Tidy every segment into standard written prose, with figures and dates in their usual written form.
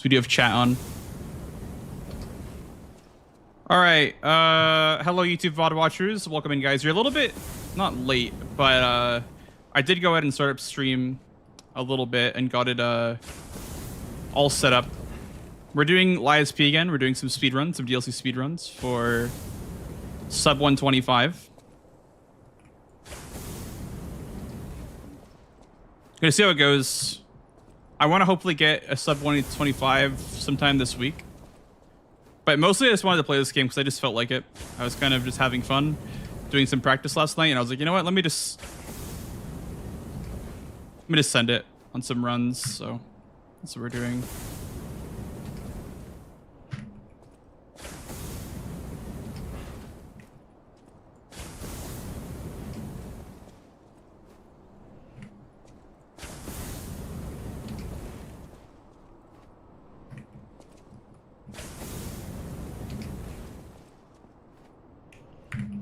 we do have chat on. All right. Hello, YouTube VOD watchers. Welcome in, guys. You're a little bit, not late, but I did go ahead and start up stream a little bit and got it all set up. We're doing LISP again. We're doing some speedruns, some DLC speedruns for sub 125. Gonna see how it goes. I want to hopefully get a sub 125 sometime this week. But mostly I just wanted to play this game because I just felt like it. I was kind of just having fun doing some practice last night, and I was like, you know what, let me just send it on some runs. So that's what we're doing.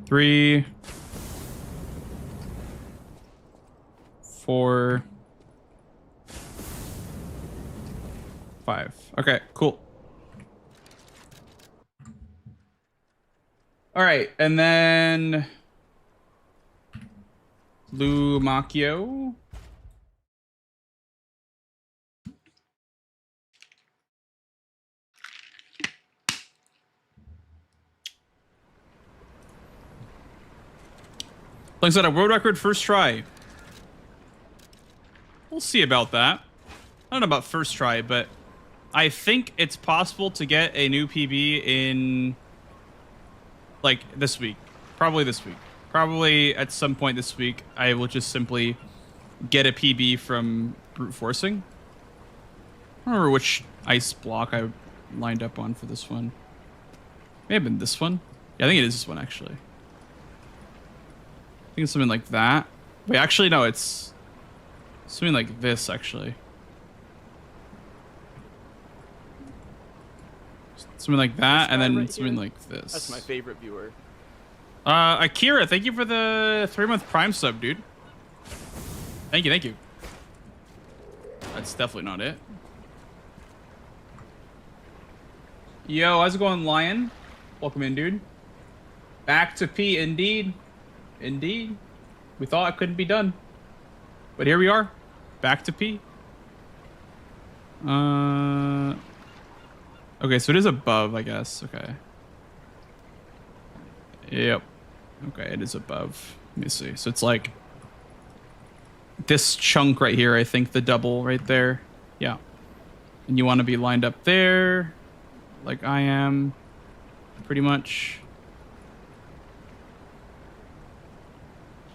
Three, 4, 5. Okay, cool. All right, and then Lou Macchio. Looks at a world record first try. We'll see about that. I don't know about first try, but I think it's possible to get a new PB in like this week. Probably this week. Probably at some point this week, I will just simply get a PB from brute forcing. I don't remember which ice block I lined up on for this one. May have been this one. Yeah, I think it is this one actually. I think it's something like that. Wait, actually, no, it's something like this, actually. Something like that, and then right something like this. That's my favorite viewer. Akira, thank you for the 3-month Prime sub, dude. Thank you, thank you. That's definitely not it. Yo, how's it going, Lion? Welcome in, dude. Back to P, indeed. Indeed. We thought it couldn't be done. But here we are. Back to P. Okay, so it is above, I guess. Okay. Yep. Okay, it is above. Let me see. So it's like this chunk right here, I think, the double right there. Yeah. And you want to be lined up there, like I am, pretty much.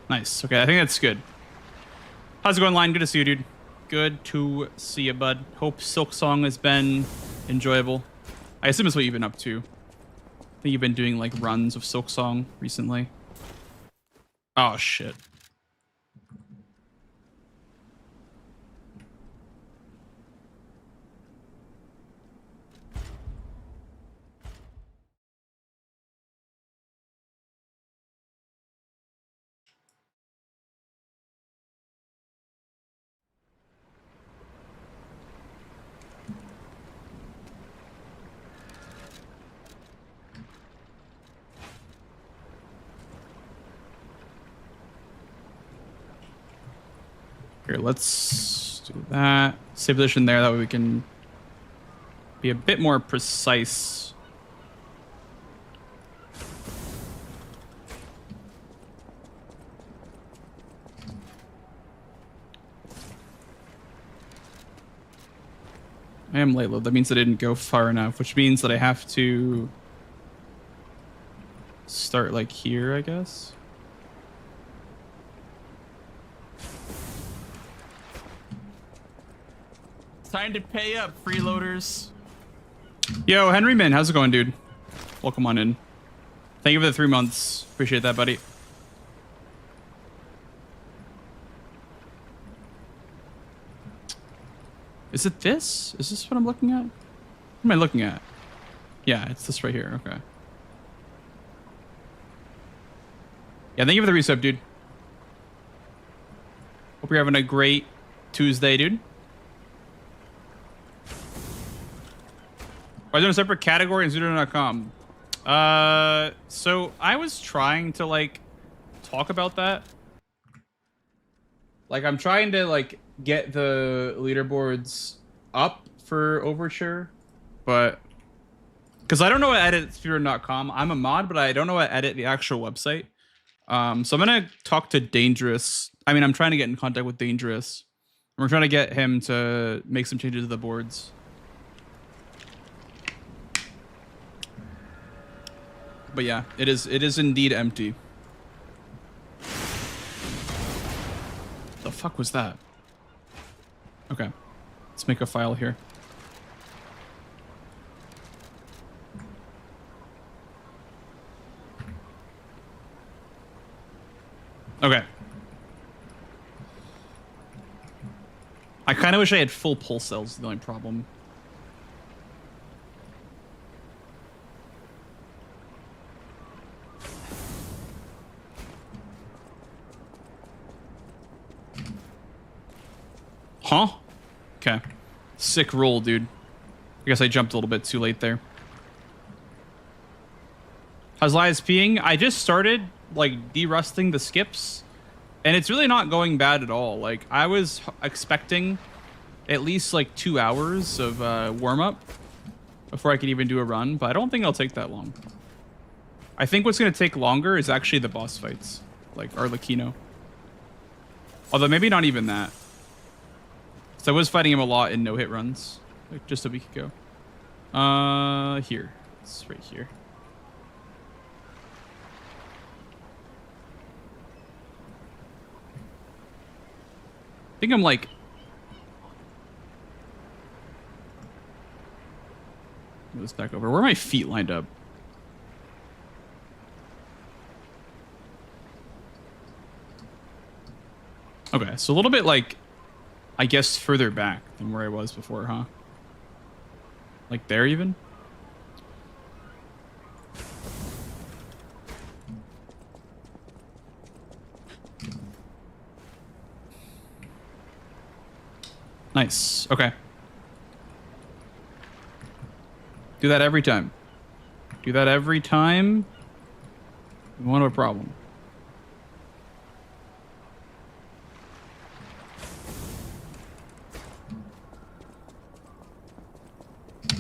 Nice. Okay, I think that's good. How's it going, Line? Good to see you, dude. Good to see you, bud. Hope Silk Song has been enjoyable. I assume it's what you've been up to. I think you've been doing, like, runs of Silk Song recently. Oh, shit. Here, let's do that. Save position there, that way we can be a bit more precise. I am late load. That means I didn't go far enough, which means that I have to start like here, I guess. Time to pay up, freeloaders. Yo, Henryman, how's it going, dude? Welcome on in. Thank you for the 3 months. Appreciate that, buddy. Is it this? Is this what I'm looking at? What am I looking at? Yeah, it's this right here. Okay. Yeah, thank you for the resub, dude. Hope you're having a great Tuesday, dude. Or is there a separate category in Speedrun.com? So I was trying to like talk about that. Like I'm trying to like get the leaderboards up for Overture, but because I don't know how to edit Speedrun.com. I'm a mod, but I don't know how to edit the actual website. So I'm gonna talk to Dangerous. I mean, I'm trying to get in contact with Dangerous. We're trying to get him to make some changes to the boards. But yeah, it is indeed empty. The fuck was that? Okay, let's make a file here. Okay. I kind of wish I had full pull cells, the only problem. Huh? Okay. Sick roll, dude. I guess I jumped a little bit too late there. How's Lias peeing? I just started, like, derusting the skips, and it's really not going bad at all. Like, I was expecting at least, like, 2 hours of warm-up before I could even do a run, but I don't think it'll take that long. I think what's going to take longer is actually the boss fights, like Arlecchino. Although maybe not even that. So I was fighting him a lot in no-hit runs, like just a week ago. Here. It's right here. I think I'm like... Move this back over. Where are my feet lined up? Okay, so a little bit like... I guess further back than where I was before, huh? Like there even? Nice. Okay. Do that every time. Do that every time. We won't have a problem.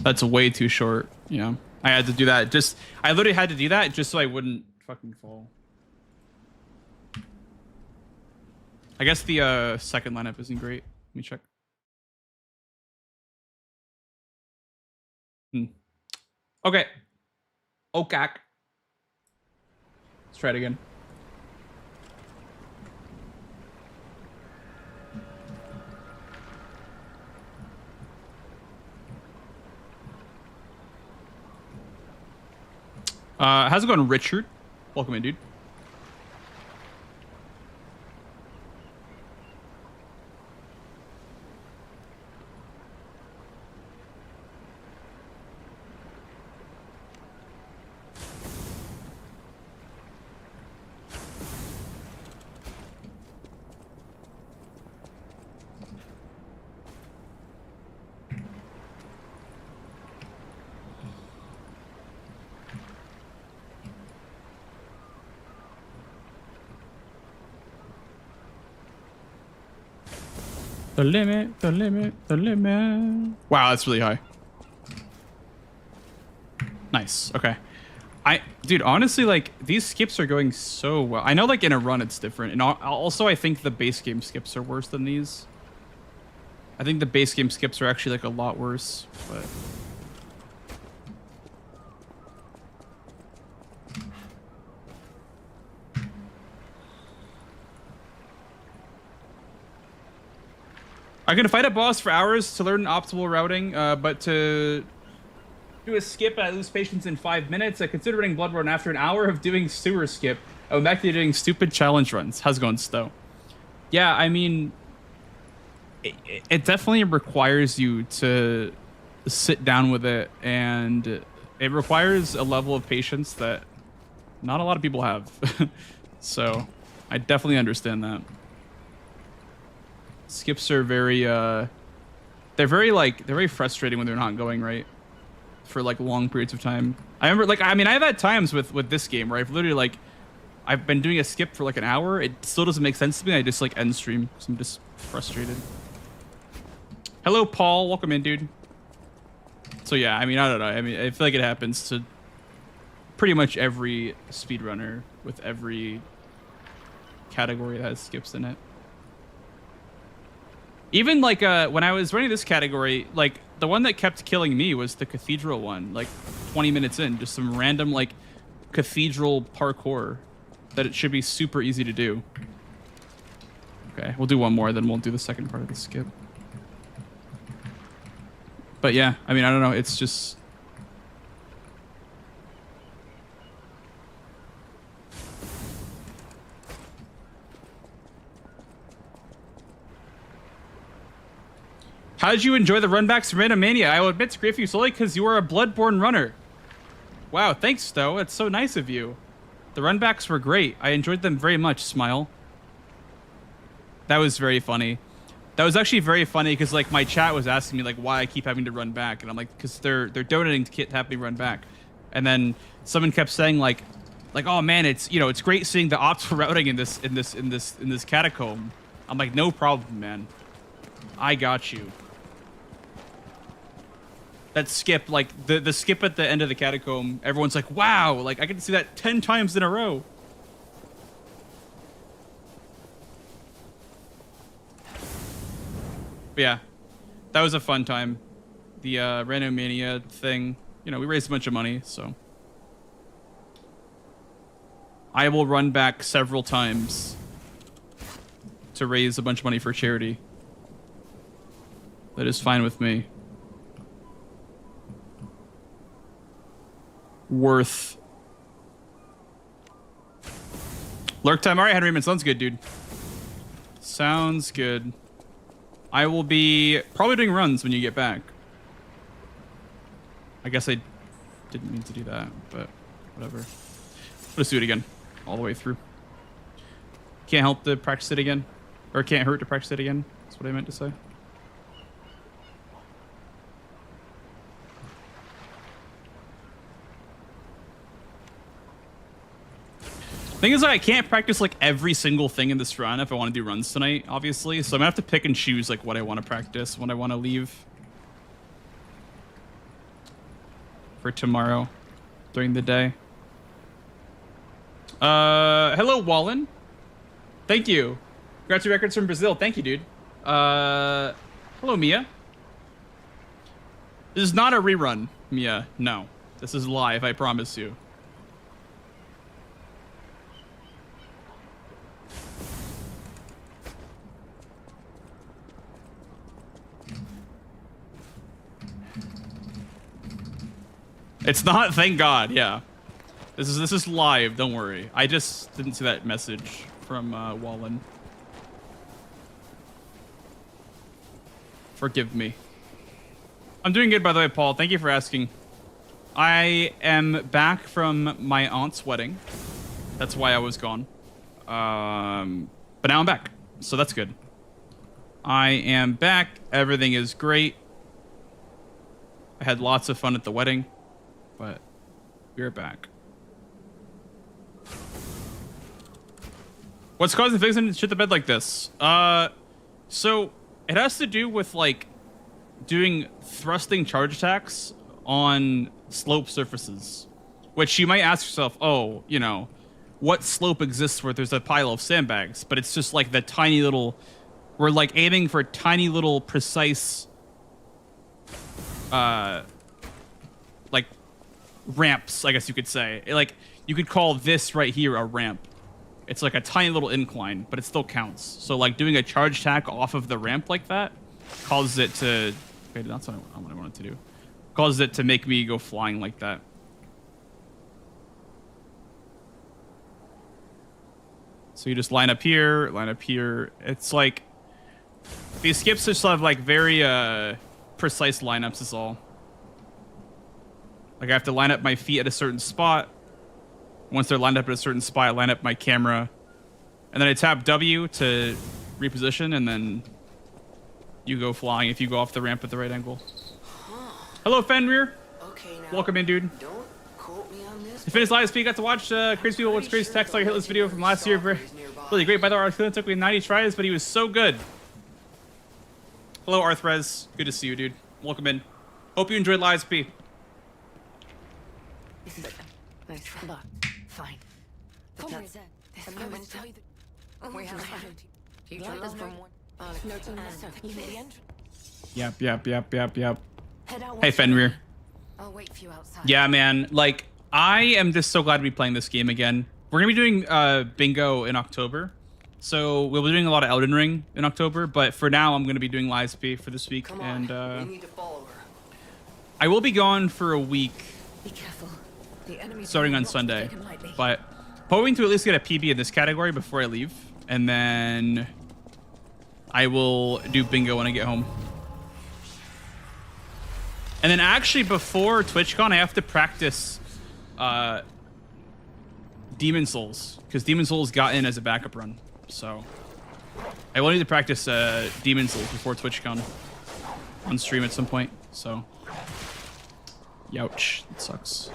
That's way too short. Yeah. I had to do that. I literally had to do that just so I wouldn't fucking fall. I guess the second lineup isn't great. Let me check. Okay. Okay. Let's try it again. How's it going, Richard? Welcome in, dude. The limit, the limit, the limit. Wow, that's really high. Nice. Okay. Dude, honestly, like, these skips are going so well. I know, like, in a run it's different. And also, I think the base game skips are worse than these. I think the base game skips are actually, like, a lot worse, but... I can fight a boss for hours to learn optimal routing, but to do a skip, I lose patience in 5 minutes. I consider running blood run after an hour of doing sewer skip. I'm back to doing stupid challenge runs. How's it going, Stowe? Yeah, I mean, it definitely requires you to sit down with it, and it requires a level of patience that not a lot of people have. So I definitely understand that. Skips are very, they're very frustrating when they're not going right. for like long periods of time. I remember like I mean I've had times with this game where I've literally like I've been doing a skip for like an hour. It still doesn't make sense to me. I just like end stream because I'm just frustrated. Hello, Paul. Welcome in, dude. So yeah, I mean I don't know. I mean I feel like it happens to pretty much every speedrunner with every category that has skips in it. Even like when I was running this category, like the one that kept killing me was the cathedral one, like 20 minutes in, just some random like cathedral parkour that it should be super easy to do. Okay, we'll do one more, then we'll do the second part of the skip. But yeah, I mean, I don't know, it's just... How did you enjoy the runbacks from Random Mania? I will admit to grief you solely because you are a Bloodborne runner. Wow, thanks, Stowe. That's so nice of you. The runbacks were great. I enjoyed them very much, Smile. That was very funny. That was actually very funny because like my chat was asking me like why I keep having to run back, and I'm like, because they're donating to have me run back. And then someone kept saying like oh man, it's it's great seeing the optimal routing in this catacomb. I'm like, no problem, man. I got you. That skip, like the skip at the end of the catacomb, everyone's like, wow, like I get to see that 10 times in a row. But yeah, that was a fun time. The Random Mania thing, we raised a bunch of money, so I will run back several times to raise a bunch of money for charity. That is fine with me. Worth. Lurk time. All right, Henryman. Sounds good, dude. Sounds good. I will be probably doing runs when you get back. I guess I didn't mean to do that, but whatever. Let's do it again. All the way through. Can't help to practice it again. Or can't hurt to practice it again. That's what I meant to say. Thing is, I can't practice like every single thing in this run if I want to do runs tonight, obviously. So I'm gonna have to pick and choose like what I want to practice when I want to leave for tomorrow during the day. Hello, Wallen. Thank you. Congrats to records from Brazil. Thank you, dude. Hello, Mia. This is not a rerun, Mia. No, this is live. I promise you. It's not, thank God, yeah. This is live, don't worry. I just didn't see that message from Wallen. Forgive me. I'm doing good, by the way, Paul. Thank you for asking. I am back from my aunt's wedding. That's why I was gone. But now I'm back, so that's good. I am back. Everything is great. I had lots of fun at the wedding. But we're back. What's causing Vixen to shit the bed like this? So it has to do with like doing thrusting charge attacks on slope surfaces, which you might ask yourself, oh, what slope exists where there's a pile of sandbags? But it's just like the tiny little, we're like aiming for tiny little precise, like ramps, I guess you could say. Like, you could call this right here a ramp. It's like a tiny little incline, but it still counts. So, like, doing a charge attack off of the ramp like that causes it to... Okay, that's not what I wanted to do. Causes it to make me go flying like that. So you just line up here, line up here. It's like... These skips just have, like, very precise lineups is all. Like, I have to line up my feet at a certain spot. Once they're lined up at a certain spot, I line up my camera. And then I tap W to reposition, and then you go flying if you go off the ramp at the right angle. Hello, Fenrir. Okay, Welcome in, dude. Don't quote me on this. You finished live speed. Got to watch Crazy People What's Crazy Text. Like hitless video from last year. Really great. By the way, Arthur took me 90 tries, but he was so good. Hello, Arthrez. Good to see you, dude. Welcome in. Hope you enjoyed live speed. This is nice, but fine. But that's this moment. Tell you that we have teacher learners from one. No to you the entrance. Yep. Head out. Hey, Fenrir. I'll wait for you outside. Yeah, man. Like, I am just so glad to be playing this game again. We're gonna be doing bingo in October, so we'll be doing a lot of Elden Ring in October. But for now, I'm gonna be doing live speed for this week, Come on. and We need to follow her. I will be gone for a week, Be careful. The enemy starting on Sunday. But hoping to at least get a PB in this category before I leave, and then I will do bingo when I get home. And then actually before TwitchCon, I have to practice Demon Souls, because Demon Souls got in as a backup run. So I will need to practice Demon Souls before TwitchCon on stream at some point. So, youch, it sucks.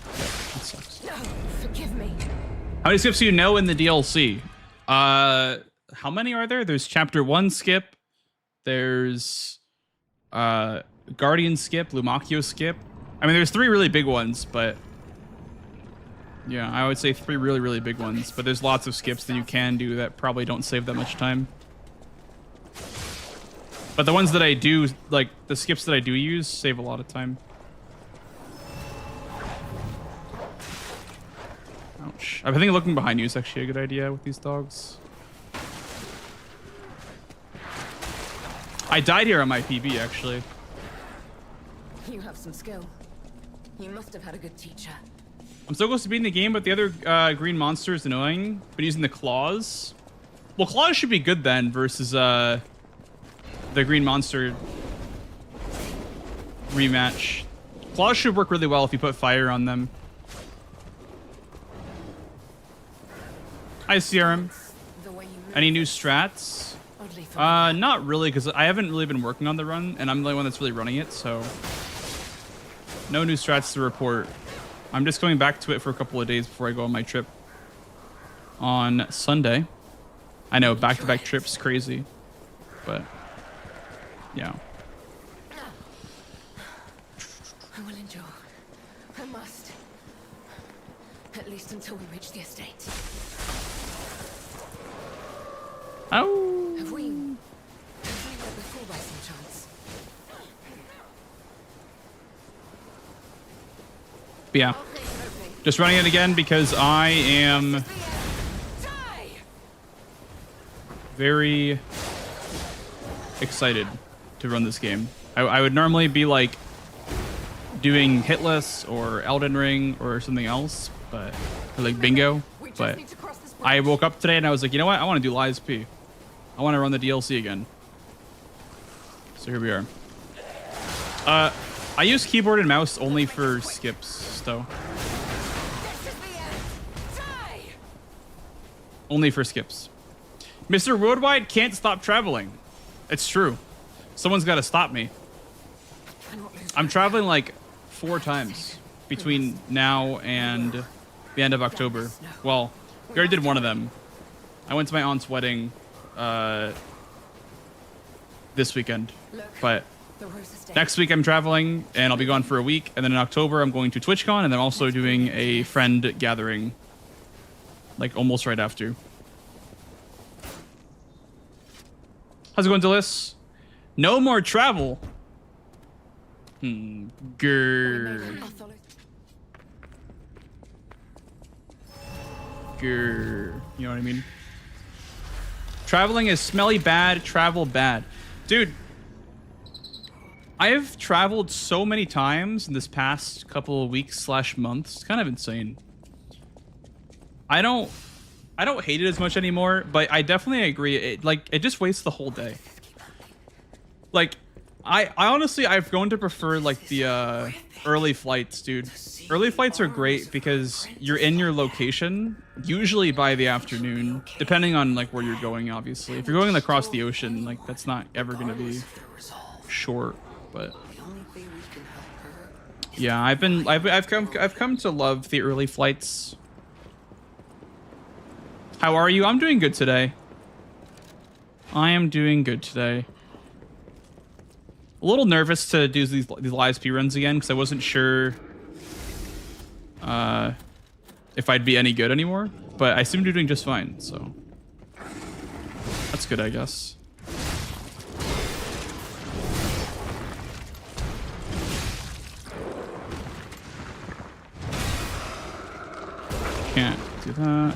Yep, it sucks. No, forgive me. How many skips do you know in the DLC? How many are there? There's Chapter 1 skip. There's Guardian skip, Lumakio skip. I mean, there's 3 really big ones, but yeah, I would say 3 really, really big ones. But there's lots of skips that you can do that probably don't save that much time. But the ones that I do, like the skips that I do use, save a lot of time. Ouch. I think looking behind you is actually a good idea with these dogs. I died here on my PB, actually. You have some skill. You must have had a good teacher. I'm so close to beating the game, but the other green monster is annoying. But using the claws. Well, claws should be good then versus the green monster rematch. Claws should work really well if you put fire on them. Hi, CRM. The way you move Any new strats? oddly familiar. Not really, because I haven't really been working on the run, and I'm the only one that's really running it, so no new strats to report. I'm just going back to it for a couple of days before I go on my trip on Sunday. I know, back-to-back trips, crazy, but yeah. I will endure. I must. At least until we reach the estate. Oh. Have we met before by some chance? But yeah, just running it again because I am Die! very excited to run this game. I would normally be like doing Hitless or Elden Ring or something else, but or like bingo. We just But need to cross this bridge. I woke up today and I was like, you know what? I want to do Lies P. I want to run the DLC again. So here we are. I use keyboard and mouse only for skips, though. This is the end. Die! Only for skips. Mr. Worldwide can't stop traveling. It's true. Someone's got to stop me. Cannot lose I'm traveling like 4 times between now and the end of October. Well, we already did one of them. I went to my aunt's wedding this weekend, but the rose estate. next week I'm traveling and I'll be gone for a week, and then in October I'm going to TwitchCon, and then also doing a friend gathering like almost right after. How's it going, Delis? No more travel. Grr. I'll follow. Grr. You know what I mean? Traveling is smelly bad, travel bad. Dude, I've traveled so many times in this past couple of weeks / months. It's kind of insane. I don't hate it as much anymore, but I definitely agree. It just wastes the whole day. Like, I honestly, I've grown to prefer like the early flights, dude. Early flights are great because you're in your location usually by the afternoon, depending on like where you're going. Obviously, if you're going across the ocean, like that's not ever gonna be short. But only way we can help her. Yeah, I've come to love the early flights. How are you? I'm doing good today. I am doing good today. A little nervous to do these live speedruns again because I wasn't sure if I'd be any good anymore, but I seem to be doing just fine, so that's good, I guess. Can't do that.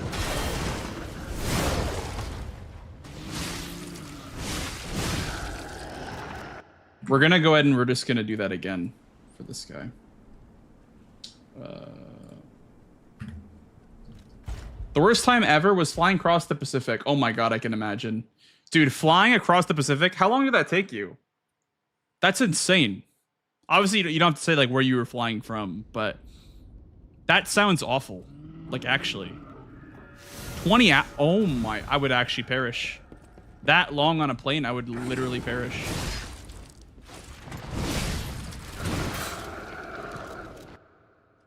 We're gonna go ahead and we're just gonna do that again for this guy. The worst time ever was flying across the Pacific. Oh my god, I can imagine. Dude, flying across the Pacific, how long did that take you? That's insane. Obviously, you don't have to say like where you were flying from, but that sounds awful. Like, actually. 20 hours. Oh my, I would actually perish. That long on a plane, I would literally perish.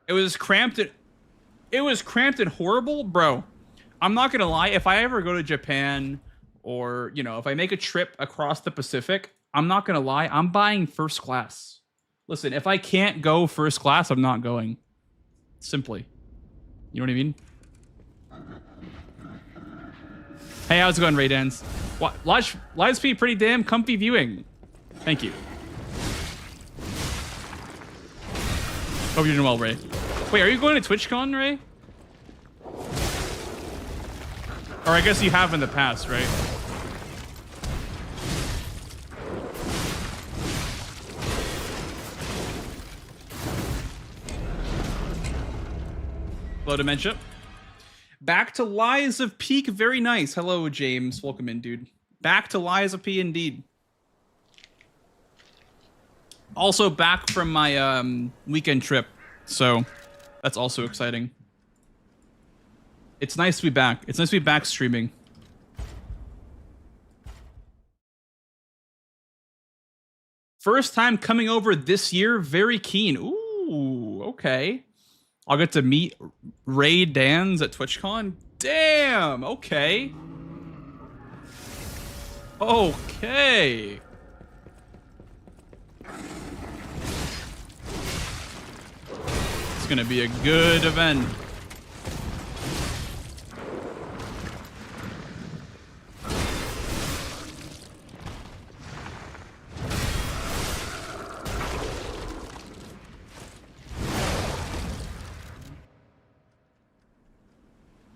It was cramped and horrible, bro. I'm not gonna lie, if I ever go to Japan or, you know, if I make a trip across the Pacific, I'm not gonna lie, I'm buying first class. Listen, if I can't go first class, I'm not going. Simply. You know what I mean? Hey, how's it going, Raydans? Live speed, pretty damn comfy viewing. Thank you. Hope you're doing well, Ray. Wait, are you going to TwitchCon, Ray? Or I guess you have in the past, right? Hello, Dementia. Back to Lies of Peak. Very nice. Hello, James. Welcome in, dude. Back to Lies of P, indeed. Also back from my weekend trip, so that's also exciting. It's nice to be back. It's nice to be back streaming. First time coming over this year. Very keen. Ooh, okay. I'll get to meet Ray Dans at TwitchCon. Damn. Okay. Okay. It's gonna be a good event.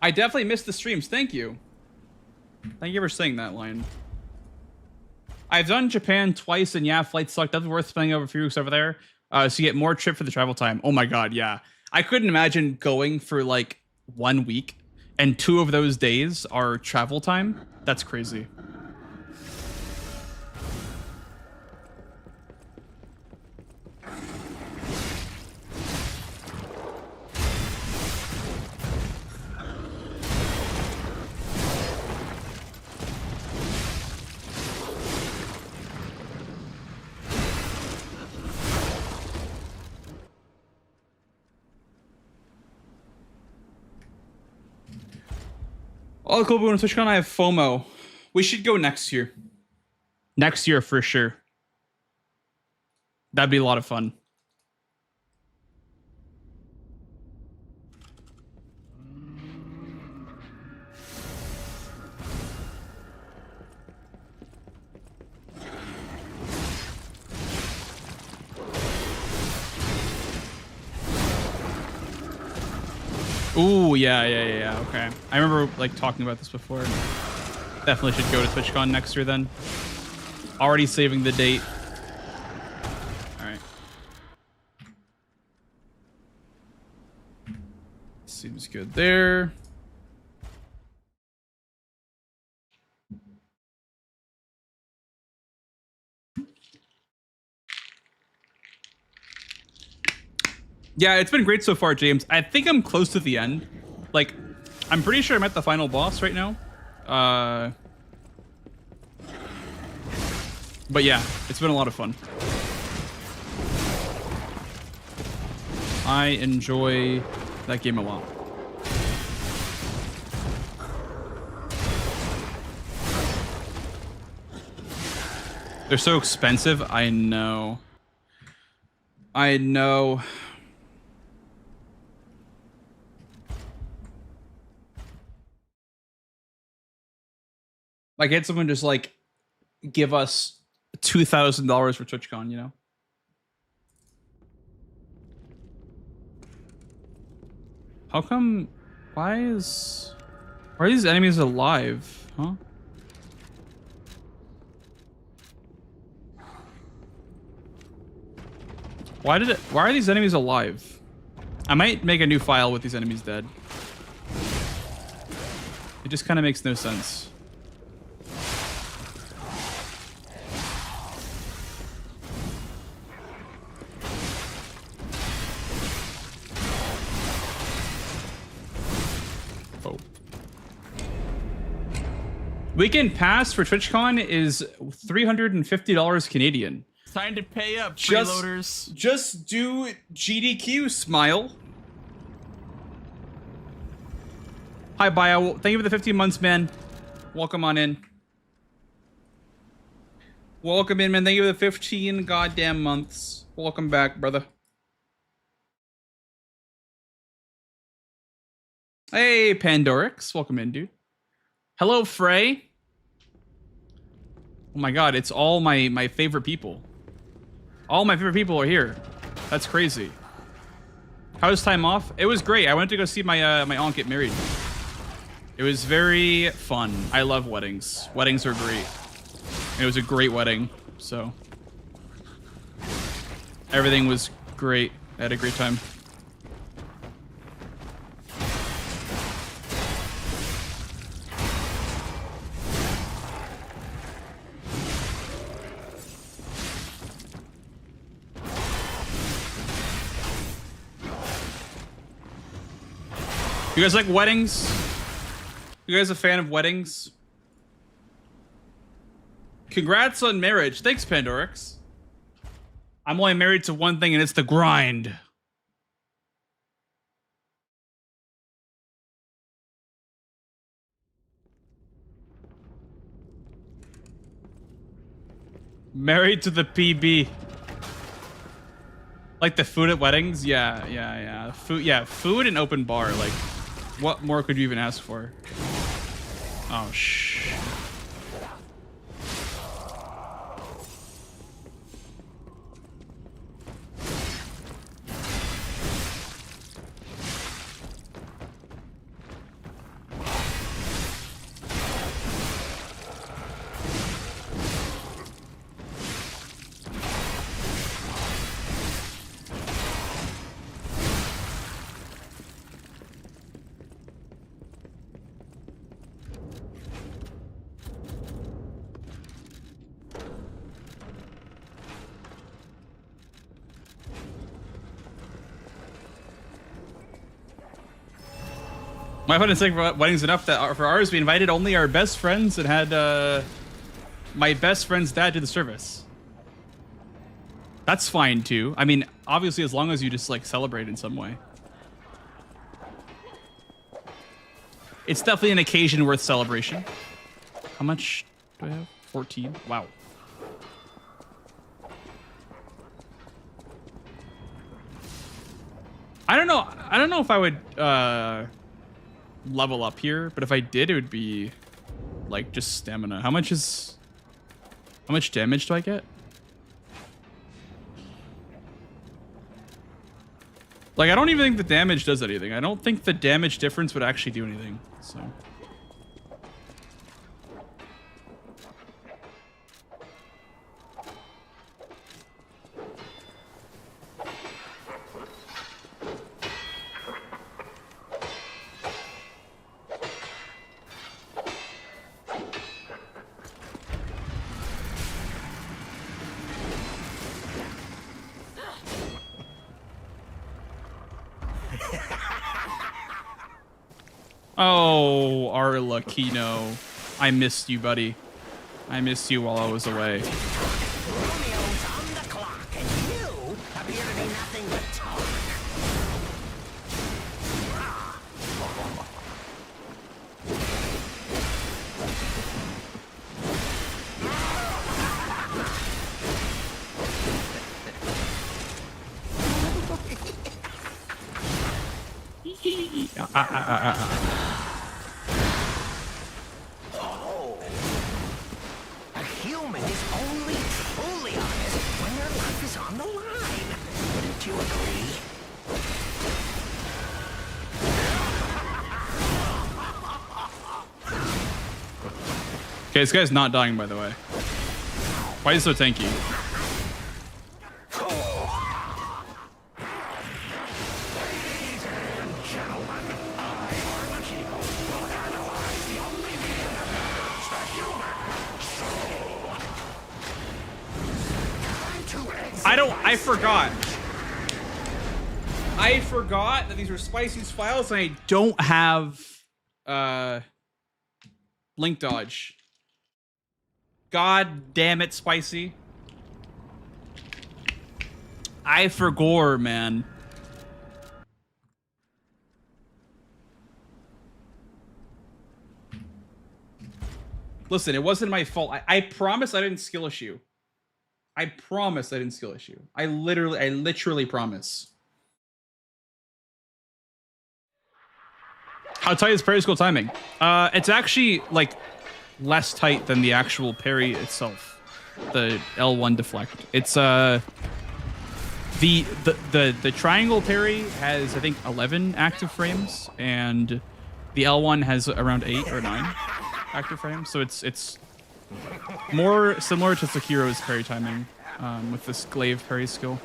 I definitely missed the streams. Thank you. Thank you for saying that, Lion. I've done Japan twice, and yeah, flights sucked. That's worth spending over a few weeks over there. So you get more trip for the travel time. Oh my god, yeah. I couldn't imagine going for like 1 week, and 2 of those days are travel time. That's crazy. All the cool people on TwitchCon, I have FOMO. We should go next year. Next year for sure. That'd be a lot of fun. Ooh, yeah. Okay. I remember like talking about this before. Definitely should go to TwitchCon next year then. Already saving the date. All right. Seems good there. Yeah, it's been great so far, James. I think I'm close to the end. Like, I'm pretty sure I'm at the final boss right now. But yeah, it's been a lot of fun. I enjoy that game a lot. They're so expensive. I know. I know. Like, had someone just like give us $2,000 for TwitchCon, you know? How come? Why are these enemies alive? Huh? Why are these enemies alive? I might make a new file with these enemies dead. It just kind of makes no sense. Oh. Weekend pass for TwitchCon is $350 Canadian. Time to pay up, freeloaders. Just do GDQ, smile. Hi, Bio. Thank you for the 15 months, man. Welcome on in. Welcome in, man. Thank you for the 15 goddamn months. Welcome back, brother. Hey, Pandorix. Welcome in, dude. Hello, Frey. Oh my god, it's all my favorite people. All my favorite people are here. That's crazy. How was time off? It was great. I went to go see my my aunt get married. It was very fun. I love weddings. Weddings are great. It was a great wedding, so everything was great. I had a great time. You guys like weddings? You guys a fan of weddings? Congrats on marriage. Thanks, Pandorix. I'm only married to one thing, and it's the grind. Married to the PB. Like the food at weddings? Yeah. Food and open bar. Like, what more could you even ask for? Oh, shh. My fun is saying for weddings enough that for ours we invited only our best friends and had my best friend's dad do the service. That's fine too. I mean, obviously as long as you just like celebrate in some way. It's definitely an occasion worth celebration. How much do I have? 14. Wow. I don't know if I would level up here, but if I did, it would be like just stamina. How much damage do I get? Like, I don't even think the damage does anything. I don't think the damage difference would actually do anything, so. Oh, Arlecchino. I missed you, buddy. I missed you while I was away. Romeo's on the clock, and you appear to be nothing but talk. Oh. A human is only truly honest when their life is on the line. Wouldn't you agree? Okay, this guy's not dying, by the way. Why is he so tanky? I forgot. I forgot that these were Spicy's files and I don't have link dodge. God damn it, Spicy. I forgot, man. Listen, it wasn't my fault. I promise I didn't skill issue. I promise I didn't skill issue. I literally promise. How tight is parry skill timing? It's actually like less tight than the actual parry itself. The L1 deflect. It's the triangle parry has I think 11 active frames and the L1 has around 8 or 9 active frames. So it's more similar to Sekiro's parry timing with this glaive parry skill.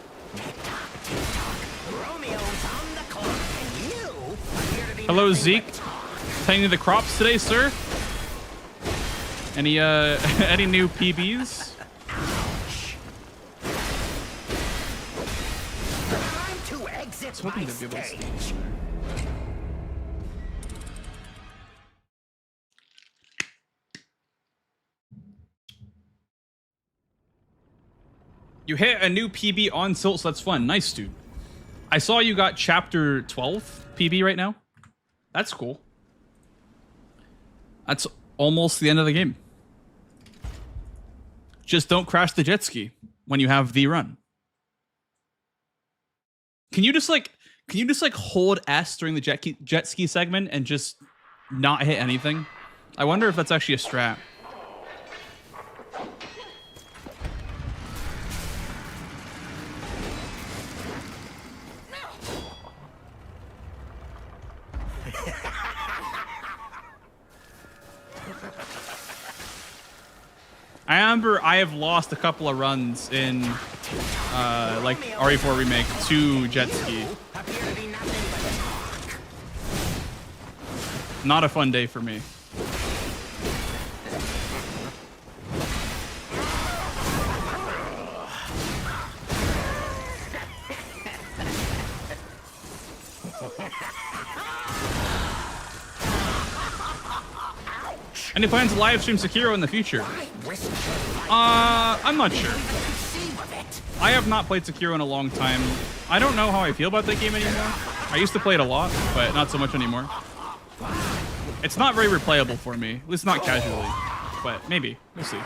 Hello, Zeke. Tending the crops today, sir? Any any new PBs? I was hoping to be able to see. You hit a new PB on Silt, so that's fun. Nice, dude. I saw you got chapter 12 PB right now. That's cool. That's almost the end of the game. Just don't crash the jet ski when you have the run. Can you just like hold S during the jet ski segment and just not hit anything? I wonder if that's actually a strat. I remember I have lost a couple of runs in like RE4 Remake to jet ski. Not a fun day for me. Any plans to live stream Sekiro in the future? I'm not sure. I have not played Sekiro in a long time. I don't know how I feel about that game anymore. I used to play it a lot, but not so much anymore. It's not very replayable for me, at least not casually. But maybe. We'll see.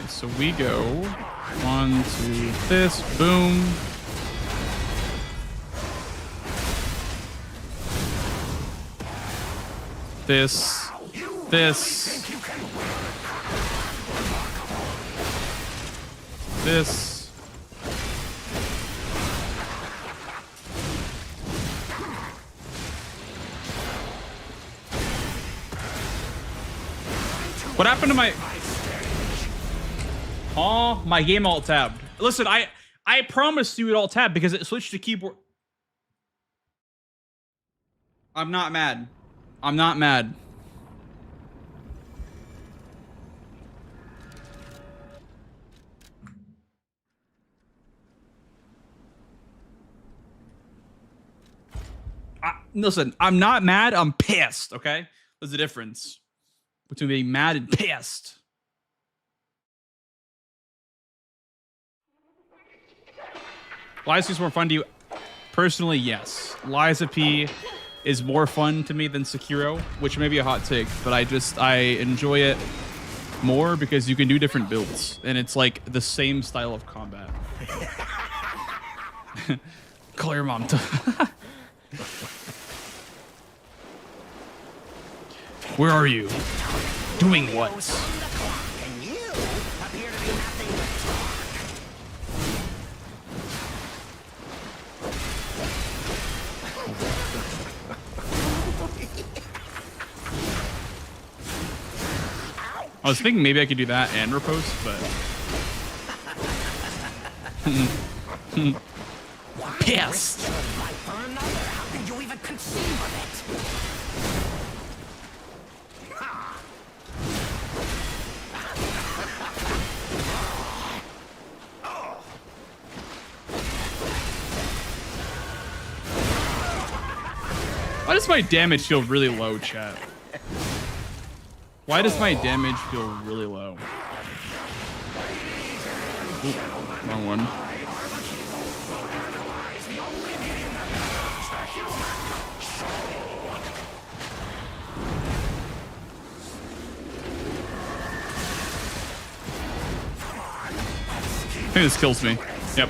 So we go 1, 2, this, boom. This. What happened to my... Oh, my game alt tabbed. Listen, I promised you it alt tabbed because it switched to keyboard. I'm not mad. I'm not mad. Listen, I'm not mad. I'm pissed, okay? There's a difference between being mad and pissed. Liza is more fun to you? Personally, yes. Liza P is more fun to me than Sekiro, which may be a hot take, but I enjoy it more because you can do different builds and it's like the same style of combat. Call your mom. Where are you? Doing what? And you appear to be nothing I was thinking maybe I could do that and riposte, but pissed. risk your life for another. How could you even conceive of it? Ha! Why does my damage feel really low, chat? Why does my damage feel really low? Ooh, wrong one. I think this kills me. Yep.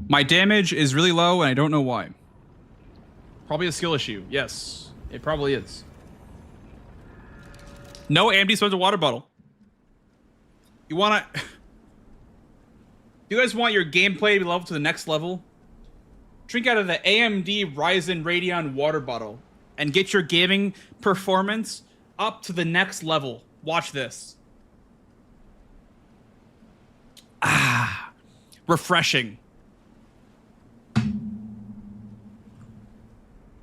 My damage is really low, and I don't know why. Probably a skill issue. Yes, it probably is. No AMD sponsors a water bottle. You wanna... You guys want your gameplay to be leveled to the next level? Drink out of the AMD Ryzen Radeon water bottle and get your gaming performance up to the next level. Watch this. Ah, refreshing.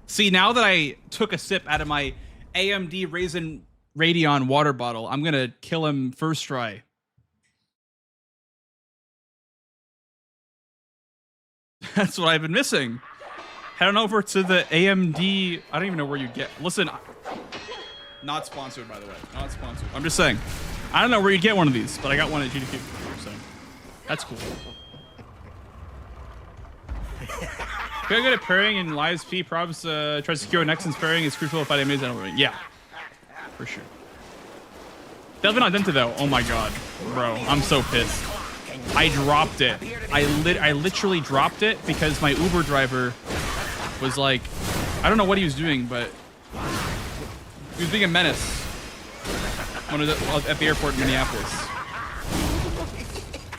See, now that I took a sip out of my AMD Ryzen Radeon water bottle, I'm gonna kill him first try. That's what I've been missing. Head on over to the AMD. I don't even know where you get. Listen, not sponsored, by the way. Not sponsored. I'm just saying. I don't know where you get one of these, but I got one at GDQ. So that's cool. Very good at parrying in Lives P. Probs tries to secure Nexon's parrying is crucial if I damage that. Yeah, for sure. Delvin on Denta though. Oh my god, bro, I'm so pissed. I dropped it. I literally dropped it because my Uber driver was like, I don't know what he was doing, but he was being a menace at the airport in Minneapolis.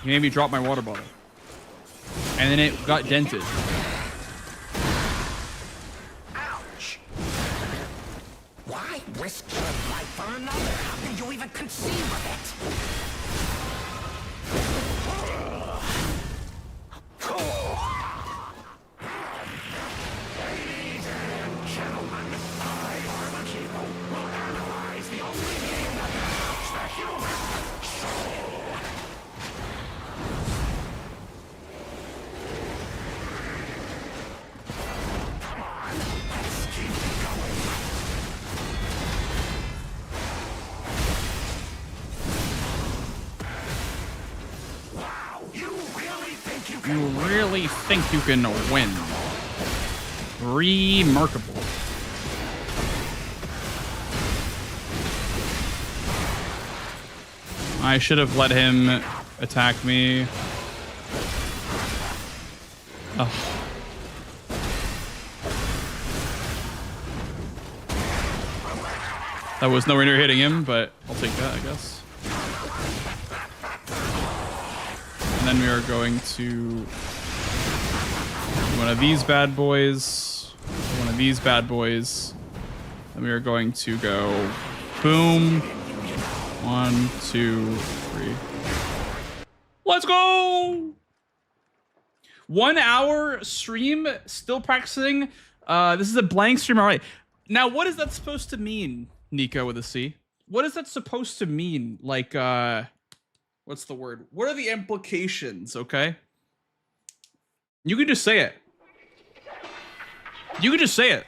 He made me drop my water bottle, and then it got dented. Ouch! Why risk your life for another? How can you even conceive of it? Ladies and gentlemen, I, Armakibo, will analyze the only game that helps the human soul. Come on, let's keep going. Wow, you really think you can You really think you can win? Remarkable. I should have let him attack me. Oh. That was nowhere near hitting him, but I'll take that, I guess. And then we are going to one of these bad boys, one of these bad boys. And we are going to go boom. 1, 2, 3. Let's go! 1 hour stream, still practicing. This is a blank stream, all right. Now, what is that supposed to mean, Nico with a C? What is that supposed to mean? Like, what's the word? What are the implications, okay? You can just say it. You can just say it.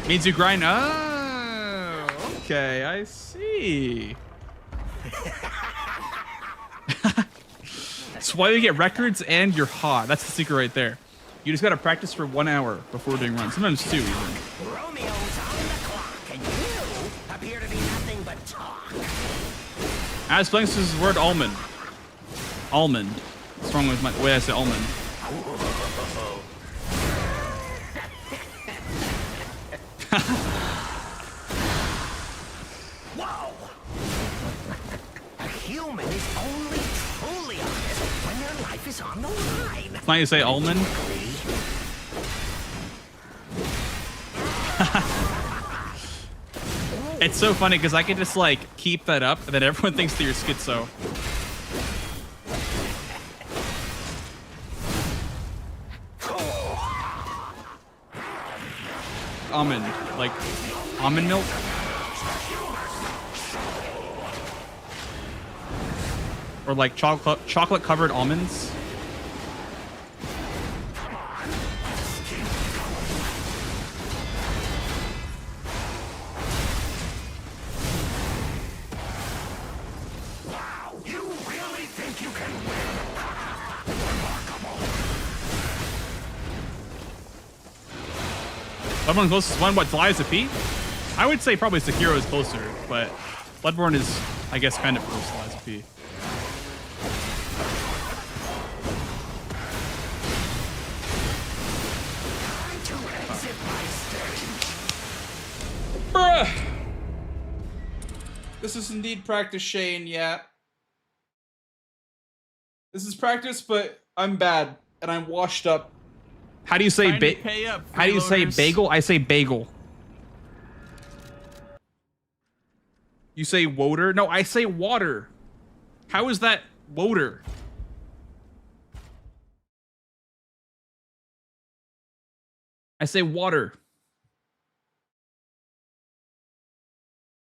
Means you grind. Ah. Okay, I see. That's why you get records and you're hot. That's the secret right there. You just gotta practice for 1 hour before doing runs. Sometimes 2 even. Romeo's on the clock, and you appear to be nothing but talk. As Blanks uses the word almond. Almond. What's wrong with my way I say almond? Whoa! A human is only truly honest when their life is on the line. It's not you say almond? It's so funny because I can just like keep that up and then everyone thinks that you're schizo. Almond, like almond milk. Or like chocolate covered almonds. Bloodborne closest one, what, Fly is a P? I would say probably Sekiro is closer, but Bloodborne is, I guess, kind of close to Fly is a P. Bruh! This is indeed practice, Shane, yeah. This is practice, but I'm bad, and I'm washed up. How do you say how do you say bagel? I say bagel. You say woter? No, I say water. How is that woter? I say water.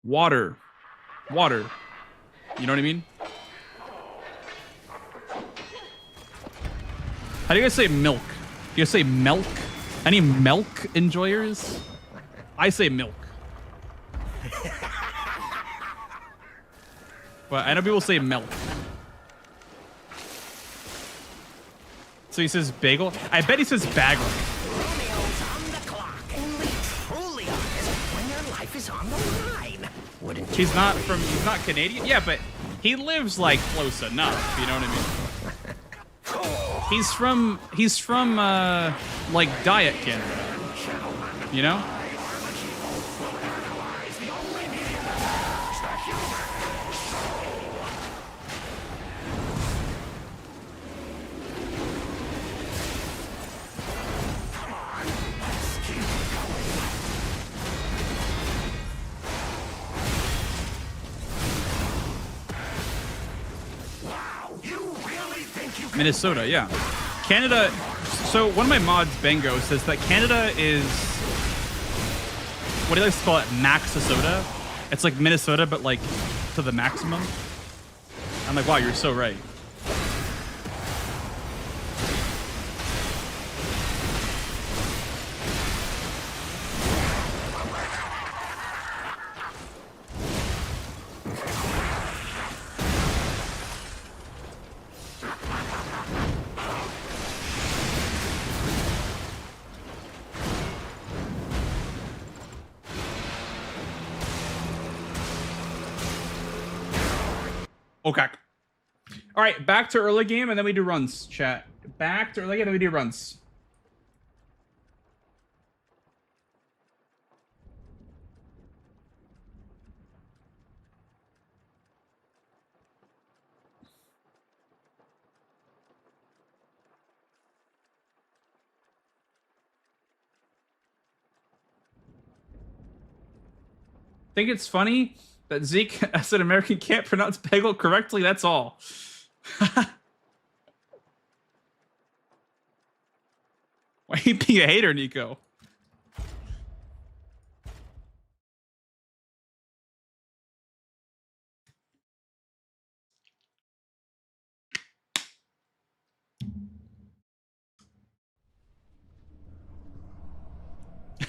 Water. Water. You know what I mean? How do you guys say milk? Do you guys say milk? Any milk enjoyers? I say milk. But I know people say milk. So he says bagel? I bet he says bagel. Romeo's on the clock, only truly honest when their life is on the line. Wouldn't you? He's not Canadian? Yeah, but he lives like close enough, you know what I mean? He's from like Diet Canada, you know? Minnesota, yeah. Canada, so one of my mods, Bango, says that Canada is, what he likes to call it, Maxisota. It's like Minnesota, but like to the maximum. I'm like, wow, you're so right. Okay. All right, back to early game, and then we do runs, chat. Back to early game, and then we do runs. Think it's funny that Zeke, as an American, can't pronounce bagel correctly? That's all. Why are you being a hater, Nico?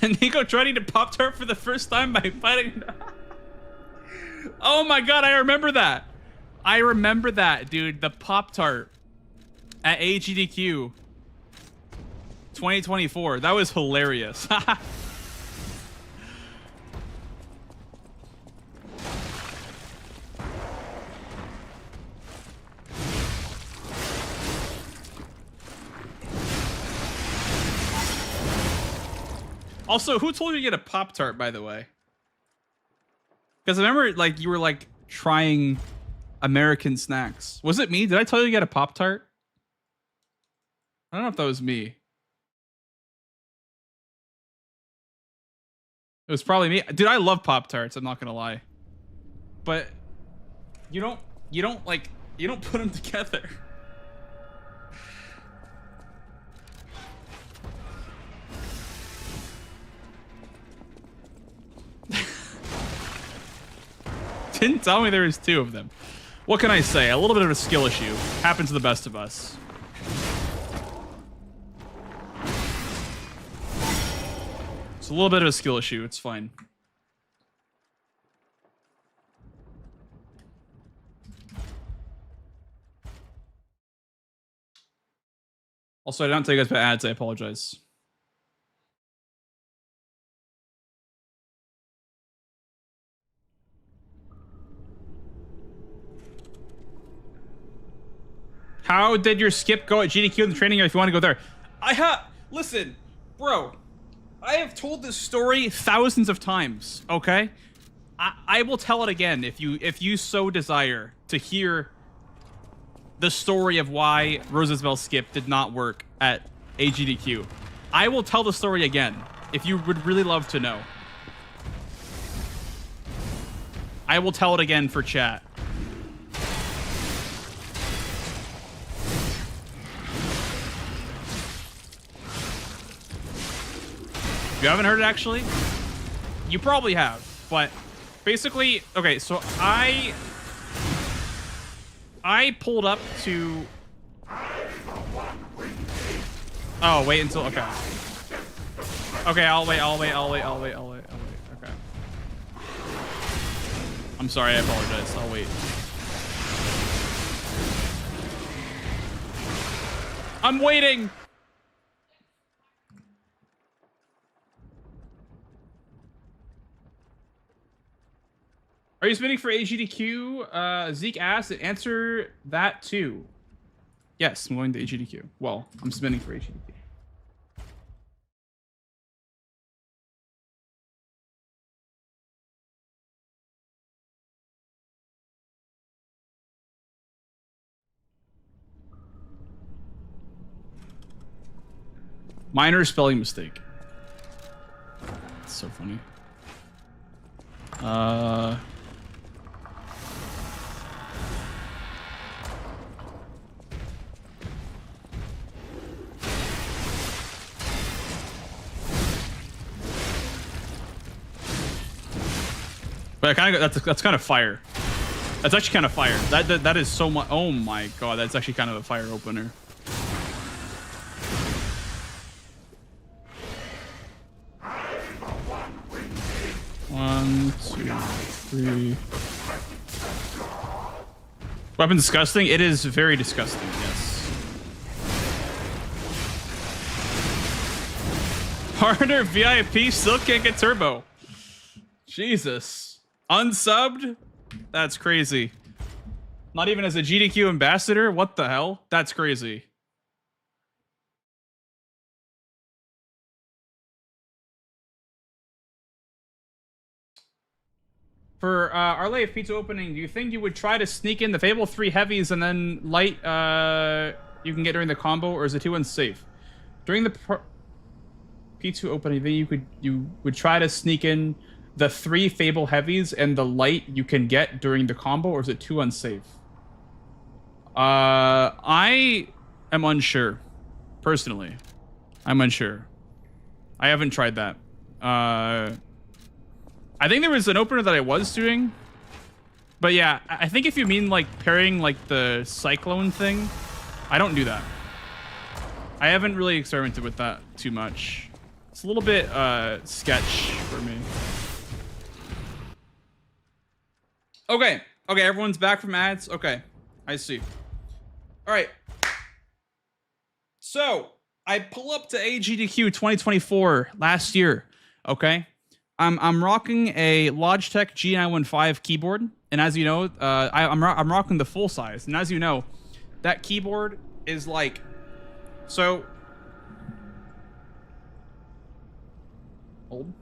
Nico trying to Pop-Tart for the first time by fighting. Oh my god, I remember that. I remember that, dude. The Pop-Tart at AGDQ 2024. That was hilarious. Also, who told you to get a Pop-Tart, by the way? Because I remember, like, you were, like, trying American snacks. Was it me? Did I tell you to get a Pop-Tart? I don't know if that was me. It was probably me. Dude, I love Pop-Tarts, I'm not gonna lie. But you don't put them together. Didn't tell me there was 2 of them. What can I say? A little bit of a skill issue. Happens to the best of us. It's a little bit of a skill issue. It's fine. Also, I don't tell you guys about ads. I apologize. How did your skip go at GDQ in the training area if you want to go there? Listen, bro. I have told this story thousands of times, okay? I will tell it again if you so desire to hear the story of why Roosevelt skip did not work at AGDQ. I will tell the story again if you would really love to know. I will tell it again for chat. You haven't heard it, actually? You probably have, but basically, okay, so I pulled up to... Oh, wait until... Okay. Okay, I'll wait. Okay. I'm sorry, I apologize. I'll wait. I'm waiting! Are you spinning for AGDQ? Zeke asked and answer that too. Yes, I'm going to AGDQ. Well, I'm spinning for AGDQ. Minor spelling mistake. That's so funny. But I kind of that's kind of fire. That's actually kind of fire. That is so much. Oh my god, that's actually kind of a fire opener. One, two, three. Weapon disgusting? It is very disgusting, yes. Harder VIP still can't get turbo. Jesus. Unsubbed? That's crazy. Not even as a GDQ ambassador? What the hell? That's crazy. For our late pizza opening, do you think you would try to sneak in the Fable 3 heavies and then light you can get during the combo, or is it too unsafe? During the P2 opening, you would try to sneak in the 3 Fable heavies and the light you can get during the combo, or is it too unsafe? I am unsure. Personally, I'm unsure. I haven't tried that. I think there was an opener that I was doing, but yeah, I think if you mean like pairing like the cyclone thing, I don't do that. I haven't really experimented with that too much. It's a little bit sketch for me. Okay. Okay, everyone's back from ads. Okay. I see. All right. So, I pull up to AGDQ 2024 last year. Okay. I'm rocking a Logitech G915 keyboard, and as you know, I'm rocking the full size. And as you know, that keyboard is like so. Hold.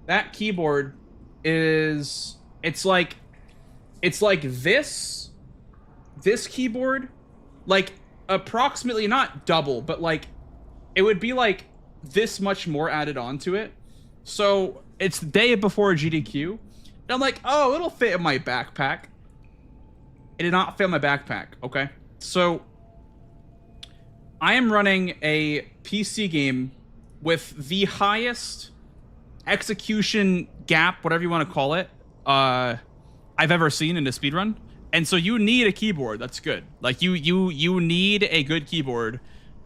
That keyboard is it's like this keyboard, like approximately not double, but like it would be like this much more added onto it. So it's the day before GDQ, and I'm like, oh, it'll fit in my backpack. It did not fit in my backpack. Okay, so I am running a PC game with the highest execution gap, whatever you want to call it, I've ever seen in a speedrun. And so you need a keyboard that's good. Like you need a good keyboard.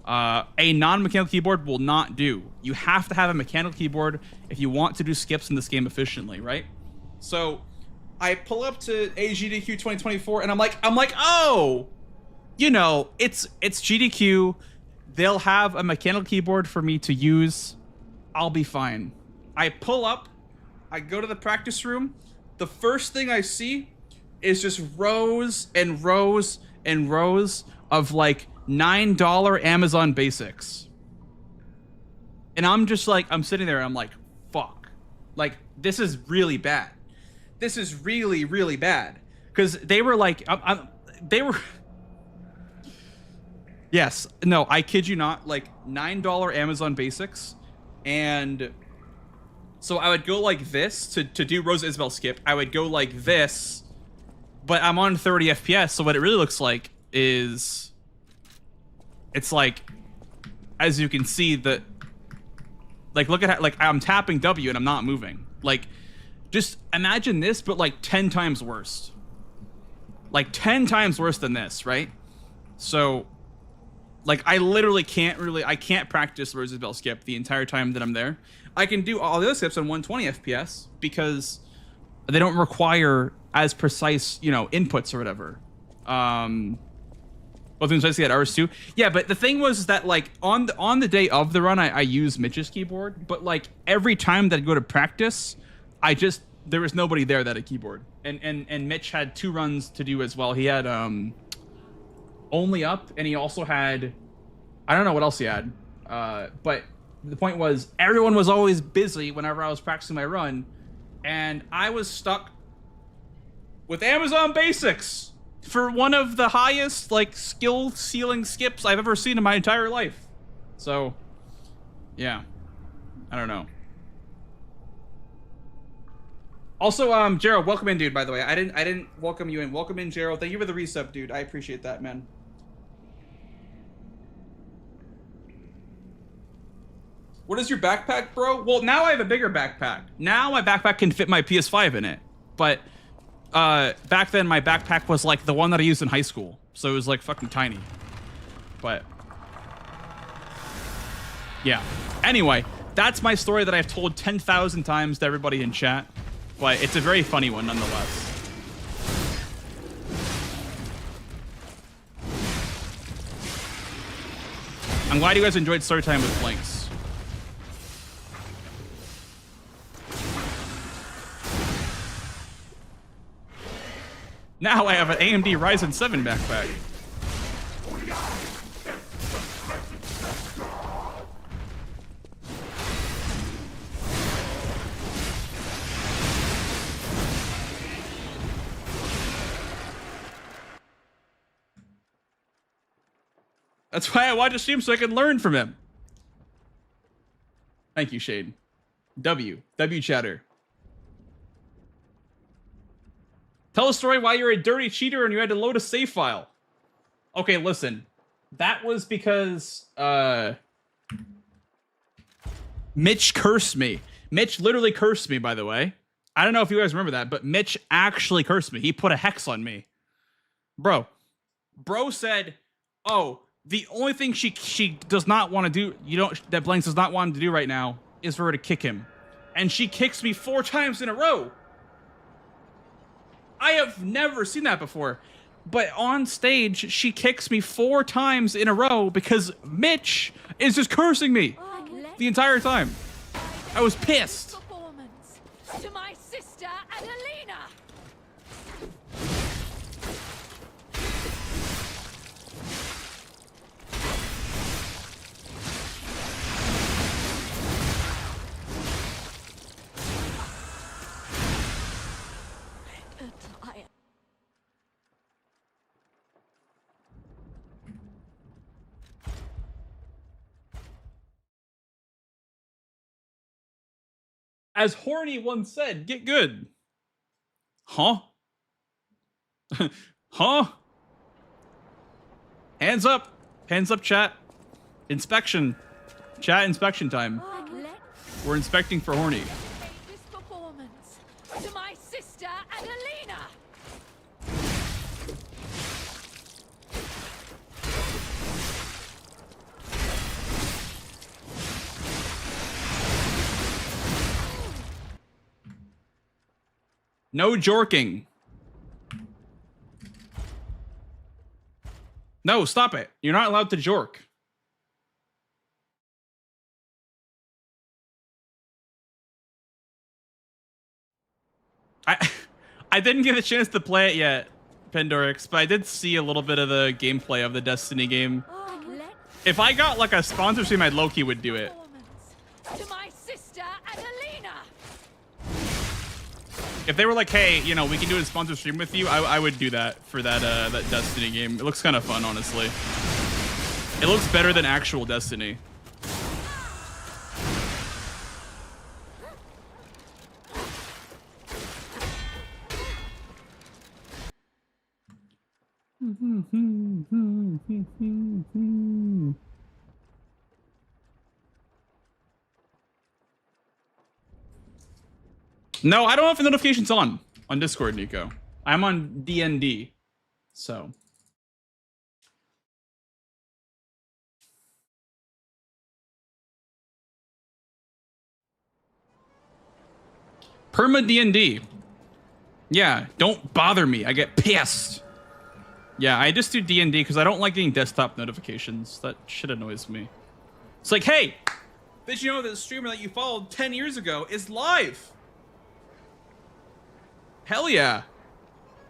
A non-mechanical keyboard will not do. You have to have a mechanical keyboard if you want to do skips in this game efficiently, right? So I pull up to AGDQ 2024 and I'm like, oh, you know, it's GDQ. They'll have a mechanical keyboard for me to use. I'll be fine. I pull up, I go to the practice room. The first thing I see is just rows and rows and rows of like $9 Amazon basics. And I'm just like, I'm sitting there and I'm like, fuck. Like, this is really bad. This is really, really bad. Because they were like, they were... Yes, no, I kid you not, like $9 Amazon basics. And so I would go like this to do Rosa Isabel skip. I would go like this, but I'm on 30 FPS. So what it really looks like is, it's like, as you can see, that, like, look at how, like, I'm tapping W and I'm not moving. Like, just imagine this, but like 10 times worse. Like 10 times worse than this, right? So, like, I literally I can't practice Rosa Isabel skip the entire time that I'm there. I can do all the other skips on 120 FPS because they don't require as precise, you know, inputs or whatever. Well, things I see at RS2. Yeah, but the thing was that, like, on the day of the run, I use Mitch's keyboard, but like every time that I go to practice, there was nobody there that had a keyboard. And Mitch had 2 runs to do as well. He had Only Up, and he also had, I don't know what else he had, but the point was everyone was always busy whenever I was practicing my run, and I was stuck with Amazon Basics for one of the highest, like, skill ceiling skips I've ever seen in my entire life. So, yeah, I don't know. Also, Gerald, welcome in, dude, by the way. I didn't welcome you in. Welcome in, Gerald. Thank you for the resub, dude. I appreciate that, man. What is your backpack, bro? Well, now I have a bigger backpack. Now my backpack can fit my PS5 in it. But back then my backpack was like the one that I used in high school. So it was like fucking tiny. But yeah. Anyway, that's my story that I've told 10,000 times to everybody in chat. But it's a very funny one nonetheless. I'm glad you guys enjoyed story time with Blinks. Now I have an AMD Ryzen 7 backpack. That's why I watch a stream, so I can learn from him. Thank you, Shade. W chatter. Tell a story why you're a dirty cheater and you had to load a save file. Okay, listen. That was because Mitch cursed me. Mitch literally cursed me, by the way. I don't know if you guys remember that, but Mitch actually cursed me. He put a hex on me. Bro said, oh, the only thing she does not want to do, that Blanks does not want to do right now is for her to kick him. And she kicks me 4 times in a row. I have never seen that before. But on stage, she kicks me 4 times in a row because Mitch is just cursing me the entire time. I was pissed. Performance to my sister Adelina. As Horny once said, get good. Huh? Huh? Hands up. Hands up, chat. Inspection. Chat inspection time. We're inspecting for Horny. This performance to my sister Adelina. No jorking. No, stop it. You're not allowed to jork. I didn't get a chance to play it yet, Pandorix, but I did see a little bit of the gameplay of the Destiny game. If I got like a sponsor stream, I'd Loki would do it. To my sister Adelina. If they were like, hey, you know, we can do a sponsor stream with you, I would do that for that that Destiny game. It looks kind of fun, honestly. It looks better than actual Destiny. No, I don't have the notifications on Discord, Nico. I'm on DND, so. Perma DND. Yeah, don't bother me. I get pissed. Yeah, I just do DND because I don't like getting desktop notifications. That shit annoys me. It's like, hey, did you know that the streamer that you followed 10 years ago is live? Hell yeah.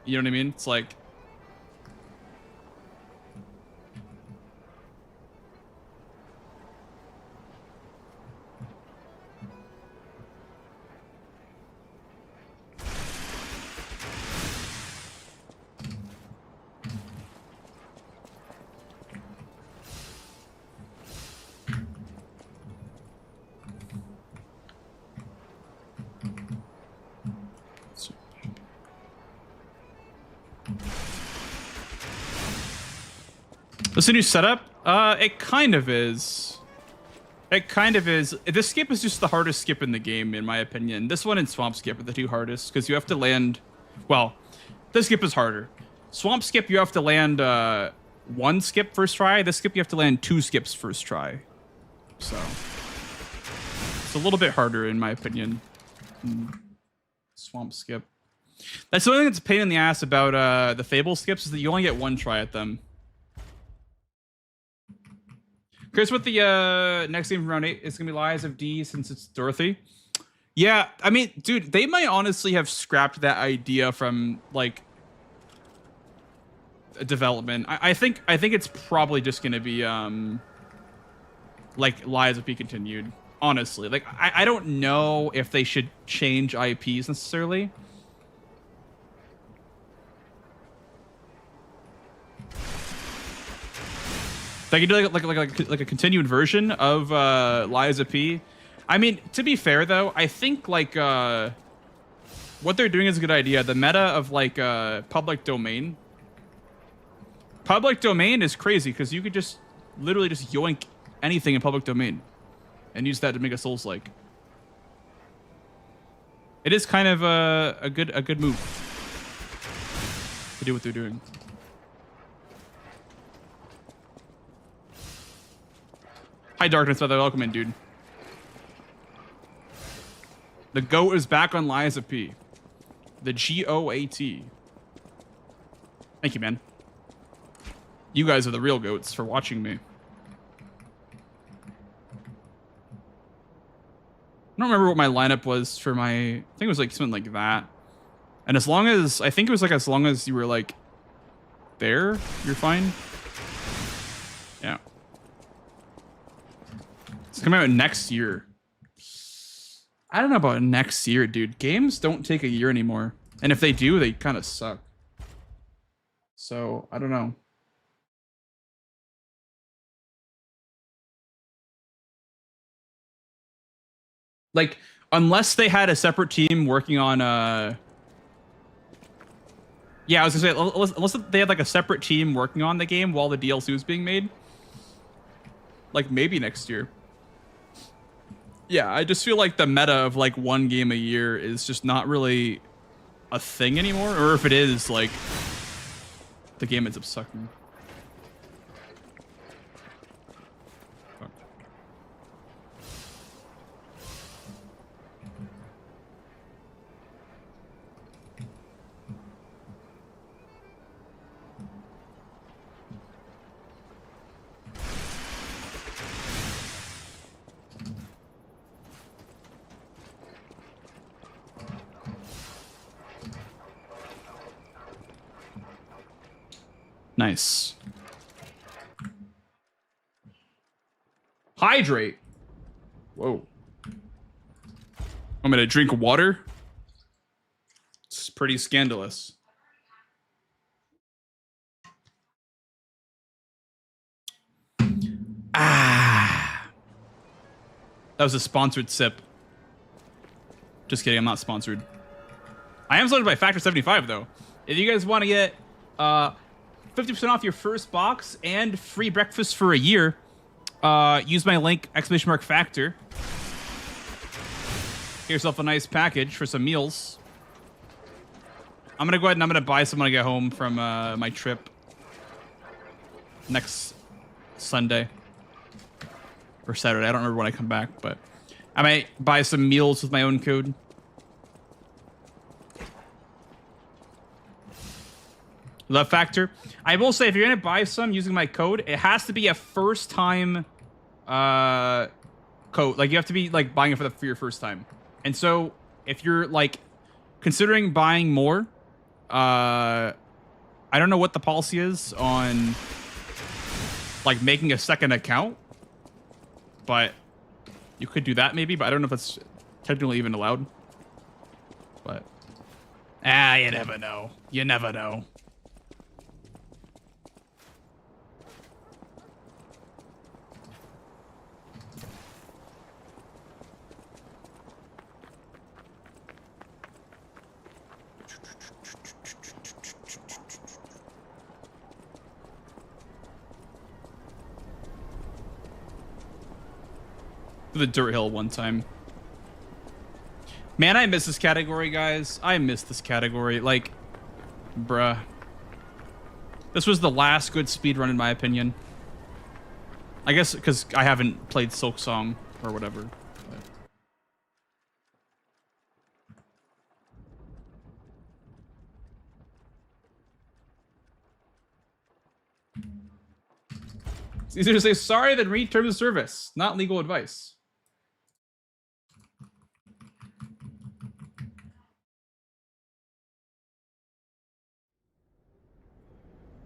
You know what I mean? It's like... This a new setup? It kind of is. It kind of is. This skip is just the hardest skip in the game, in my opinion. This one and Swamp Skip are the 2 hardest, because you have to land... Well, this skip is harder. Swamp Skip, you have to land 1 skip first try. This skip, you have to land 2 skips first try. So... It's a little bit harder, in my opinion. Swamp Skip. That's the only thing that's a pain in the ass about the Fable skips, is that you only get 1 try at them. Chris, with the next game from round 8, it's gonna be Lies of D since it's Dorothy. Yeah, I mean, dude, they might honestly have scrapped that idea from like development. I think it's probably just gonna be like Lies of P continued. Honestly, like I don't know if they should change IPs necessarily. They could do like a continued version of Lies of P. I mean, to be fair though, I think like what they're doing is a good idea. The meta of like public domain. Public domain is crazy because you could just literally just yoink anything in public domain and use that to make a Souls-like. It is kind of a good move to do what they're doing. Hi, Darkness, by the way. Welcome in, dude. The GOAT is back on Lies of P. The GOAT. Thank you, man. You guys are the real goats for watching me. I don't remember what my lineup was for my... I think it was like something like that. And as long as... I think it was like as long as you were like... there, you're fine. Yeah. It's coming out next year. I don't know about next year, dude. Games don't take a year anymore. And if they do, they kind of suck. So, I don't know. Like, unless they had a separate team working on yeah, I was gonna say, unless they had like a separate team working on the game while the DLC was being made. Like, maybe next year. Yeah, I just feel like the meta of like one game a year is just not really a thing anymore. Or if it is, like, the game ends up sucking. Nice. Hydrate. Whoa. I'm gonna drink water. It's pretty scandalous. Ah. That was a sponsored sip. Just kidding, I'm not sponsored. I am sponsored by Factor 75 though. If you guys want to get 50% off your first box and free breakfast for a year, use my link, !Factor. Get yourself a nice package for some meals. I'm going to go ahead and I'm going to buy some when I get home from my trip next Sunday. Or Saturday. I don't remember when I come back, but I might buy some meals with my own code. Love Factor. I will say, if you're gonna buy some using my code, it has to be a first time code. Like, you have to be like buying it for your first time. And so if you're like considering buying more, I don't know what the policy is on like making a second account, but you could do that maybe, but I don't know if it's technically even allowed. But you never know. You never know. The dirt hill one time. Man, I miss this category, guys. I miss this category. Like, bruh. This was the last good speedrun in my opinion. I guess because I haven't played Silk Song or whatever. It's easier to say sorry than read terms of service. Not legal advice.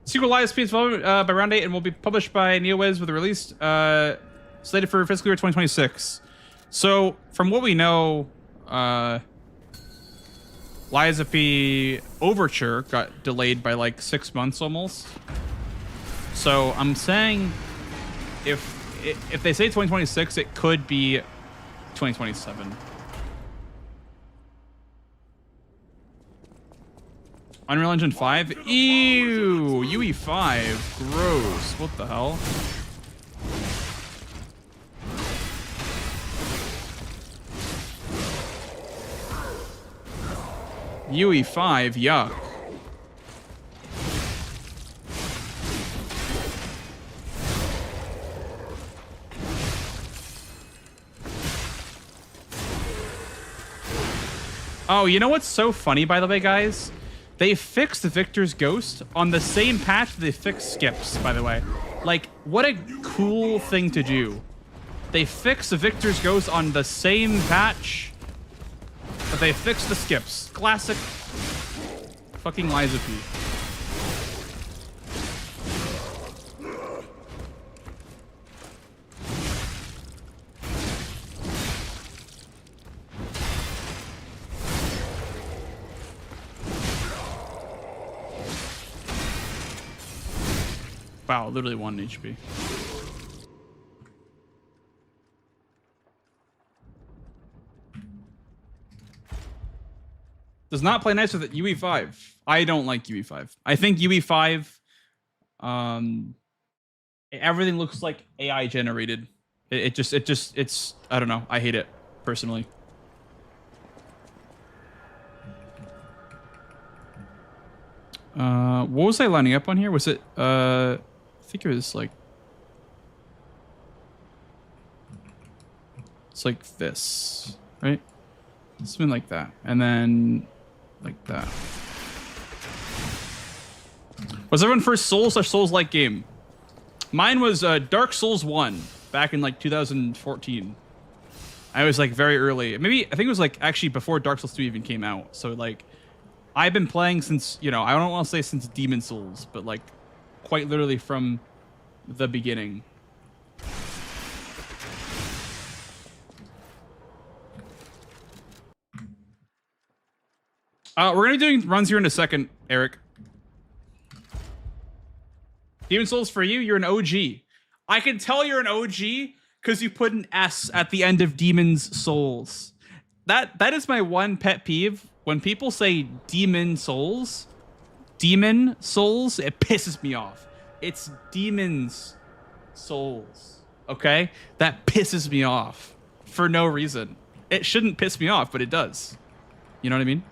Sequel Live Speeds by Round 8 and will be published by NeoWiz with a release slated for fiscal year 2026. So, from what we know, Lies of P Overture got delayed by like 6 months almost. So, I'm saying if they say 2026, it could be 2027. Unreal Engine 5? Ew! UE5. Gross. What the hell? UE5? Yuck. Oh, you know what's so funny, by the way, guys? They fixed Victor's Ghost on the same patch they fixed skips, by the way. Like, what a cool thing to do. They fixed the Victor's Ghost on the same patch, but they fixed the skips. Classic fucking Liza P. Wow, literally 1 HP. Does not play nice with UE5. I don't like UE5. I think UE5, everything looks like AI generated. It's, I don't know. I hate it personally. What was I lining up on here? Was it, I think it was like, it's like this, right? Something like that. And then like that. Was everyone first Souls/Souls-like game? Mine was Dark Souls 1 back in like 2014. I was like very early. Maybe, I think it was like actually before Dark Souls 2 even came out. So like, I've been playing since, you know, I don't want to say since Demon Souls, but like quite literally from the beginning. We're going to be doing runs here in a second, Eric. Demon Souls for you, you're an OG. I can tell you're an OG because you put an S at the end of Demon's Souls. That is my one pet peeve. When people say Demon Souls, it pisses me off. It's Demon's Souls, okay? That pisses me off for no reason. It shouldn't piss me off, but it does. You know what I mean?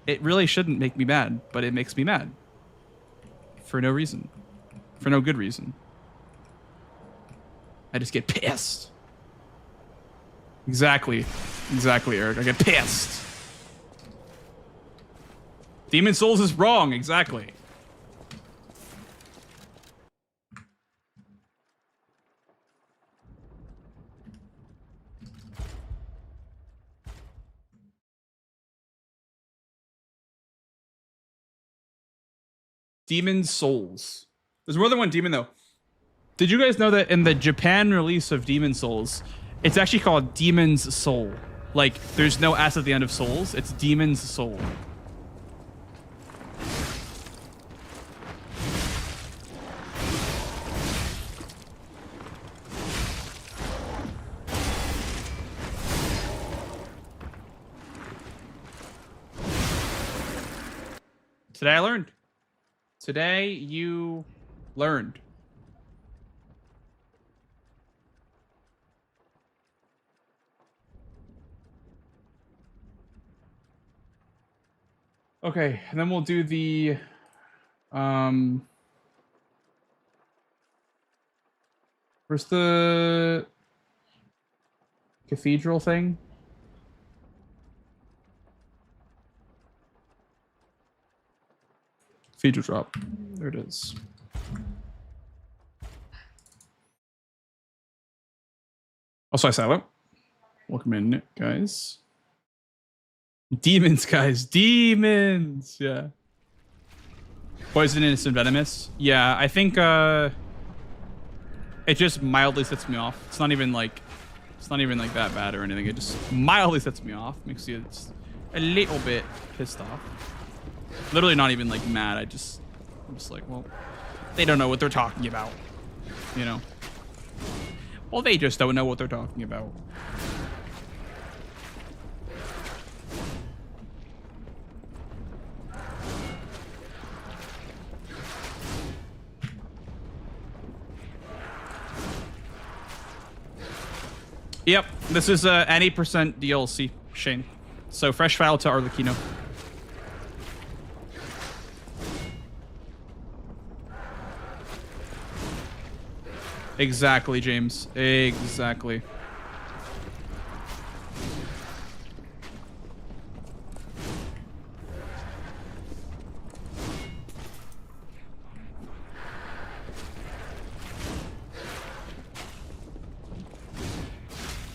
It really shouldn't make me mad, but it makes me mad. For no reason. For no good reason. I just get pissed. Exactly. Exactly, Eric. I get pissed. Demon Souls is wrong, exactly. Demon Souls. There's more than one demon, though. Did you guys know that in the Japan release of Demon Souls, it's actually called Demon's Soul? Like, there's no S at the end of Souls. It's Demon's Soul. Today I learned. Today you learned. Okay, and then we'll do the where's the cathedral thing? Cathedral drop. There it is. Also, I silent. Welcome in, guys. Demons, guys. Demons! Yeah. Poisonous and venomous. Yeah, I think it just mildly sets me off. It's not even like that bad or anything. It just mildly sets me off. Makes you just a little bit pissed off. Literally not even like mad. I'm just like, well, they don't know what they're talking about. You know? Well, they just don't know what they're talking about. Yep, this is any percent DLC, Shane. So fresh file to Arlecchino. Exactly, James. Exactly.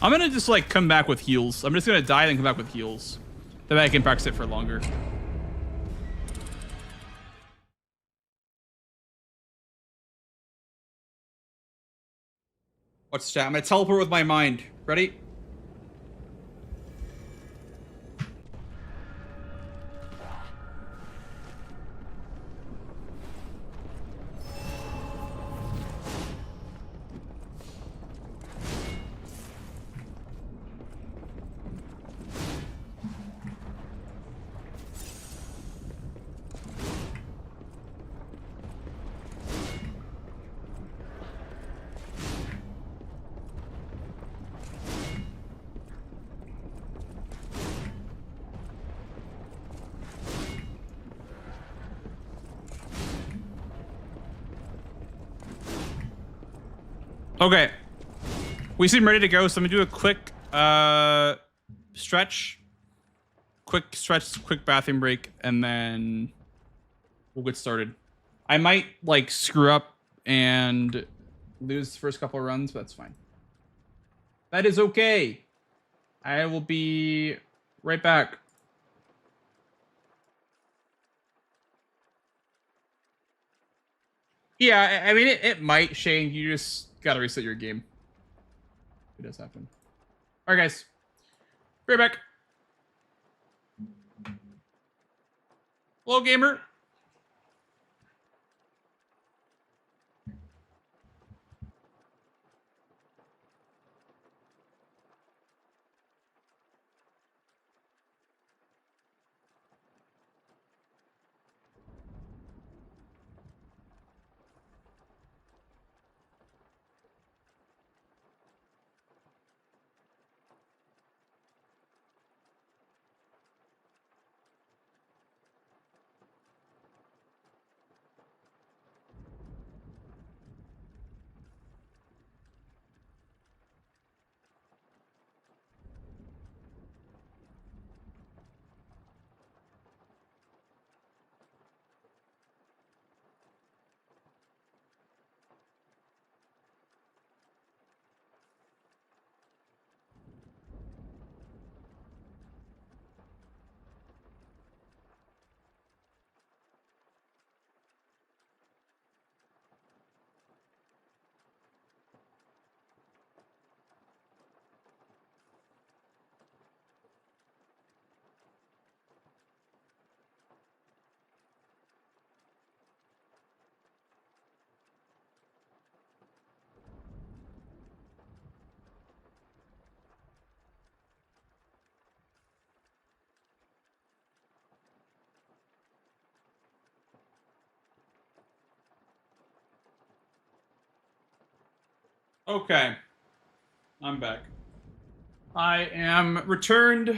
I'm gonna just like come back with heals. I'm just gonna die and then come back with heals. That way I can practice it for longer. What's that? I'm gonna teleport with my mind. Ready? Okay, we seem ready to go, so I'm gonna do a quick stretch, quick bathroom break, and then we'll get started. I might like screw up and lose the first couple of runs, but that's fine. That is okay. I will be right back. Yeah, I mean, it might, Shane. You just gotta reset your game. It does happen. All right, guys. Be right back. Hello, gamer. Okay, I'm back. I am returned,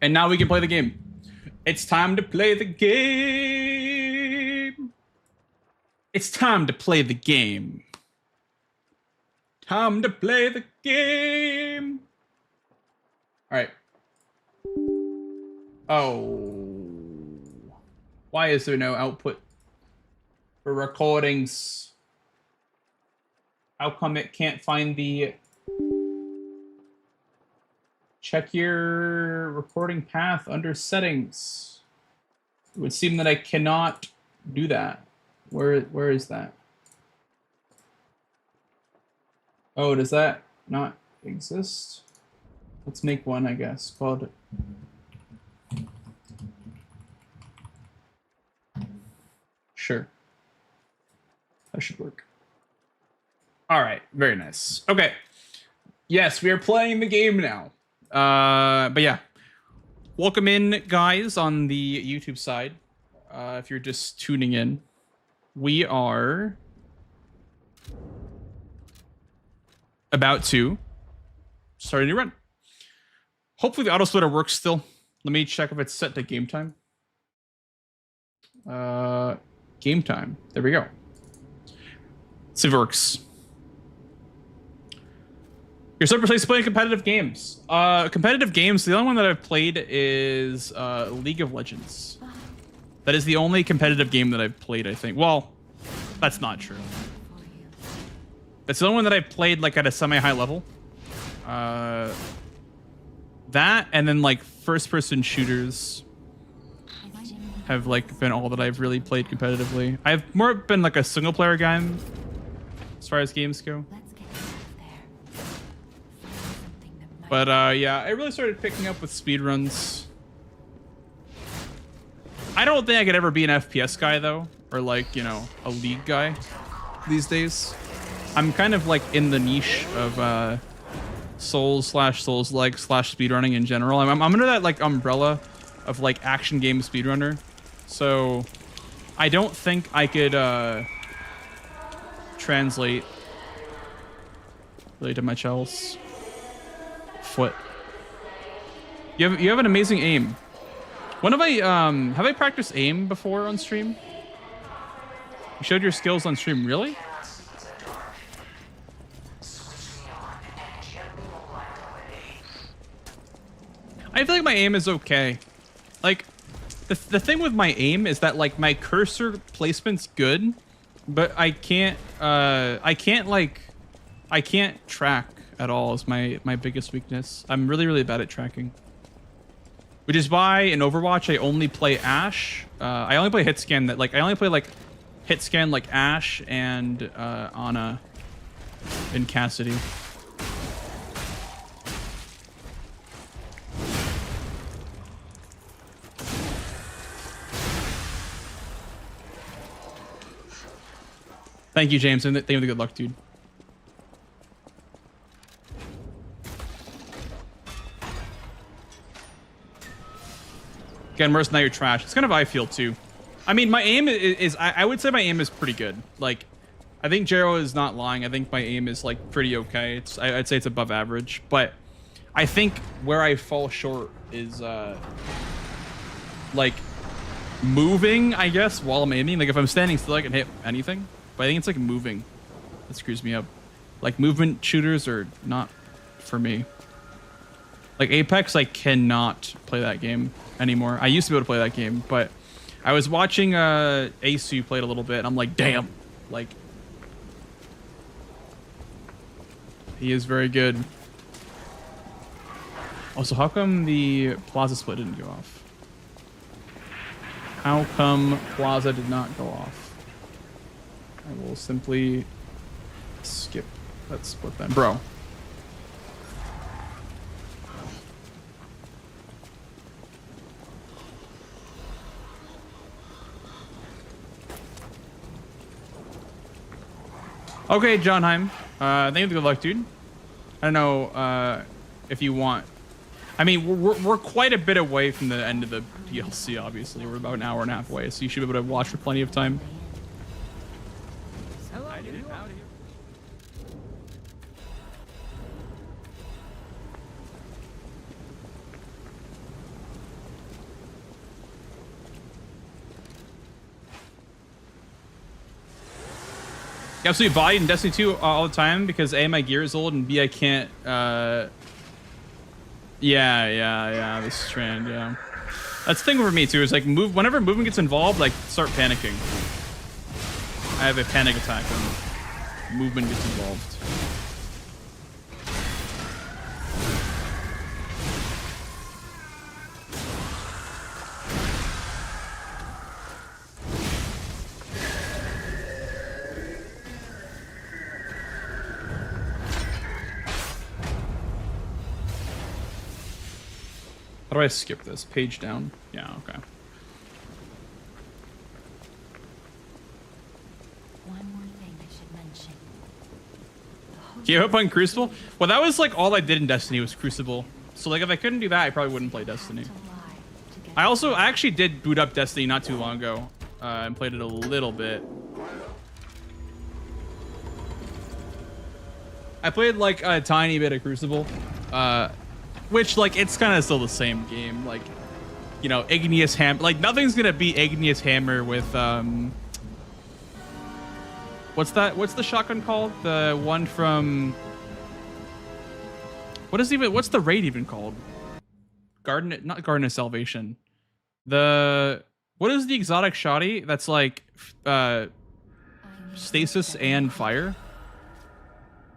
and now we can play the game. It's time to play the game. It's time to play the game. Time to play the game. All right. Oh. Why is there no output for recordings? How come it can't find the... Check your recording path under settings. It would seem that I cannot do that. Where is that? Oh, does that not exist? Let's make one, I guess, called... Sure. That should work. All right, very nice. Okay. Yes, we are playing the game now. But yeah. Welcome in, guys, on the YouTube side. If you're just tuning in. We are about to start a new run. Hopefully the auto splitter works still. Let me check if it's set to game time. Game time. There we go. See if it works. You're so precise playing competitive games. Competitive games, the only one that I've played is League of Legends. That is the only competitive game that I've played, I think. Well, that's not true. It's the only one that I played like at a semi-high level. That and then like first-person shooters have like been all that I've really played competitively. I've more been like a single-player guy as far as games go. But yeah, I really started picking up with speedruns. I don't think I could ever be an FPS guy though, or like, you know, a league guy these days. I'm kind of like in the niche of Souls/Souls-like / speedrunning in general. I'm under that like umbrella of like action game speedrunner. So I don't think I could translate really to much else. Foot. You have an amazing aim. When have I practiced aim before on stream? You showed your skills on stream, really? I feel like my aim is okay. Like, the thing with my aim is that like my cursor placement's good, but I can't track at all is my biggest weakness. I'm really bad at tracking. Which is why in Overwatch I only play Ashe. I only play hit scan that like I only play like hit scan like Ashe and Ana and Cassidy. Thank you, James, and thank you for the good luck, dude. Again, Merce, now you're trash. It's kind of how I feel too. I mean, my aim is I would say my aim is pretty good. Like, I think Jero is not lying. I think my aim is like pretty okay. I'd say it's above average. But I think where I fall short is like moving, I guess, while I'm aiming. Like if I'm standing still, I can hit anything. But I think it's like moving that screws me up. Like movement shooters are not for me. Like Apex, I cannot play that game anymore. I used to be able to play that game, but I was watching Asu play it a little bit, and I'm like, damn, like he is very good. Also, how come the Plaza split didn't go off? How come Plaza did not go off? I will simply skip that split then, bro. Okay, John Heim. Thank you for the good luck, dude. I don't know if you want. I mean, we're quite a bit away from the end of the DLC, obviously. We're about an hour and a half away, so you should be able to watch for plenty of time. I did it out here. Absolutely body in Destiny 2 all the time because A, my gear is old, and B, I can't yeah, this strand, yeah. That's the thing for me too, is like whenever movement gets involved, like start panicking. I have a panic attack when movement gets involved. How do I skip this? Page down? Yeah, okay. One more thing I should mention. Gave up on Crucible? Well, that was like all I did in Destiny was Crucible. So like if I couldn't do that, I probably wouldn't play Destiny. I actually did boot up Destiny not too long ago and played it a little bit. I played like a tiny bit of Crucible. Which, like, it's kind of still the same game. Like, you know, Igneous Hammer. Like, nothing's going to beat Igneous Hammer with, what's that? What's the shotgun called? The one from... what's the raid even called? Not Garden of Salvation. What is the exotic shoddy that's like, stasis and fire?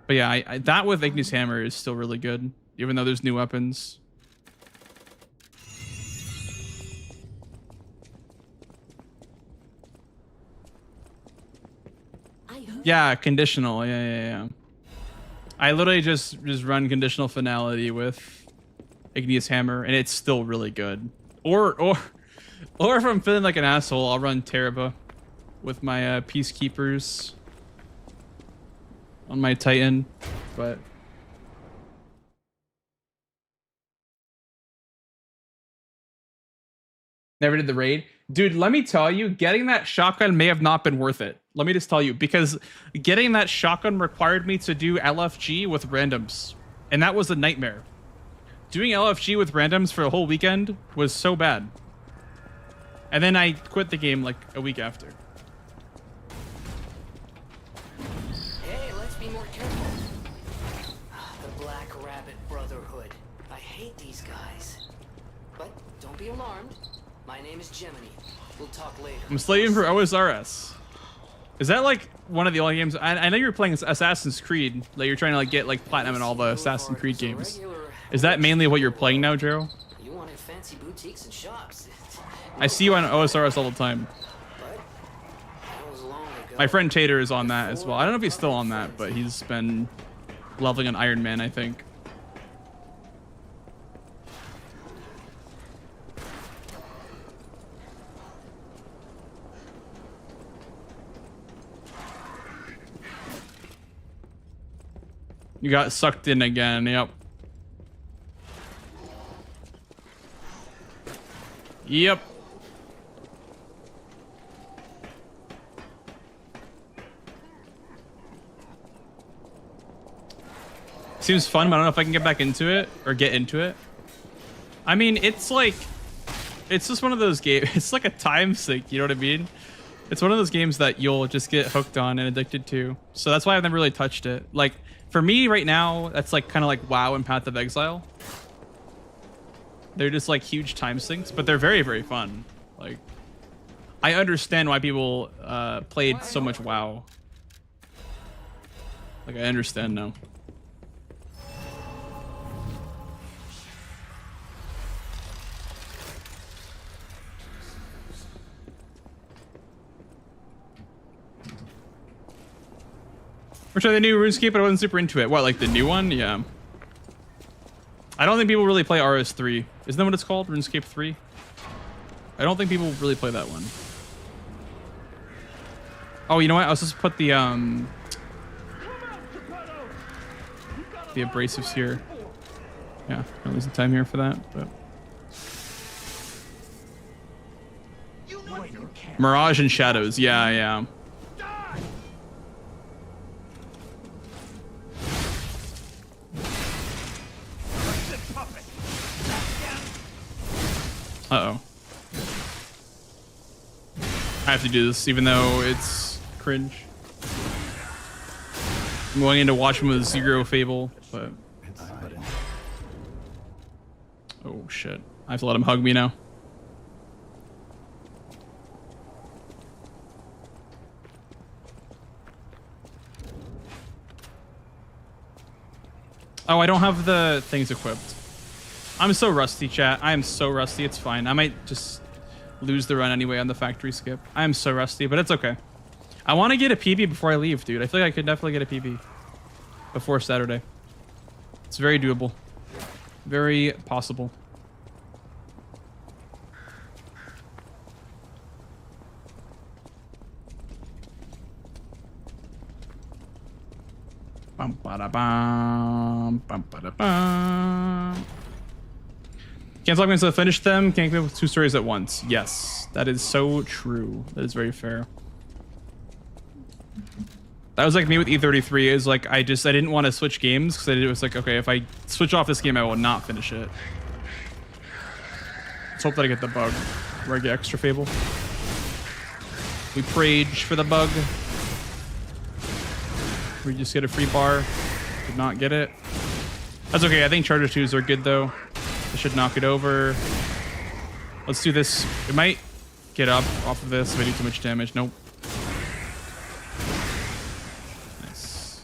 But yeah, that with Ignis Hammer is still really good, even though there's new weapons. Yeah, conditional. Yeah. I literally just run conditional finality with Igneous Hammer, and it's still really good. Or if I'm feeling like an asshole, I'll run Teraba with my Peacekeepers on my Titan. But never did the raid. Dude, let me tell you, getting that shotgun may have not been worth it. Let me just tell you, because getting that shotgun required me to do LFG with randoms. And that was a nightmare. Doing LFG with randoms for a whole weekend was so bad. And then I quit the game like a week after. Hey, let's be more careful. The Black Rabbit Brotherhood. I hate these guys. But don't be alarmed. My name is Gemini. We'll talk later. I'm slaving for OSRS. Is that like one of the only games? I know you're playing Assassin's Creed. Like you're trying to like get like platinum in all the Assassin's Creed games. Is that mainly what you're playing now, Jero? You wanted fancy boutiques and shops. I see you on OSRS all the time. But that was long ago. My friend Tater is on that as well. I don't know if he's still on that, but he's been leveling an Iron Man, I think. You got sucked in again, yep. Yep. Seems fun, but I don't know if I can get back into it or get into it. I mean, it's like, it's just one of those games. It's like a time sink, you know what I mean? It's one of those games that you'll just get hooked on and addicted to. So that's why I've never really touched it. Like, for me right now, that's like kind of like WoW and Path of Exile. They're just like huge time sinks, but they're very, very fun. Like, I understand why people played so much WoW. Like, I understand now. Which are the new RuneScape, but I wasn't super into it. What, like the new one? Yeah. I don't think people really play RS3. Isn't that what it's called? RuneScape 3? I don't think people really play that one. Oh, you know what? I was supposed to put the abrasives here. Yeah, I'm losing time here for that, but. Mirage and Shadows. Yeah. Uh-oh. I have to do this, even though it's cringe. I'm going in to watch him with Zero Fable, but... Oh, shit. I have to let him hug me now. Oh, I don't have the things equipped. I'm so rusty, chat. I am so rusty. It's fine. I might just lose the run anyway on the factory skip. I am so rusty, but it's okay. I want to get a PB before I leave, dude. I feel like I could definitely get a PB before Saturday. It's very doable. Very possible. Bum ba da bum, bum ba da bum. Can't talk me to finish them. Can't come up with 2 stories at once. Yes, that is so true. That is very fair. That was like me with E33. Is like I didn't want to switch games because it was like, okay, if I switch off this game, I will not finish it. Let's hope that I get the bug where I get extra Fable. We prage for the bug. We just get a free bar. Did not get it. That's okay. I think Charger 2s are good though. I should knock it over. Let's do this. It might get up off of this if I do too much damage. Nope. Nice.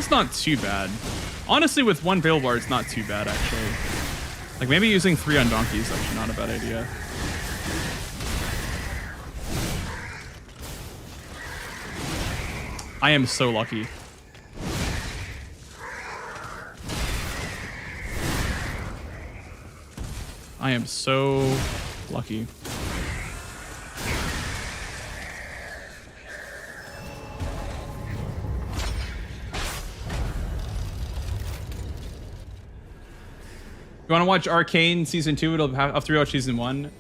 That's not too bad. Honestly, with one veil bar, it's not too bad, actually. Like, maybe using 3 on Donkey is actually not a bad idea. I am so lucky. I am so lucky. You want to watch Arcane season 2? It'll have to rewatch season 1.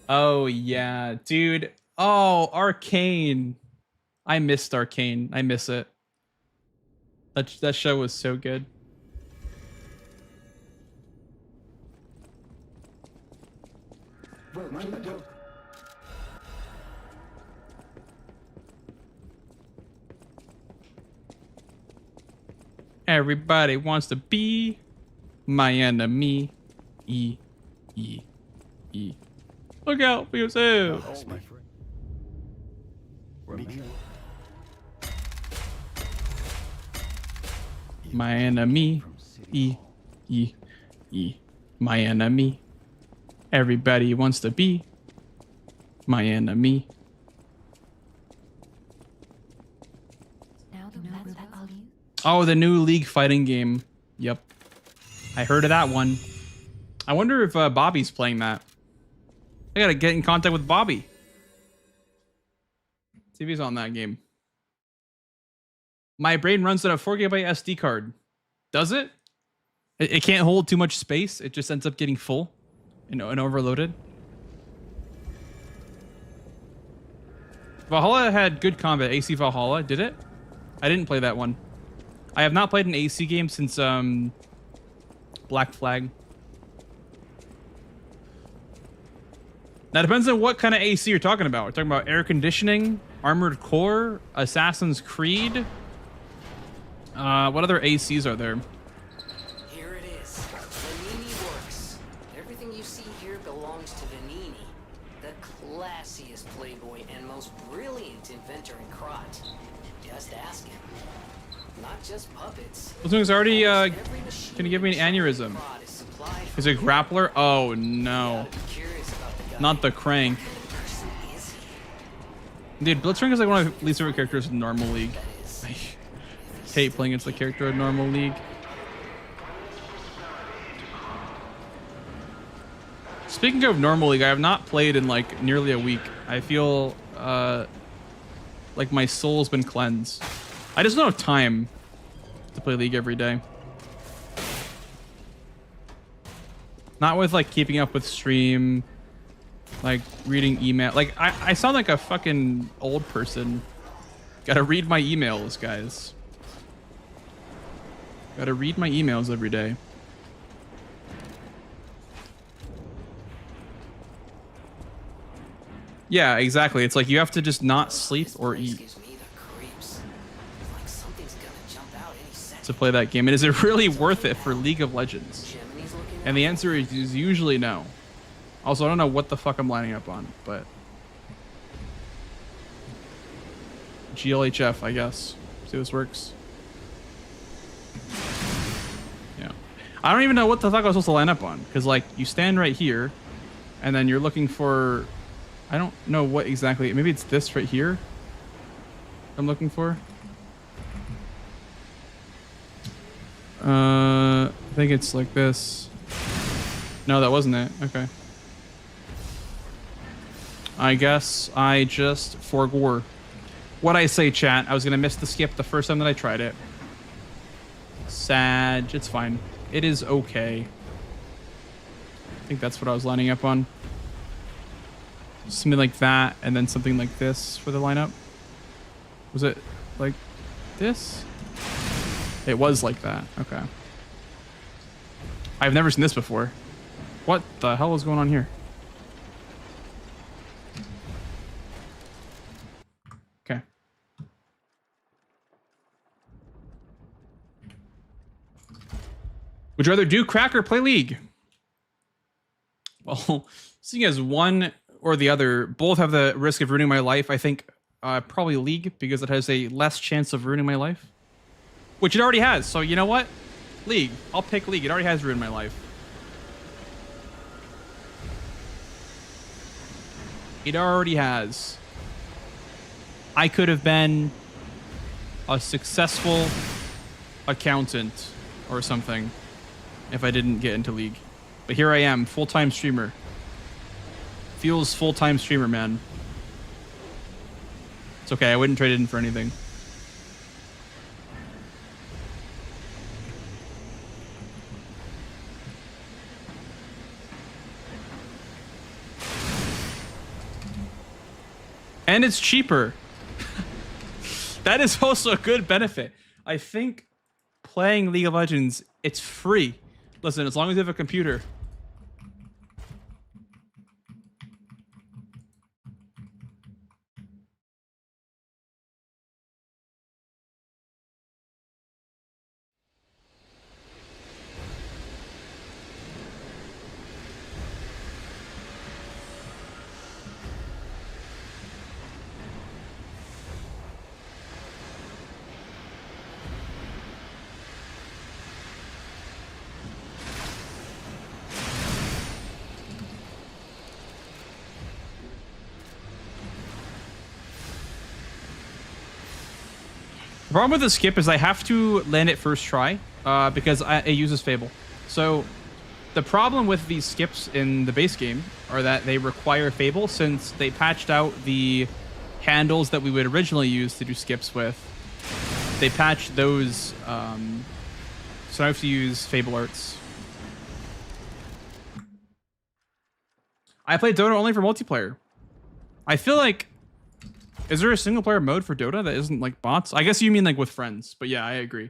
Oh yeah, dude. Oh, Arcane. I missed Arcane. I miss it. That show was so good. Everybody wants to be my enemy. E. Look out for yourself. That's my friend. My enemy. E. My enemy. Everybody wants to be my enemy. Oh, the new League fighting game. Yep. I heard of that one. I wonder if Bobby's playing that. I gotta get in contact with Bobby. See if he's on that game. My brain runs on a 4 GB SD card. Does it? It can't hold too much space. It just ends up getting full and overloaded. Valhalla had good combat. AC Valhalla, did it? I didn't play that one. I have not played an AC game since Black Flag. Now, it depends on what kind of AC you're talking about. We're talking about air conditioning, Armored Core, Assassin's Creed. What other ACs are there? Here it is. Vanini Works. Everything you see here belongs to Vanini, the classiest playboy and most brilliant inventor in Krot. Just ask him. Not just puppets. This one's already gonna give me an aneurysm. Is it Grappler? Oh no. Not the Crank. Dude, Blitzcrank is like one of my least favorite characters in normal League. I hate playing against the character in normal League. Speaking of normal League, I have not played in like nearly a week. I feel like my soul's been cleansed. I just don't have time to play League every day. Not with like keeping up with stream, like reading email. Like I sound like a fucking old person. Gotta read my emails, guys. Gotta read my emails every day. Yeah, exactly. It's like you have to just not sleep or eat to play that game. And is it really worth it for League of Legends? And the answer is usually no. Also, I don't know what the fuck I'm lining up on, but GLHF, I guess. See if this works. Yeah. I don't even know what the fuck I was supposed to line up on, because like you stand right here, and then you're looking for, I don't know what exactly. Maybe it's this right here I'm looking for. I think it's like this. No, that wasn't it. Okay. I guess I just forgore. What I say, chat. I was gonna miss the skip the first time that I tried it. Sad. It's fine. It is okay. I think that's what I was lining up on. Something like that, and then something like this for the lineup. Was it like this? It was like that. Okay. I've never seen this before. What the hell is going on here? Okay. Would you rather do crack or play League? Well, seeing as one or the other both have the risk of ruining my life, I think probably League, because it has a less chance of ruining my life. which it already has. So you know what? League. I'll pick League. It already has ruined my life. It already has. I could have been a successful accountant or something if I didn't get into League. But here I am, full-time streamer. Feels full-time streamer, man. It's okay, I wouldn't trade it in for anything. And it's cheaper. That is also a good benefit. I think playing League of Legends, it's free. Listen, as long as you have a computer. The problem with the skip is I have to land it first try because it uses Fable. So the problem with these skips in the base game are that they require Fable since they patched out the handles that we would originally use to do skips with. They patched those, so I have to use Fable Arts. I play Dota only for multiplayer. I feel like... Is there a single player mode for Dota that isn't like bots? I guess you mean like with friends, but yeah, I agree.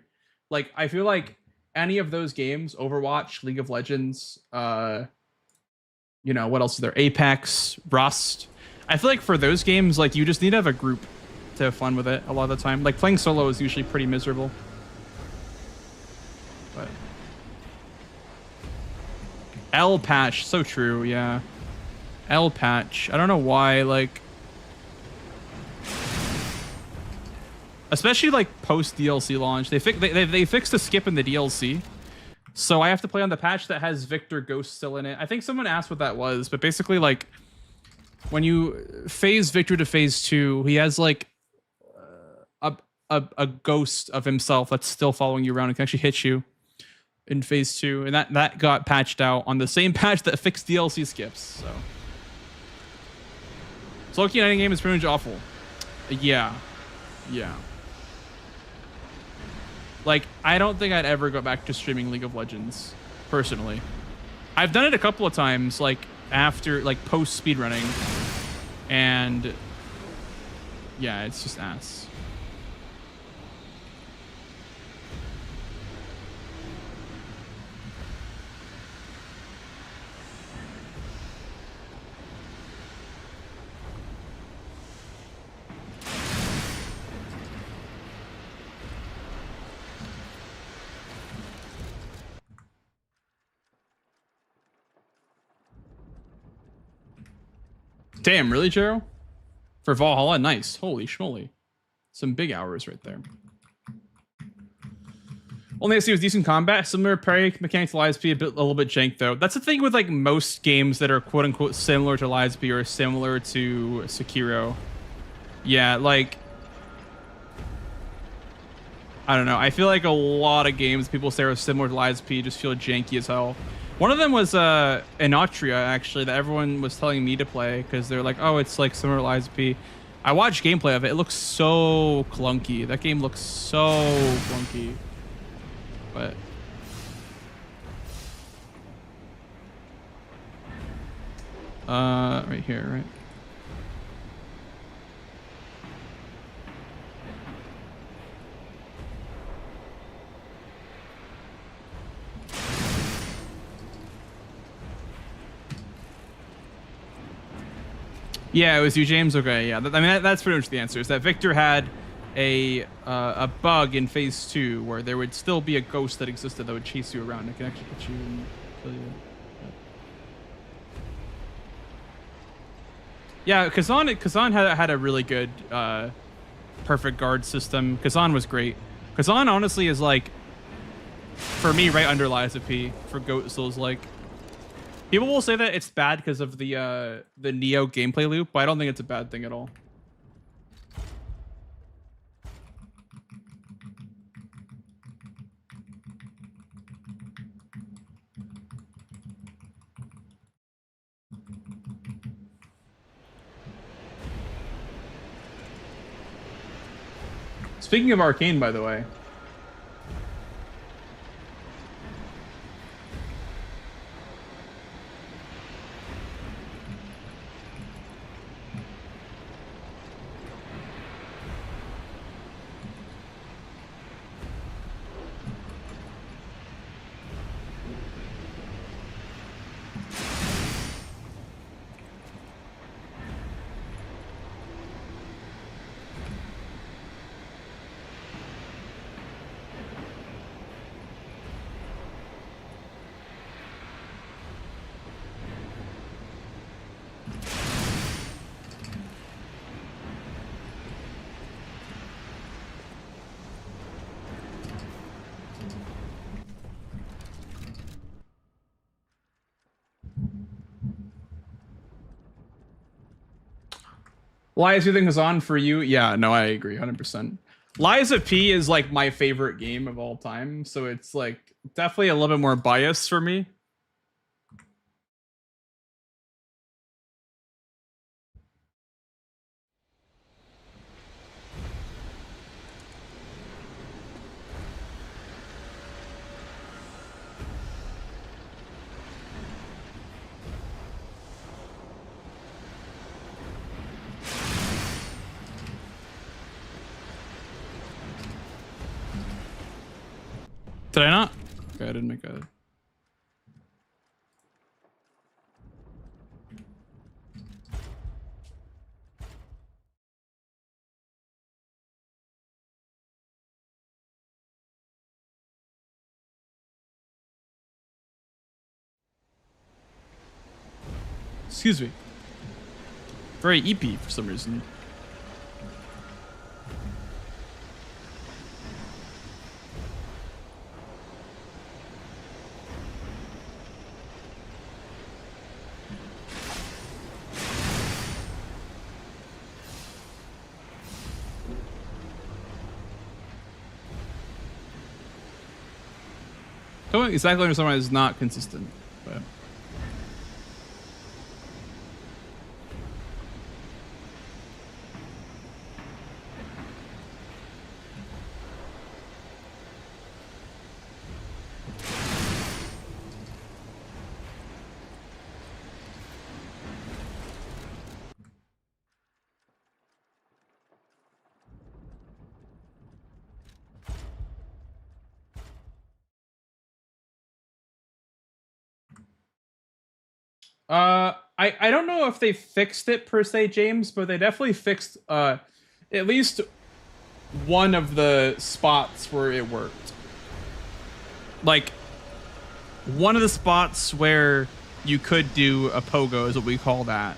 Like, I feel like any of those games, Overwatch, League of Legends, you know, what else is there? Apex, Rust. I feel like for those games, like you just need to have a group to have fun with it a lot of the time. Like playing solo is usually pretty miserable. But L patch, so true, yeah. L patch. I don't know why, like especially like post DLC launch, they fixed the skip in the DLC, so I have to play on the patch that has Victor Ghost still in it. I think someone asked what that was, but basically like when you phase Victor to phase 2, he has like a ghost of himself that's still following you around and can actually hit you in phase 2, and that got patched out on the same patch that fixed DLC skips. So Loki Nighting game is pretty much awful. Yeah. Like, I don't think I'd ever go back to streaming League of Legends, personally. I've done it a couple of times, like, after, like, post speedrunning. And, yeah, it's just ass. Damn, really, Jero? For Valhalla? Nice. Holy schmoly. Some big hours right there. Only I see was decent combat. Similar parry mechanics to Lies P, a little bit jank, though. That's the thing with, like, most games that are quote-unquote similar to Lies P or similar to Sekiro. Yeah, like... I don't know. I feel like a lot of games people say are similar to Lies P just feel janky as hell. One of them was Inotria, actually, that everyone was telling me to play because they're like, oh, it's like similar to Lies P. I watched gameplay of it. It looks so clunky. That game looks so clunky. But... right here, right? Yeah, it was you, James. Okay, yeah. I mean, that's pretty much the answer. Is that Victor had a bug in phase 2 where there would still be a ghost that existed that would chase you around. It can actually hit you and kill you. Yeah, Kazan had a really good perfect guard system. Kazan was great. Kazan honestly is like, for me, right under Lies of P for Goat Souls. Like, people will say that it's bad because of the Neo gameplay loop, but I don't think it's a bad thing at all. Speaking of Arcane, by the way. Lies you think is on for you? Yeah, no, I agree 100%. Lies of P is like my favorite game of all time, so it's like definitely a little bit more biased for me. Did I not? Okay, I didn't make a... Excuse me. Very EP for some reason. Don't exactly understand why it's not consistent, but... I don't know if they fixed it per se, James, but they definitely fixed at least one of the spots where it worked. Like one of the spots where you could do a pogo is what we call that.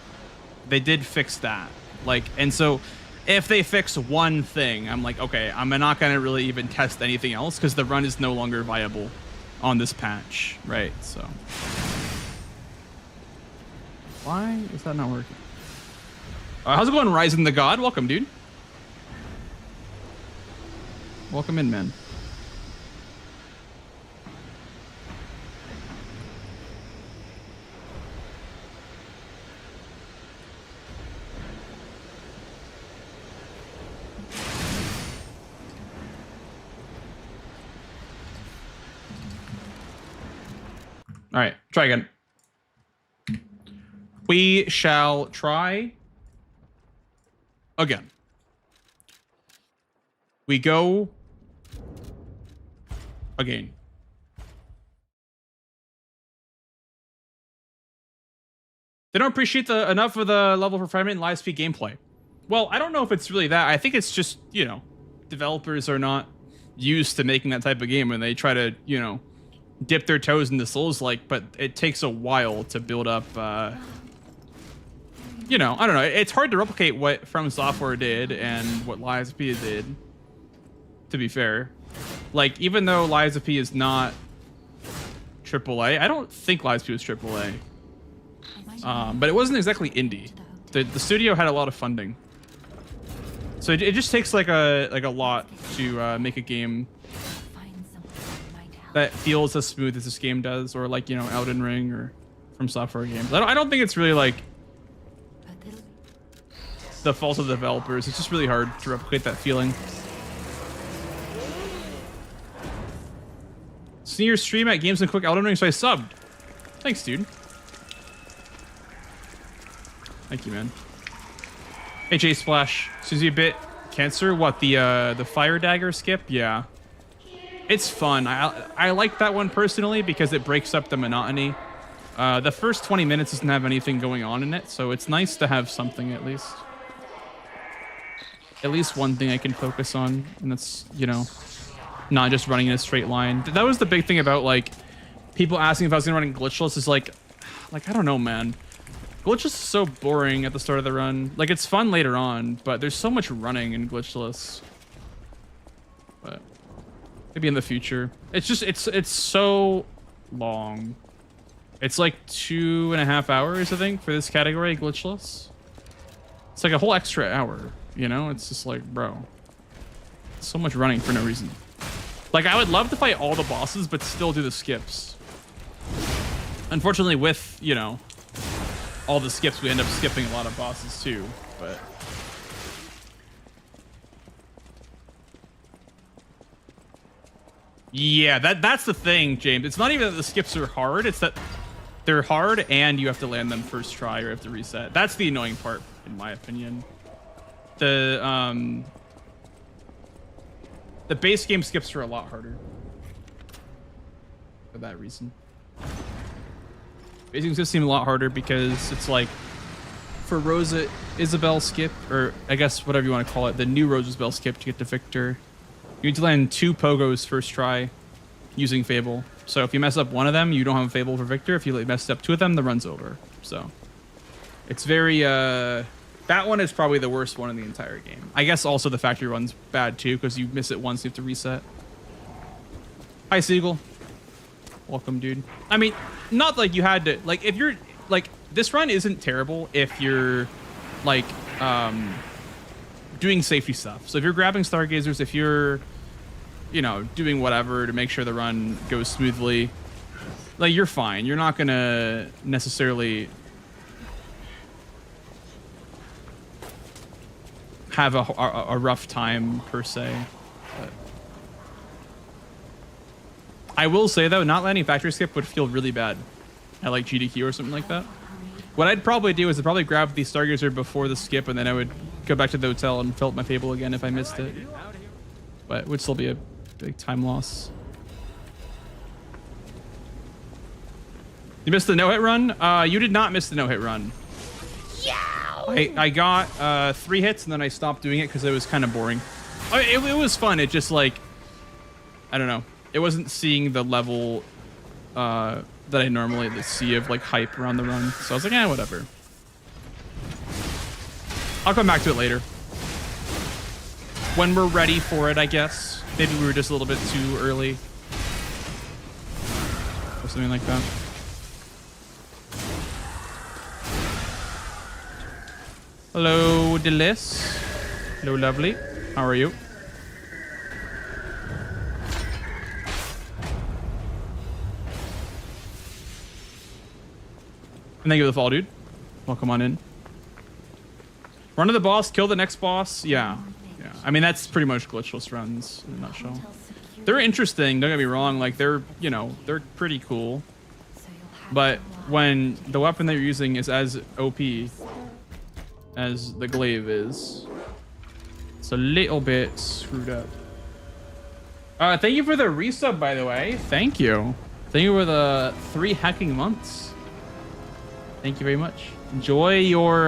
They did fix that. Like, and so if they fix one thing, I'm like, okay, I'm not gonna really even test anything else because the run is no longer viable on this patch, right? So. Why is that not working? How's it going, Ryzen the God? Welcome, dude. Welcome in, man. All right, try again. We shall try again. We go again. They don't appreciate enough of the level of refinement in live speed gameplay. Well, I don't know if it's really that. I think it's just, you know, developers are not used to making that type of game and they try to, you know, dip their toes into Souls-like, but it takes a while to build up, you know, I don't know. It's hard to replicate what From Software did and what Lies of P did, to be fair. Like, even though Lies of P is not AAA, I don't think Lies of P was AAA. But it wasn't exactly indie. The studio had a lot of funding. So it just takes like a lot to make a game that feels as smooth as this game does, or like, you know, Elden Ring or From Software games. I don't think it's really like the fault of the developers. It's just really hard to replicate that feeling. See your stream at Games and Quick Elden Ring, so I subbed. Thanks, dude. Thank you, man. Hey, J Splash. Susie a bit cancer. What, the fire dagger skip? Yeah. It's fun. I like that one personally because it breaks up the monotony. The first 20 minutes doesn't have anything going on in it, so it's nice to have something at least. At least one thing I can focus on, and that's, you know, not just running in a straight line. That was the big thing about, like, people asking if I was gonna run in glitchless is like, I don't know, man. Glitchless is so boring at the start of the run. Like, it's fun later on, but there's so much running in glitchless. But maybe in the future. It's just, it's so long. It's like 2.5 hours, I think, for this category, glitchless. It's like a whole extra hour, you know? It's just like, bro. So much running for no reason. Like, I would love to fight all the bosses, but still do the skips. Unfortunately, with, you know, all the skips, we end up skipping a lot of bosses too, but... Yeah, that's the thing, James. It's not even that the skips are hard, it's that they're hard and you have to land them first try or have to reset. That's the annoying part, in my opinion. The base game skips are a lot harder. For that reason. Base games just seem a lot harder because it's like, for Rosa Isabel skip, or I guess whatever you want to call it, the new Rosa Isabel skip to get to Victor, you need to land 2 pogos first try using Fable. So if you mess up one of them, you don't have a Fable for Victor. If you mess up 2 of them, the run's over. So it's very, that one is probably the worst one in the entire game. I guess also the factory run's bad too, because you miss it once, you have to reset. Hi, Siegel. Welcome, dude. I mean, not like you had to, like, if you're, like, this run isn't terrible if you're, like, doing safety stuff. So if you're grabbing Stargazers, if you're, you know, doing whatever to make sure the run goes smoothly, like, you're fine. You're not gonna necessarily have a rough time, per se. But I will say, though, not landing factory skip would feel really bad at, like, GDQ or something like that. What I'd probably do is I'd probably grab the Stargazer before the skip, and then I would go back to the hotel and fill up my Fable again if I missed it. But it would still be a big time loss. You missed the no-hit run? You did not miss the no-hit run. I got 3 hits, and then I stopped doing it because it was kind of boring. I mean, it was fun. It just, like, I don't know. It wasn't seeing the level that I normally see of, like, hype around the run. So I was like, eh, whatever. I'll come back to it later. When we're ready for it, I guess. Maybe we were just a little bit too early. Or something like that. Hello, Delis. Hello, lovely. How are you? And thank you for the fall, dude. Welcome on in. Run to the boss, kill the next boss. Yeah. Yeah. I mean, that's pretty much glitchless runs in a nutshell. They're interesting, don't get me wrong. Like, they're, you know, they're pretty cool. But when the weapon that you're using is as OP as the glaive is, it's a little bit screwed up. Thank you for the resub, by the way. Thank you. Thank you for the 3 hacking months. Thank you very much. Enjoy your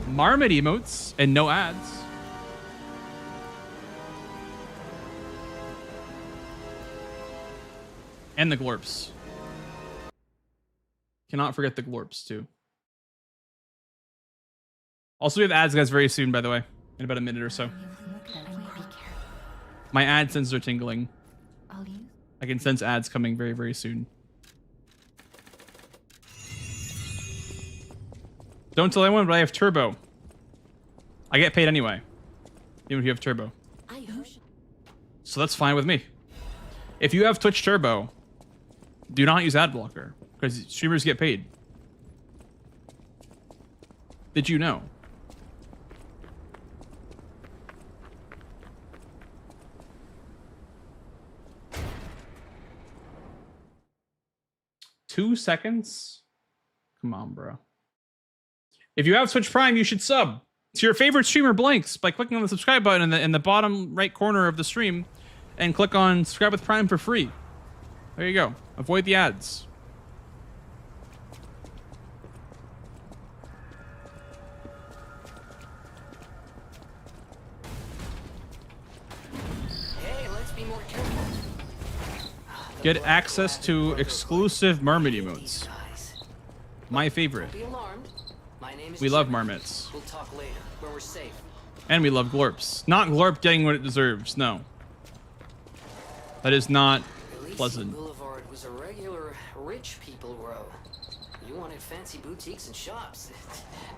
marmot emotes and no ads. And the glorps. Cannot forget the glorps too. Also, we have ads, guys, very soon, by the way. In about a minute or so. My AdSense are tingling. I'll use. I can sense ads coming very, very soon. Don't tell anyone, but I have turbo. I get paid anyway, even if you have turbo. So that's fine with me. If you have Twitch Turbo, do not use ad blocker because streamers get paid. Did you know? Two seconds? Come on, bro. If you have Twitch Prime, you should sub to your favorite streamer Blanks by clicking on the subscribe button in the bottom right corner of the stream and click on subscribe with Prime for free. There you go. Avoid the ads. Hey, let's be more careful. Get access to exclusive marmot emotes. My favorite. Be alarmed. My name is We love Jimmy. marmots. We'll talk later when we're safe. And we love glorps. Not glorp getting what it deserves, no. That is not Elysian pleasant. Boulevard was a regular rich people row. You wanted fancy boutiques and shops.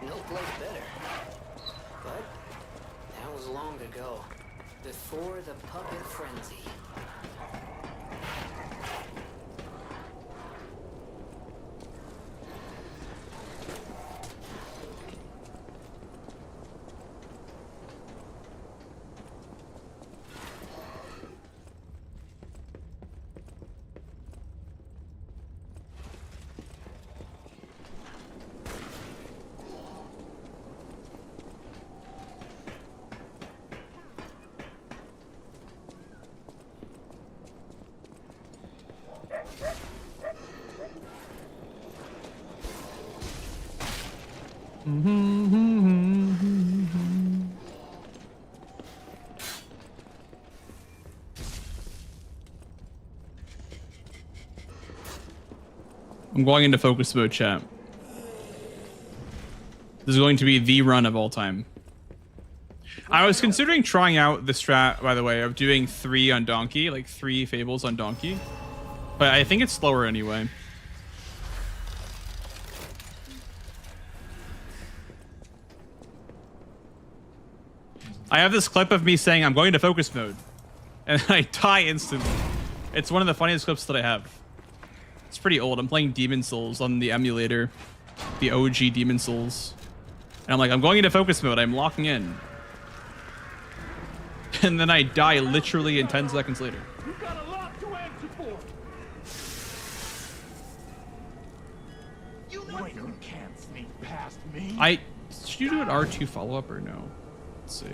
No place better. But that was long ago. Before the puppet frenzy. I'm going into focus mode, chat. This is going to be the run of all time. I was considering trying out the strat, by the way, of doing 3 on Donkey, like 3 Fables on Donkey. But I think it's slower anyway. I have this clip of me saying I'm going to focus mode. And I die instantly. It's one of the funniest clips that I have. It's pretty old. I'm playing Demon Souls on the emulator. The OG Demon Souls. And I'm like, I'm going into focus mode. I'm locking in. And then I die literally in 10 seconds later. You got a lot to answer for. You know you can't sneak past me. Should you do an R2 follow-up or no? Let's see.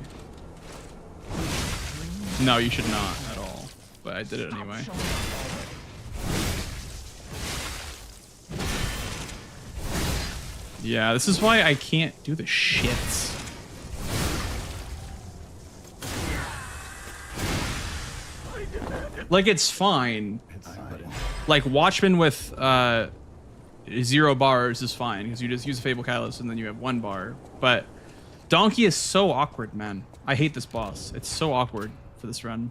No, you should not at all. But I did it anyway. Yeah, this is why I can't do the shits. Like, it's fine. Like, Watchmen with 0 bars is fine, because you just use a Fable Catalyst and then you have 1 bar. But Donkey is so awkward, man. I hate this boss. It's so awkward for this run.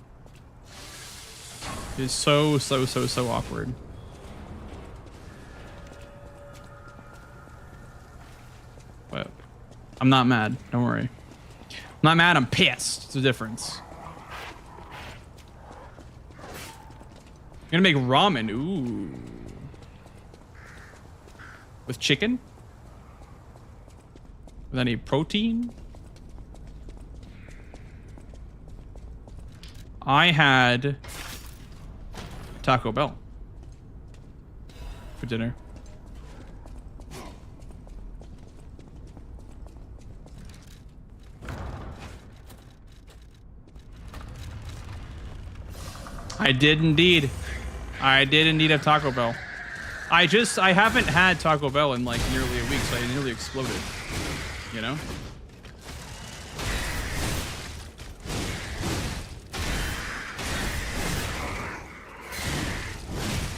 It is so awkward. But I'm not mad. Don't worry. I'm not mad. I'm pissed. It's a difference. You're gonna make ramen. Ooh. With chicken? With any protein? I had Taco Bell for dinner. I did indeed. I did indeed have Taco Bell. I haven't had Taco Bell in like nearly a week, so I nearly exploded. You know?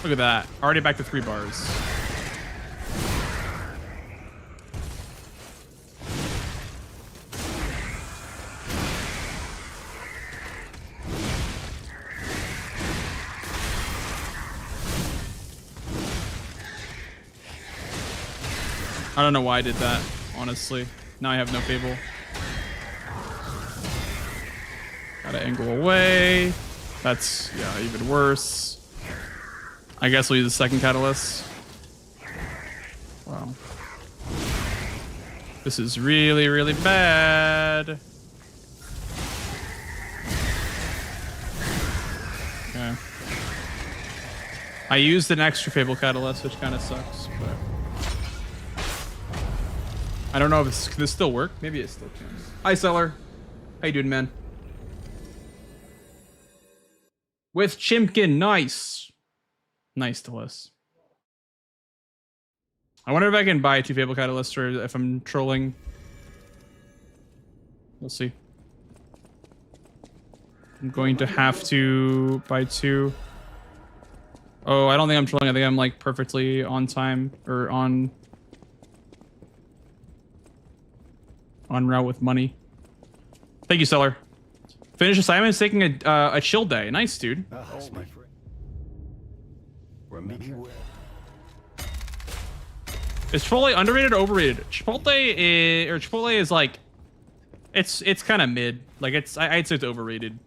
Look at that. Already back to 3 bars. I don't know why I did that, honestly. Now I have no cable. Gotta angle away. That's, yeah, even worse. I guess we'll use the second catalyst. Wow. This is really, really bad. Okay. I used an extra Fable Catalyst, which kind of sucks, but... I don't know if can this still work? Maybe it still can. Hi, Seller. How you doing, man? With Chimkin, nice. Nice to us. I wonder if I can buy 2 Fable Catalysts or if I'm trolling. We'll see. I'm going to have to buy 2. Oh, I don't think I'm trolling. I think I'm like perfectly on time or on route with money. Thank you, Seller. Finish assignments, taking a chill day. Nice, dude. Oh, my friend. Remember. Is Chipotle underrated or overrated? Chipotle is like, it's kind of mid. Like I'd say it's overrated.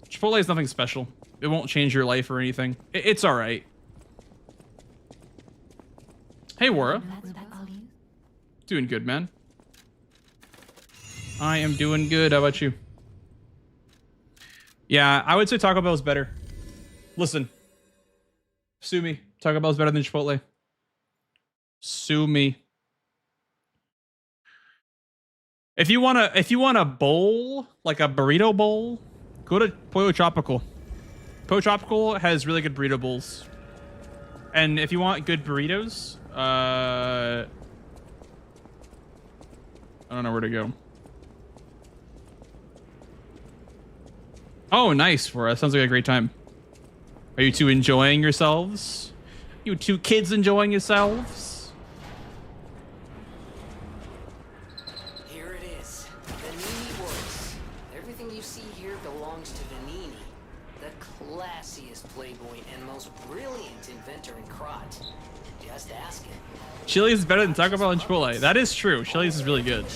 Chipotle is nothing special. It won't change your life or anything. It's all right. Hey, Wara. Doing good, man. I am doing good. How about you? Yeah, I would say Taco Bell is better. Listen. Sue me. Taco Bell is better than Chipotle. Sue me. If you want a bowl, like a burrito bowl, go to Pollo Tropical. Pollo Tropical has really good burrito bowls. And if you want good burritos, I don't know where to go. Oh, nice, for us. Sounds like a great time. Are you two enjoying yourselves? You two kids enjoying yourselves? Here it is. Vanini Works. Everything you see here belongs to Vanini, the classiest playboy and most brilliant inventor in Krot. Just ask him. Chili's is better than Taco Bell and Chipotle. That is true. Chili's is really good.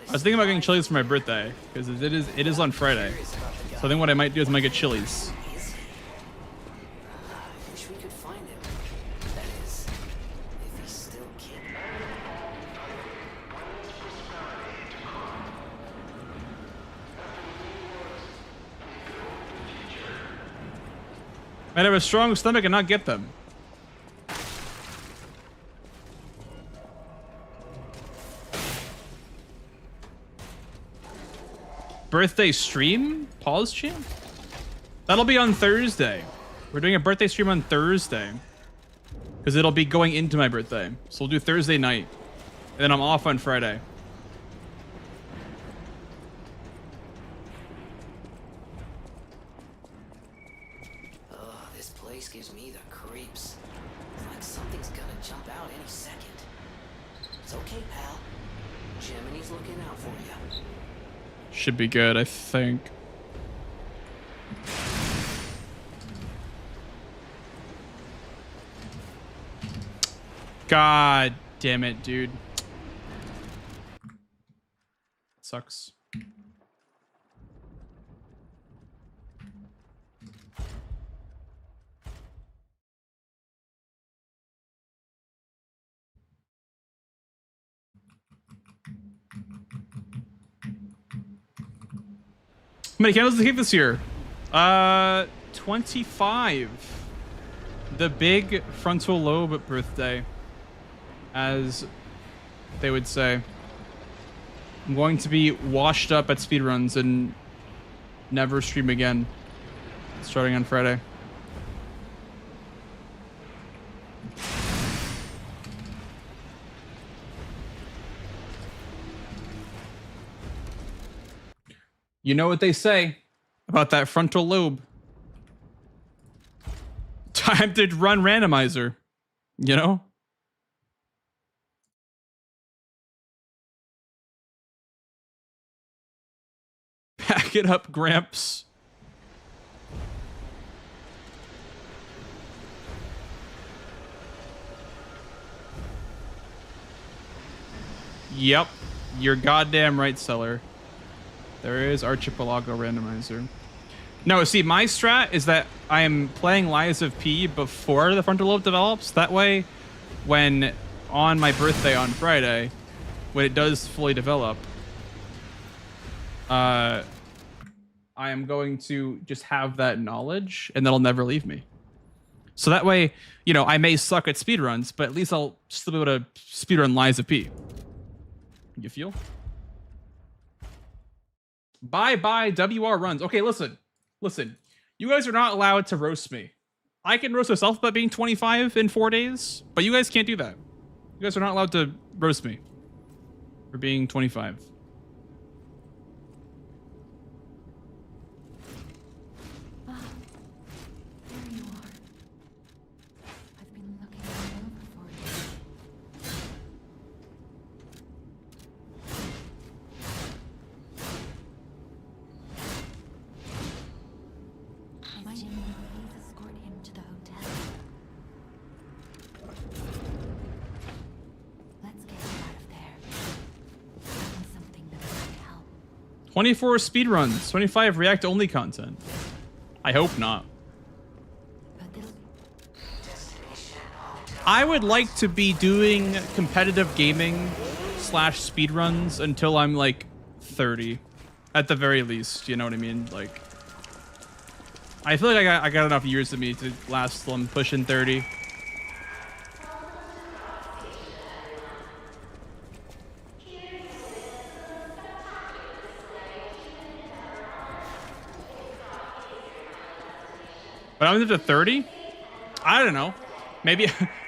I was thinking about getting Chili's for my birthday because it is on Friday. So I think what I might do is I might get Chili's. I wish we could find him. That is, if he's still kid. Might have a strong stomach and not get them. Birthday stream? Pause champ? That'll be on Thursday. We're doing a birthday stream on Thursday. Because it'll be going into my birthday. So we'll do Thursday night. And then I'm off on Friday. Oh, this place gives me the creeps. It's like something's gonna jump out any second. It's okay, pal. Jiminy's looking out for you. Should be good, I think. God damn it, dude. Sucks. How many candles did he keep this year? 25. The big frontal lobe birthday, as they would say. I'm going to be washed up at speedruns and never stream again, starting on Friday. You know what they say about that frontal lobe. Time to run randomizer, you know? Pack it up, Gramps. Yep. You're goddamn right, Seller. There is Archipelago Randomizer. No, see, my strat is that I am playing Lies of P before the frontal lobe develops. That way, when on my birthday on Friday, when it does fully develop, I am going to just have that knowledge, and that'll never leave me. So that way, you know, I may suck at speedruns, but at least I'll still be able to speedrun Lies of P. You feel? Bye-bye WR runs. Okay, listen. Listen. You guys are not allowed to roast me. I can roast myself about being 25 in 4 days, but you guys can't do that. You guys are not allowed to roast me for being 25. Looking all over for you. 24 speedruns, 25 React-only content. I hope not. I would like to be doing competitive gaming slash speedruns until I'm like 30, at the very least. You know what I mean? Like, I feel like I got enough years in me to last till I'm pushing 30. But I'm into 30? I don't know. Maybe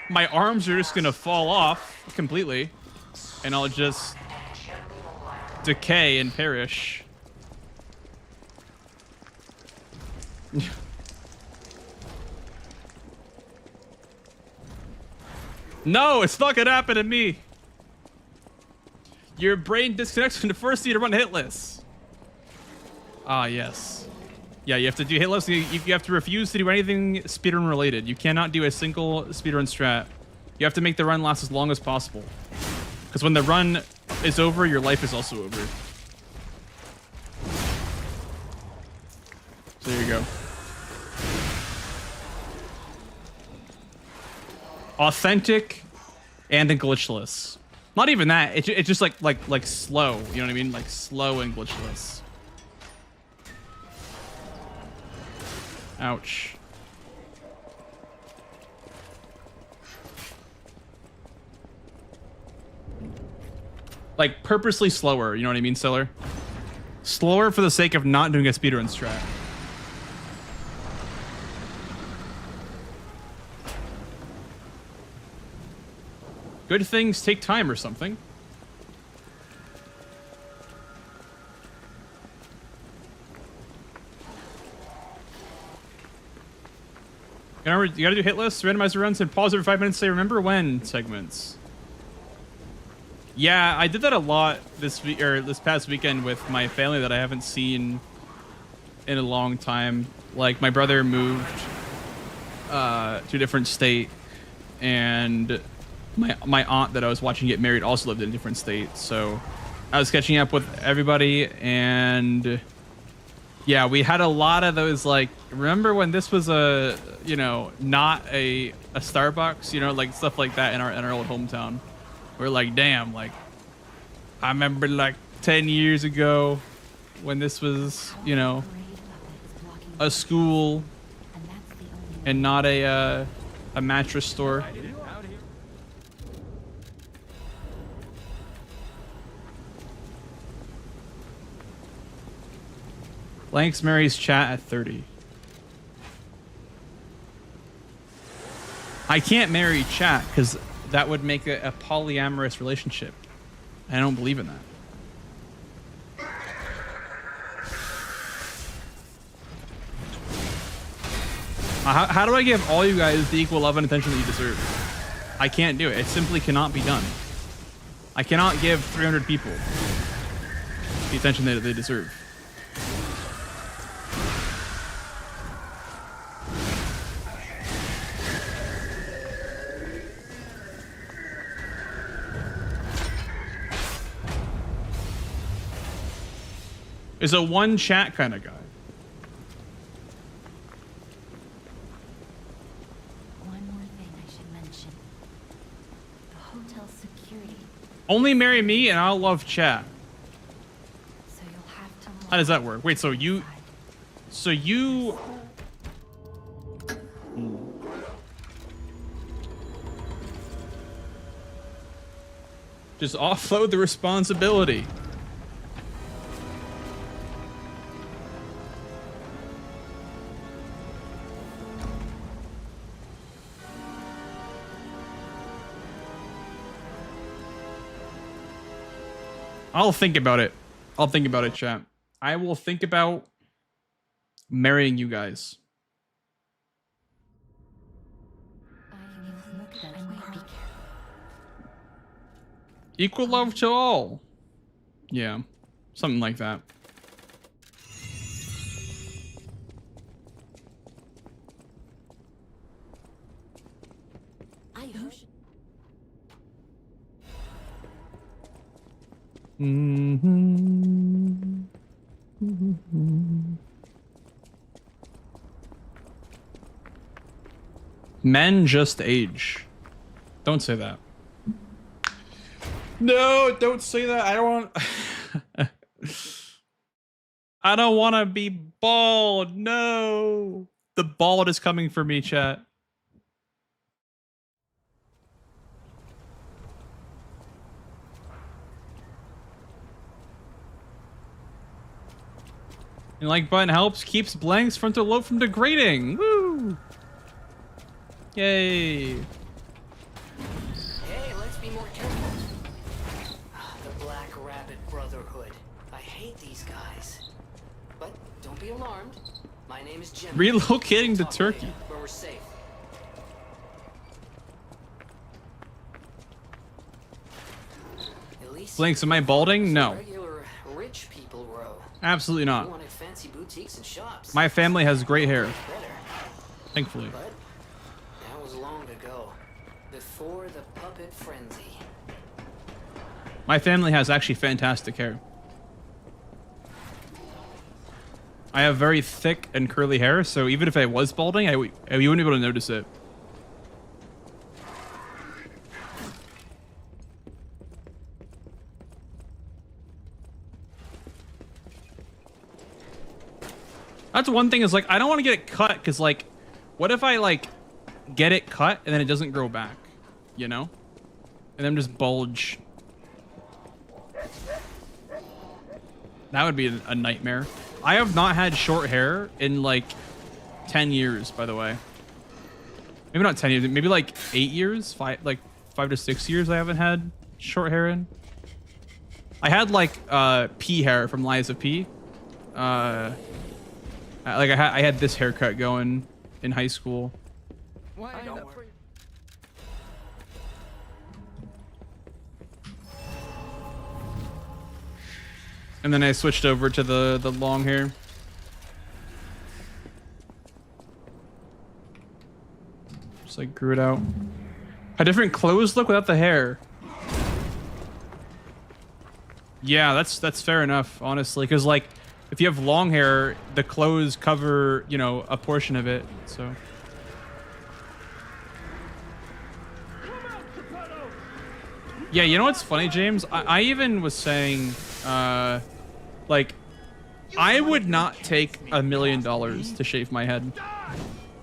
my arms are just gonna fall off completely, and I'll just decay and perish. No, it's not gonna happen to me. Your brain disconnects from the first you to run hitless. Ah, yes. Yeah, you have to do hitless. You have to refuse to do anything speedrun related. You cannot do a single speedrun strat. You have to make the run last as long as possible. Because when the run is over, your life is also over. So there you go. Authentic and glitchless. Not even that. It's just like slow. You know what I mean? Like slow and glitchless. Ouch. Like purposely slower. You know what I mean, Seller? Slower for the sake of not doing a speedrun strat. Good things take time or something. You gotta do hit lists, randomize the runs, and pause every 5 minutes. Say remember when segments. Yeah, I did that a lot this week or this past weekend with my family that I haven't seen in a long time. Like my brother moved to a different state, and my aunt that I was watching get married also lived in a different state. So I was catching up with everybody, and yeah, we had a lot of those, like, remember when this was a, you know, not a Starbucks, you know, like stuff like that in our old hometown. We're like, damn, like, I remember like 10 years ago when this was, you know, a school and not a mattress store. Blanks marries chat at 30. I can't marry chat because that would make a polyamorous relationship. I don't believe in that. How do I give all you guys the equal love and attention that you deserve? I can't do it. It simply cannot be done. I cannot give 300 people the attention that they deserve. is a one chat kind of guy. One more thing I should mention. The hotel security. Only marry me and I'll love chat. So you'll have to. How does that work? Wait, so you... Just offload the responsibility. I'll think about it. I'll think about it, chat. I will think about marrying you guys. Equal love to all. Yeah, something like that. Men just age. Don't say that. No, don't say that. I don't want... I don't want to be bald. No. The bald is coming for me, chat. And like button helps, keeps blanks frontal lobe from degrading. Woo! Yay. Hey, let's be more careful. The Black Rabbit Brotherhood. I hate these guys. But don't be alarmed. My name is Jim. Relocating to Turkey. Where we're safe. At least Blanks, am I balding? No. regular rich people row. Absolutely We not. wanted fancy boutiques and shops. My family has great hair. Better. Thankfully. But that was long ago. Before the puppet frenzy. My family has actually fantastic hair. I have very thick and curly hair, so even if I was balding, you wouldn't be able to notice it. That's one thing is like, I don't want to get it cut because like, what if I like get it cut and then it doesn't grow back, you know? And then just bulge. That would be a nightmare. I have not had short hair in like 10 years, by the way. Maybe not 10 years, maybe like 8 years, 5 to 6 years I haven't had short hair in. I had like P hair from Liza P. Like I had this haircut going in high school. And then I switched over to the long hair. Just like grew it out. A different clothes look without the hair. Yeah, that's fair enough, honestly, because like if you have long hair, the clothes cover, you know, a portion of it. So. Yeah, you know what's funny, James? I even was saying, like, I would not take $1 million to shave my head.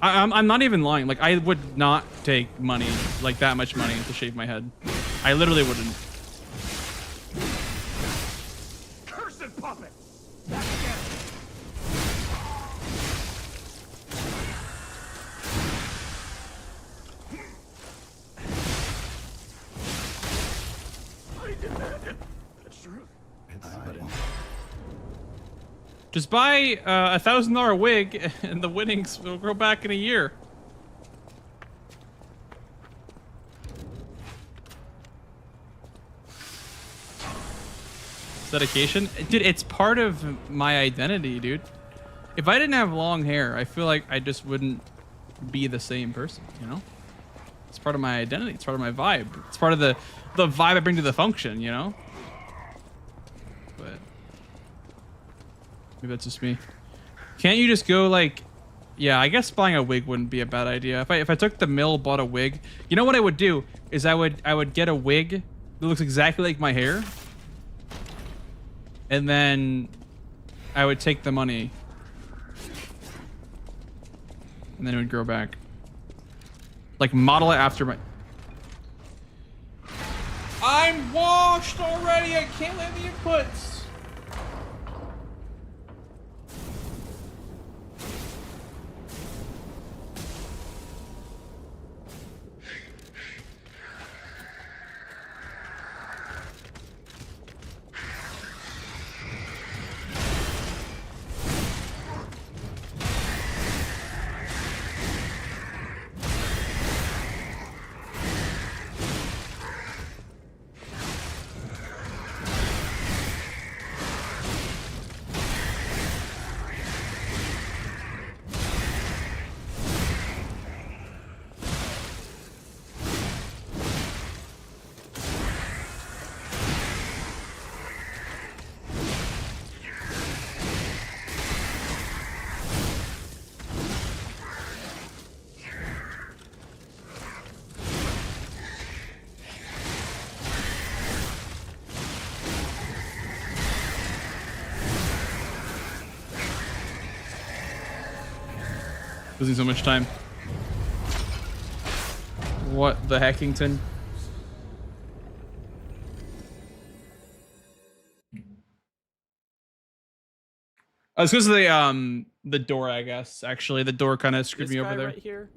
I'm not even lying. Like, I would not take money, like that much money, to shave my head. I literally wouldn't. Cursed puppet! Just buy a $1,000 wig, and the winnings will grow back in a year. Dedication, dude. It's part of my identity, dude. If I didn't have long hair, I feel like I just wouldn't be the same person. You know, it's part of my identity. It's part of my vibe. It's part of the vibe I bring to the function. You know. But Maybe that's just me. Can't you just go like... Yeah, I guess buying a wig wouldn't be a bad idea. If I took the mill, bought a wig, you know what I would do is I would get a wig that looks exactly like my hair, and then I would take the money, and then it would grow back. Like model it after my. I'm washed already. I can't let the inputs. Losing so much time. What the Hackington? I was because of the door, I guess. Actually, the door kind of screwed me over there. Right here?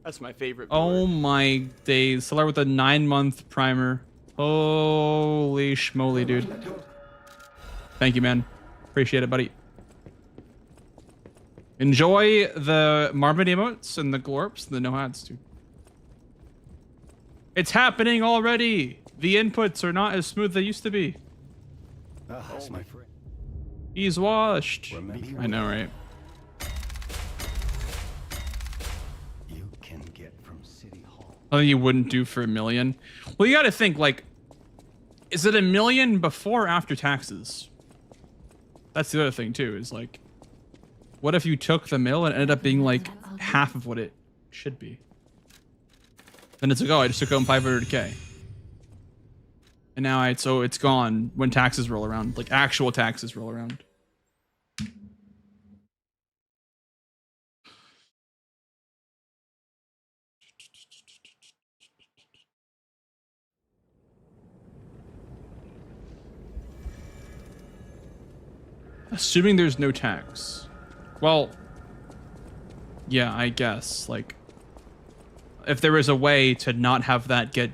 That's my favorite. Oh my days! Solar with a 9-month primer. Holy schmoly, dude! Thank you, man. Appreciate it, buddy. Enjoy the Marvin emotes and the glorps and the no hats, dude. It's happening already. The inputs are not as smooth as they used to be. That's my friend. He's washed. I know, right? You can get from City Hall. Something you wouldn't do for $1 million. Well, you got to think like, is it $1 million before or after taxes? That's the other thing too. Is like, what if you took the mill and ended up being like half of what it should be? Then it's like, oh, I just took home 500K. And now it's gone when taxes roll around, like actual taxes roll around. Assuming there's no tax. Well, yeah, I guess, like, if there was a way to not have that get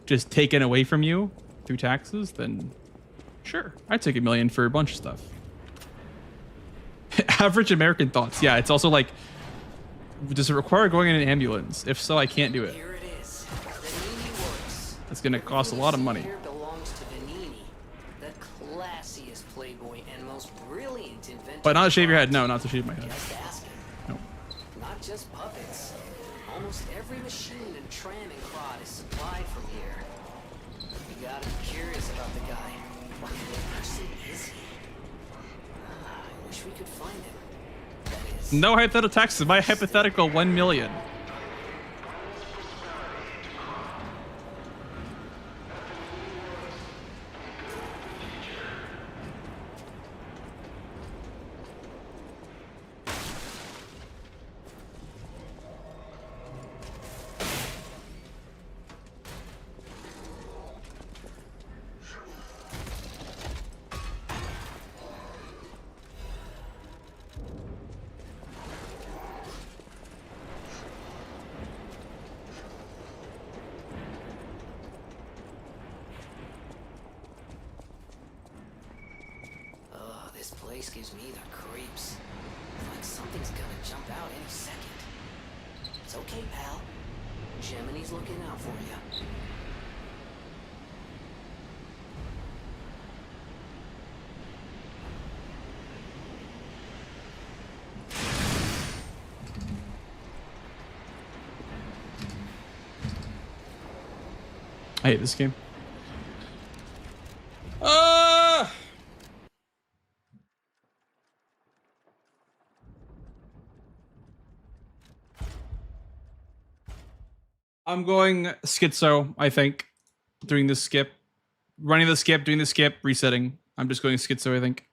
just taken away from you through taxes, then sure, I'd take $1 million for a bunch of stuff. Average American thoughts. Yeah, it's also like, does it require going in an ambulance? If so, I can't do it. Here it is. Vanini works. It's gonna cost a lot of money. Here belongs to Vanini, the classiest playboy and most brilliant inventor. But not to shave your head. No, not to shave my head. Just asking. No. Not just puppets. Almost every machine and tram and crowd is supplied from here. You gotta be curious about the guy. What kind of person is he? I wish we could find him. That is. No hypothetical taxes. My hypothetical 1 million. This place gives me the creeps. Like something's gonna jump out any second. It's okay, pal. Gemini's looking out for you. I hate this game. I'm going schizo, I think. Doing this skip. Running the skip, doing the skip, resetting. I'm just going schizo, I think.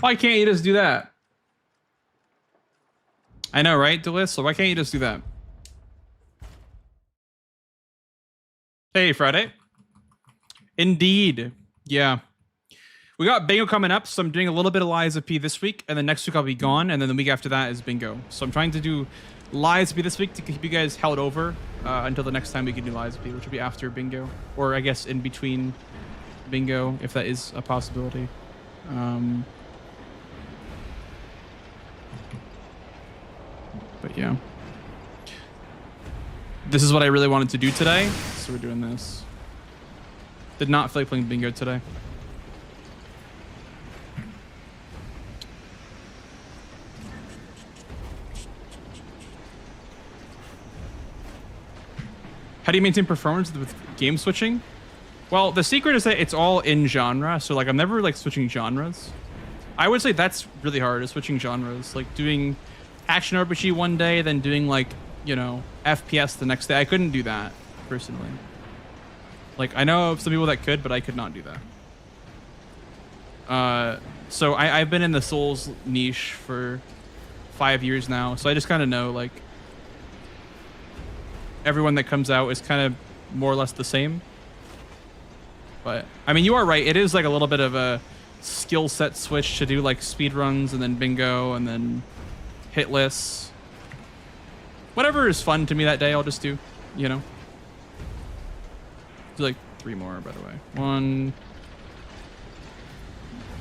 Why can't you just do that? I know, right, Delis? So why can't you just do that? Hey, Friday. Indeed. Yeah. We got bingo coming up, so I'm doing a little bit of Lies of P this week, and then next week I'll be gone, and then the week after that is bingo. So I'm trying to do Lies of P this week to keep you guys held over until the next time we can do Lies of P, which will be after bingo. Or I guess in between bingo, if that is a possibility. But yeah. This is what I really wanted to do today, so we're doing this. Did not feel like playing bingo today. How do you maintain performance with game switching? Well, the secret is that it's all in genre, so like I'm never like switching genres. I would say that's really hard, is switching genres. Like doing action RPG one day, then doing like, you know, FPS the next day. I couldn't do that personally. Like I know of some people that could, but I could not do that. So I've been in the Souls niche for 5 years now, so I just kind of know like everyone that comes out is kind of more or less the same. But I mean, you are right. It is like a little bit of a skill set switch to do like speed runs and then bingo and then hit lists. Whatever is fun to me that day, I'll just do, you know. Do like 3 more, by the way. 1,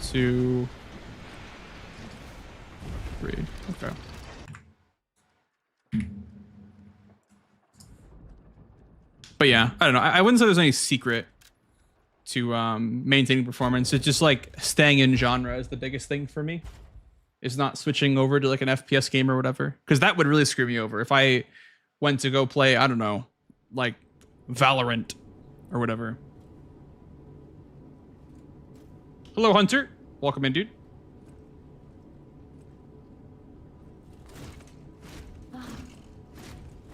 2, 3. Okay. But yeah, I don't know. I wouldn't say there's any secret to maintaining performance. It's just like staying in genre is the biggest thing for me. Is not switching over to like an FPS game or whatever. Because that would really screw me over. If I went to go play, I don't know, like Valorant or whatever. Hello, Hunter. Welcome in, dude. Ah,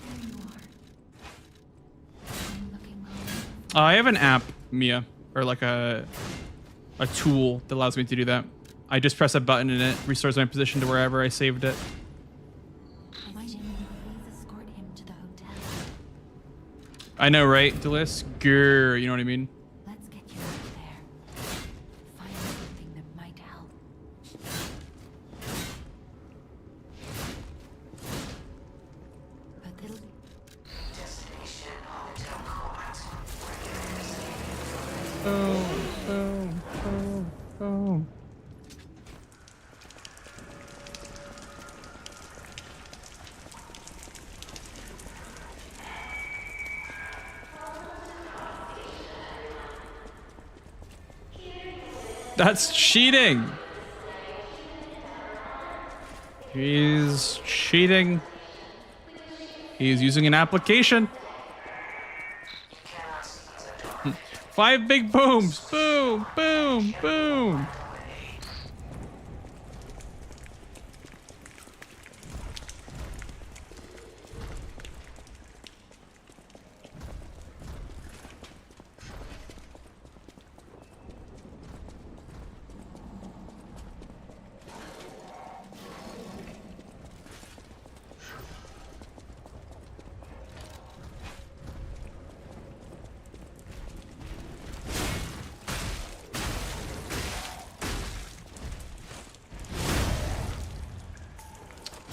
there you are. I'm looking well. I have an app, Mia, or like a tool that allows me to do that. I just press a button and it restores my position to wherever I saved it. Why didn't you please escort him to the hotel? I know, right, Delis? Grr, you know what I mean? Let's get you out there. Find something that might help. But it'll Oh. That's cheating. He's cheating. He's using an application. 5 big booms. Boom, boom, boom.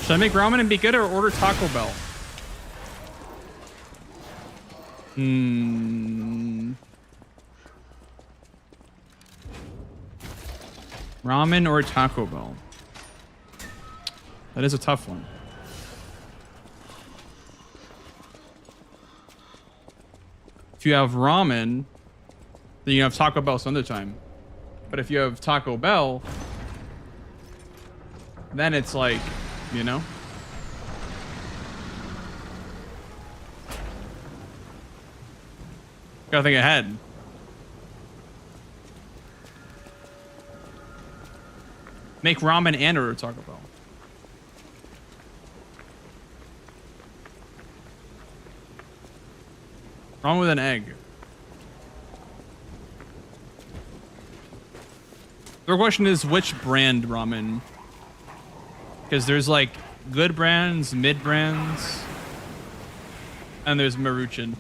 Should I make ramen and be good or order Taco Bell? Ramen or Taco Bell? That is a tough one. If you have ramen, then you have Taco Bell some other time. But if you have Taco Bell, then it's like, you know? Gotta think ahead. Make ramen and order Taco Bell. Wrong with an egg. The question is which brand ramen? Because there's like good brands, mid brands, and there's Maruchan.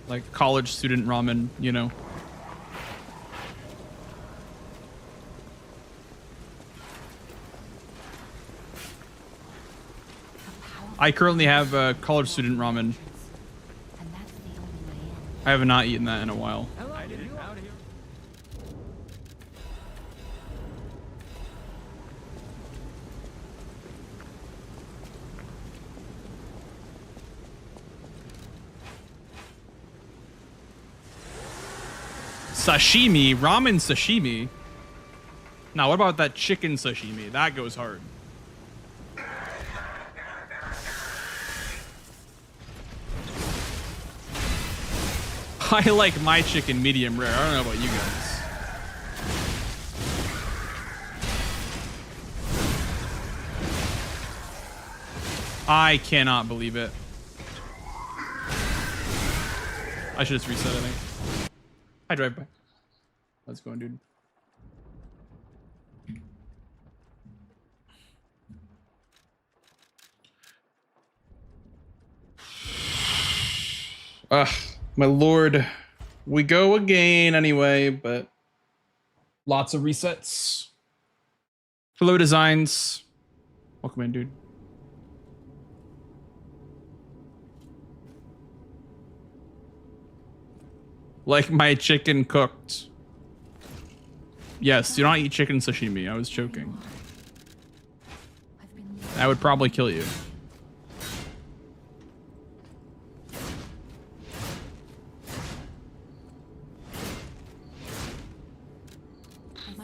Like college student ramen, you know. I currently have college student ramen. And that's the only way in. I have not eaten that in a while. Sashimi, ramen sashimi. Now, what about that chicken sashimi? That goes hard. I like my chicken medium rare. I don't know about you guys. I cannot believe it. I should just reset, I think. Hi, drive by. Let's go, dude. My lord. We go again anyway, but lots of resets. Hello, designs. Welcome in, dude. Like my chicken cooked. Yes, do not eat chicken sashimi. I was joking. That would probably kill you.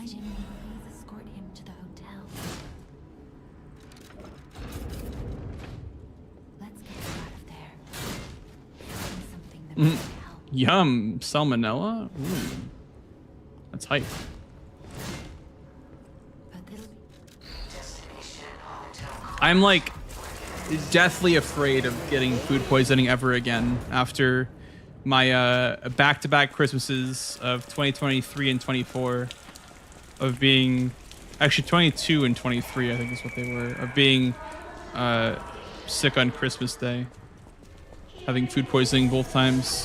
Jimmy, please escort him to the hotel. Let's get him out of there. Something that will help. Yum, salmonella? Ooh. That's hype. I'm like deathly afraid of getting food poisoning ever again after my back-to-back Christmases of 2023 and 24 of being actually 22 and 23 I think is what they were, of being sick on Christmas Day, having food poisoning both times.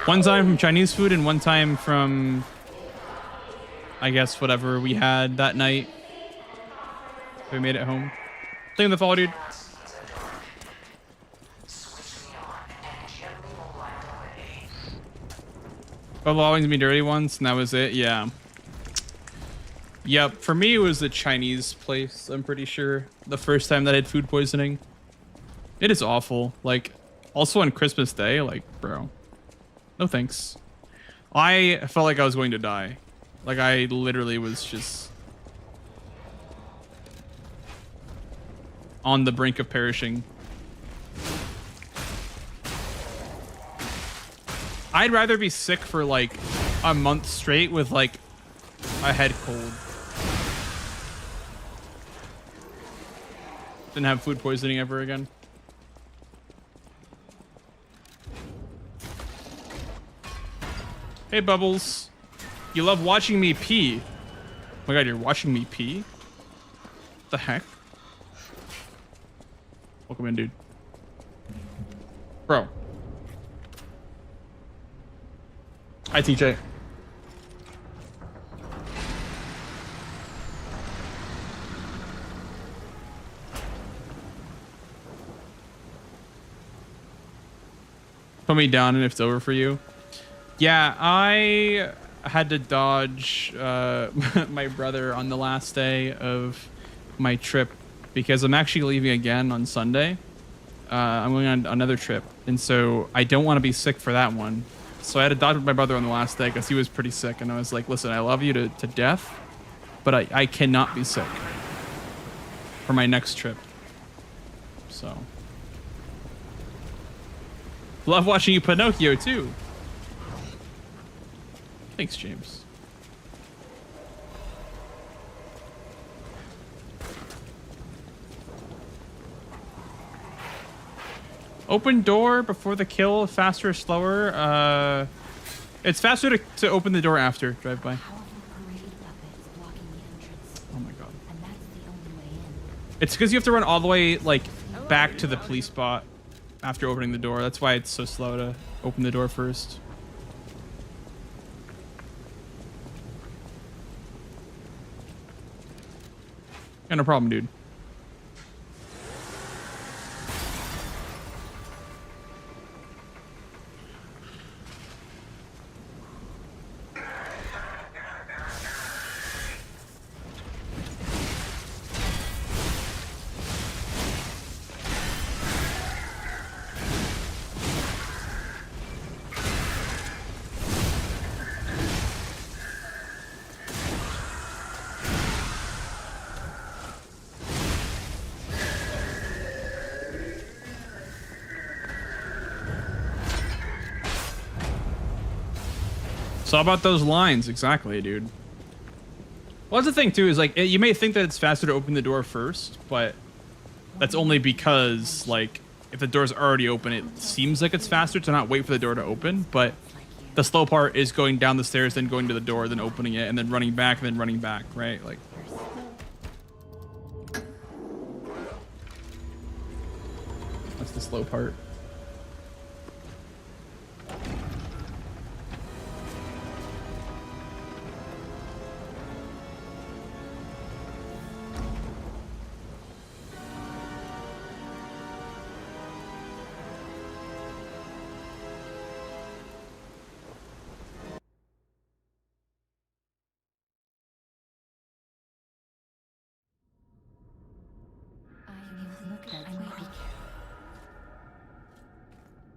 One time from Chinese food and one time from, I guess, whatever we had that night. We made it home. Thank you for the follow, dude. I've always been dirty once, and that was it. Yeah. Yep. For me, it was a Chinese place. I'm pretty sure the first time that I had food poisoning. It is awful. Like, also on Christmas Day, like, bro. No thanks. I felt like I was going to die. Like, I literally was just on the brink of perishing. I'd rather be sick for like a month straight with like a head cold than have food poisoning ever again. Hey, Bubbles. You love watching me pee. Oh my god, you're watching me pee? What the heck? Welcome in, dude. Bro. Hi, TJ. Put me down and if it's over for you. Yeah, I had to dodge my brother on the last day of my trip because I'm actually leaving again on Sunday. I'm going on another trip, and so I don't want to be sick for that one. So I had to dodge my brother on the last day because he was pretty sick, and I was like, listen, I love you to death, but I cannot be sick for my next trip. So. Love watching you Pinocchio, too. Thanks, James. Open door before the kill, faster or slower? It's faster to open the door after drive by. Oh my god. It's because you have to run all the way like back to the police spot after opening the door. That's why it's so slow to open the door first. Got no problem, dude. So how about those lines? Exactly, dude. Well, that's the thing too, is like, you may think that it's faster to open the door first, but that's only because, like, if the door's already open, it seems like it's faster to not wait for the door to open, but the slow part is going down the stairs, then going to the door, then opening it, and then running back, and then running back, right? Like, that's the slow part.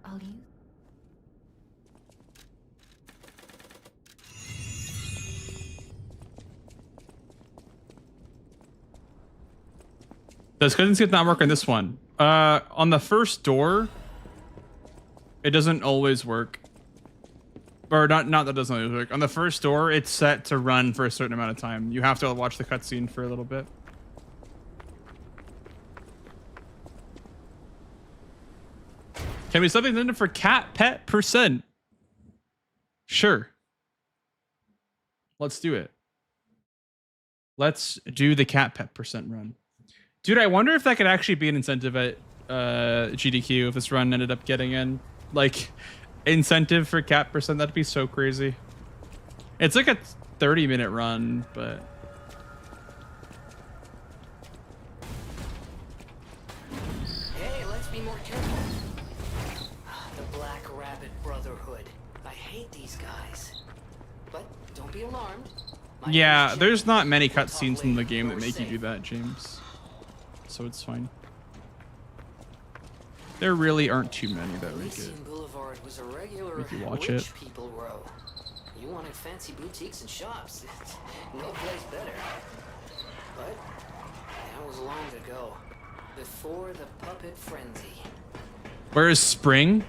I'll use. Does cousin skip not work on this one? On the first door, it doesn't always work. Or not that doesn't always work. On the first door, it's set to run for a certain amount of time. You have to watch the cutscene for a little bit. Can we something in for cat pet percent? Sure. Let's do it. Let's do the cat pet percent run. Dude, I wonder if that could actually be an incentive at GDQ if this run ended up getting in. Like, incentive for cat percent, that'd be so crazy. It's like a 30-minute run, but... Hey, let's be more careful. The Black Rabbit Brotherhood. I hate these guys. But don't be alarmed. Yeah, there's not many cutscenes in the game that make you do that, James. So it's fine. There really aren't too many that make it. Boulevard was a regular Make you watch rich it. people row. You wanted fancy boutiques and shops. No place better. But that was long ago. Before the puppet frenzy. Where is Spring?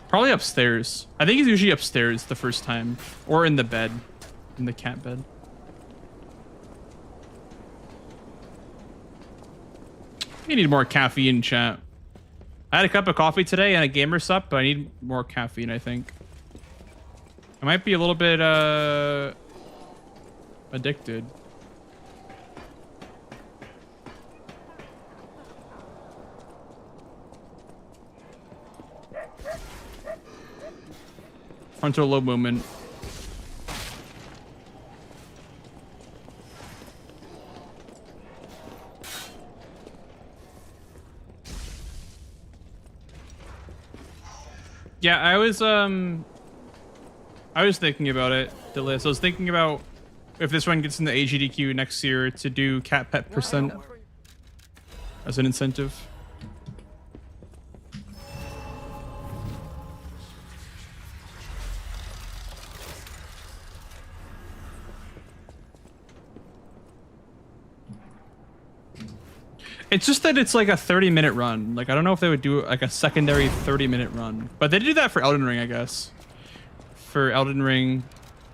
Probably upstairs. I think he's usually upstairs the first time. Or in the bed. In the cat bed. You need more caffeine, chat. I had a cup of coffee today and a gamer sup, but I need more caffeine, I think. I might be a little bit addicted. Frontal lobe movement. Yeah, I was I was thinking about it, Delis. I was thinking about if this one gets in the AGDQ next year to do cat pet percent as an incentive. It's just that it's like a 30-minute run. Like, I don't know if they would do like a secondary 30-minute run, but they did that for Elden Ring, I guess. For Elden Ring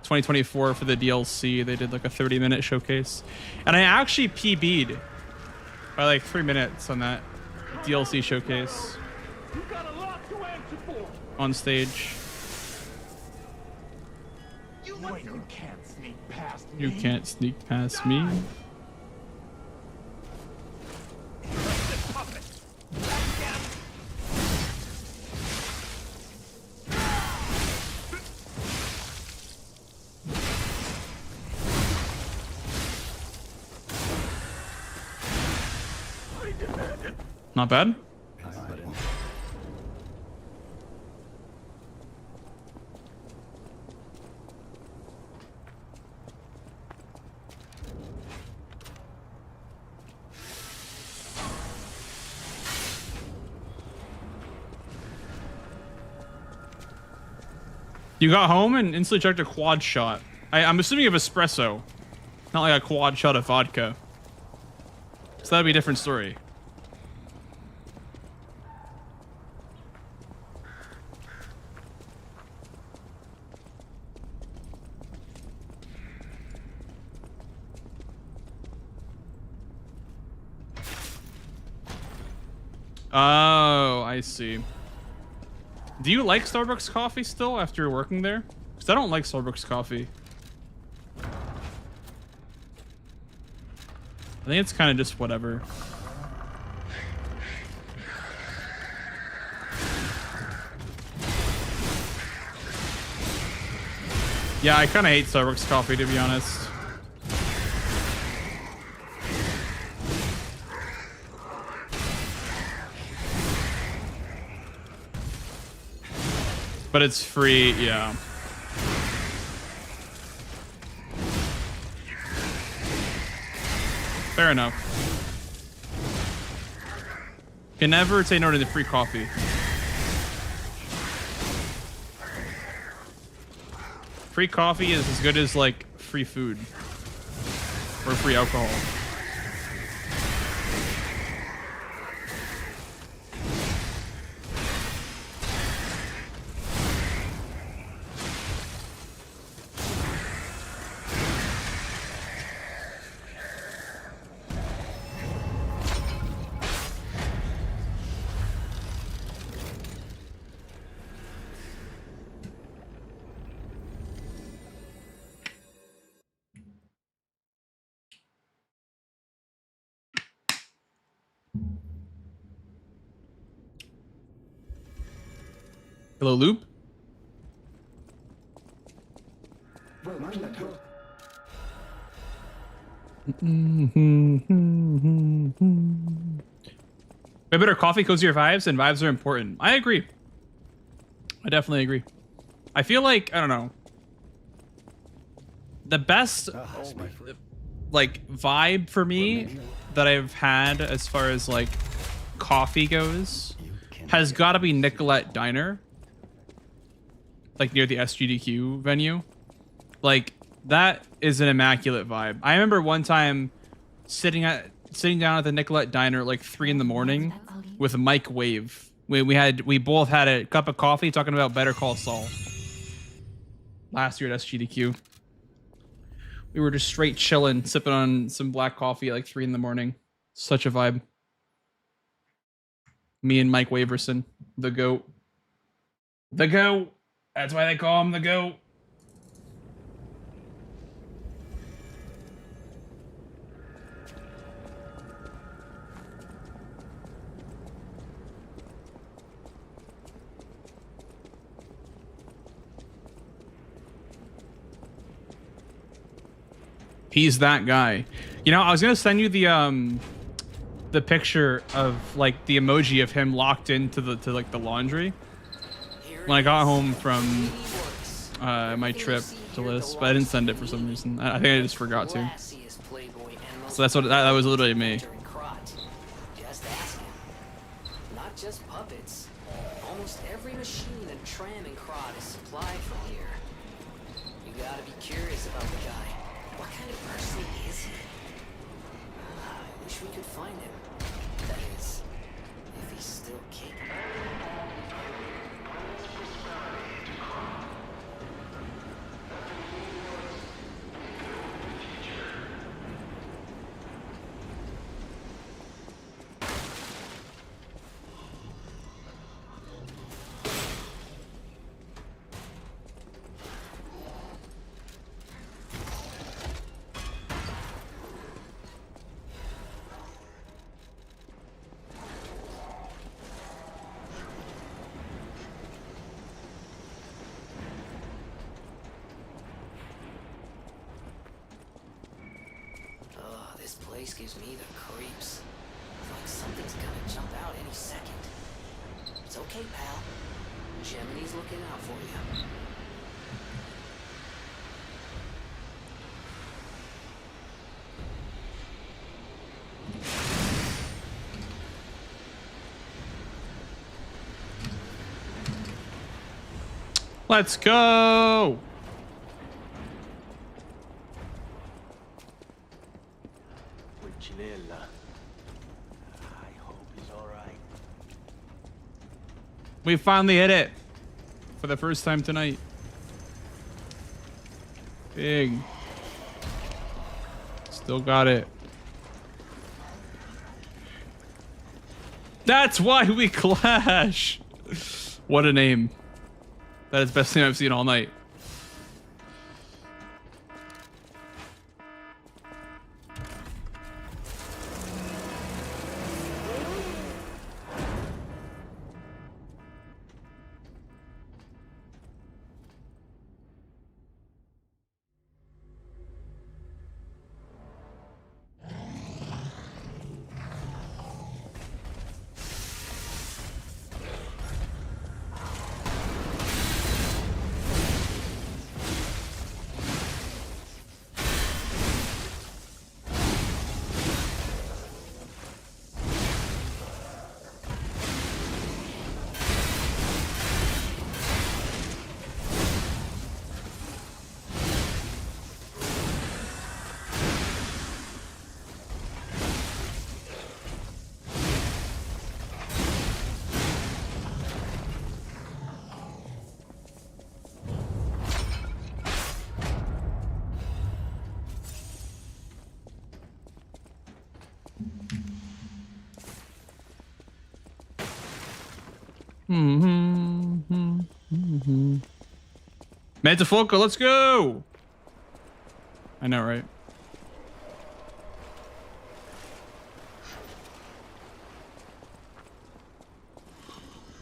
2024 for the DLC, they did like a 30-minute showcase. And I actually PB'd by like 3 minutes on that DLC showcase on stage. You can't sneak past me. You can't sneak past me. Not bad. You got home and instantly checked a quad shot. I'm assuming of espresso, not like a quad shot of vodka. So that'd be a different story. Oh, I see. Do you like Starbucks coffee still after working there? Because I don't like Starbucks coffee. I think it's kind of just whatever. Yeah, I kind of hate Starbucks coffee, to be honest. But it's free, yeah. Fair enough. Can never say no to the free coffee. Free coffee is as good as like free food or free alcohol. Hello, Loop? Better coffee, cozier vibes, and vibes are important. I agree. I definitely agree. I feel like, I don't know. The best, like, vibe for me that I've had as far as, like, coffee goes has got to be Nicolette Diner. Like, near the SGDQ venue. Like, that is an immaculate vibe. I remember one time sitting down at the Nicolette Diner at like 3 in the morning with Mike Wave. We both had a cup of coffee talking about Better Call Saul. Last year at SGDQ. We were just straight chilling, sipping on some black coffee at like 3 in the morning. Such a vibe. Me and Mike Waverson, the GOAT. The GOAT! That's why they call him the GOAT. He's that guy. You know, I was gonna send you the picture of like the emoji of him locked into the laundry when I got home from my trip to list, but I didn't send it for some reason. I think I just forgot to. So that's what that was literally me. Just ask him. Not just puppets. Almost every machine and tram in Krot is supplied from here. You gotta be curious about the guy. What kind of person is he? I wish we could find him. That is, if he's still capable. This place gives me the creeps. It's like something's gonna jump out any second. It's okay, pal. Gemini's looking out for you. Let's go. I hope he's all right. We finally hit it for the first time tonight. Big. Still got it. That's why we clash. What a name. That is the best thing I've seen all night. Metafocal, let's go. I know, right?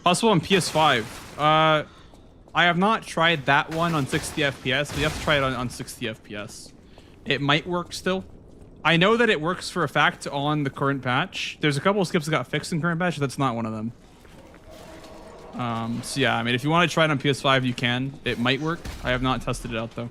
Possible on PS5. I have not tried that one on 60 FPS, but you have to try it on 60 FPS. It might work still. I know that it works for a fact on the current patch. There's a couple of skips that got fixed in current patch, but that's not one of them. So yeah, I mean, if you want to try it on PS5, you can. It might work. I have not tested it out though.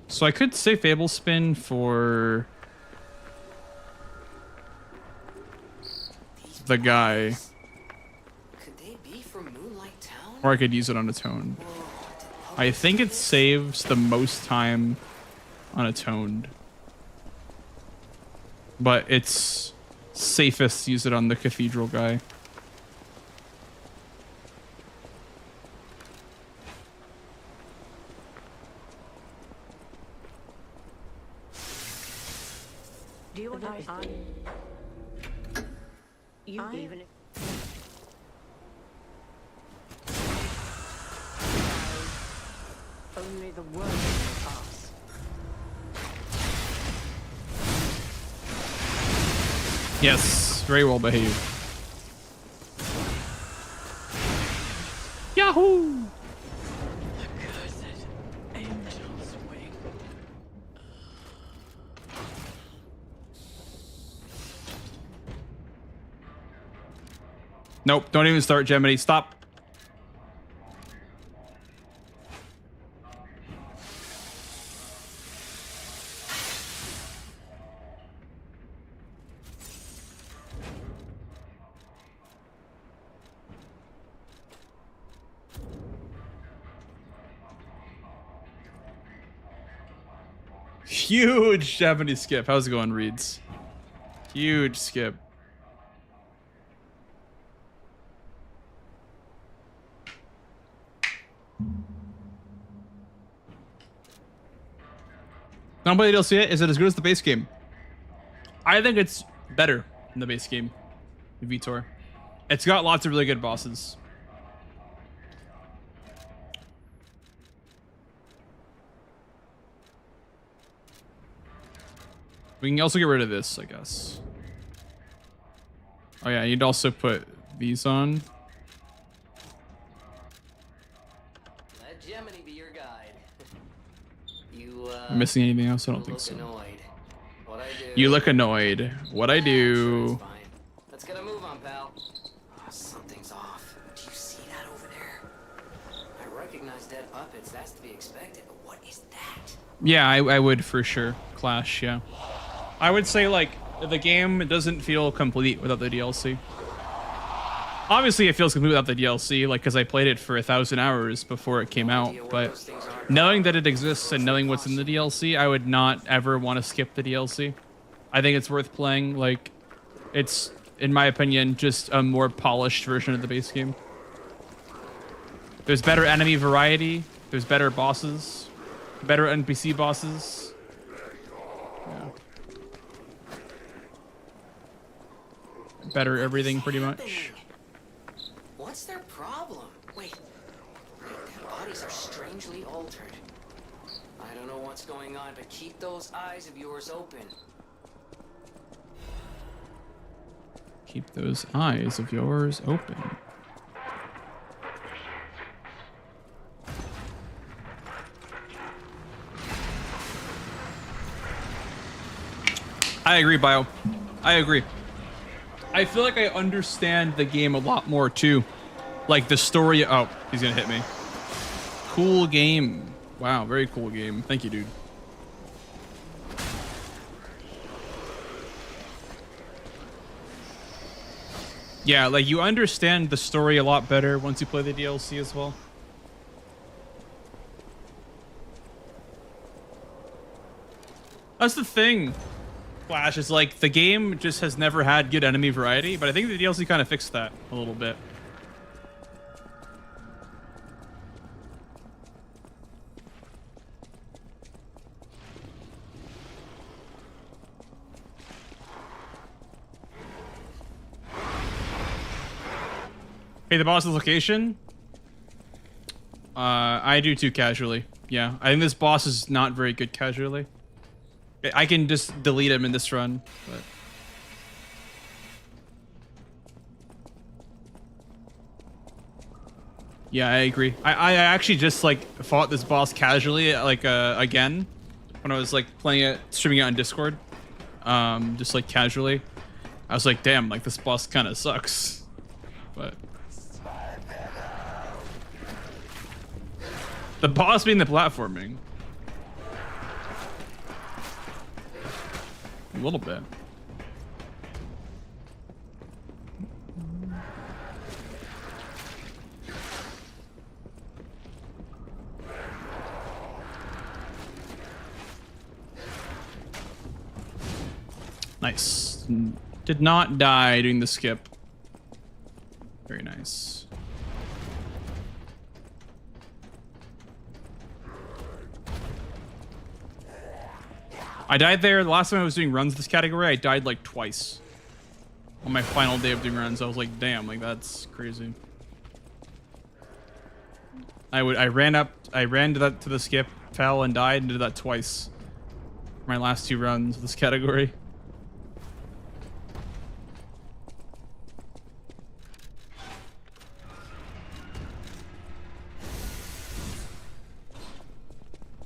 So I could say Fable Spin for the guy. Or I could use it on a toned. I think it saves the most time on a toned. But it's safest to use it on the cathedral guy. Do you want you even only the world will pass. Yes, very well behaved. Yahoo! The cursed angel's wing. Nope, don't even start, Gemini. Stop. Huge Japanese skip. How's it going, Reeds? Huge skip. Not play the DLC yet. Is it as good as the base game? I think it's better than the base game, Vitor. It's got lots of really good bosses. We can also get rid of this, I guess. Oh yeah, you'd also put these on. Let Gemini be your guide. Am I missing anything else? I don't think so. Annoyed. What I do. You look annoyed. What I do. Fine. Let's get a move on, pal. Oh, something's off. Do you see that over there? I recognize dead puppets. That's to be expected. But what is that? Yeah, I would for sure. Clash, yeah. I would say, like, the game doesn't feel complete without the DLC. Obviously, it feels complete without the DLC, like, because I played it for 1,000 hours before it came out, but knowing that it exists and knowing what's in the DLC, I would not ever want to skip the DLC. I think it's worth playing. Like, it's, in my opinion, just a more polished version of the base game. There's better enemy variety, there's better bosses, better NPC bosses. Yeah. Better everything, pretty much. What's their problem? Wait, their bodies are strangely altered. I don't know what's going on, but keep those eyes of yours open. Keep those eyes of yours open. I agree, Bio. I agree. I feel like I understand the game a lot more too. Like the story. Oh, he's gonna hit me. Cool game. Wow, very cool game. Thank you, dude. Yeah, like you understand the story a lot better once you play the DLC as well. That's the thing. Flash is like the game just has never had good enemy variety, but I think the DLC kind of fixed that a little bit. Hey, the boss's location? I do too casually. Yeah, I think this boss is not very good casually. I can just delete him in this run, but... Yeah, I agree. I actually just, like, fought this boss casually, like, again. When I was, like, playing it, streaming it on Discord. Just, like, casually. I was like, damn, like, this boss kind of sucks. But... The boss being the platforming. A little bit. Nice. Did not die doing the skip. Very nice. I died there. The last time I was doing runs this category, I died like twice. On my final day of doing runs, I was like, damn, like that's crazy. I ran to the skip, fell and died, and did that twice. My last 2 runs of this category.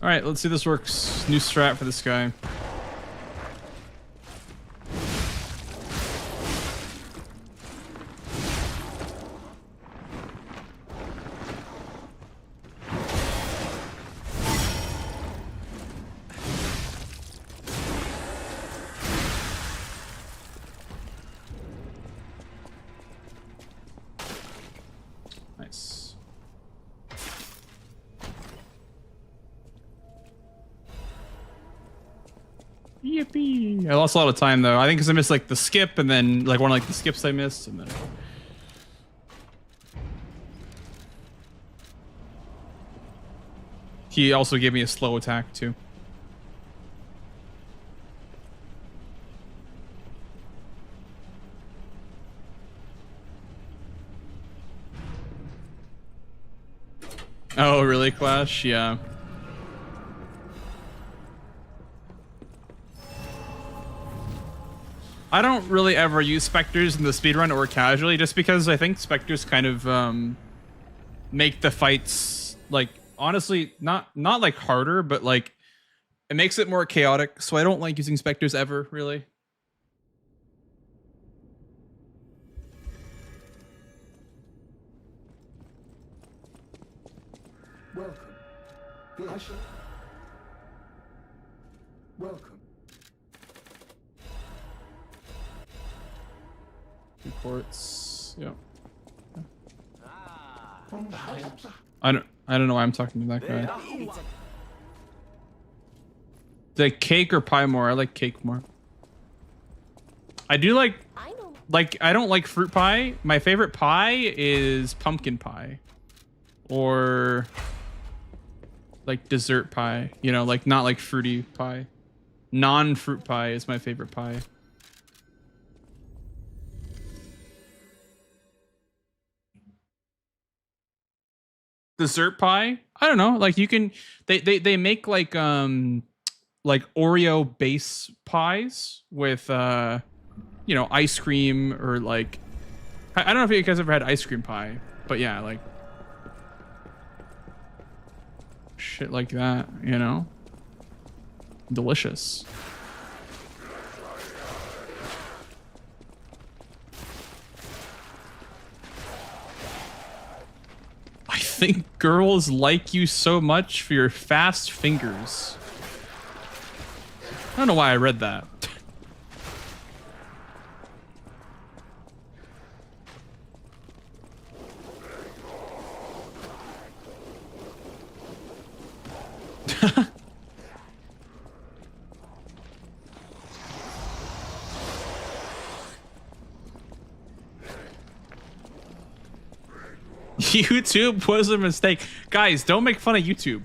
Alright, let's see if this works. New strat for this guy. Yippee! I lost a lot of time though. I think because I missed like the skip and then like one of like the skips I missed and then. He also gave me a slow attack too. Oh, really, Clash? Yeah. I don't really ever use Spectres in the speedrun or casually, just because I think Spectres kind of make the fights, like, honestly, not like harder, but like, it makes it more chaotic, so I don't like using Spectres ever, really. Welcome. I shall... Welcome. Reports. Yeah. From the house. I don't know why I'm talking to that guy. The cake or pie more? I like cake more. I do like I don't like fruit pie. My favorite pie is pumpkin pie. Or like dessert pie, you know, like not like fruity pie. Non-fruit pie is my favorite pie. Dessert pie? I don't know. Like you can they make like Oreo base pies with you know, ice cream or like I don't know if you guys ever had ice cream pie, but yeah, like shit like that, you know? Delicious. I think girls like you so much for your fast fingers. I don't know why I read that. YouTube was a mistake. Guys, don't make fun of YouTube.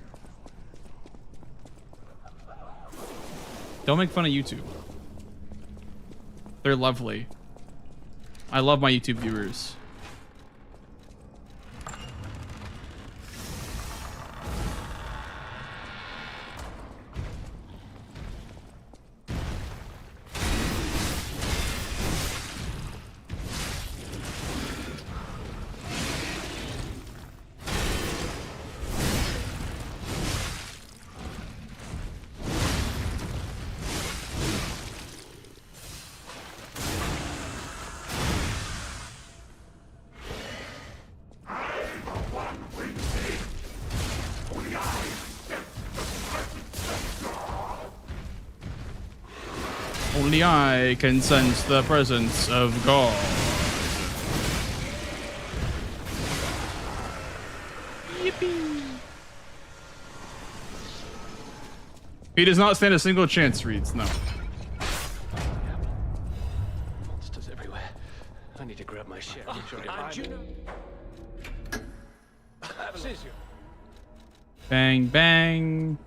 Don't make fun of YouTube. They're lovely. I love my YouTube viewers. Only I can sense the presence of God. Yippee. He does not stand a single chance, Reeds. No. Monsters everywhere. I need to grab my share. Bang, bang.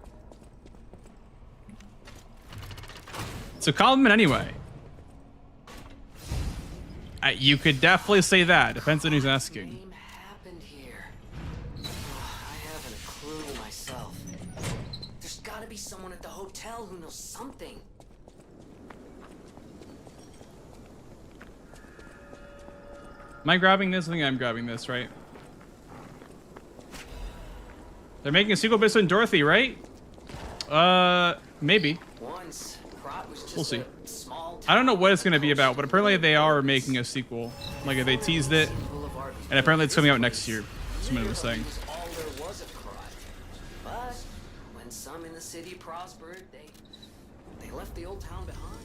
It's a compliment anyway. You could definitely say that. Depends on who's asking. Name happened here. I haven't a clue myself. There's gotta be someone at the hotel who knows something. Am I grabbing this? I think I'm grabbing this, right? They're making a sequel based on Dorothy, right? Maybe. Once, Krot was just We'll see. a small I don't know what it's going to be about, but apparently they are making a sequel. Like, they teased it, and apparently it's coming out next year. Someone was saying. was all there was of Krot. But when some in the city prospered, they left the old town behind.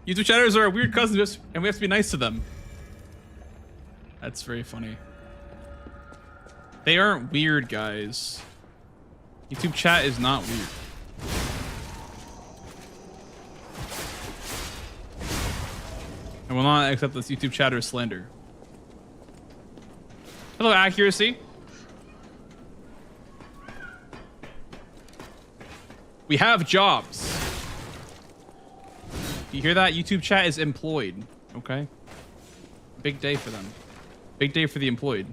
YouTube chatters are our weird cousins, and we have to be nice to them. That's very funny. They aren't weird, guys. YouTube chat is not weird. I will not accept this YouTube chatter slander. Hello, accuracy. We have jobs. You hear that? YouTube chat is employed. Okay. Big day for them. Big day for the employed.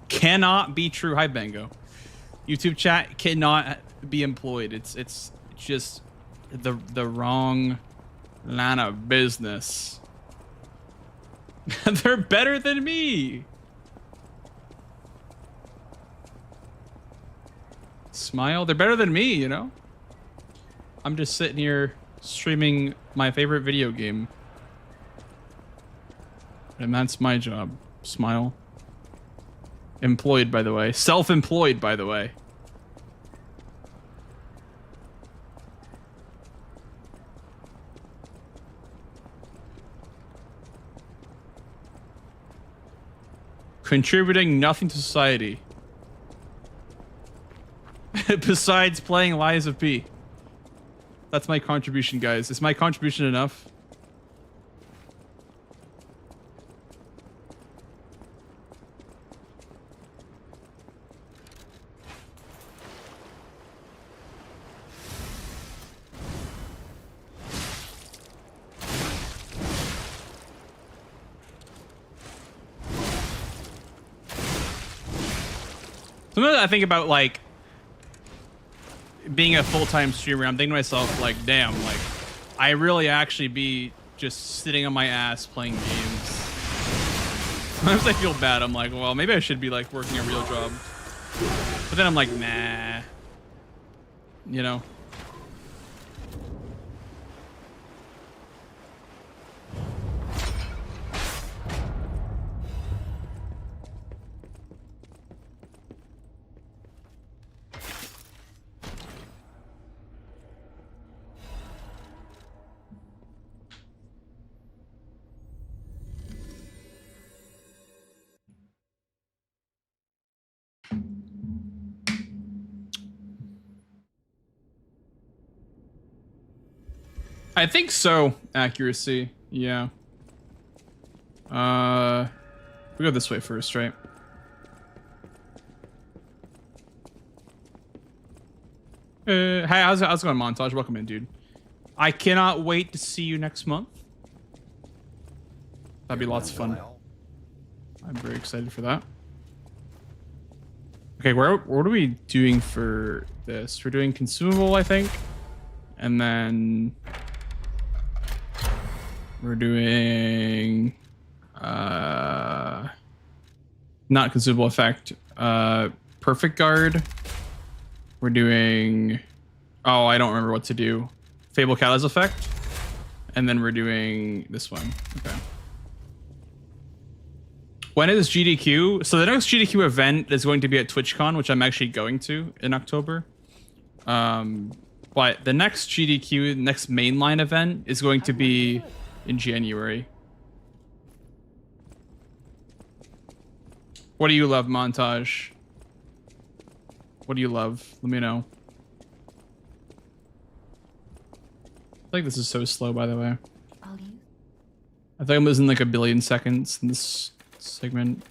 Cannot be true. Hi, Bango. YouTube chat cannot be employed. It's just the wrong line of business. They're better than me. Smile. They're better than me, you know? I'm just sitting here streaming my favorite video game. And that's my job. Smile. Employed, by the way. Self-employed, by the way. Contributing nothing to society. Besides playing Lies of P. That's my contribution, guys. Is my contribution enough? Sometimes I think about like being a full-time streamer. I'm thinking to myself like, damn, like I really actually be just sitting on my ass playing games. Sometimes I feel bad. I'm like, well, maybe I should be like working a real job. But then I'm like, nah, you know. I think so. Accuracy. Yeah. We go this way first, right? Hi, how's it going, Montage? Welcome in, dude. I cannot wait to see you next month. That'd be lots of fun. I'm very excited for that. Okay, what are we doing for this? We're doing consumable, I think. And then we're doing not consumable effect, perfect guard. We're doing, oh, I don't remember what to do. Fable Catalyst effect. And then we're doing this one. Okay. When is GDQ? So the next GDQ event is going to be at TwitchCon, which I'm actually going to in October. But the next GDQ, next mainline event is going to be in January. What do you love, Montage? What do you love? Let me know. I think this is so slow, by the way. I think I'm losing like 1 billion seconds in this segment.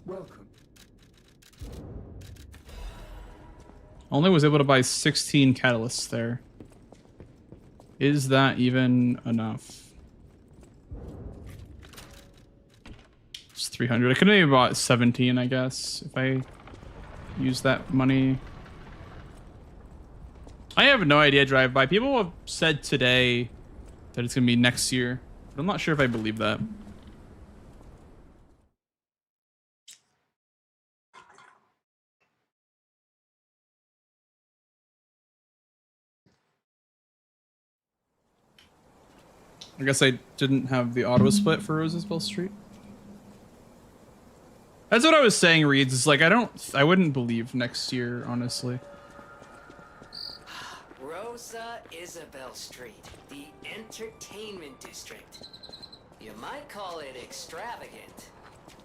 Welcome. Only was able to buy 16 catalysts there. Is that even enough? It's 300. I could have maybe bought 17, I guess, if I use that money. I have no idea, drive by. People have said today that it's gonna be next year, but I'm not sure if I believe that. I guess I didn't have the auto split for Roosevelt Street. That's what I was saying, Reeds. It's like I wouldn't believe next year, honestly. Rosa Isabel Street, the entertainment district. You might call it extravagant.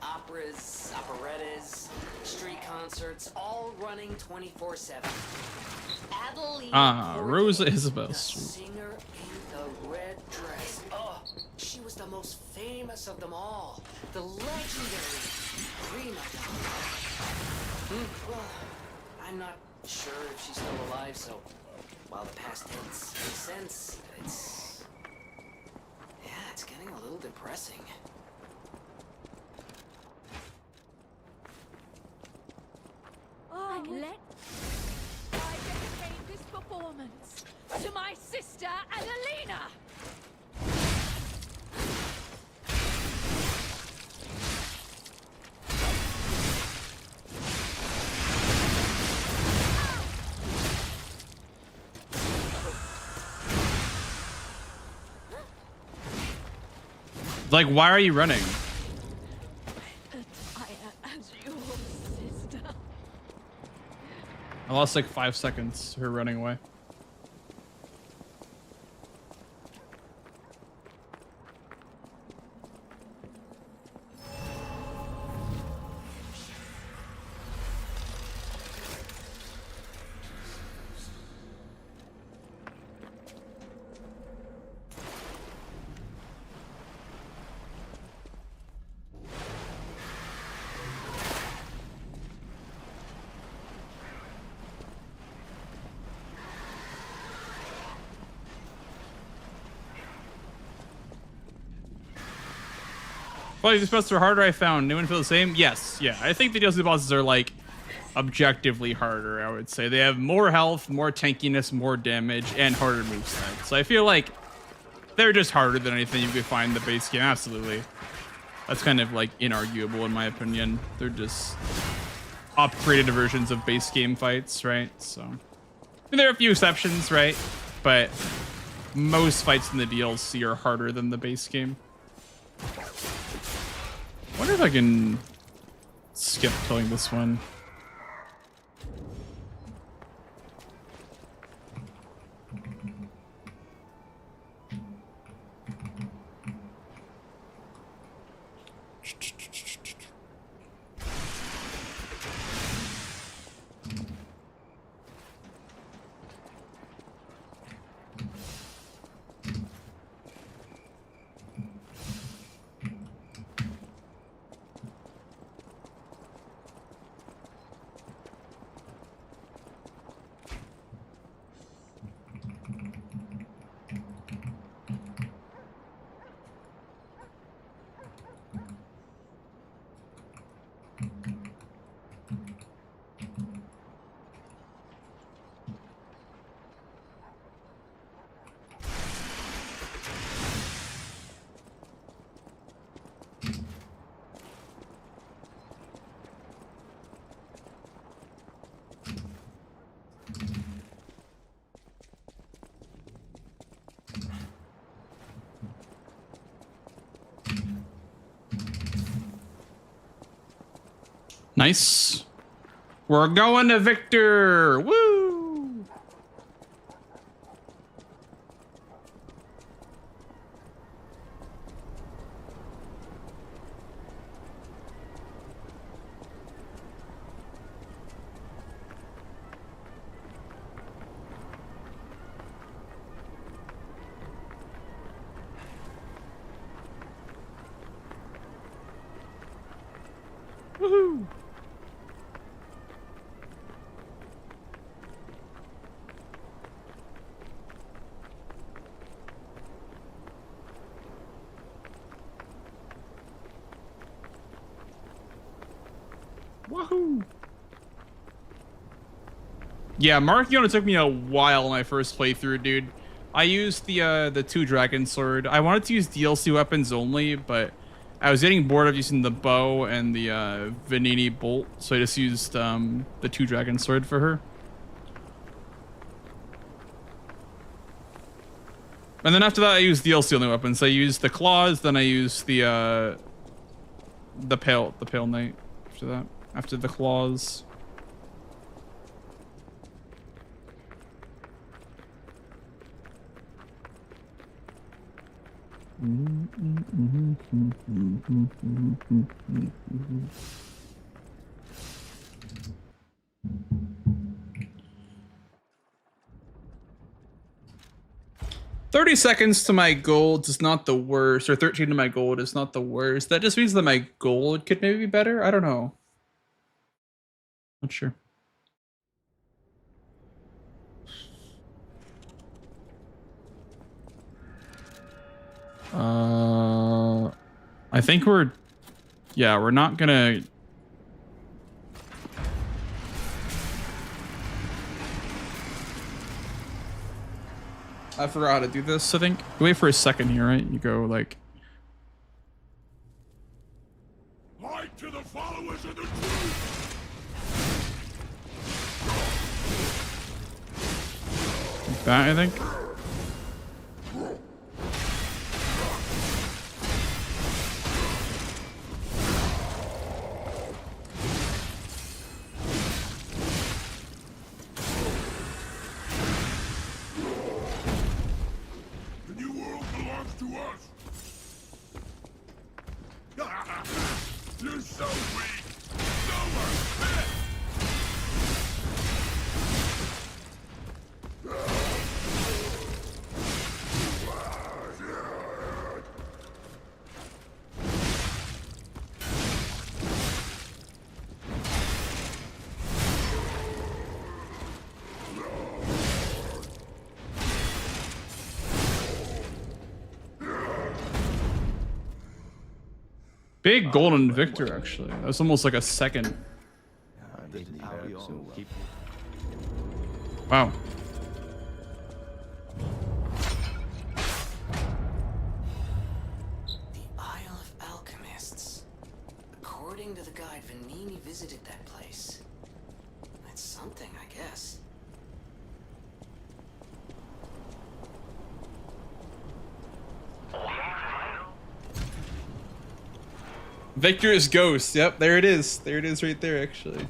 Operas, operettas, street concerts, all running 24/7. Adelina Rosa Corday, Isabel the Street. singer in the red dress. Oh, she was the most famous of them all. The legendary prima donna. Well, I'm not sure if she's still alive, so while the past tense makes sense, it's getting a little depressing. I dedicate this performance to my sister Adelina. Like, why are you running? As your sister. I lost like 5 seconds. Her running away. Well, these bosses are harder, I found. Anyone feel the same? Yes, yeah. I think the DLC bosses are like objectively harder, I would say. They have more health, more tankiness, more damage, and harder movesets. So I feel like they're just harder than anything you could find in the base game. Absolutely. That's kind of like inarguable in my opinion. They're just upgraded versions of base game fights, right? So I mean, there are a few exceptions, right? But most fights in the DLC are harder than the base game. I wonder if I can skip killing this one. Nice. We're going to Victor. Woo! Woohoo! Wahoo! Yeah, Markiona took me a while when I first playthrough, dude. I used the 2 dragon sword. I wanted to use DLC weapons only, but I was getting bored of using the bow and the Vanini bolt, so I just used the 2 dragon sword for her. And then after that, I used DLC only weapons. I used the claws, then I used the pale knight after that. After the claws. Mm-hmm. 30 seconds to my gold is not the worst, or 13 to my gold is not the worst. That just means that my gold could maybe be better. I don't know. Not sure. I think we're not gonna. I forgot how to do this, I think. You wait for a second here, right? You go like... Light to the followers of the truth! Like that, I think. You're so weak! So unfit! Big golden victor, actually. That was almost like a second. Wow. The Isle of Alchemists. According to the guide, Vanini visited that place. That's something, I guess. Victor's ghost. Yep, there it is. There it is right there, actually.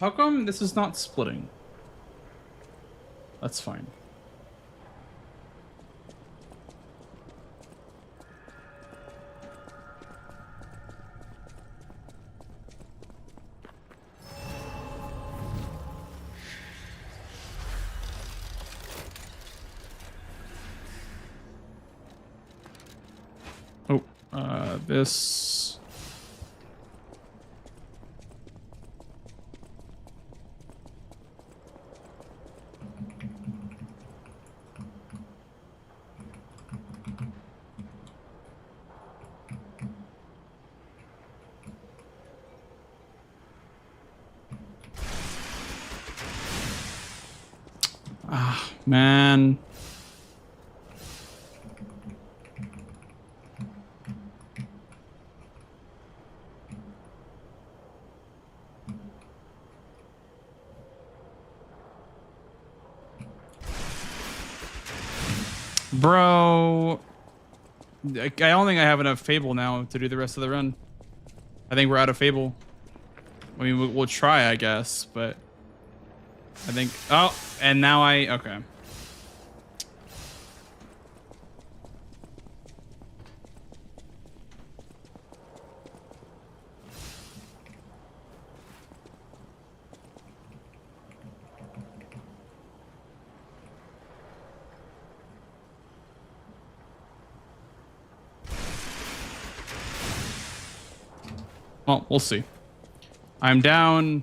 How come this is not splitting? That's fine. This. Ah, man. Bro, I don't think I have enough Fable now to do the rest of the run. I think we're out of Fable. I mean, we'll try, I guess, but I think... Oh, and now okay. Well, we'll see. I'm down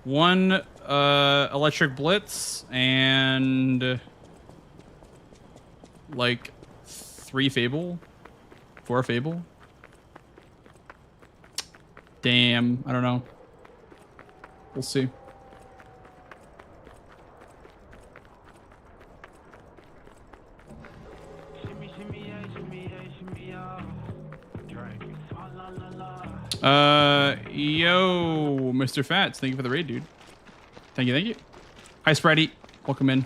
1 electric blitz and like 3 Fable, 4 Fable. Damn, I don't know. We'll see. Yo, Mr. Fats, thank you for the raid, dude. Thank you, thank you. Hi, Spritey. Welcome in.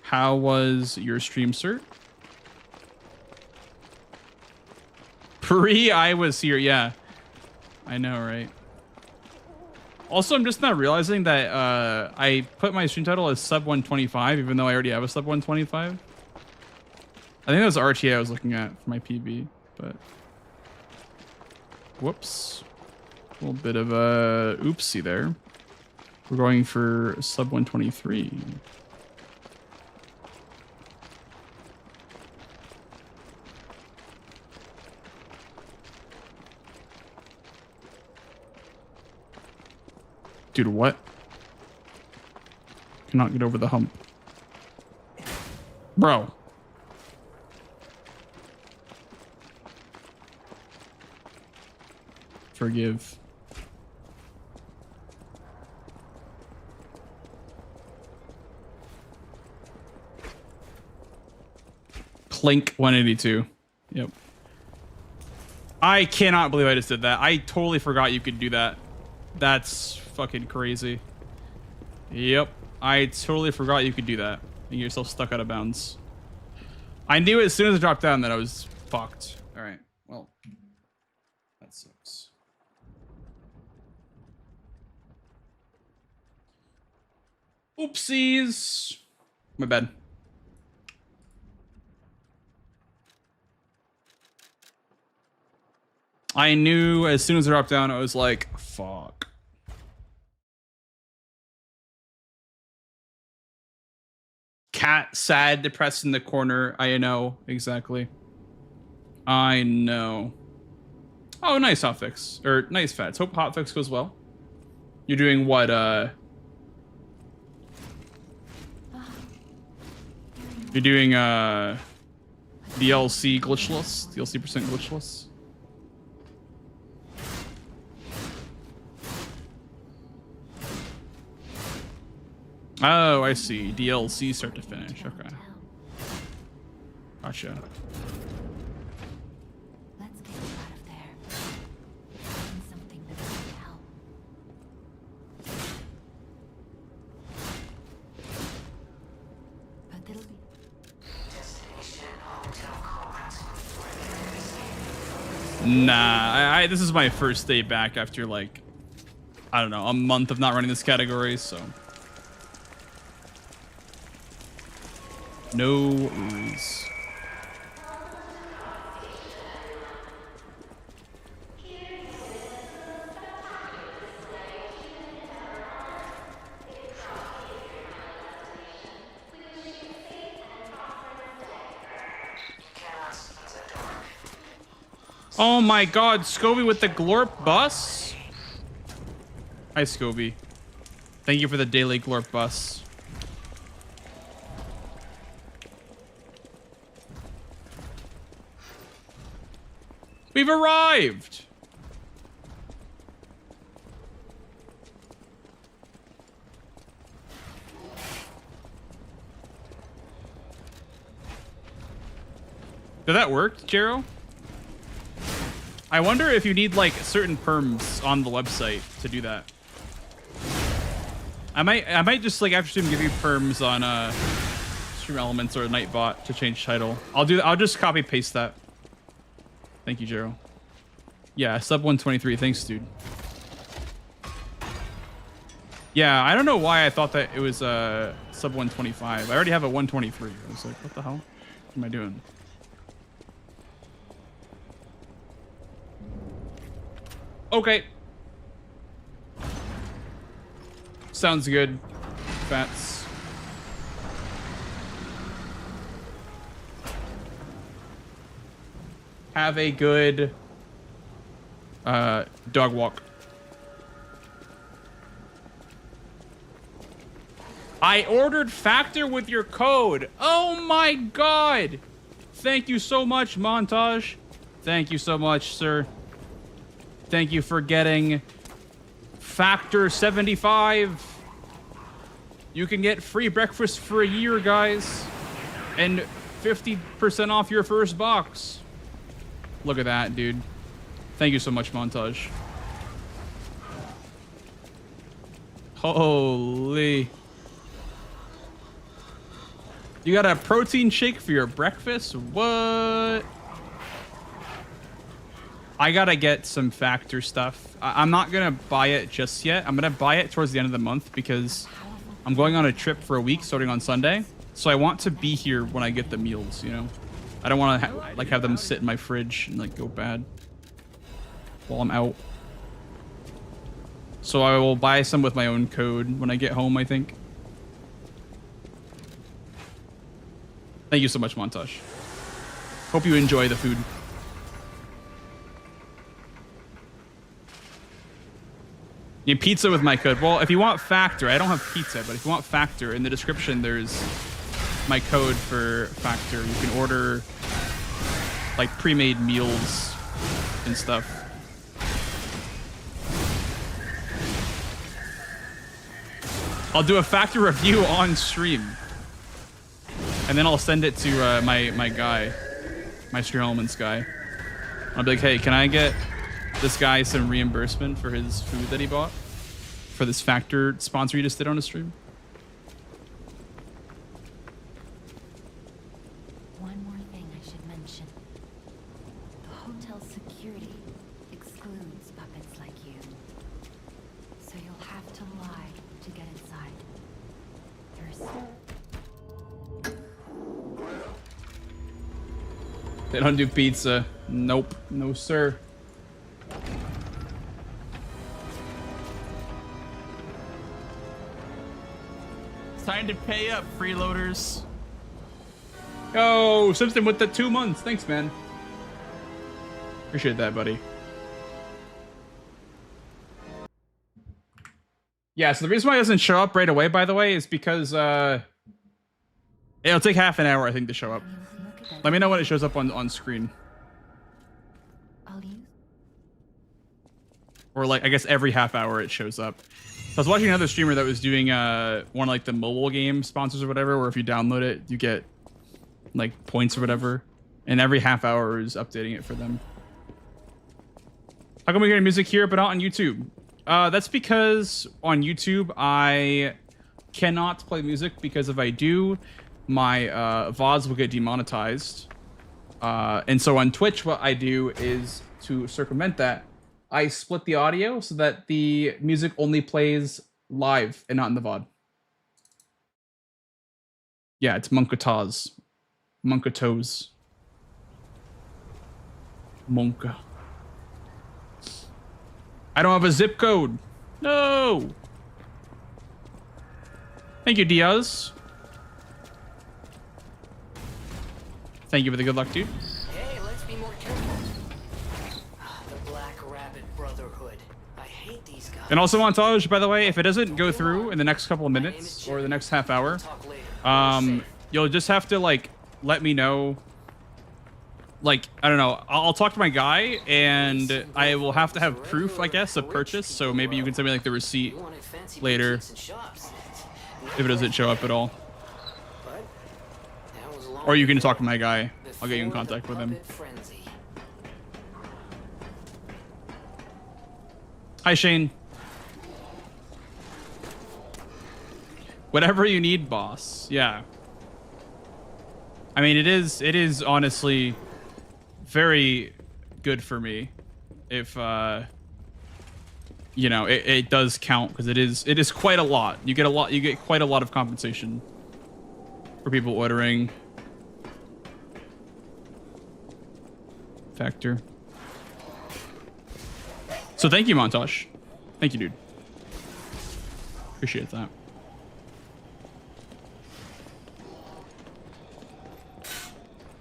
How was your stream, sir? I was here, yeah. I know, right? Also, I'm just not realizing that I put my stream title as sub 125, even though I already have a sub 125. I think that was RTA I was looking at for my PB, but whoops. A little bit of a oopsie there. We're going for sub 123. Dude, what? Cannot get over the hump. Bro. Forgive. Clink 182. Yep. I cannot believe I just did that. I totally forgot you could do that. That's fucking crazy. Yep. I totally forgot you could do that. And get yourself stuck out of bounds. I knew as soon as I dropped down that I was fucked. Alright. Well. That sucks. Oopsies. My bad. I knew as soon as I dropped down, I was like, fuck. Cat, sad, depressed in the corner. I know, exactly. I know. Oh, nice hotfix. Or nice Fats. Hope hotfix goes well. You're doing what, You're doing, DLC glitchless? DLC percent glitchless? Oh, I see. DLC start to finish. Okay. Gotcha. Let's get you out of there. Find something that will help. But it'll be Nah, this is my first day back after like, I don't know, a month of not running this category, so. No worries. Oh my god, Scobie with the Glorp bus? Hi, Scobie. Thank you for the daily Glorp bus. We've arrived! Did that work, Jero? I wonder if you need like certain perms on the website to do that. I might just like after stream give you perms on Stream Elements or Nightbot to change title. I'll just copy paste that. Thank you, Jero. Yeah, sub 123. Thanks, dude. Yeah, I don't know why I thought that it was sub 125. I already have a 123. I was like, what the hell? What am I doing? Okay. Sounds good, Fats. Have a good dog walk. I ordered Factor with your code. Oh my god. Thank you so much, Montage. Thank you so much, sir. Thank you for getting Factor 75. You can get free breakfast for a year, guys. And 50% off your first box. Look at that, dude. Thank you so much, Montage. Holy. You got a protein shake for your breakfast? What? I gotta get some Factor stuff. I'm not gonna buy it just yet. I'm gonna buy it towards the end of the month because I'm going on a trip for a week starting on Sunday. So I want to be here when I get the meals, you know? I don't want to like have them sit in my fridge and like go bad while I'm out. So I will buy some with my own code when I get home, I think. Thank you so much, Montage. Hope you enjoy the food. You need pizza with my code. Well, if you want Factor, I don't have pizza, but if you want Factor, in the description there's my code for Factor. You can order like pre-made meals and stuff. I'll do a Factor review on stream. And then I'll send it to my guy, my Stream Elements guy. I'll be like, hey, can I get this guy some reimbursement for his food that he bought? For this Factor sponsor he just did on his stream? One more thing I should mention. The hotel security excludes puppets like you. So you'll have to lie to get inside. There's... They don't do pizza. Nope. No, sir. It's time to pay up, freeloaders. Yo, Simpson with the 2 months. Thanks, man. Appreciate that, buddy. Yeah, so the reason why it doesn't show up right away, by the way, is because it'll take half an hour, I think, to show up. Let me know when it shows up on screen. Or like, I guess every half hour it shows up. So I was watching another streamer that was doing one of like the mobile game sponsors or whatever, where if you download it, you get like points or whatever. And every half hour is updating it for them. How come we hear music here but not on YouTube? That's because on YouTube I cannot play music, because if I do, my VODs will get demonetized. And so on Twitch, what I do is, to circumvent that, I split the audio so that the music only plays live and not in the VOD. Yeah, it's Monkataz. Monkatoes. Monka. I don't have a zip code. No. Thank you, Diaz. Thank you for the good luck, dude. Hey, let's be more careful. The Black Rabbit Brotherhood. I hate these guys. And also, Montage, by the way, if it doesn't go through in the next couple of minutes or the next half hour, you'll just have to like let me know. Like, I don't know, I'll talk to my guy and I will have to have proof, I guess, of purchase. So maybe you can send me like the receipt later if it doesn't show up at all. Or you can talk to my guy. I'll get you in contact with him. Hi, Shane. Whatever you need, boss. Yeah. I mean, it is honestly very good for me if you know, it does count, because it is quite a lot. You get quite a lot of compensation for people ordering Factor. So thank you, Montage. Thank you, dude. Appreciate that.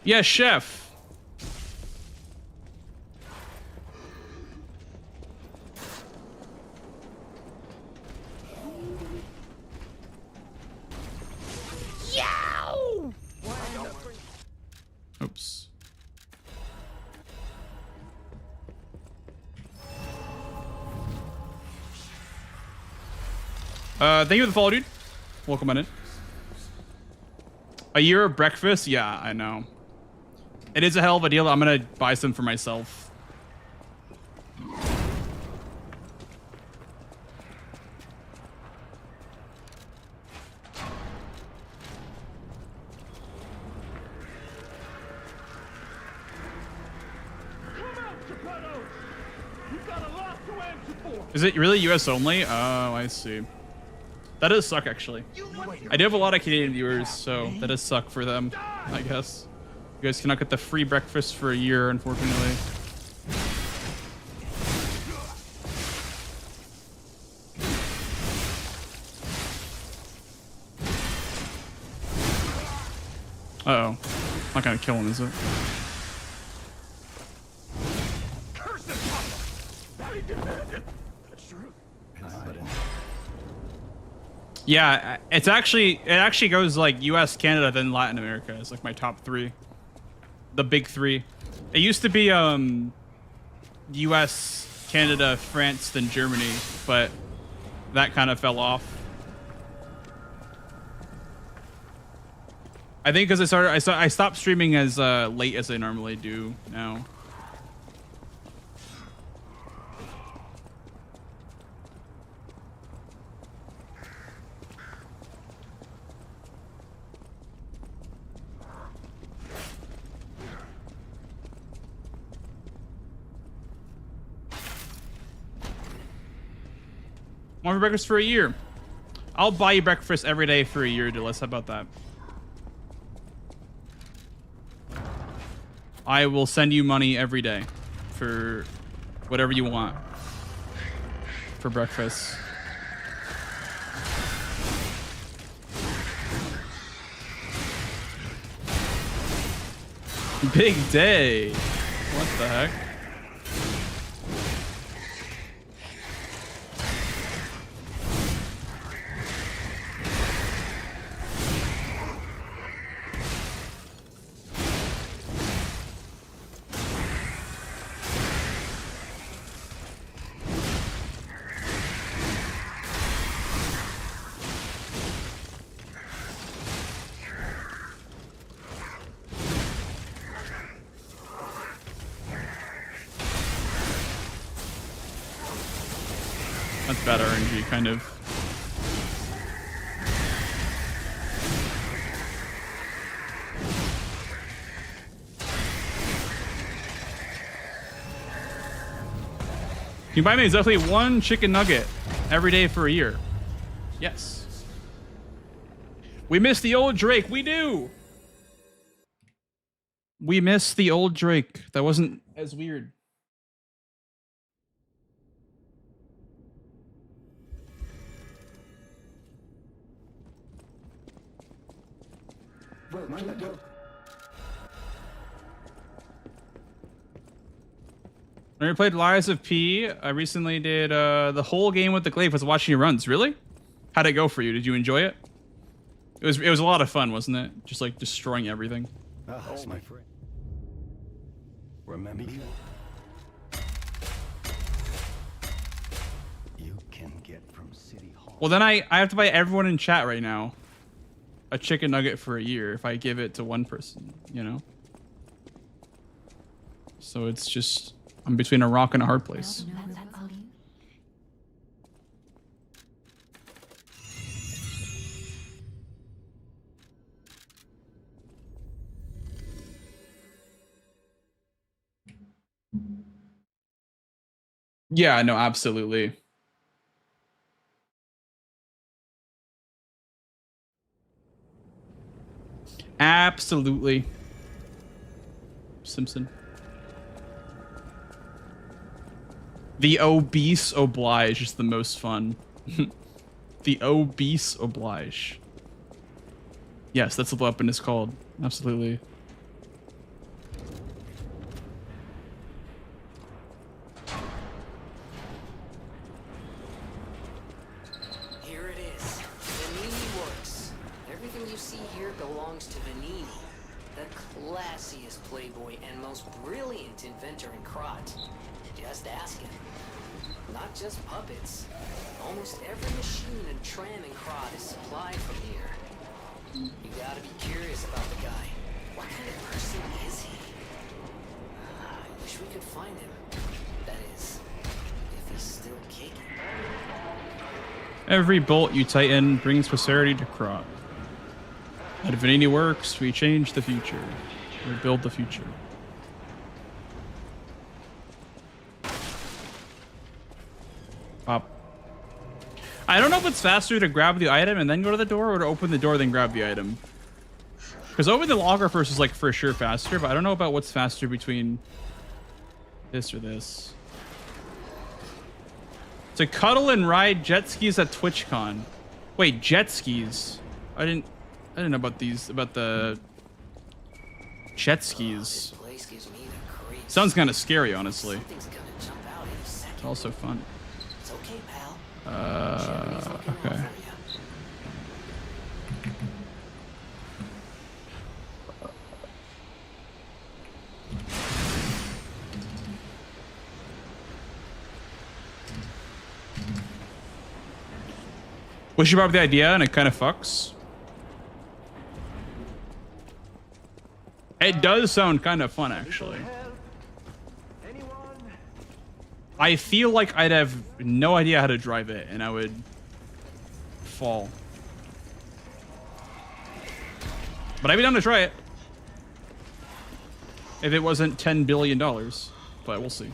Yeah, chef. Yow! Oops. Thank you for the follow, dude. Welcome on in. A year of breakfast? Yeah, I know. It is a hell of a deal. I'm gonna buy some for myself. Is it really US only? Oh, I see. That does suck, actually. I do have a lot of Canadian viewers, so that does suck for them, I guess. You guys cannot get the free breakfast for a year, unfortunately. Uh-oh. Not gonna kill him, is it? Yeah, it actually goes like US, Canada, then Latin America. It's like my top 3. The big 3. It used to be US, Canada, France, then Germany, but that kind of fell off. I think because I stopped streaming as late as I normally do now. Want for breakfast for a year? I'll buy you breakfast every day for a year, Dillis. How about that? I will send you money every day for whatever you want for breakfast. Big day. What the heck? That's bad RNG, kind of. You can buy me exactly 1 chicken nugget every day for a year. Yes. We miss the old Drake. We do. We miss the old Drake. That wasn't as weird. I already played Lies of P. I recently did the whole game with the Glaive. Was watching your runs. Really? How'd it go for you? Did you enjoy it? It was a lot of fun, wasn't it? Just like destroying everything. Ah, that's my friend. Remember you can get from City Hall. Well, then I have to buy everyone in chat right now a chicken nugget for a year if I give it to one person, you know? So it's just, I'm between a rock and a hard place. Yeah, no, absolutely. Absolutely. Simpson. The obese oblige is the most fun. The obese oblige. Yes, that's what the weapon is called. Absolutely. Here it is. Vanini Works. Everything you see here belongs to Vanini, the classiest playboy and most brilliant inventor in Krot. Just ask him. Not just puppets. Almost every machine and tram in Krot is supplied from here. You gotta be curious about the guy. What kind of person is he? I wish we could find him. That is, Every bolt you tighten brings prosperity to crop. That Divinity works, we change the future. We build the future. Pop. I don't know if it's faster to grab the item and then go to the door or to open the door then grab the item. Because opening the locker first is like for sure faster, but I don't know about what's faster between this or this. To cuddle and ride jet skis at TwitchCon. Wait, jet skis? I didn't know about these, about the jet skis. Place gives me the creeps. Sounds kind of scary, honestly. Something's gonna jump out in a second. It's also fun. It's okay, pal. Okay. Wish you brought up the idea and it kind of fucks. It does sound kind of fun, actually. I feel like I'd have no idea how to drive it and I would fall. But I'd be down to try it. If it wasn't $10 billion, but we'll see.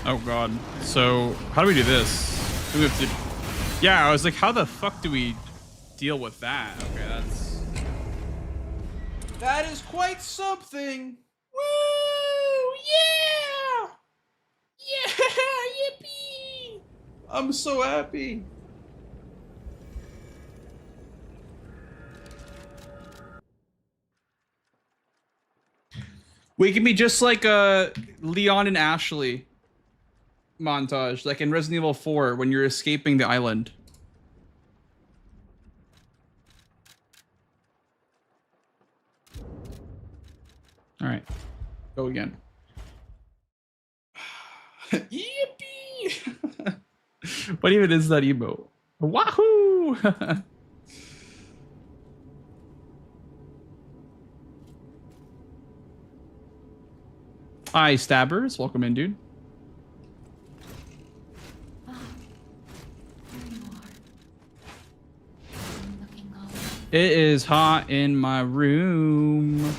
Oh god. So how do we do this? Do we have to... Yeah, I was like, how the fuck do we deal with that? Okay, That is quite something. Woo! Yeah! Yeah! Yippee! I'm so happy. We can be just like Leon and Ashley montage, like in Resident Evil 4 when you're escaping the island. All right, go again. Yippee! What even is that emote? Wahoo! Hi, Stabbers. Welcome in, dude. It is hot in my room.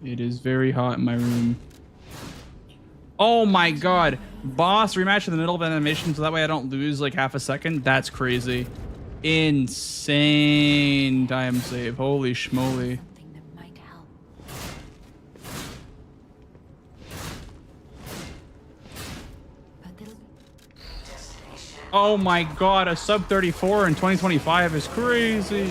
It is very hot in my room. Oh my god. Boss rematch in the middle of animation so that way I don't lose like half a second. That's crazy. Insane time save. Holy schmoly. Oh my god, a sub 34 in 2025 is crazy.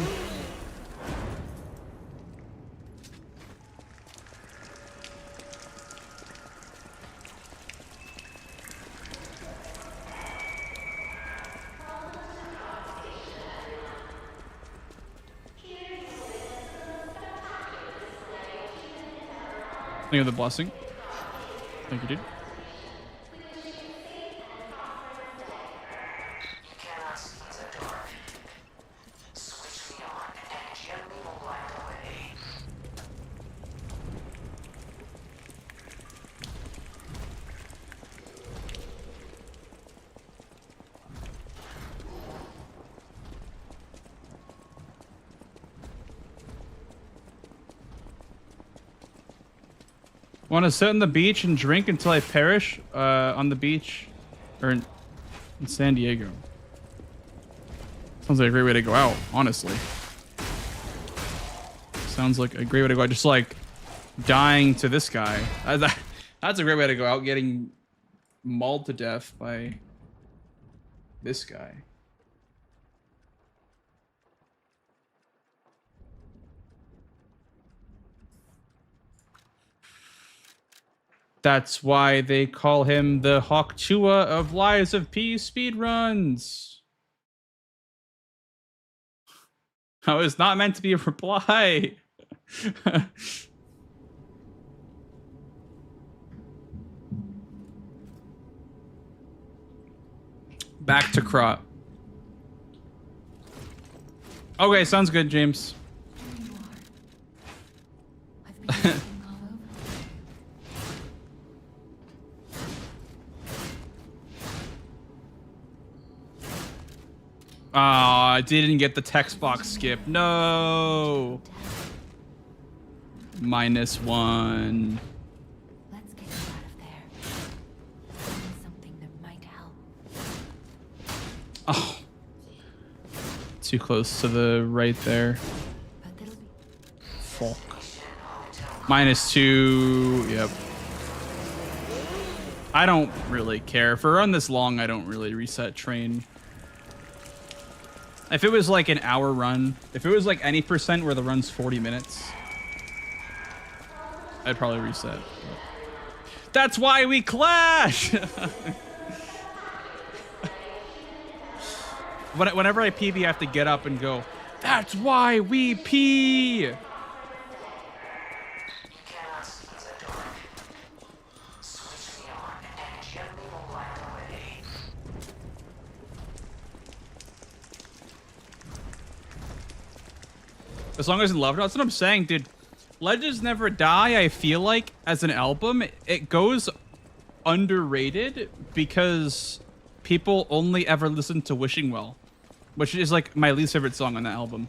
Thank you for the blessing. Thank you, dude. Want to sit on the beach and drink until I perish on the beach or in San Diego. Sounds like a great way to go out, honestly. Sounds like a great way to go out. Just like dying to this guy. That's a great way to go out, getting mauled to death by this guy. That's why they call him the Hawk Chua of Lies of P Speedruns. Oh, it's not meant to be a reply. Back to crop. Okay, sounds good, James. I didn't get the text box skip. No. -1. Let's get you out of there. Find something that might help. Oh. Too close to the right there. But that'll be Fuck. -2. Yep. I don't really care. For a run this long, I don't really reset train. If it was like an hour run, if it was like any percent where the run's 40 minutes, I'd probably reset. That's why we clash! Whenever I PB, I have to get up and go, that's why we pee! As long as in love, that's what I'm saying, dude. Legends Never Die, I feel like, as an album, it goes underrated because people only ever listen to Wishing Well, which is like my least favorite song on that album.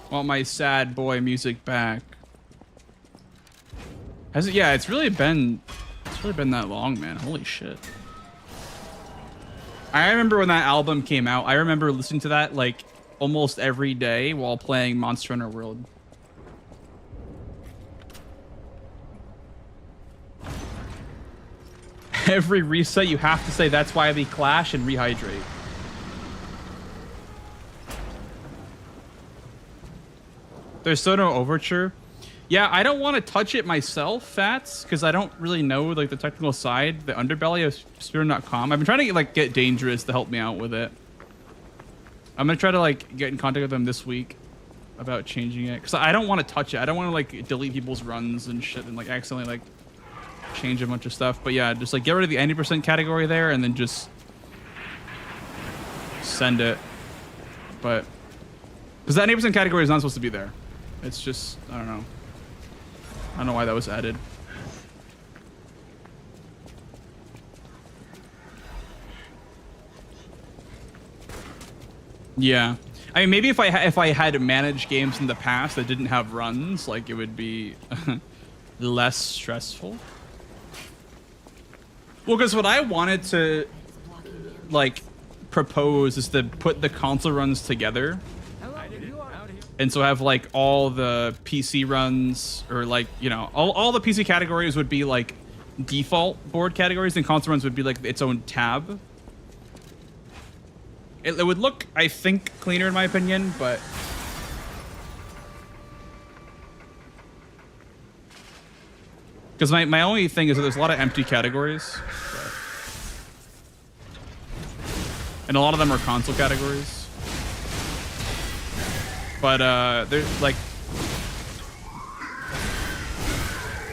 Want my sad boy music back. Has it? Yeah, it's really been that long, man. Holy shit. I remember when that album came out. I remember listening to that like almost every day while playing Monster Hunter World. Every reset, you have to say that's why we clash and rehydrate. There's still no overture. Yeah, I don't want to touch it myself, Fats, because I don't really know like the technical side, the underbelly of Speedrun.com. I've been trying to like get Dangerous to help me out with it. I'm gonna try to like get in contact with them this week about changing it, because I don't want to touch it. I don't want to like delete people's runs and shit and like accidentally like change a bunch of stuff. But yeah, just like get rid of the 90% category there and then just send it. But because that 90% category is not supposed to be there. It's just, I don't know. I don't know why that was added. Yeah. I mean, maybe if I had managed games in the past that didn't have runs, like it would be less stressful. Well, because what I wanted to like propose is to put the console runs together. And so have like all the PC runs, or like, you know, all the PC categories would be like default board categories, and console runs would be like its own tab. It would look, I think, cleaner in my opinion, but because my only thing is that there's a lot of empty categories, and a lot of them are console categories. But there's like,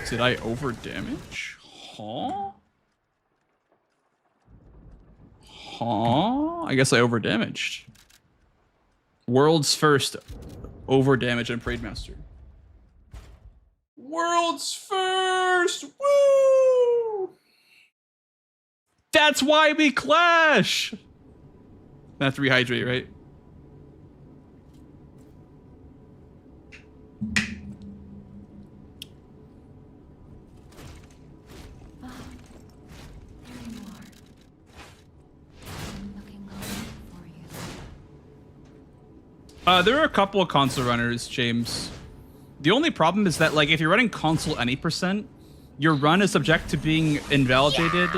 did I over damage? Huh? I guess I over damaged. World's first over damage on Parade Master. World's first! Woo! That's why we clash! I have to rehydrate, right? There are a couple of console runners, James. The only problem is that, like, if you're running console any percent, your run is subject to being invalidated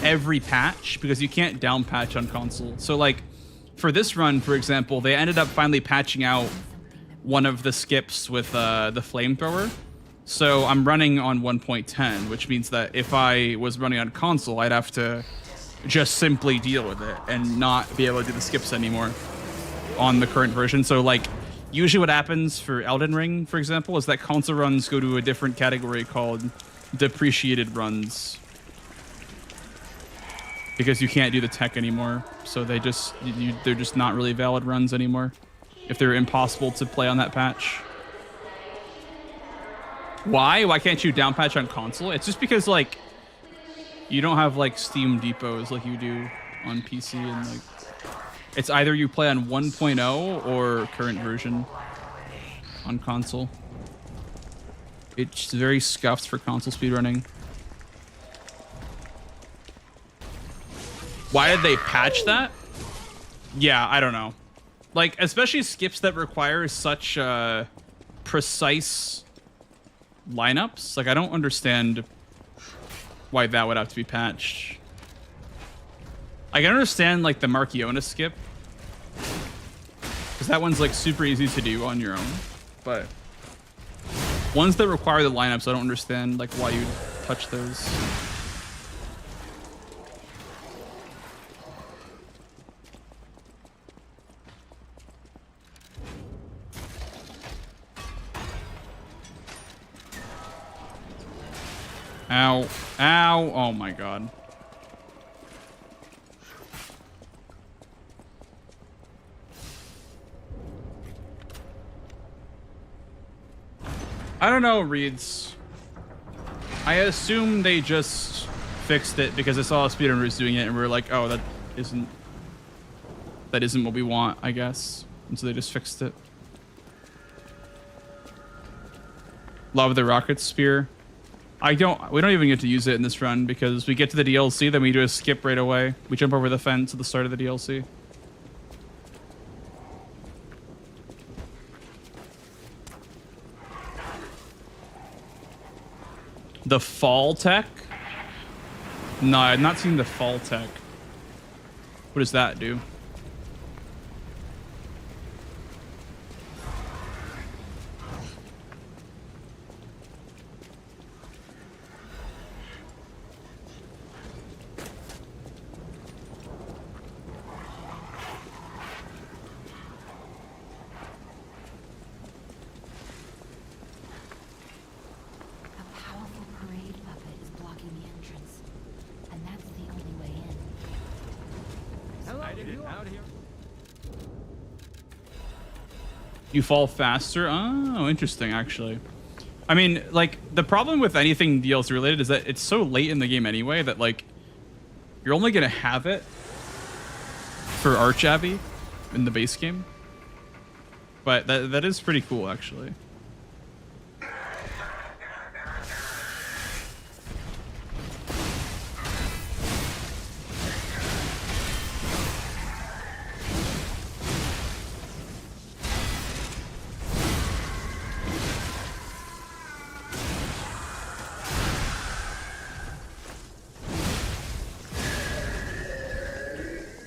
every patch because you can't down patch on console. So, like, for this run, for example, they ended up finally patching out one of the skips with the flamethrower. So I'm running on 1.10, which means that if I was running on console, I'd have to just simply deal with it and not be able to do the skips anymore on the current version. So, like, usually what happens for Elden Ring, for example, is that console runs go to a different category called depreciated runs because you can't do the tech anymore. So they're just not really valid runs anymore if they're impossible to play on that patch. Why can't you down patch on console? It's just because, like, you don't have, like, Steam depots like you do on PC, and, like, it's either you play on 1.0 or current version on console. It's very scuffed for console speedrunning. Why did they patch that? Yeah, I don't know. Like, especially skips that require such precise lineups. Like, I don't understand why that would have to be patched. I can understand, like, the Marchiona skip, because that one's, like, super easy to do on your own. But ones that require the lineups, I don't understand, like, why you touch those. Ow. Ow. Oh my god. I don't know, Reeds. I assume they just fixed it because I saw speedrunners doing it and we were like, oh, that isn't what we want, I guess. And so they just fixed it. Love the rocket spear. We don't even get to use it in this run because we get to the DLC, then we do a skip right away. We jump over the fence at the start of the DLC. The fall tech? No, I've not seen the fall tech. What does that do? You fall faster? Oh, interesting, actually. I mean, like, the problem with anything DLC related is that it's so late in the game anyway that, like, you're only going to have it for Arch Abbey in the base game. But that is pretty cool, actually.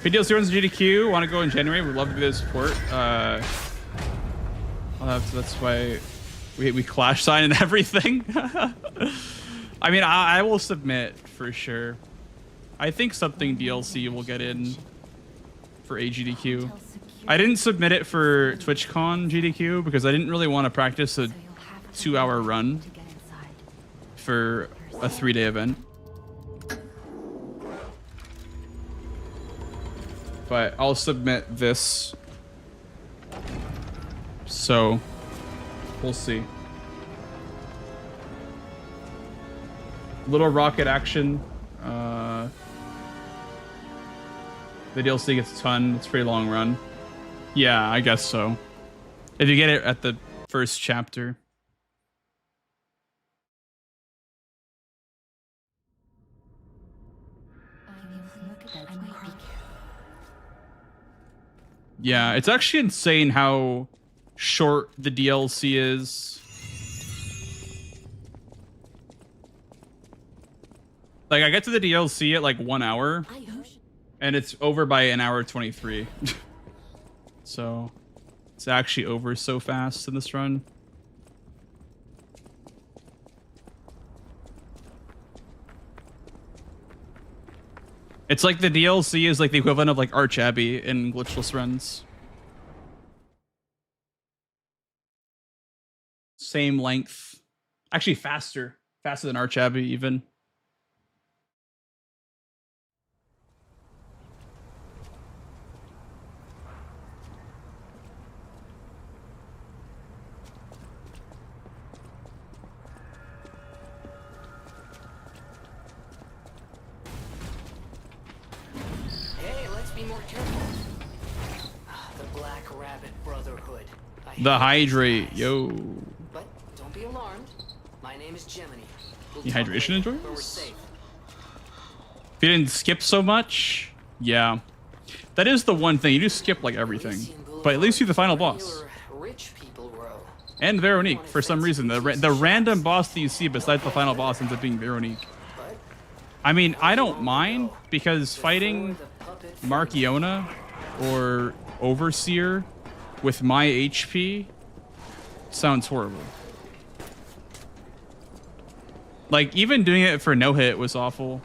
P DLC runs GDQ. Want to go in January? We'd love to do the support. I'll have to, that's why we clash sign and everything. I mean, I will submit for sure. I think something DLC will get in for AGDQ. I didn't submit it for TwitchCon GDQ because I didn't really want to practice a 2-hour run for a 3-day event. But I'll submit this. So, we'll see. Little rocket action. The DLC gets a ton. It's a pretty long run. Yeah, I guess so. If you get it at the first chapter. Yeah, it's actually insane how short the DLC is Like I get to the DLC at like 1 hour, and it's over by an hour 23. So it's actually over so fast in this run. It's like the DLC is like the equivalent of like Arch Abbey in glitchless runs. Same length. Actually faster. Faster than Arch Abbey even. Hey, let's be more careful. The Black Rabbit Brotherhood. I hate The these hydrate, guys. yo. But don't be alarmed. My name is Gemini. We'll The talk hydration later enjoyers? when we're safe. If you didn't skip so much, yeah. That is the one thing. You do skip like everything. But at least you're the final boss. Rich people grow. And Veronique, for some reason. The random boss that you see besides the final boss ends up being Veronique. I mean, I don't mind, because fighting Markiona or Overseer with my HP sounds horrible. Like, even doing it for no hit was awful.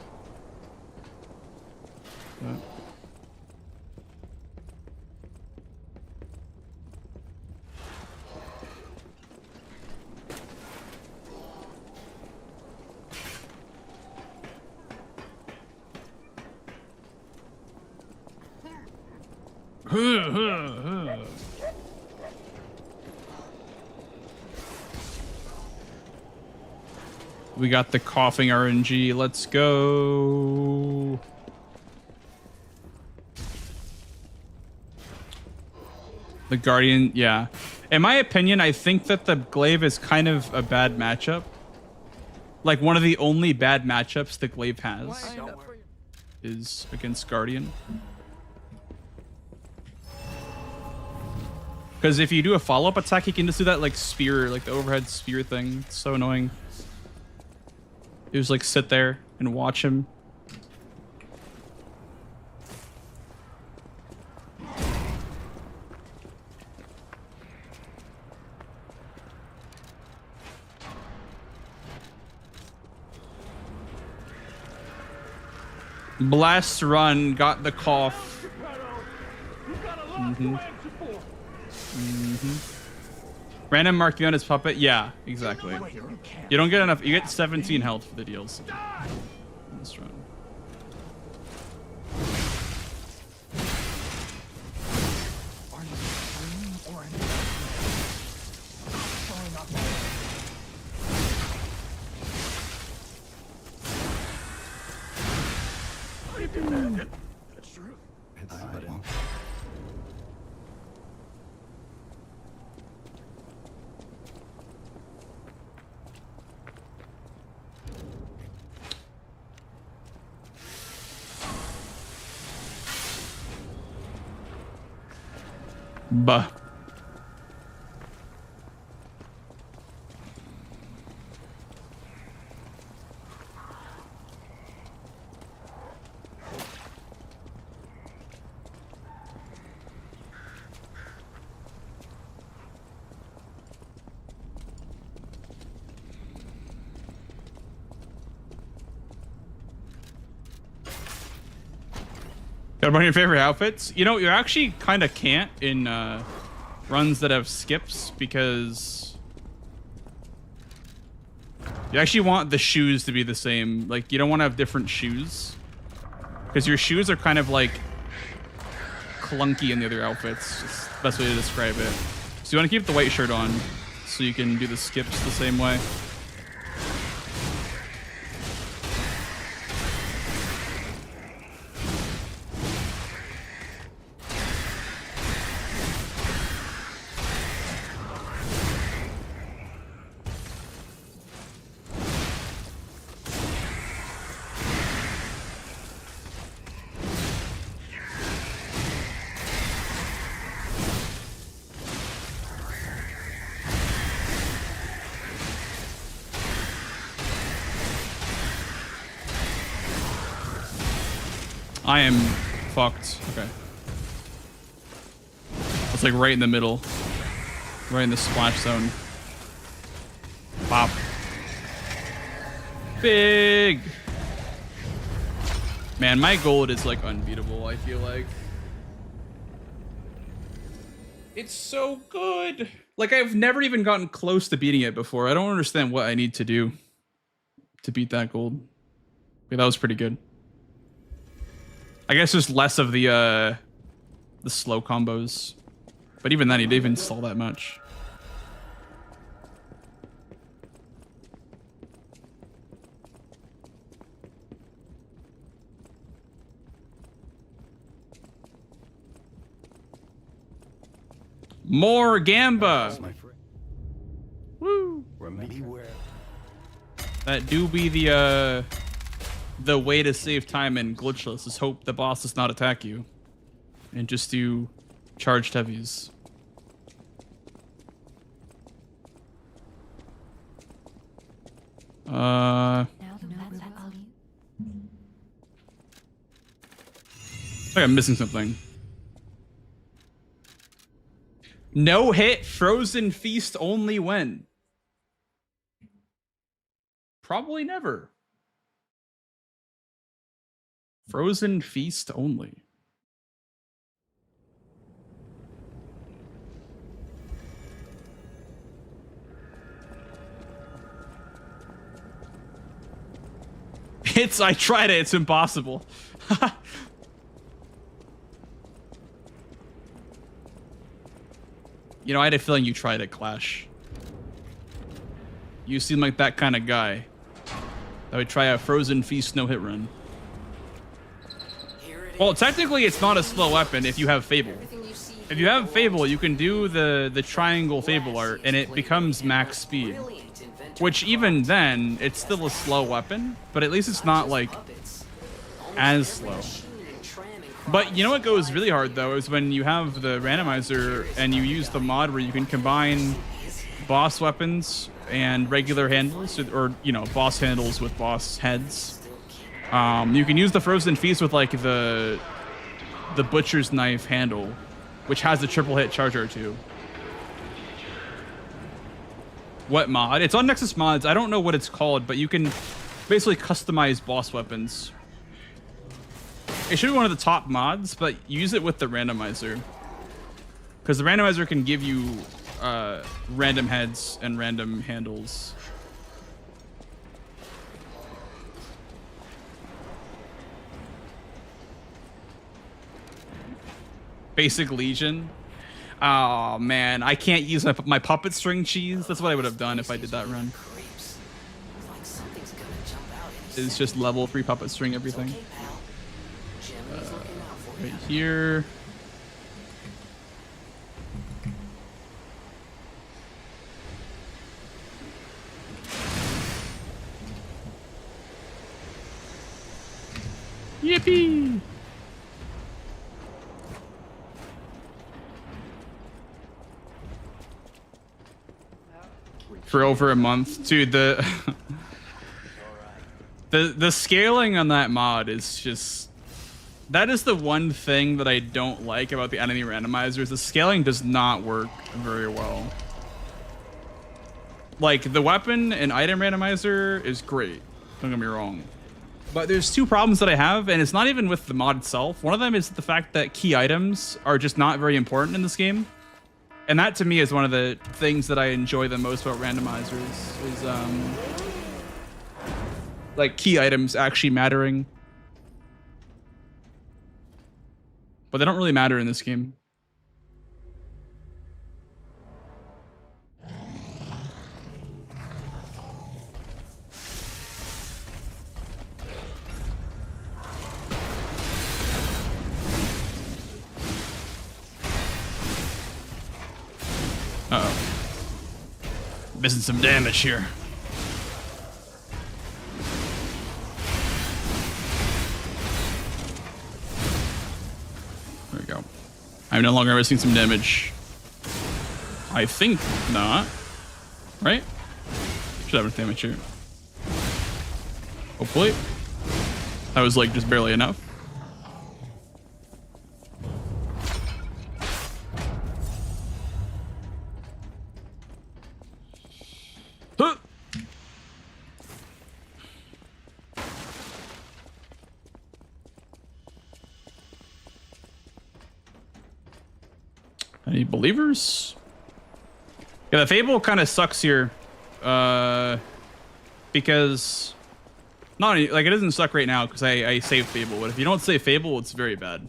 But... We got the coughing RNG. Let's go. The Guardian, yeah. In my opinion, I think that the Glaive is kind of a bad matchup. Like one of the only bad matchups the Glaive has is against Guardian. Because if you do a follow-up attack, he can just do that like spear, like the overhead spear thing. It's so annoying. You just like sit there and watch him. Blast run, got the cough. Random Markiona's puppet, yeah, exactly. You don't get enough. You get 17 health for the DLC. This run. That's true. It won't. Bah. Got one of your favorite outfits? You know, you actually kind of can't in runs that have skips, because you actually want the shoes to be the same. Like, you don't want to have different shoes, because your shoes are kind of like clunky in the other outfits. Just the best way to describe it. So you want to keep the white shirt on so you can do the skips the same way. I am fucked. Okay. It's like right in the middle. Right in the splash zone. Pop. Big. Man, my gold is like unbeatable, I feel like. It's so good. Like, I've never even gotten close to beating it before. I don't understand what I need to do to beat that gold. Okay, that was pretty good. I guess there's less of the slow combos. But even then, he didn't even stall that much. More Gamba. Woo. Beware. That do be the way to save time in glitchless is hope the boss does not attack you. And just do charged heavies. I think I'm missing something. No hit, frozen feast only when? Probably never. Frozen feast only. I tried it, it's impossible. You know, I had a feeling you tried it, Clash. You seem like that kind of guy that would try a Frozen Feast no-hit run. Well, technically, it's not a slow weapon if you have Fable. If you have Fable, you can do the triangle Fable art, and it becomes max speed. Which, even then, it's still a slow weapon, but at least it's not, like, as slow. But you know what goes really hard, though, is when you have the randomizer and you use the mod where you can combine boss weapons and regular handles, or, you know, boss handles with boss heads. You can use the Frozen Feast with, like, the Butcher's Knife handle, which has a triple hit charger, too. What mod? It's on Nexus Mods. I don't know what it's called, but you can basically customize boss weapons. It should be one of the top mods, but use it with the randomizer. Because the randomizer can give you random heads and random handles. Basic Legion. Oh man, I can't use my puppet string cheese. That's what I would have done if I did that run. It's just level 3 puppet string everything. Right here. Yippee! For over a month, dude. The scaling on that mod is just, that is the one thing that I don't like about the enemy randomizers. The scaling does not work very well. Like, the weapon and item randomizer is great, don't get me wrong, but there's two problems that I have, and it's not even with the mod itself. One of them is the fact that key items are just not very important in this game. And that, to me, is one of the things that I enjoy the most about randomizers, is like key items actually mattering. But they don't really matter in this game. Uh-oh. Missing some damage here. There we go. I'm no longer missing some damage. I think not. Right? Should have enough damage here. Hopefully. That was like just barely enough. Any believers? Yeah, the Fable kind of sucks here. Because... Not any, like, it doesn't suck right now because I saved Fable, but if you don't save Fable, it's very bad.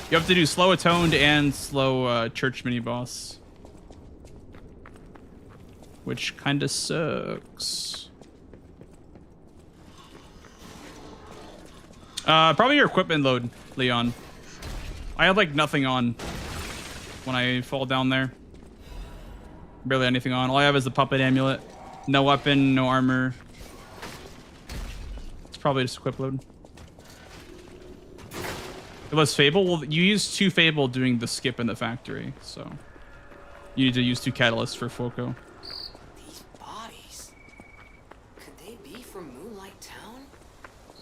You have to do slow atoned and slow church mini boss. Which kind of sucks. Probably your equipment load, Leon. I had like nothing on when I fall down there. Barely anything on. All I have is the puppet amulet. No weapon, no armor. It's probably just equip load. It was Fable. Well, you used 2 Fable doing the skip in the factory, so you need to use 2 catalysts for Foco. These bodies. Could they be from Moonlight Town?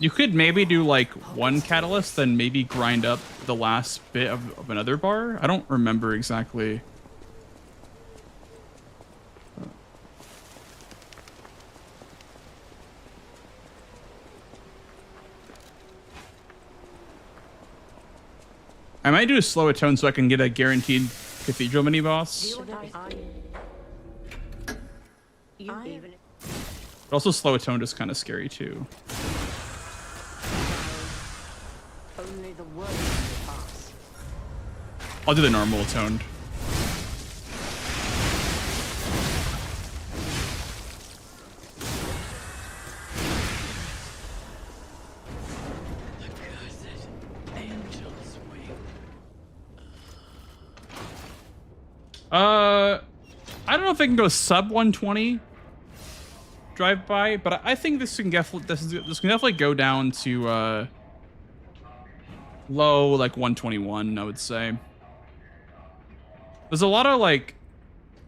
You could maybe do like 1 catalyst, then maybe grind up the last bit of another bar. I don't remember exactly. I might do a slow atone so I can get a guaranteed cathedral mini boss. But also slow atone is kind of scary too. I'll do the normal atoned. I don't know if I can go sub 120 drive by, but I think this can definitely go down to low like 121, I would say. There's a lot of like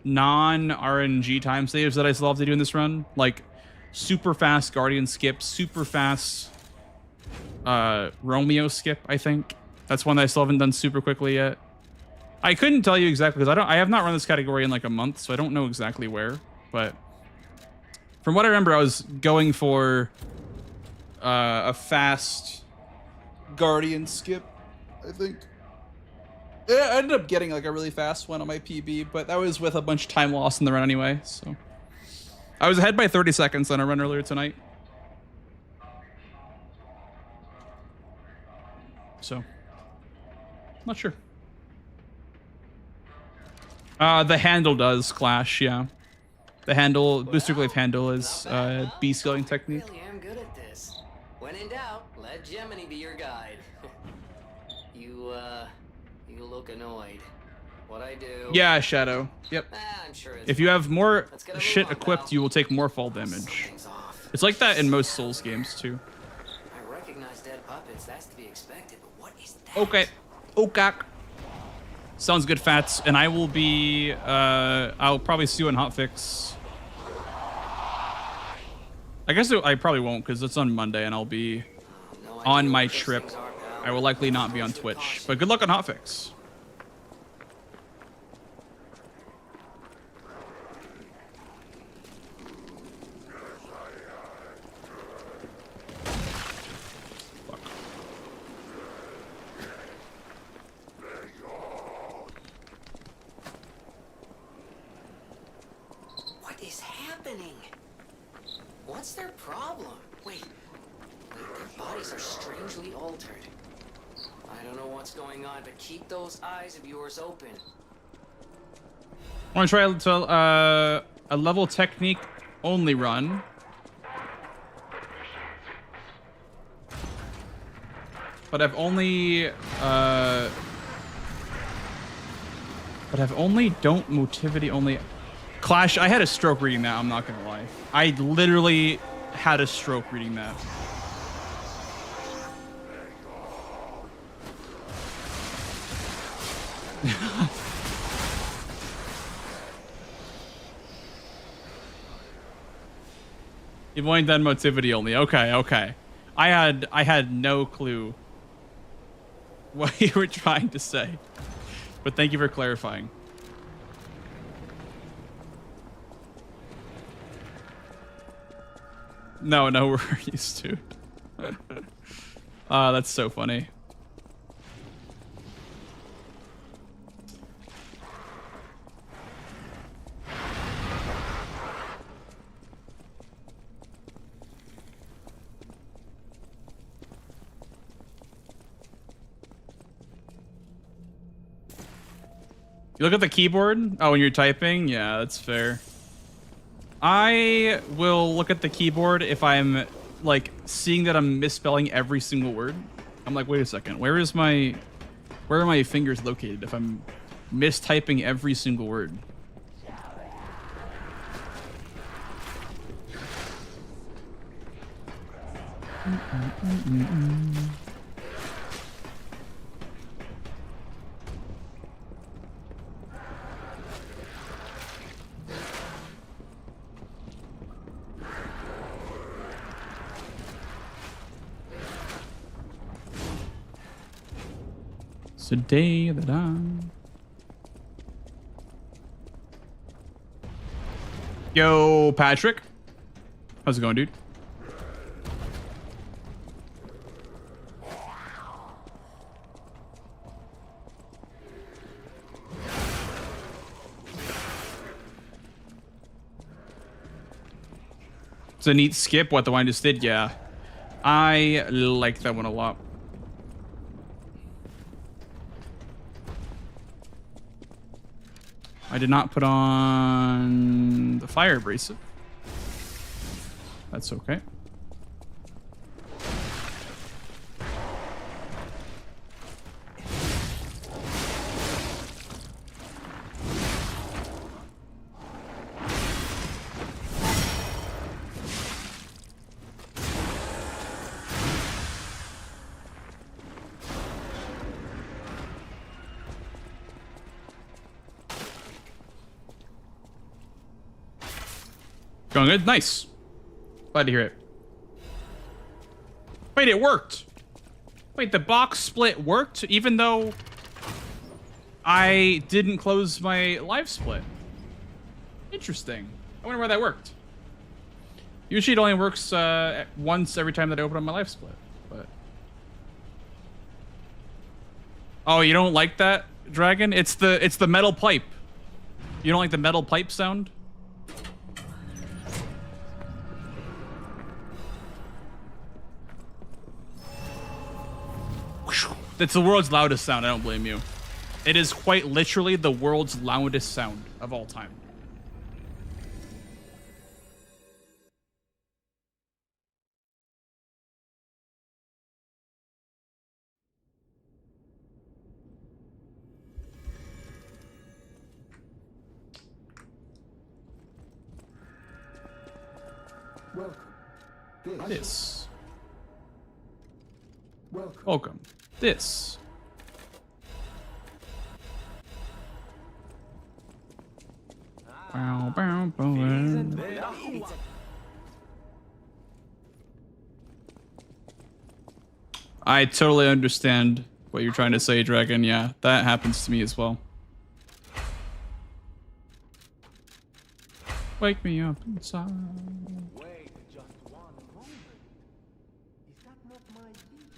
non-RNG time saves that I still have to do in this run, like super fast Guardian skip, super fast Romeo skip. I think that's one that I still haven't done super quickly yet. I couldn't tell you exactly because I have not run this category in like a month, so I don't know exactly where. But from what I remember, I was going for a fast Guardian skip, I think. Yeah, I ended up getting like a really fast one on my PB, but that was with a bunch of time lost in the run anyway. So I was ahead by 30 seconds on a run earlier tonight. So not sure. The handle does clash, yeah. The handle, booster glaive handle is B scaling technique. I really am good at this. When in doubt, let Gemini be your guide. You look annoyed. What I do? Yeah, Shadow. Yep. I'm sure If you have more shit on, equipped, pal. you will take more fall damage. It's like that in most Souls games too. I recognize dead puppets. That's to be expected. But what is that? Okay. Okay. Sounds good, Fats. And I will be, I'll probably see you in Hotfix. I guess I probably won't because it's on Monday and I'll be on my trip. I will likely not be on Twitch. But good luck on Hotfix. What is happening? What's their problem? Wait, their bodies are strangely altered. I don't know what's going on, but keep those eyes of yours open. I want to try a level technique only run. But I've only don't motivity only. Clash, I had a stroke reading that, I'm not gonna lie. I literally had a stroke reading that. You've only done motivity only. Okay, okay. I had no clue what you were trying to say. But thank you for clarifying. No, we're used to. That's so funny. You look at the keyboard? Oh, when you're typing? Yeah, that's fair. I will look at the keyboard if I'm like seeing that I'm misspelling every single word. I'm like, wait a second, where are my fingers located if I'm mistyping every single word? It's a day that I'm... Yo, Patrick. How's it going, dude? It's a neat skip, what the wine just did, yeah. I like that one a lot. I did not put on the fire abrasive. That's okay. Going good? Nice. Glad to hear it. Wait, it worked. Wait, the box split worked even though I didn't close my live split. Interesting. I wonder why that worked. Usually it only works once every time that I open up my live split. But oh, you don't like that, Dragon? It's the metal pipe. You don't like the metal pipe sound? It's the world's loudest sound. I don't blame you. It is quite literally the world's loudest sound of all time. Welcome. This. Welcome. Welcome. This. Bow, bow, bow. I totally understand what you're trying to say, Dragon. Yeah, that happens to me as well. Wake me up inside. Wait just one moment. Is that not my beacon?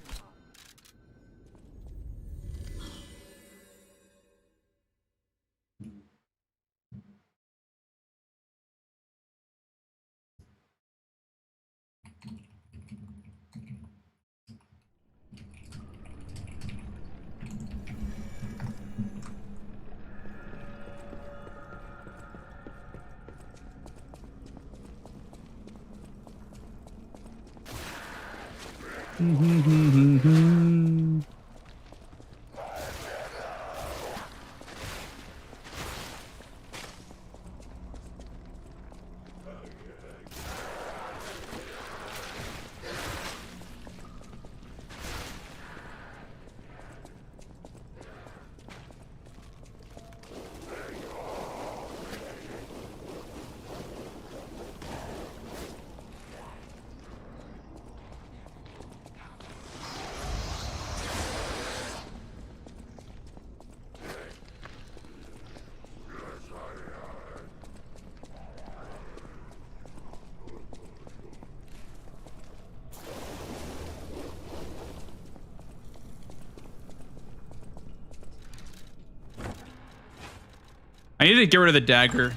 I need to get rid of the dagger.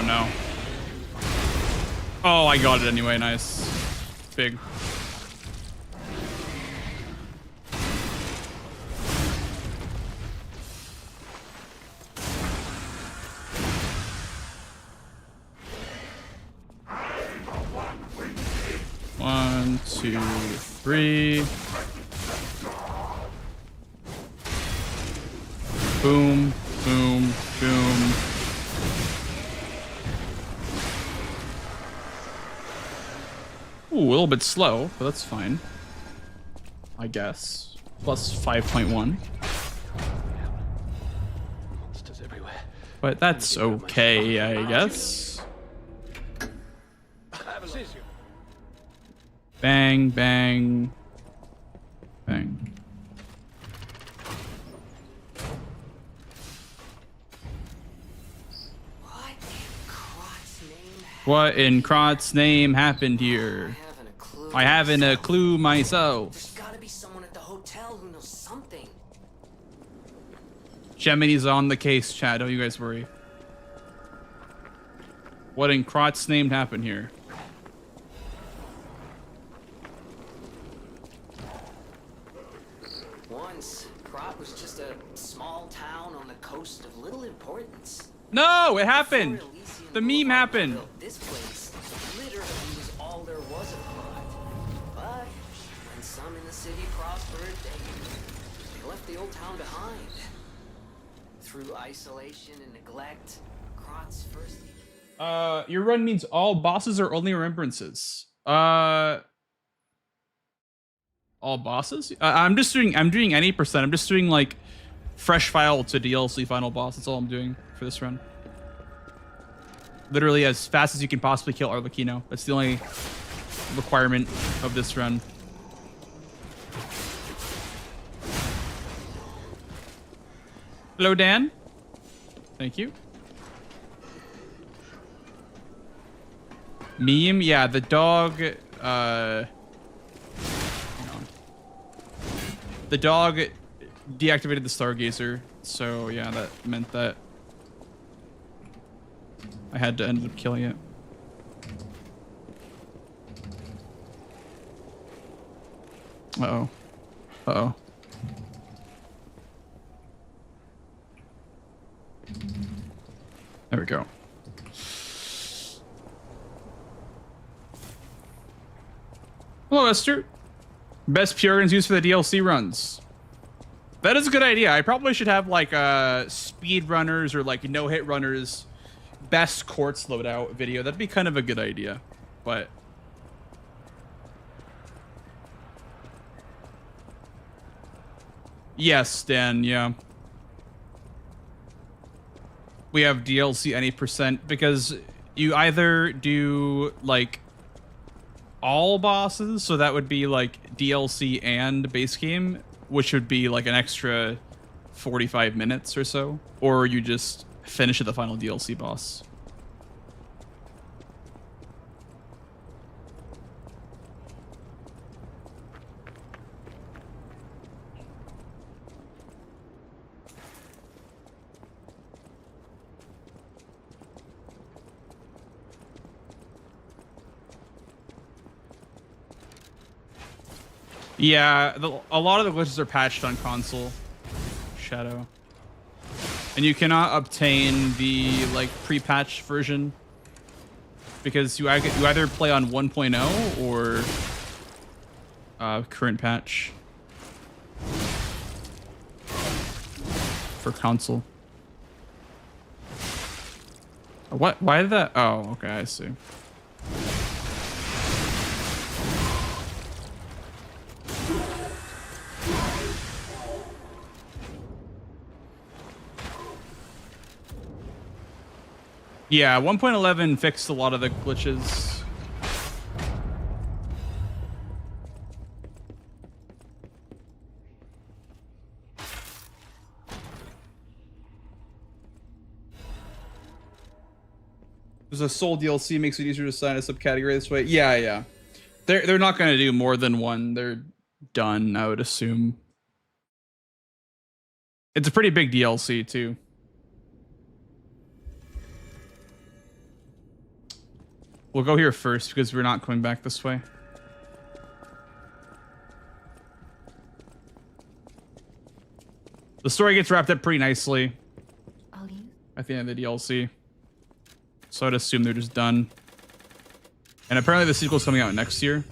no. Oh, I got it anyway. Nice. Big. One, two, three. Boom, boom, boom. Ooh, a little bit slow, but that's fine. I guess. Plus 5.1. Monsters everywhere. But that's okay, I guess. Bang, bang, bang. What in Krot's name happened here? I haven't a clue myself. There's gotta be someone at the hotel who knows something. Gemini's on the case, Chad. Don't you guys worry. What in Krot's name happened here? Once, Krot was just a small town on the coast of little importance. No, it happened. The meme happened. This place literally was all there was of Krot. But when some in the city prospered, they left the old town behind. Through isolation and neglect, Krot's first... Your run means all bosses or only remembrances? All bosses? I'm doing any percent. I'm just doing like fresh file to DLC final boss. That's all I'm doing for this run. Literally as fast as you can possibly kill Arlecchino. That's the only requirement of this run. Hello, Dan. Thank you. Meme? Yeah, the dog, hang on. The dog deactivated the Stargazer, so yeah, that meant that I had to end up killing it. Uh-oh. Uh-oh. There we go. Hello, Esther. Best plugins used for the DLC runs. That is a good idea. I probably should have like speed runners or like no hit runners best quartz loadout video. That'd be kind of a good idea. But yes, Dan, yeah. We have DLC any percent because you either do like all bosses, so that would be like DLC and base game, which would be like an extra 45 minutes or so, or you just finish at the final DLC boss. Yeah, a lot of the glitches are patched on console, Shadow. And you cannot obtain the like pre-patched version because you either play on 1.0 or current patch for console. What? Why did that? Oh, okay, I see. Yeah, 1.11 fixed a lot of the glitches. There's a Soul DLC makes it easier to assign a subcategory this way. Yeah, yeah. They're not going to do more than one. They're done, I would assume. It's a pretty big DLC too. We'll go here first because we're not coming back this way. The story gets wrapped up pretty nicely at the end of the DLC. So I'd assume they're just done. And apparently the sequel's coming out next year.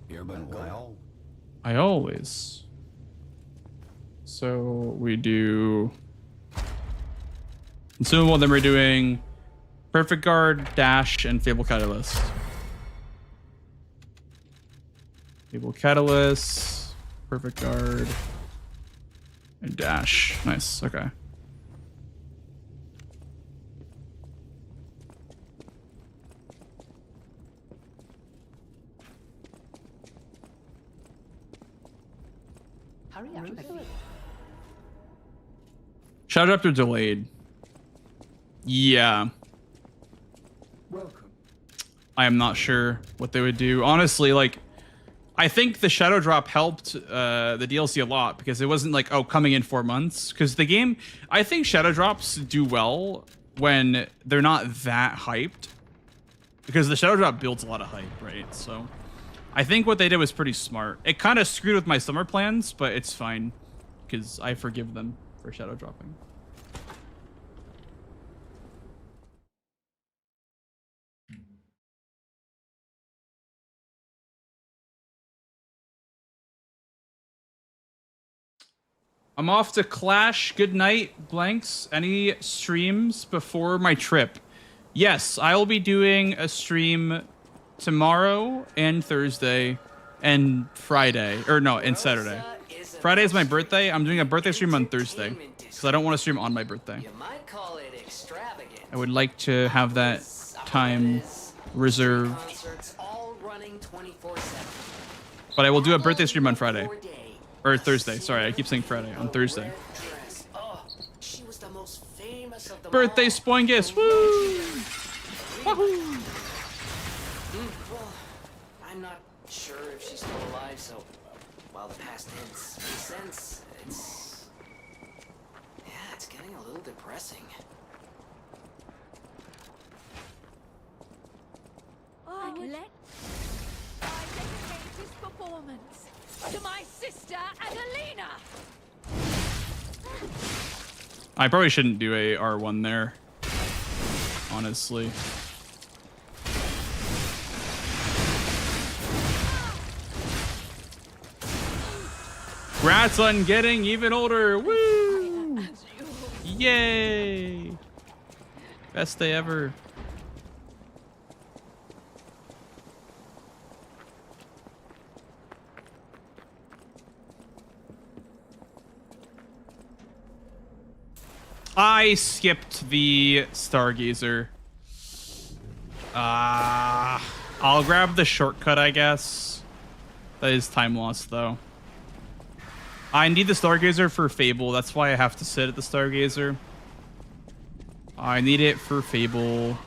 You're been well. I always. So we do consumable, then we're doing Perfect Guard, Dash, and Fable Catalyst. Fable Catalyst, Perfect Guard, and Dash. Nice, okay. Hurry up. Shadow Drop, they're delayed. Yeah. Welcome. I am not sure what they would do. Honestly, like, I think the Shadow Drop helped the DLC a lot because it wasn't like, oh, coming in 4 months. Because the game, I think Shadow Drops do well when they're not that hyped. Because the Shadow Drop builds a lot of hype, right? So I think what they did was pretty smart. It kind of screwed with my summer plans, but it's fine because I forgive them for Shadow Dropping. I'm off to Clash. Good night, Blanks. Any streams before my trip? Yes, I will be doing a stream tomorrow and Thursday and Friday. Or no, and Saturday. Friday is my birthday. I'm doing a birthday stream on Thursday because I don't want to stream on my birthday. You might call it extravagant. I would like to have that time reserved. Concerts all running 24/7. But I will do a birthday stream on Friday. Or Thursday. Sorry, I keep saying Friday. On Thursday. Oh, she was the most famous of them Birthday all. Spoingus! Woo! Wahoo! Well, I'm not sure if she's still alive, so while the past tense makes sense, it's getting a little depressing. I dedicate this performance to my sister Adelina. I probably shouldn't do a R1 there. Honestly. Congrats on getting even older. Woo! Yay! Best day ever. I skipped the Stargazer. I'll grab the shortcut, I guess. That is time loss, though. I need the Stargazer for Fable. That's why I have to sit at the Stargazer. I need it for Fable.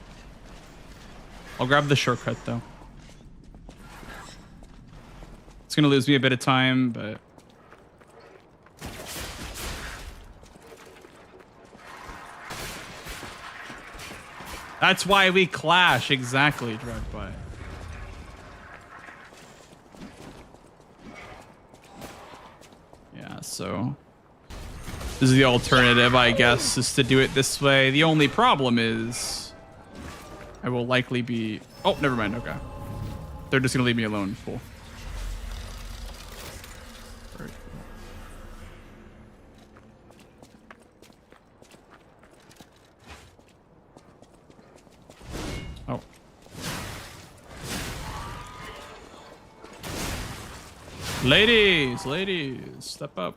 I'll grab the shortcut, though. It's going to lose me a bit of time, but... That's why we clash. Exactly, Drugby. Yeah, so... This is the alternative, I guess, is to do it this way. The only problem is... I will likely be... Oh, never mind. Okay. They're just going to leave me alone. Cool. Oh. Ladies, step up.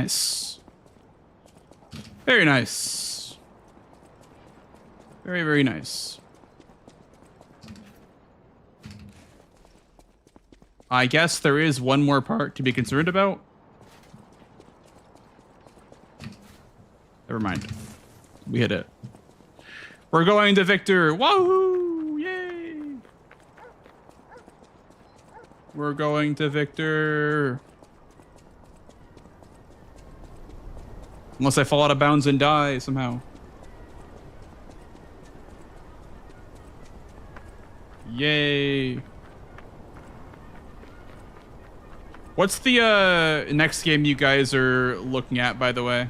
nice. Very nice. Very, very nice. I guess there is one more part to be concerned about. Never mind. We hit it. We're going to Victor. Wahoo! Yay! We're going to Victor. Unless I fall out of bounds and die somehow. Yay. What's the next game you guys are looking at, by the way?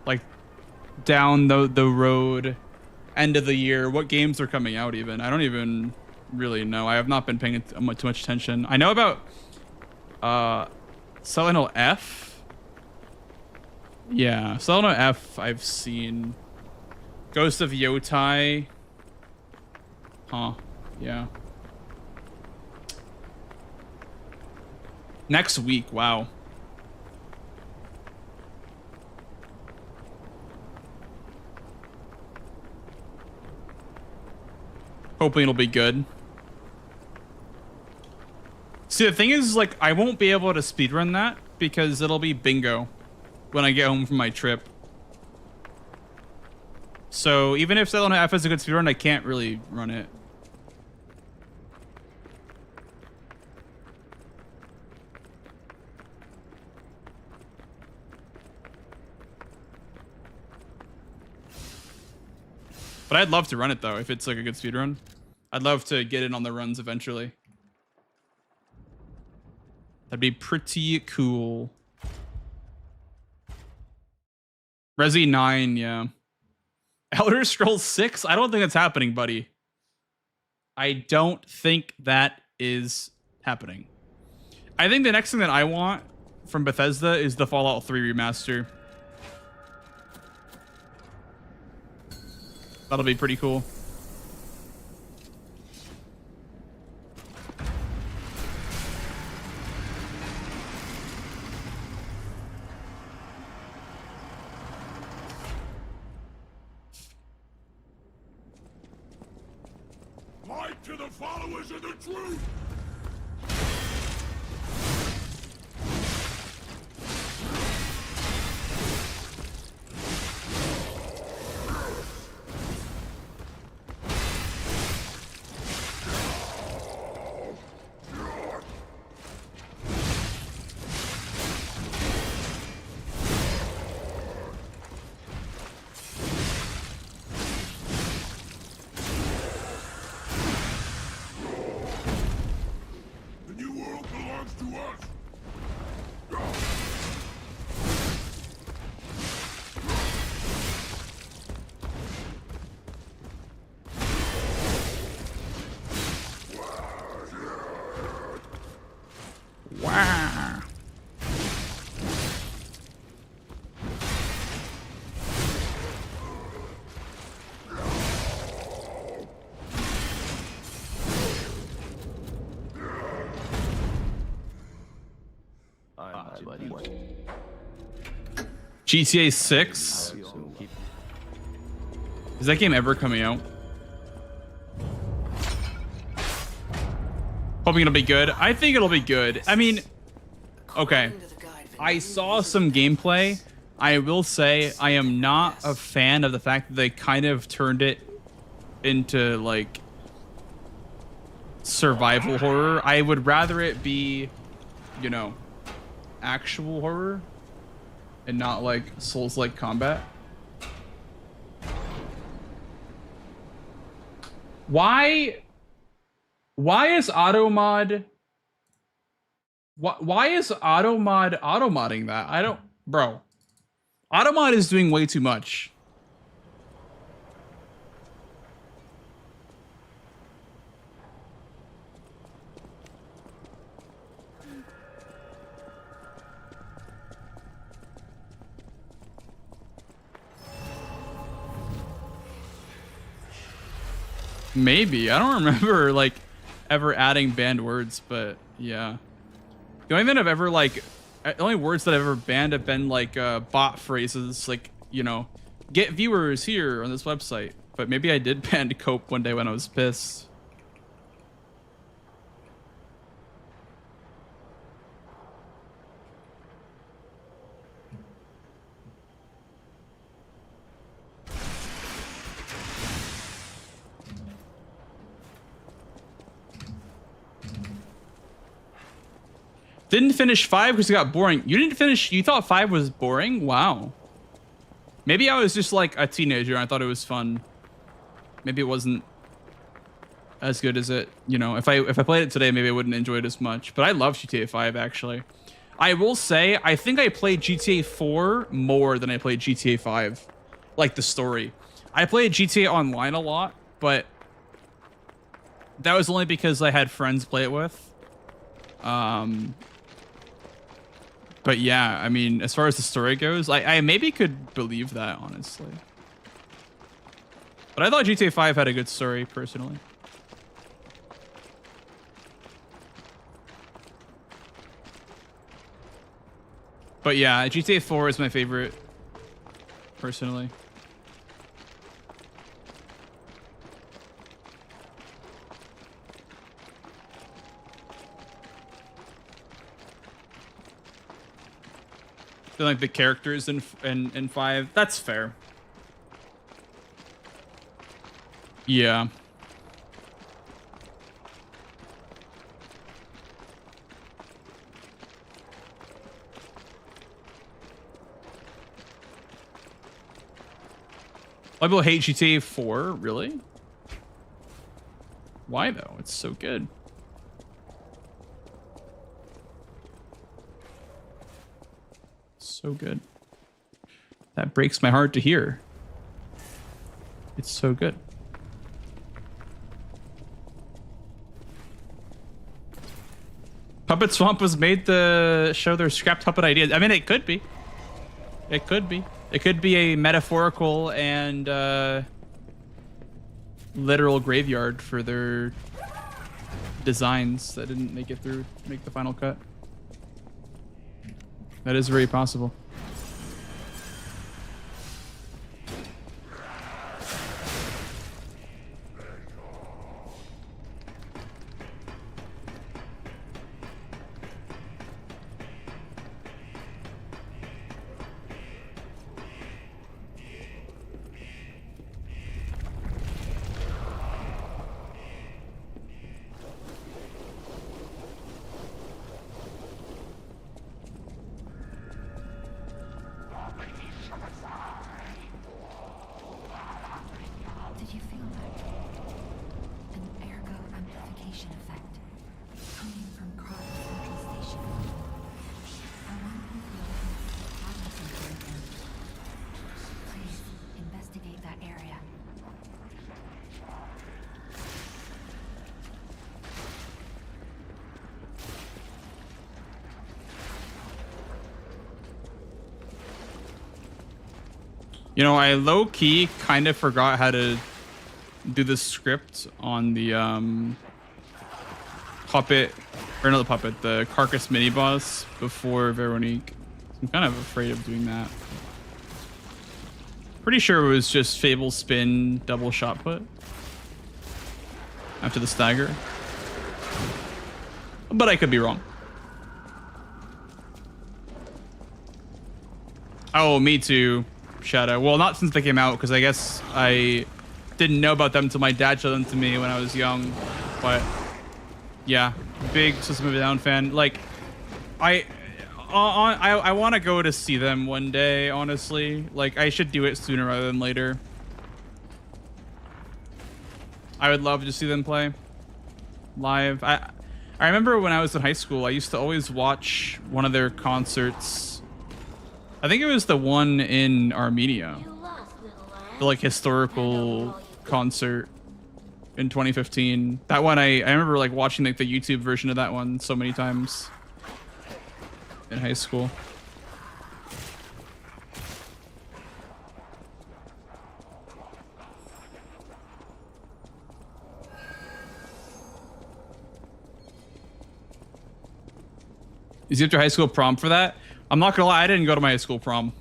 Like down the road, end of the year. What games are coming out even? I don't even really know. I have not been paying too much attention. I know about Silent Hill F. Yeah, Silent Hill F I've seen. Ghost of Yotai. Huh. Yeah. Next week, wow. Hoping it'll be good. See, the thing is, like, I won't be able to speedrun that because it'll be bingo when I get home from my trip. So even if Silent Hill F is a good speedrun, I can't really run it. But I'd love to run it though, if it's like a good speedrun. I'd love to get in on the runs eventually. That'd be pretty cool. Resi 9, yeah. Elder Scrolls 6? I don't think that's happening, buddy. I don't think that is happening. I think the next thing that I want from Bethesda is the Fallout 3 remaster. That'll be pretty cool. Fight to the followers of the truth! Wow. GTA 6? Is that game ever coming out? Hoping it'll be good. I think it'll be good. I mean, okay. I saw some gameplay. I will say I am not a fan of the fact that they kind of turned it into like survival horror. I would rather it be, you know, actual horror and not like Souls-like combat. Why is automod? Why is automod automodding that? I don't, bro. Automod is doing way too much. Maybe. I don't remember like ever adding banned words, but yeah. The only thing I've ever like, the only words that I've ever banned have been like bot phrases, like, you know, get viewers here on this website. But maybe I did ban cope one day when I was pissed. Didn't finish 5 because it got boring. You didn't finish, you thought 5 was boring? Wow. Maybe I was just like a teenager and I thought it was fun. Maybe it wasn't as good as it, you know, if I played it today, maybe I wouldn't enjoy it as much. But I love GTA 5 actually. I will say, I think I played GTA 4 more than I played GTA 5. Like the story. I played GTA Online a lot, but that was only because I had friends play it with. But yeah, I mean, as far as the story goes, I maybe could believe that, honestly. But I thought GTA 5 had a good story, personally. But yeah, GTA 4 is my favorite, personally. Like the characters in 5. That's fair. Yeah. A lot of people hate GTA 4, really? Why though? It's so good. So good. That breaks my heart to hear. It's so good. Puppet Swamp was made to show their scrap puppet ideas. I mean, it could be. It could be. It could be a metaphorical and literal graveyard for their designs that didn't make the final cut. That is very possible. Did you feel that? An ergo amplification effect coming from Cross Central Station. I want you to cognizant of them. Please investigate that area. You know, I low-key kind of forgot how to do the script on the puppet, or not the puppet, the carcass mini boss before Veronique. I'm kind of afraid of doing that. Pretty sure it was just Fable spin double shot put after the stagger, but I could be wrong. Oh, me too, Shadow. Well, not since they came out, because I guess I didn't know about them until my dad showed them to me when I was young. But yeah, big System of a Down fan. Like, I want to go to see them one day, honestly. Like, I should do it sooner rather than later. I would love to see them play live. I remember when I was in high school, I used to always watch one of their concerts. I think it was the one in Armenia. The like historical concert in 2015. That one I remember like watching like the YouTube version of that one so many times in high school. Is you have your high school prom for that? I'm not gonna lie, I didn't go to my high school prom.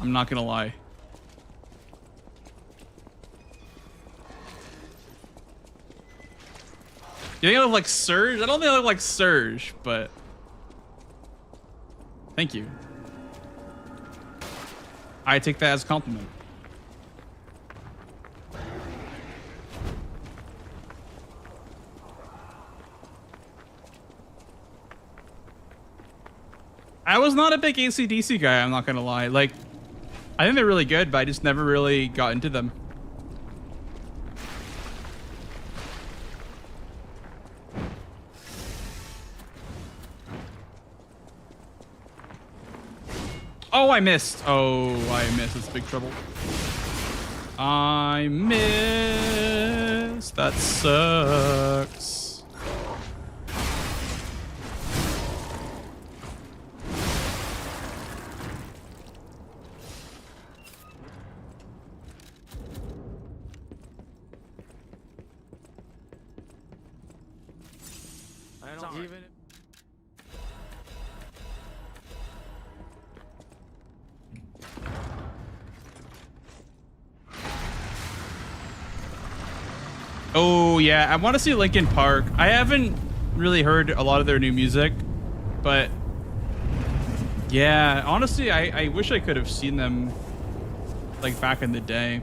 I'm not gonna lie. You think I look like Surge? I don't think I look like Surge, but thank you. I take that as a compliment. I was not a big AC/DC guy, I'm not gonna lie. Like, I think they're really good, but I just never really got into them. Oh, I missed. Oh, I missed. It's big trouble. I missed. That sucks. I don't even. Oh, yeah. I want to see Linkin Park. I haven't really heard a lot of their new music, but yeah, honestly, I wish I could have seen them like back in the day.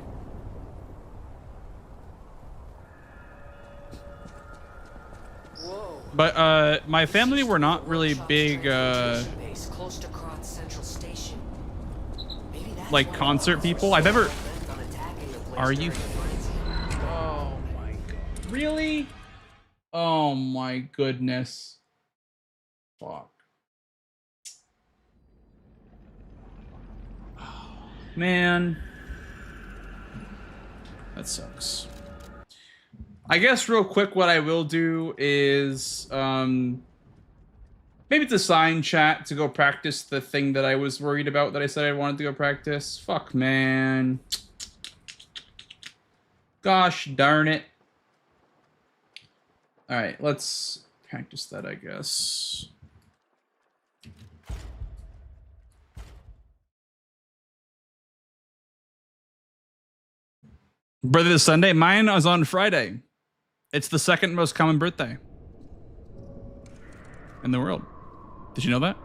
Whoa. But my family were not really big Base close to Kron's Central Station. Maybe that's like why concert all people. those I've ever. bent on attacking the place Are you? during the frenzy. Oh my god. Really? Oh my goodness. Fuck. Man. That sucks. I guess real quick what I will do is maybe it's a sign chat to go practice the thing that I was worried about that I said I wanted to go practice. Fuck, man. Gosh darn it. All right, let's practice that, I guess. Birthday this Sunday? Mine was on Friday. It's the second most common birthday in the world. Did you know that?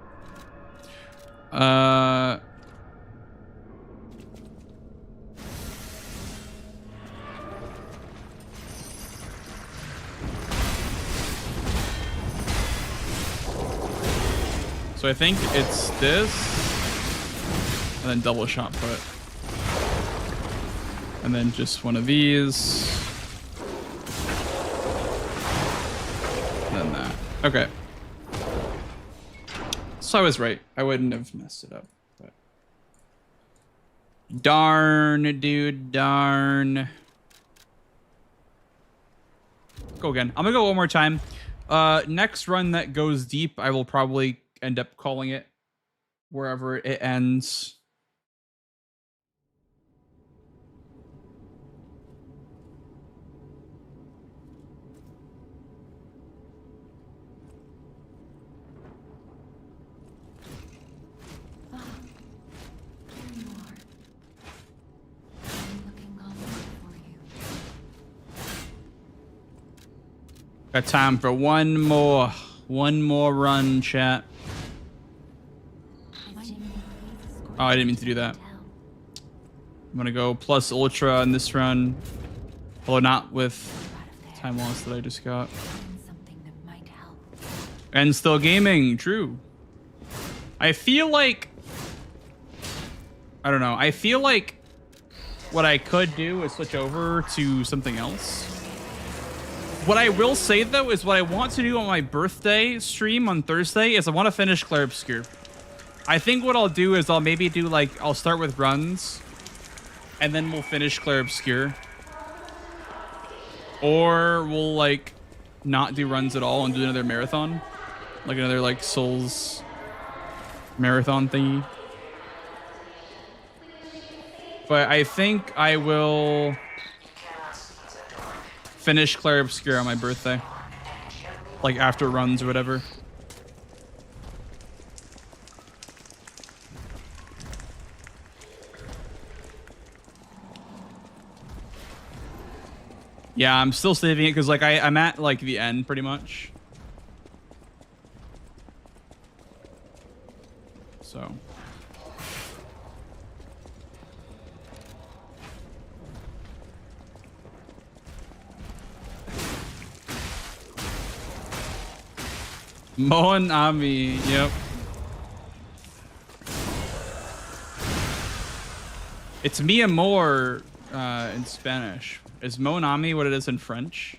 So I think it's this, and then double shot put. And then just one of these. And then that. Okay. So I was right. I wouldn't have messed it up. But darn, dude, darn. Go again. I'm gonna go one more time. Next run that goes deep, I will probably end up calling it wherever it ends. Got time for one more run, chat. Oh, I didn't mean to do that. I'm gonna go plus ultra in this run, although not with time loss that I just got. And still gaming, true. I feel like, I don't know. I feel like what I could do is switch over to something else. What I will say, though, is what I want to do on my birthday stream on Thursday is I want to finish Clair Obscur. I think what I'll do is I'll maybe do, like, I'll start with runs, and then we'll finish Clair Obscur. Or we'll, like, not do runs at all and do another marathon. Like another, like, Souls marathon thingy. But I think I will finish Clair Obscur on my birthday. Like after runs or whatever. Yeah, I'm still saving it because like I'm at like the end pretty much. So. Mon Ami, yep. It's mi amor in Spanish. Is Mon Ami what it is in French?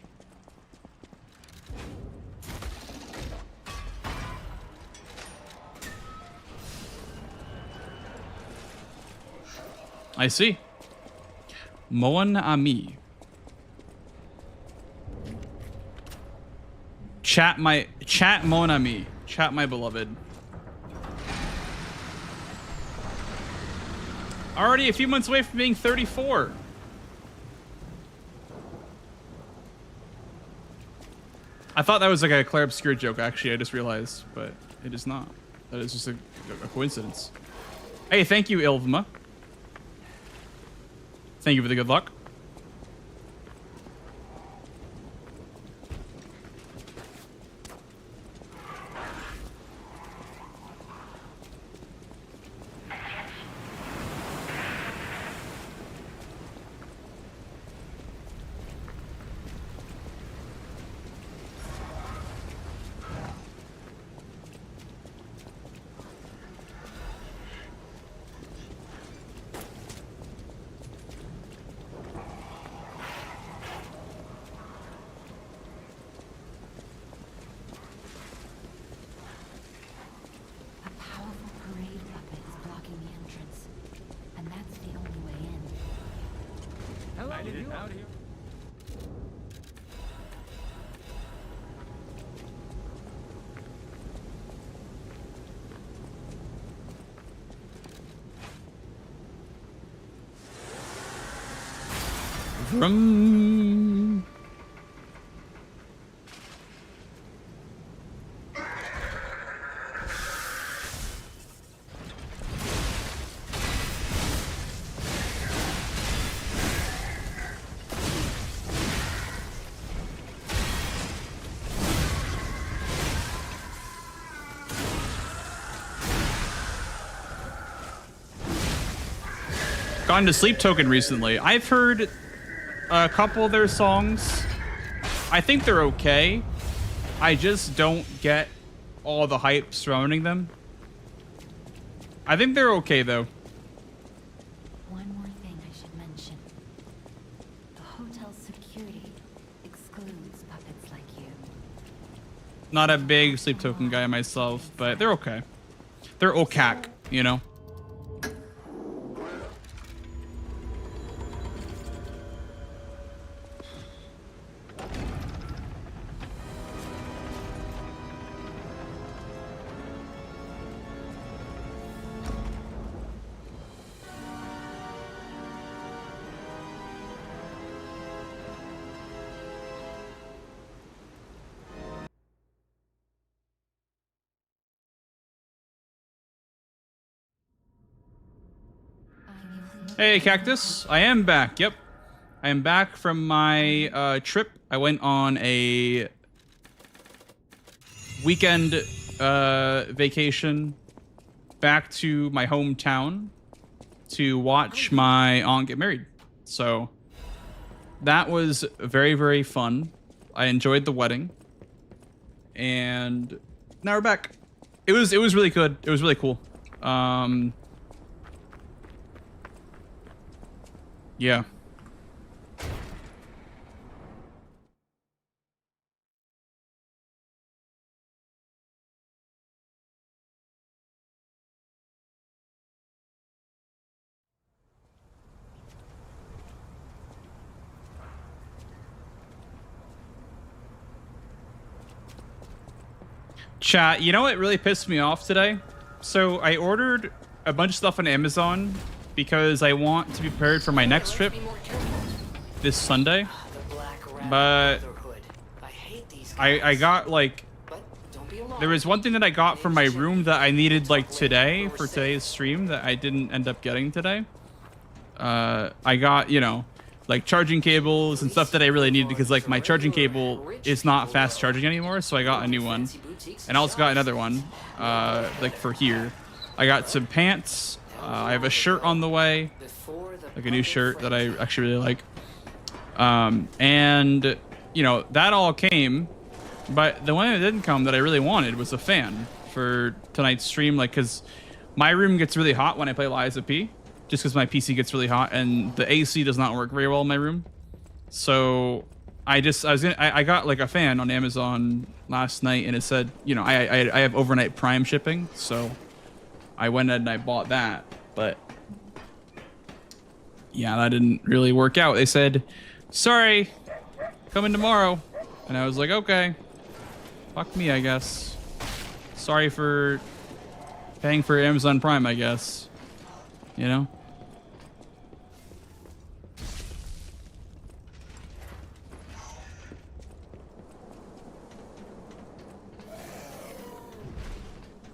I see. Mon Ami. Chat Mon Ami. Chat my beloved. Already a few months away from being 34. I thought that was like a Claire Obscure joke, actually. I just realized, but it is not. That is just a coincidence. Hey, thank you, Ilvma. Thank you for the good luck. Vroom. Gone to Sleep Token recently. I've heard a couple of their songs. I think they're okay. I just don't get all the hype surrounding them. I think they're okay though. One more thing I should mention. The hotel security excludes puppets like you. Not a big Sleep Token guy myself, but they're okay. They're okac, you know? Hey, Cactus. I am back. Yep. I am back from my trip. I went on a weekend vacation back to my hometown to watch my aunt get married. So that was very, very fun. I enjoyed the wedding. And now we're back. It was really good. It was really cool. Yeah. Chat, you know what really pissed me off today? So I ordered a bunch of stuff on Amazon because I want to be prepared for my next trip this Sunday. But I got like, there was one thing that I got from my room that I needed like today for today's stream that I didn't end up getting today. I got, you know, like charging cables and stuff that I really needed, because like my charging cable is not fast charging anymore, so I got a new one. And I also got another one, like for here. I got some pants. I have a shirt on the way, like a new shirt that I actually really like. And you know, that all came, but the one that didn't come that I really wanted was a fan for tonight's stream, like, because my room gets really hot when I play Liza P, just because my PC gets really hot and the AC does not work very well in my room. So I got like a fan on Amazon last night, and it said, you know, I have overnight Prime shipping, so I went ahead and I bought that. But yeah, that didn't really work out. They said, sorry, coming tomorrow. And I was like, okay, fuck me, I guess. Sorry for paying for Amazon Prime, I guess. You know?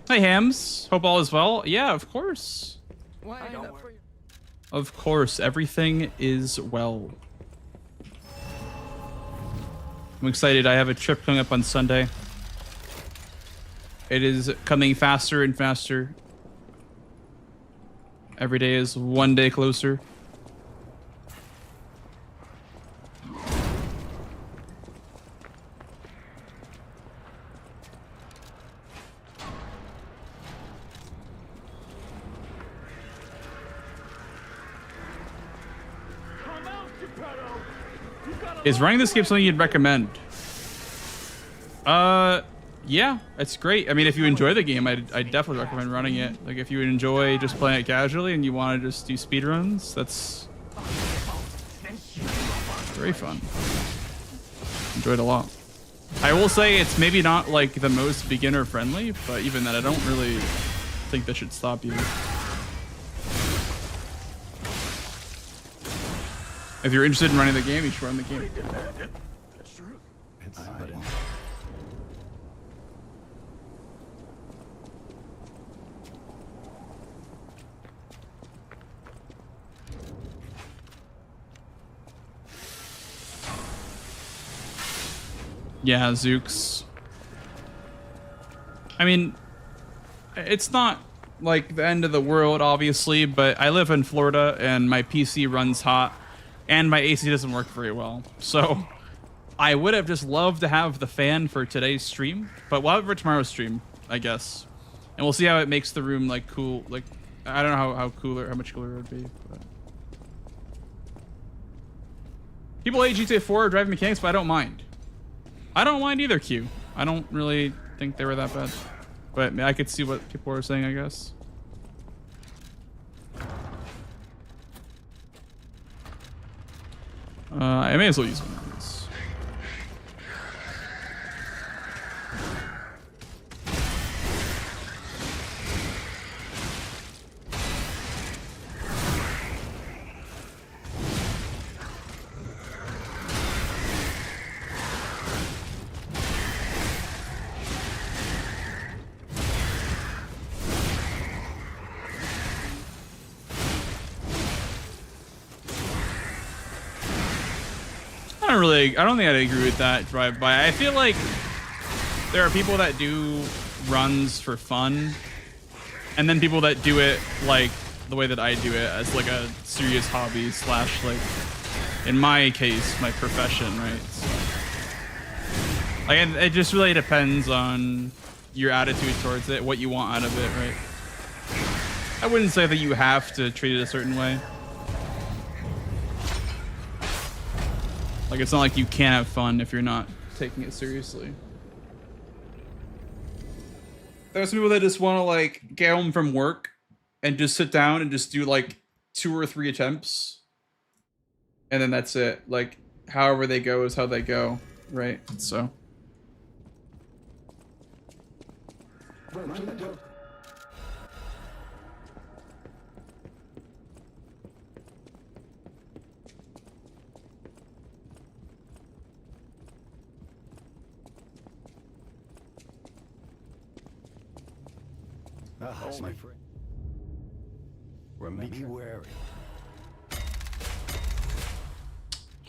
Hey, Hams. Hope all is well. Yeah, of course. Of course, everything is well. I'm excited. I have a trip coming up on Sunday. It is coming faster and faster. Every day is one day closer. Is running this game something you'd recommend? Yeah, it's great. I mean, if you enjoy the game, I'd definitely recommend running it. Like, if you enjoy just playing it casually and you want to just do speedruns, that's very fun. Enjoyed a lot. I will say it's maybe not like the most beginner friendly, but even that, I don't really think that should stop you. If you're interested in running the game, you should run the game. That's true. Yeah, Zooks. I mean, it's not like the end of the world, obviously, but I live in Florida and my PC runs hot and my AC doesn't work very well. So I would have just loved to have the fan for today's stream, but we'll have it for tomorrow's stream, I guess. And we'll see how it makes the room like cool. Like, I don't know how much cooler it would be. But people hate GTA 4 driving mechanics, but I don't mind. I don't mind either, Q. I don't really think they were that bad. But I could see what people were saying, I guess. I may as well use one of these. I don't think I'd agree with that drive-by. I feel like there are people that do runs for fun, and then people that do it like the way that I do it, as like a serious hobby slash, like, in my case, my profession, right? So, like, it just really depends on your attitude towards it, what you want out of it, right? I wouldn't say that you have to treat it a certain way. Like, it's not like you can't have fun if you're not taking it seriously. There's people that just want to, like, get home from work and just sit down and just do, like, 2 or 3 attempts. And then that's it. Like, however they go is how they go, right? So. That's my friend. Be wary.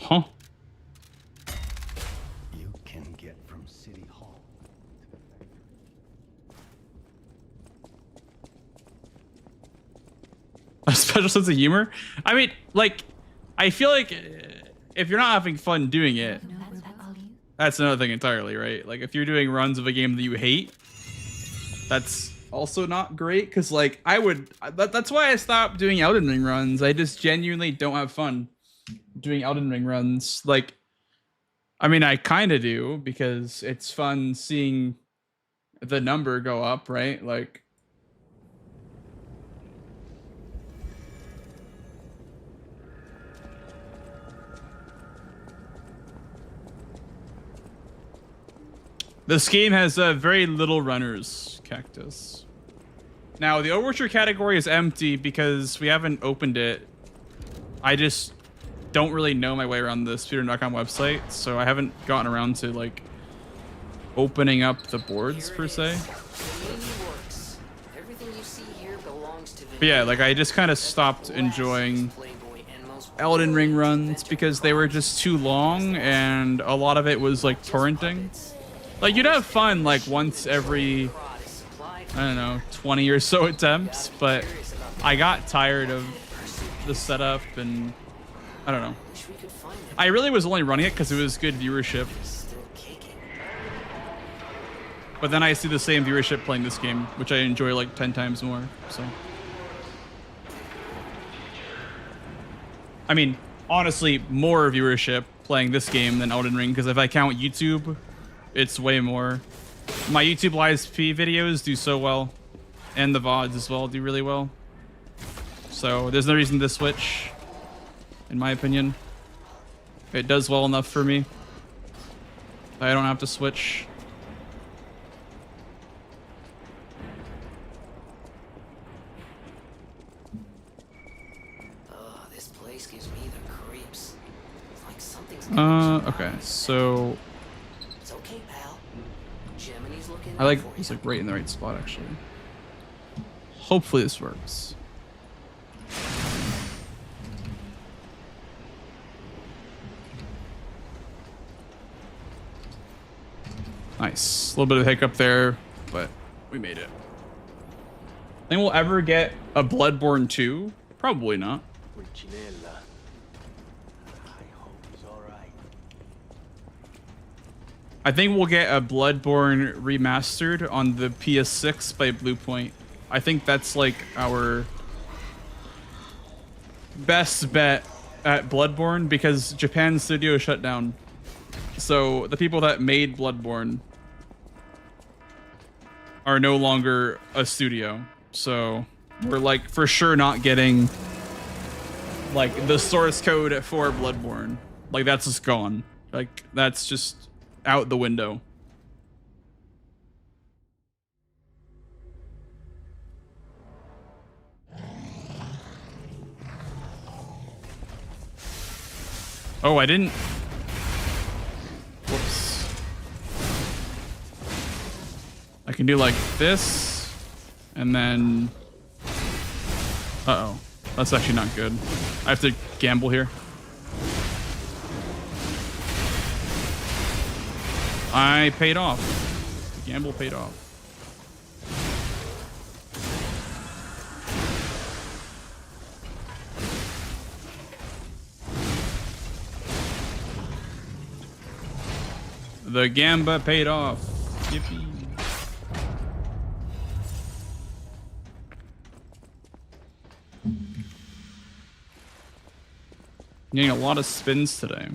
Huh? You can get from City Hall to the A special sense of humor? I mean, like, I feel like if you're not having fun doing it, that's another thing entirely, right? Like, if you're doing runs of a game that you hate, that's also not great. Because, like, that's why I stopped doing Elden Ring runs. I just genuinely don't have fun doing Elden Ring runs. Like, I mean, I kind of do because it's fun seeing the number go up, right? Like, this game has very little runners, Cactus. Now, the Overture category is empty because we haven't opened it. I just don't really know my way around the speedrun.com website, so I haven't gotten around to, like, opening up the boards, per se. But yeah, like, I just kind of stopped enjoying Elden Ring runs because they were just too long, and a lot of it was, like, torrenting. Like, you'd have fun, like, once every, I don't know, 20 or so attempts, but I got tired of the setup, and I don't know. I really was only running it because it was good viewership. But then I see the same viewership playing this game, which I enjoy, like, 10 times more, so. I mean, honestly, more viewership playing this game than Elden Ring, because if I count YouTube, it's way more. My YouTube Live P videos do so well, and the VODs as well do really well. So there's no reason to switch, in my opinion. It does well enough for me. I don't have to switch. This place gives me the creeps. It's like something's Okay, so It's okay, pal. Gemini's looking I like out for it's you. like right in the right spot actually. Hopefully this works. Nice. A little bit of hiccup there, but we made it. Think we'll ever get a Bloodborne 2? Probably not. Pulcinella. I hope he's alright. I think we'll get a Bloodborne remastered on the PS6 by Bluepoint. I think that's like our best bet at Bloodborne because Japan's studio shut down. So the people that made Bloodborne are no longer a studio. So we're like for sure not getting like the source code for Bloodborne. Like that's just gone. Like that's just out the window. Oh, I didn't. Whoops. I can do like this, and then. Uh-oh. That's actually not good. I have to gamble here. I paid off. The gamble paid off. The gamba paid off. Yippee. Getting a lot of spins today.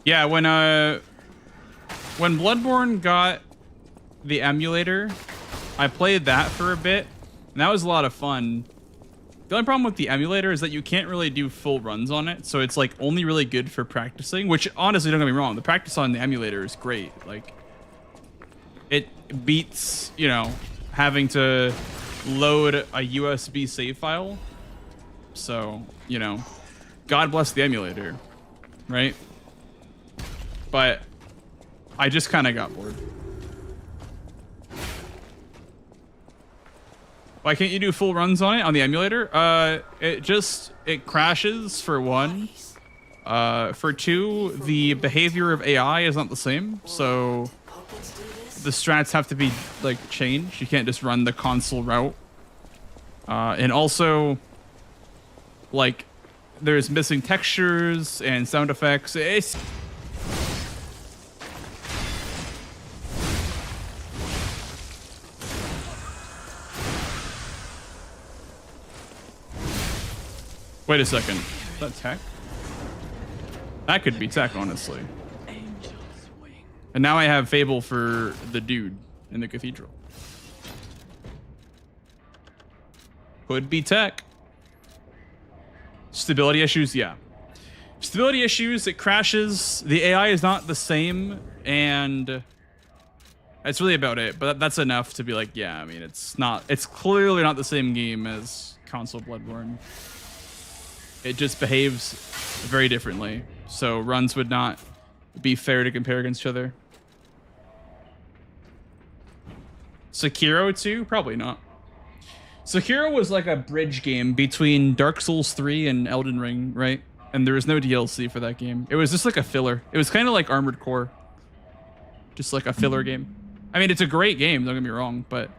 Yeah, when Bloodborne got the emulator, I played that for a bit, and that was a lot of fun. The only problem with the emulator is that you can't really do full runs on it, so it's like only really good for practicing, which honestly, don't get me wrong, the practice on the emulator is great. Like, it beats, you know, having to load a USB save file. So, you know, God bless the emulator, right? But I just kind of got bored. Why can't you do full runs on it on the emulator? It crashes for one. For two, the behavior of AI is not the same, so the strats have to be like changed. You can't just run the console route. And also, like, there's missing textures and sound effects. Wait a second. Is that tech? That could be tech, honestly. And now I have Fable for the dude in the cathedral. Could be tech. Stability issues, yeah. Stability issues, it crashes. The AI is not the same, and that's really about it. But that's enough to be like, yeah, I mean, it's clearly not the same game as console Bloodborne. It just behaves very differently. So runs would not be fair to compare against each other. Sekiro 2? Probably not. Sekiro was like a bridge game between Dark Souls 3 and Elden Ring, right? And there was no DLC for that game. It was just like a filler. It was kind of like Armored Core. Just like a filler game. I mean, it's a great game, don't get me wrong, but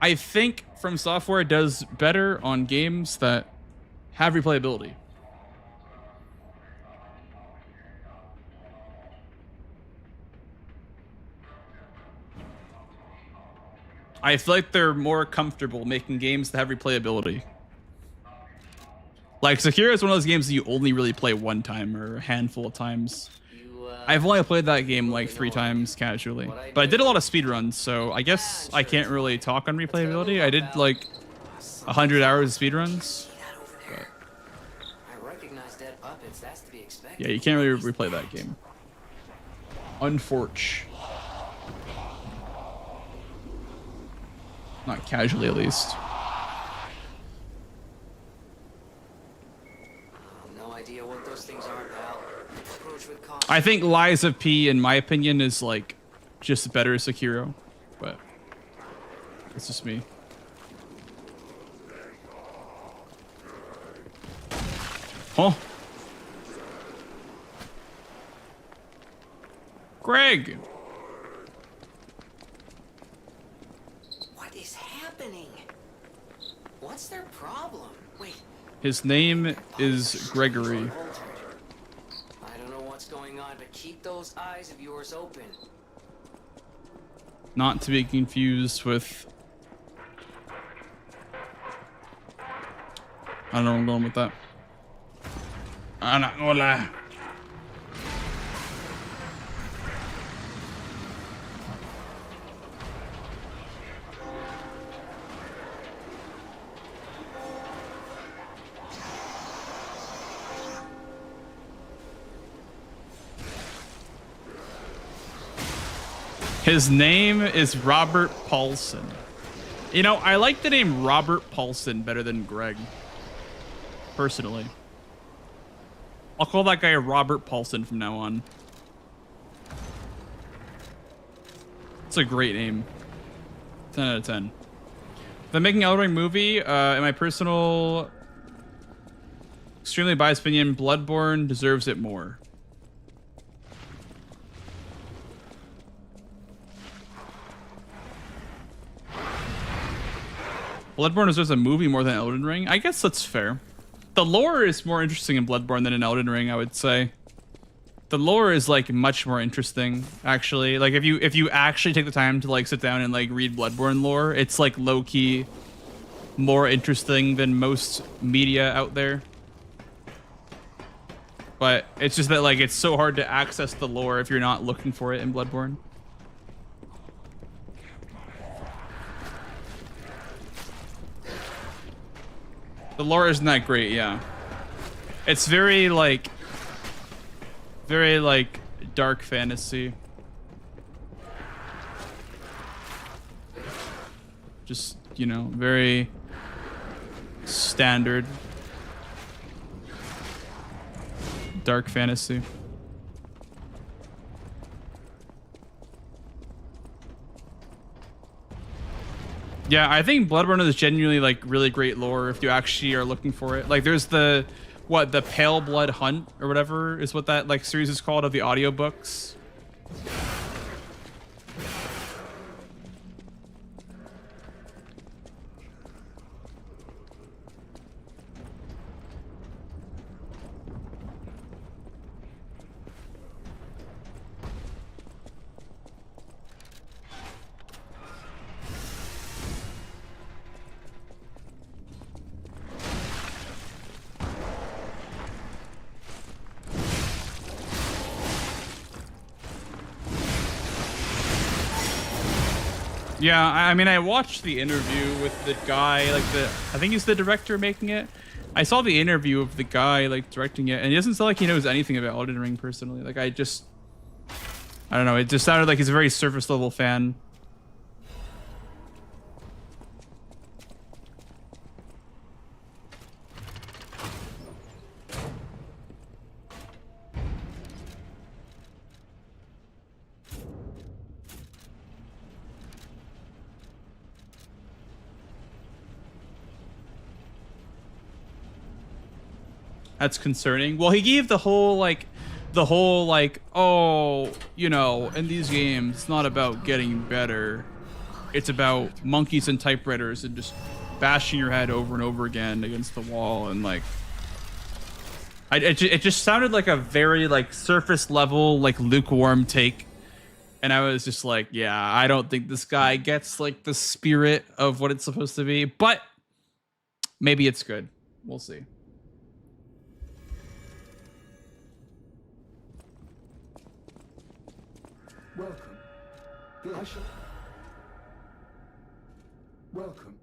I think From Software does better on games that have replayability. I feel like they're more comfortable making games that have replayability. Like Sekiro is one of those games that you only really play one time or a handful of times. I've only played that game like 3 times casually, but I did a lot of speedruns, so I guess I can't really talk on replayability. I did like 100 hours of speedruns. Yeah, you can't really replay that game. Unfortunately. Not casually, at least. No idea what those things are, pal. Approach with caution. I think Lies of P, in my opinion, is like just better Sekiro, but it's just me. Huh? Greg! What is happening? What's their problem? Wait. His name is Gregory. I don't know what's going on, but keep those eyes of yours open. Not to be confused with... I don't know where I'm going with that. I'm not gonna lie. His name is Robert Paulson. You know, I like the name Robert Paulson better than Greg. Personally. I'll call that guy Robert Paulson from now on. It's a great name. 10 out of 10. If I'm making an Elden Ring movie, in my personal, extremely biased opinion, Bloodborne deserves it more. Bloodborne deserves a movie more than Elden Ring? I guess that's fair. The lore is more interesting in Bloodborne than in Elden Ring, I would say. The lore is like much more interesting, actually. Like if you actually take the time to like sit down and like read Bloodborne lore, it's like low-key more interesting than most media out there. But it's just that like it's so hard to access the lore if you're not looking for it in Bloodborne. The lore isn't that great, yeah. It's very like dark fantasy. Just, you know, very standard dark fantasy. Yeah, I think Bloodborne is genuinely like really great lore if you actually are looking for it. Like there's the Pale Blood Hunt or whatever is what that like series is called of the audiobooks. Yeah, I mean, I watched the interview with the guy, like I think he's the director making it. I saw the interview of the guy, like, directing it, and he doesn't sound like he knows anything about Elden Ring personally. Like, I don't know, it just sounded like he's a very surface level fan. That's concerning. Well, he gave the whole like, oh, you know, in these games, it's not about getting better. It's about monkeys and typewriters and just bashing your head over and over again against the wall. And like, it just sounded like a very like surface level, like lukewarm take. And I was just like, yeah, I don't think this guy gets like the spirit of what it's supposed to be, but maybe it's good. We'll see. Welcome. Welcome.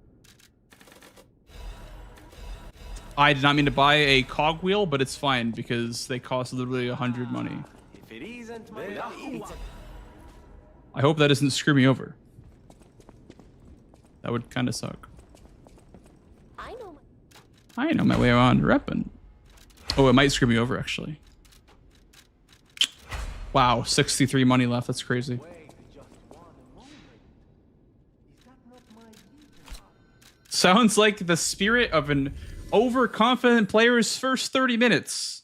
I did not mean to buy a cogwheel, but it's fine because they cost literally 100 money. If it isn't my I hope that doesn't screw me over. That would kind of suck. I know my way around repping. Oh, it might screw me over actually. Wow, 63 money left. That's crazy. Sounds like the spirit of an overconfident player's first 30 minutes.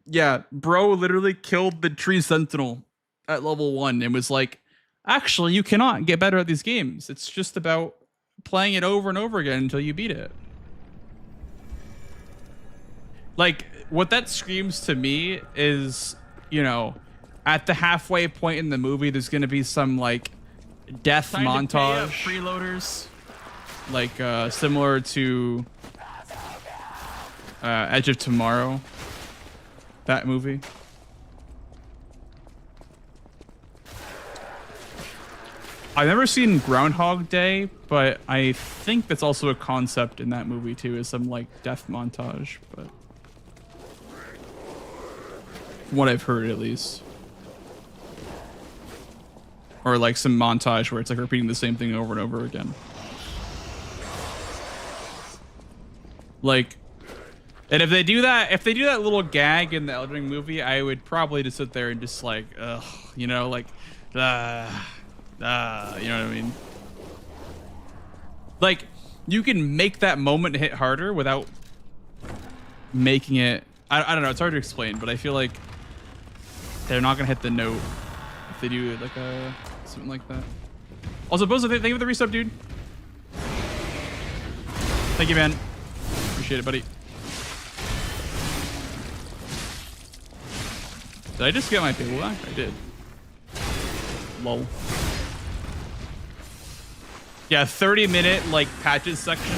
Yeah, bro literally killed the tree sentinel at level 1 and was like, actually, you cannot get better at these games. It's just about playing it over and over again until you beat it. Like, what that screams to me is, you know, at the halfway point in the movie, there's going to be some, like, death montage. Freeloaders. Like, similar to Edge of Tomorrow. That movie. I've never seen Groundhog Day, but I think that's also a concept in that movie too, is some like death montage, but from what I've heard at least. Or like some montage where it's like repeating the same thing over and over again. Like, and if they do that little gag in the Elden Ring movie, I would probably just sit there and just like, ugh, you know, like, you know what I mean? Like, you can make that moment hit harder without making it, I don't know, it's hard to explain, but I feel like they're not gonna hit the note if they do like something like that. Also, Bozo, thank you for the resub, dude. Thank you, man. Appreciate it, buddy. Did I just get my table back? I did. Lol. Yeah, 30-minute like patches section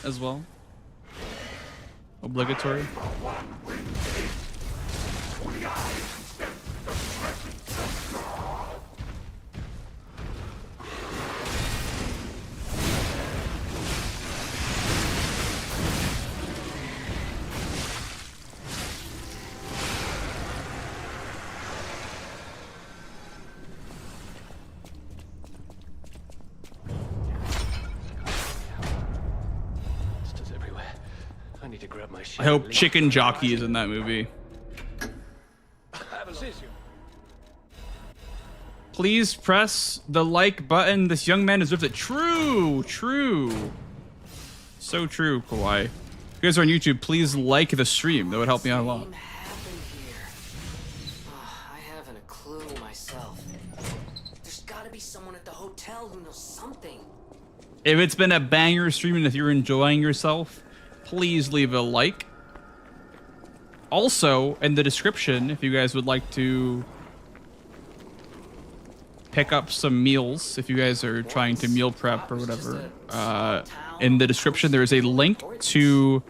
as well. Obligatory. I hope Chicken Jockey is in that movie. Please press the like button. This young man deserves it. True, true. So true, Kawhi. If you guys are on YouTube, please like the stream. That would help me out a lot. What happened here? I haven't a clue myself. There's gotta be someone at the hotel who knows something. If it's been a banger stream and if you're enjoying yourself, please leave a like. Also, in the description, if you guys would like to pick up some meals, if you guys are trying to meal prep or whatever, in the description there is a link to...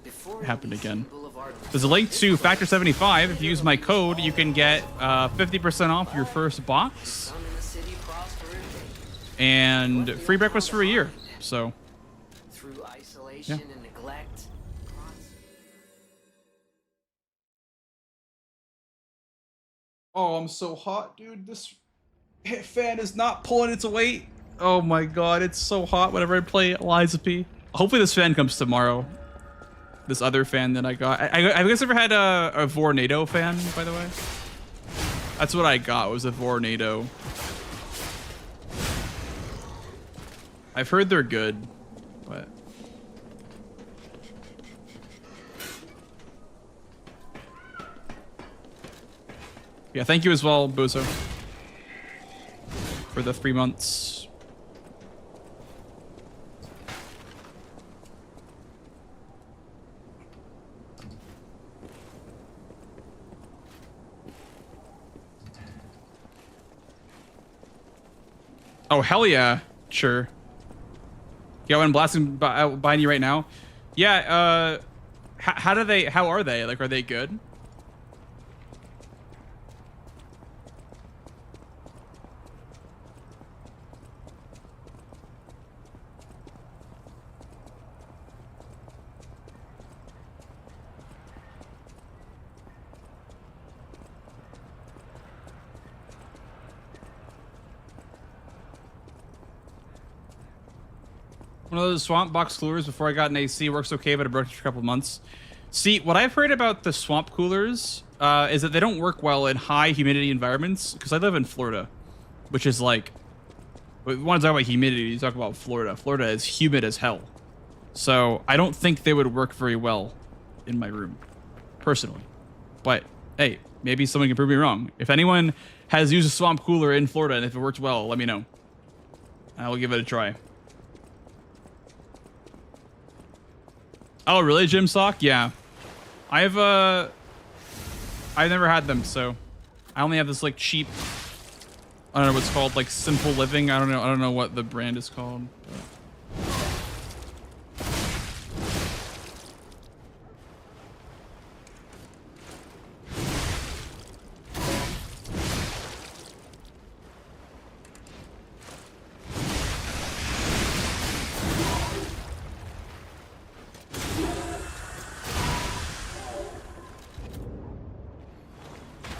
It happened again. There's a link to Factor 75. If you use my code, you can get 50% off your first box and free breakfast for a year. So, Through isolation and neglect. oh, I'm so hot, dude. This fan is not pulling its weight. Oh my god, it's so hot whenever I play Eliza P. Hopefully this fan comes tomorrow. This other fan that I got. Have you guys ever had a Vornado fan, by the way? That's what I got, was a Vornado. I've heard they're good, but... Yeah, thank you as well, Bozo, for the 3 months. Oh, hell yeah. Sure. Yo, I'm blasting behind you right now. Yeah, how are they? Like, are they good? One of those swamp box coolers before I got an AC works okay, but it broke for a couple of months. See, what I've heard about the swamp coolers is that they don't work well in high humidity environments, because I live in Florida, which is like, we want to talk about humidity, you talk about Florida. Florida is humid as hell. So I don't think they would work very well in my room, personally. But hey, maybe someone can prove me wrong. If anyone has used a swamp cooler in Florida and if it worked well, let me know. I will give it a try. Oh, really, Gym Sock? Yeah. I've never had them, so I only have this like cheap, I don't know what's called, like Simple Living. I don't know what the brand is called. But.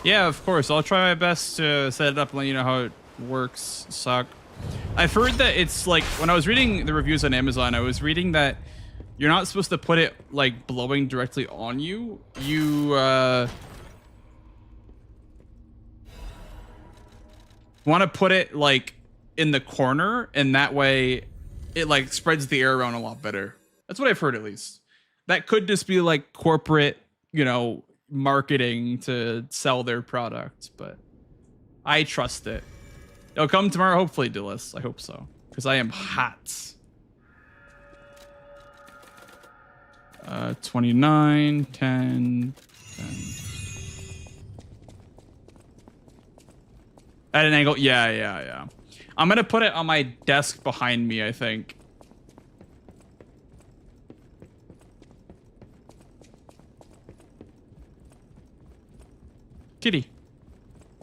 Yeah, of course. I'll try my best to set it up and let you know how it works. Suck. I've heard that it's like, when I was reading the reviews on Amazon, I was reading that you're not supposed to put it like blowing directly on you. You want to put it like in the corner, and that way it like spreads the air around a lot better. That's what I've heard, at least. That could just be like corporate, you know, marketing to sell their product, but I trust it. It'll come tomorrow, hopefully, Dillis. I hope so, because I am hot. 29, 10, 10. At an angle, yeah. I'm gonna put it on my desk behind me, I think. Kitty.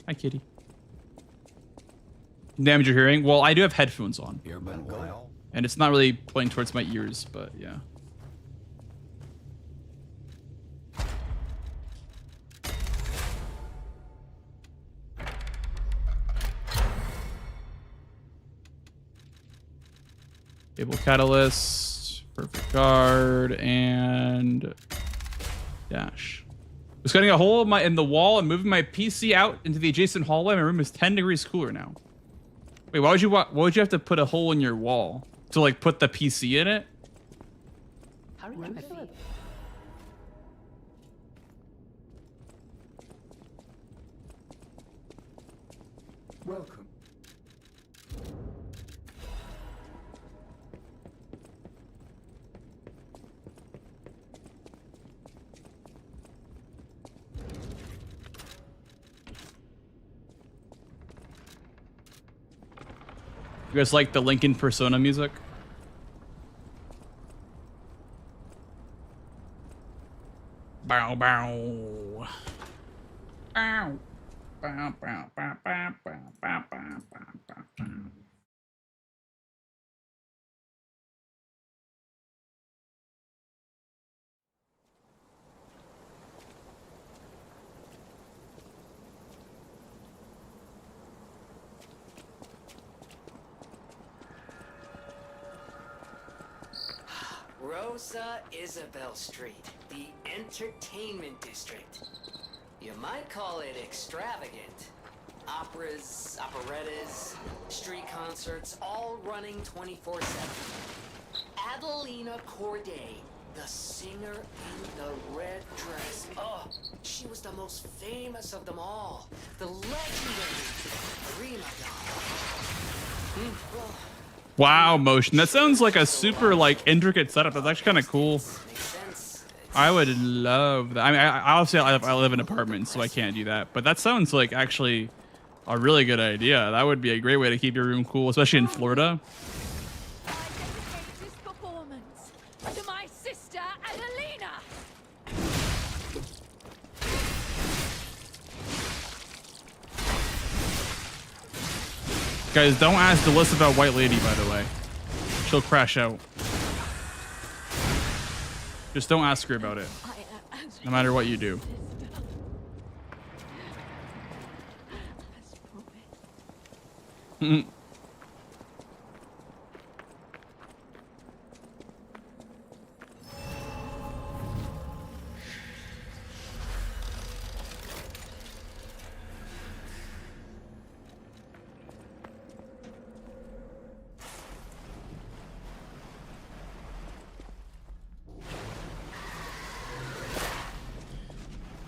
Hi, kitty. Damage your hearing? Well, I do have headphones on. And it's not really pointing towards my ears, but yeah. Able Catalyst, Perfect Guard, and Dash. Was cutting a hole in the wall and moving my PC out into the adjacent hallway. My room is 10 degrees cooler now. Wait, why would you have to put a hole in your wall to like put the PC in it? How did you feel? Welcome. You guys like the Lincoln Persona music? Bow bow. Bow. Bow bow bow bow bow bow bow bow bow. Rosa Isabel Street, the entertainment district. You might call it extravagant. Operas, operettas, street concerts, all running 24/7. Adelina Corday, the singer in the red dress. Oh, she was the most famous of them all. The legendary prima donna. Well, Wow, motion. That sounds like a super like intricate setup. That's actually kind of cool. makes sense. I would love that. I mean, I obviously I live in apartments, so I can't do that. But that sounds like actually a really good idea. That would be a great way to keep your room cool, especially in Florida. I dedicate this performance to my sister, Adelina. Guys, don't ask Delissa about White Lady, by the way. She'll crash out. Just don't ask her about it, no matter what you do.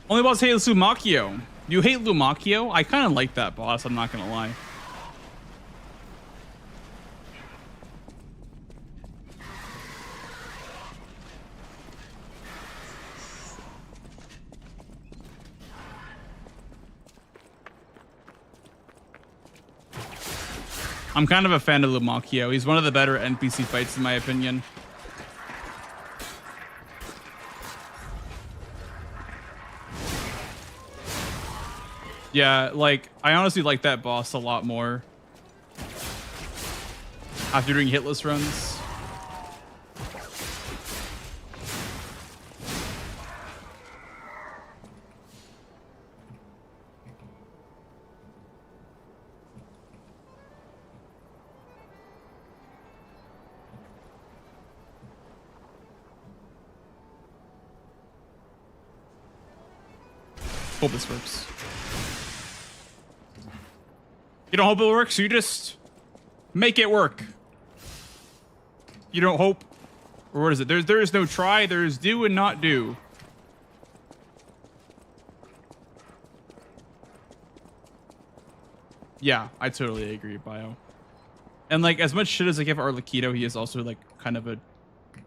Only boss hate Lumacchio. You hate Lumacchio? I kind of like that boss, I'm not gonna lie. I'm kind of a fan of Lumacchio. He's one of the better NPC fights in my opinion. Yeah, like, I honestly like that boss a lot more after doing hitless runs. Hope this works. You don't hope it works, you just make it work. You don't hope, or what is it? There is no try, there is do and not do. Yeah, I totally agree, Bio. And like, as much shit as I give Arlecchino, he is also like kind of a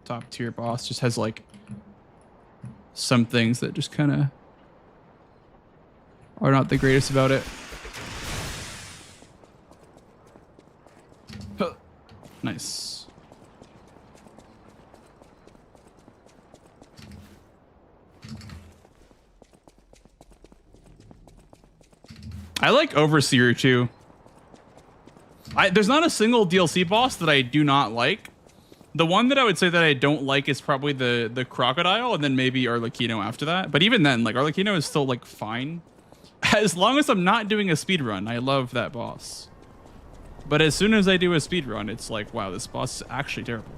top tier boss. Just has like some things that just kind of are not the greatest about it. Nice. I like Overseer too. There's not a single DLC boss that I do not like. The one that I would say that I don't like is probably the Crocodile, and then maybe Arlecchino after that. But even then, like, Arlecchino is still like fine. As long as I'm not doing a speedrun, I love that boss. But as soon as I do a speedrun, it's like, wow, this boss is actually terrible.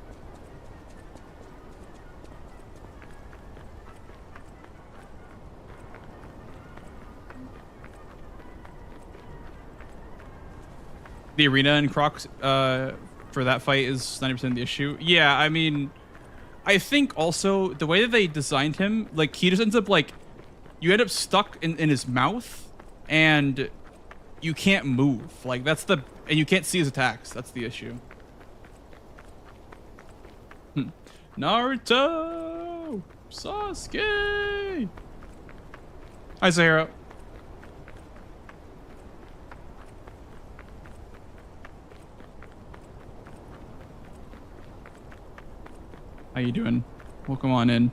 the arena in Croc for that fight is 90% of the issue. Yeah, I mean, I think also the way that they designed him, like he just ends up like, you end up stuck in his mouth and you can't move. Like that's and you can't see his attacks. That's the issue. Naruto! Sasuke! Hi, Zahara. How you doing? Welcome on in.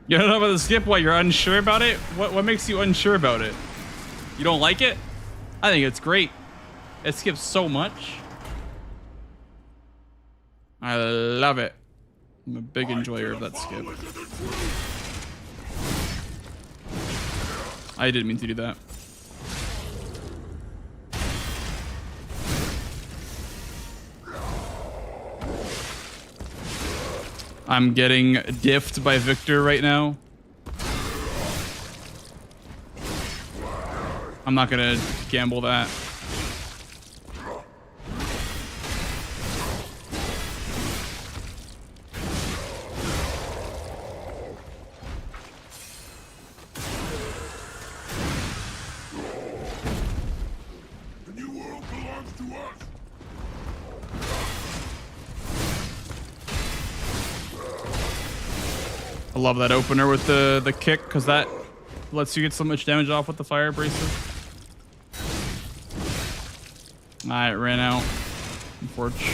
You don't know about the skip? What, you're unsure about it? What makes you unsure about it? You don't like it? I think it's great. It skips so much. I love it. I'm a big enjoyer of that skip. I didn't mean to do that. I'm getting diffed by Victor right now. I'm not gonna gamble that. The new world belongs to us. I love that opener with the kick because that lets you get so much damage off with the fire abrasive. It ran out. Unfortunately.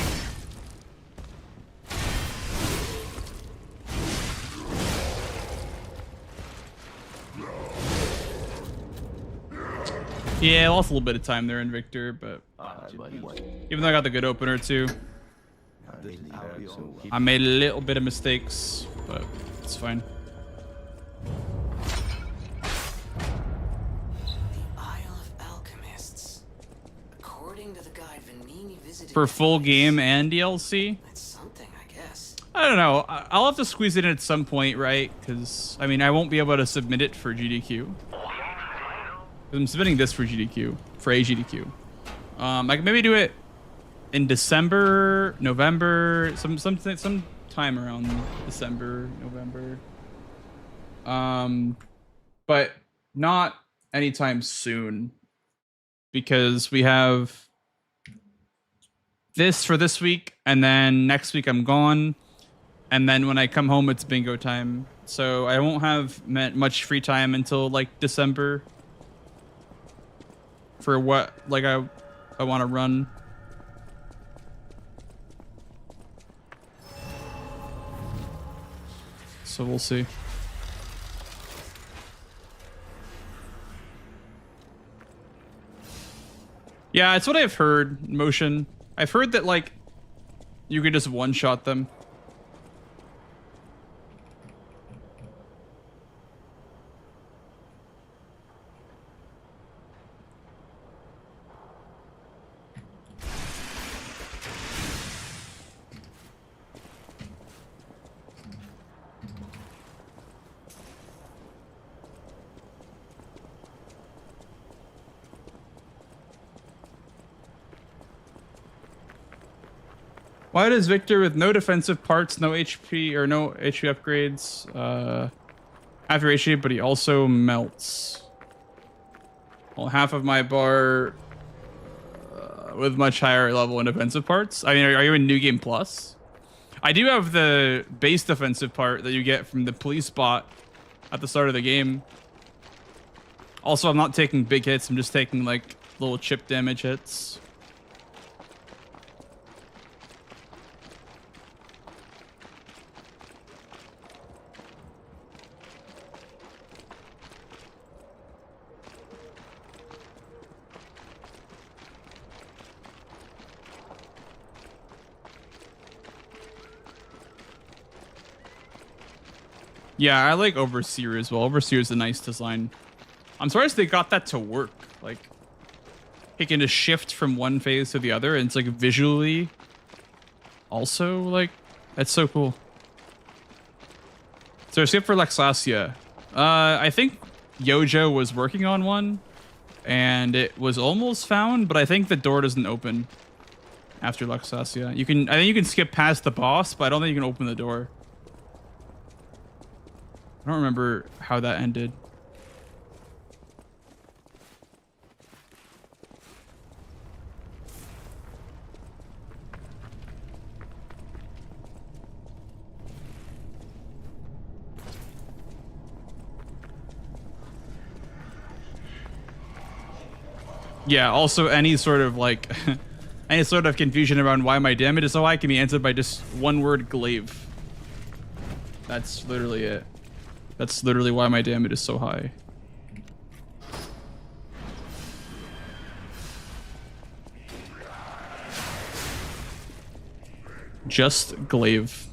Yeah, I lost a little bit of time there in Victor, but even though I got the good opener too, I made a little bit of mistakes, but it's fine. For full game and DLC? That's something, I guess. I don't know. I'll have to squeeze it in at some point, right? Because, I mean, I won't be able to submit it for GDQ. I'm submitting this for GDQ, for a GDQ. I can maybe do it in December, November, some time around December, November. But not anytime soon, because we have this for this week, and then next week I'm gone, and then when I come home it's bingo time, so I won't have much free time until like December for what like I want to run. So we'll see. Yeah, it's what I've heard, Motion. I've heard that, like, you can just one-shot them. Why does Victor with no defensive parts, no HP, or no HP upgrades, after HP, but he also melts? Well, half of my bar with much higher level in defensive parts. I mean, are you in New Game Plus? I do have the base defensive part that you get from the police bot at the start of the game. Also, I'm not taking big hits. I'm just taking like little chip damage hits. Yeah, I like Overseer as well. Overseer is a nice design. I'm surprised they got that to work. Like, it can just shift from one phase to the other, and it's like visually also like, that's so cool. So skip for Lexasia. I think Yojo was working on one, and it was almost found, but I think the door doesn't open after Lexasia. I think you can skip past the boss, but I don't think you can open the door. I don't remember how that ended. Yeah, also any sort of like any sort of confusion around why my damage is so high can be answered by just one word: glaive. That's literally it. That's literally why my damage is so high. Just glaive.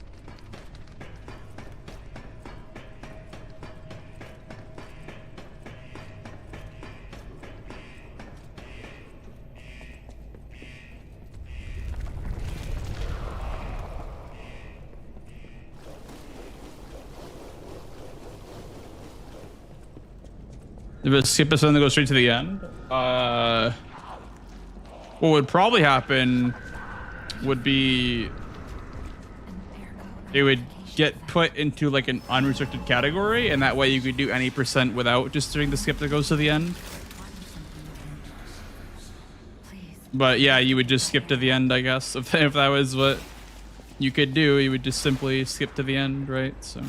If it skip us and go straight to the end, what would probably happen would be it would get put into like an unrestricted category, and that way you could do any % without just doing the skip that goes to the end. But yeah, you would just skip to the end, I guess. If that was what you could do, you would just simply skip to the end, right? So.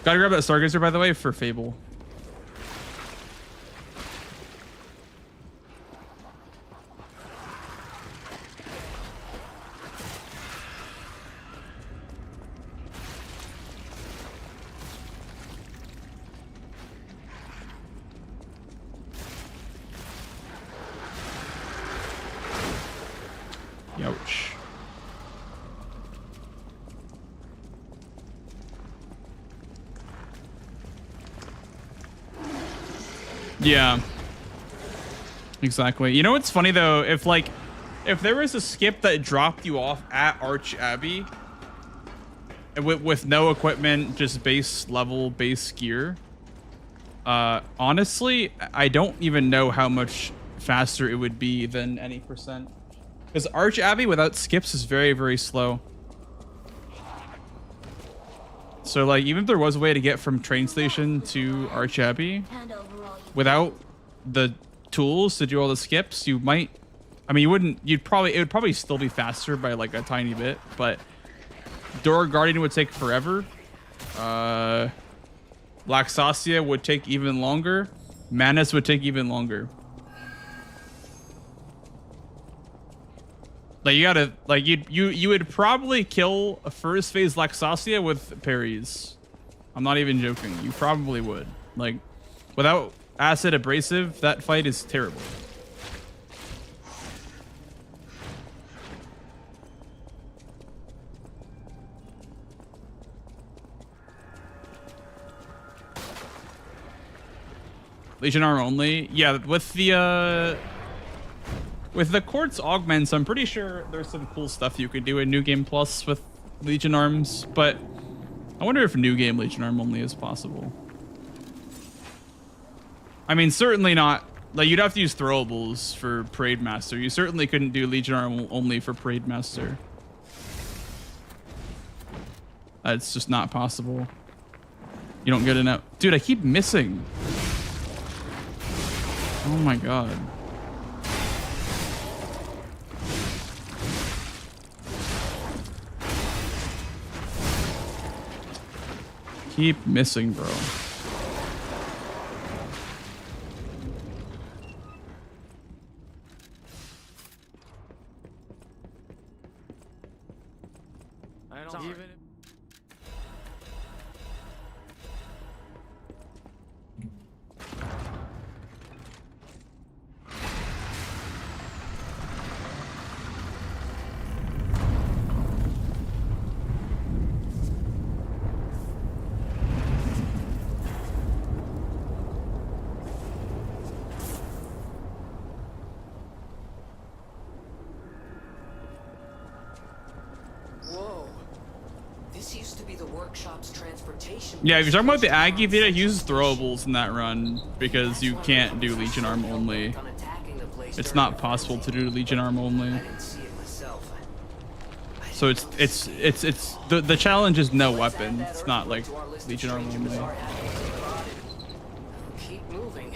Gotta grab that Stargazer, by the way, for Fable. Ouch. Yeah, exactly. You know what's funny though? If there was a skip that dropped you off at Arch Abbey with no equipment, just base level, base gear, honestly, I don't even know how much faster it would be than any %. Because Arch Abbey without skips is very, very slow. So like, even if there was a way to get from train station to Arch Abbey without the tools to do all the skips, you might, I mean, it would probably still be faster by like a tiny bit, but Door Guardian would take forever. Laxasia would take even longer. Manus would take even longer. Like you gotta, like you would probably kill a first phase Laxasia with parries. I'm not even joking. You probably would. Like, without acid abrasive, that fight is terrible. Legion armor only. Yeah, with the Quartz augments, I'm pretty sure there's some cool stuff you could do in New Game Plus with Legion arms, but I wonder if New Game Legion arm only is possible. I mean, certainly not. Like, you'd have to use throwables for Parade Master. You certainly couldn't do Legion arm only for Parade Master. It's just not possible. You don't get enough. Dude, I keep missing. Oh my god. keep missing, bro. I don't even. Whoa. This used to be the workshop's transportation. Yeah, if you're talking about the Aggie Vita, he uses throwables in that run because you can't do Legion Arm only. It's not possible to do Legion Arm only. I didn't see it myself. So the challenge is no weapon. It's not like Legion Arm only. Keep moving.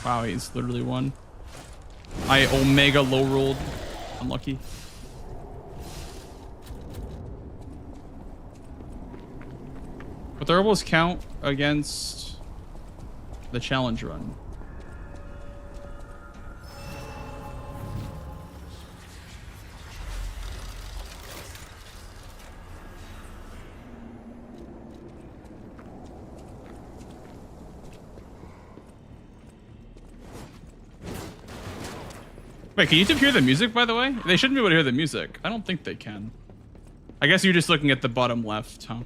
Wow, he's literally won. I Omega low rolled. Unlucky. But throwables count against the challenge run. Wait, can YouTube hear the music, by the way? They shouldn't be able to hear the music. I don't think they can. I guess you're just looking at the bottom left, huh?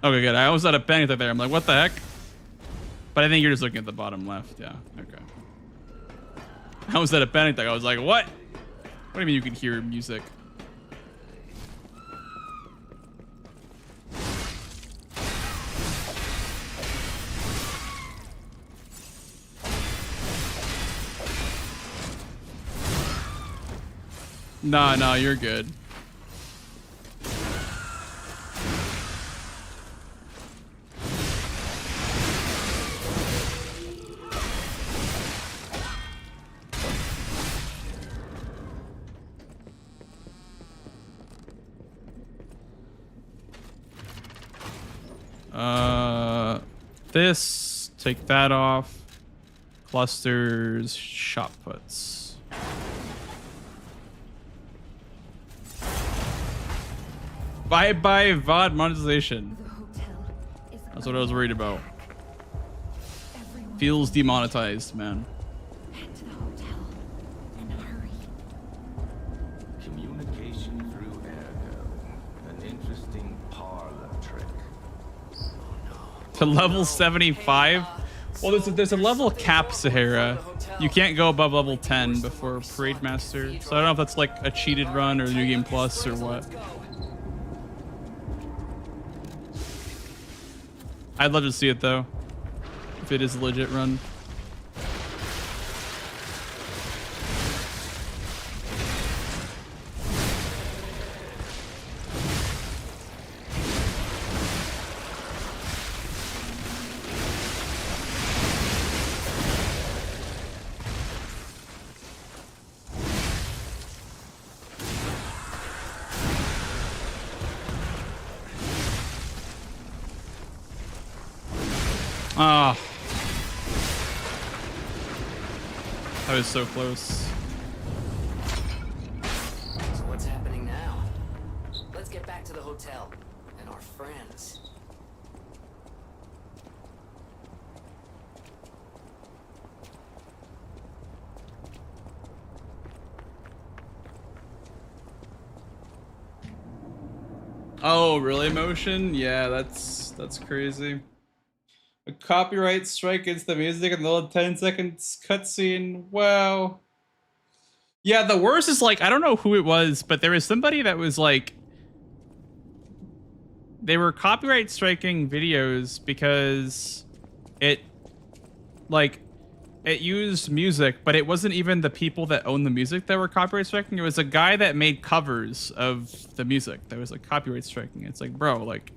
Okay, good. I almost had a panic attack there. I'm like, what the heck? But I think you're just looking at the bottom left. Yeah, okay. I almost had a panic attack. I was like, what? What do you mean you can hear music? No, you're good. This, take that off. Clusters, shot puts. Bye VOD monetization. That's what I was worried about. Feels demonetized, man. Head to the hotel and hurry. Communication through airgo. An interesting parlor trick. To level 75? Well, there's a level cap, Sahara. You can't go above level 10 before Parade Master. So I don't know if that's like a cheated run or New Game Plus or what. I'd love to see it though, if it is a legit run. Ah, that was so close. So what's happening now? Let's get back to the hotel and our friends. Oh, really, Motion? Yeah, that's crazy. A copyright strike against the music and the 10 seconds cutscene. Wow. Yeah, the worst is like I don't know who it was, but there was somebody that was like they were copyright striking videos because it like it used music, but it wasn't even the people that own the music that were copyright striking. It was a guy that made covers of the music that was like copyright striking. It's like, bro, like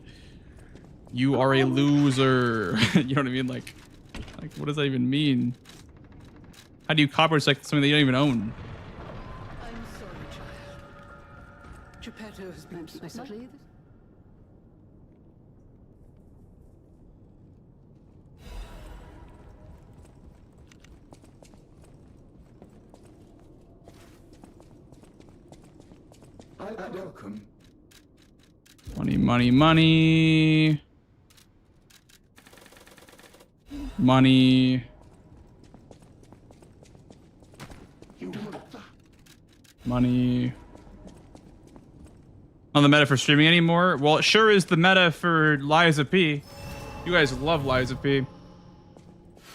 you are a loser. You know what I mean? Like what does that even mean? How do you copyright strike something that you don't even own? I'm sorry, child. Geppetto has been kidnapped. I welcome. Money, money, money. Money. Money. On the meta for streaming anymore? Well, it sure is the meta for Liza P. You guys love Liza P.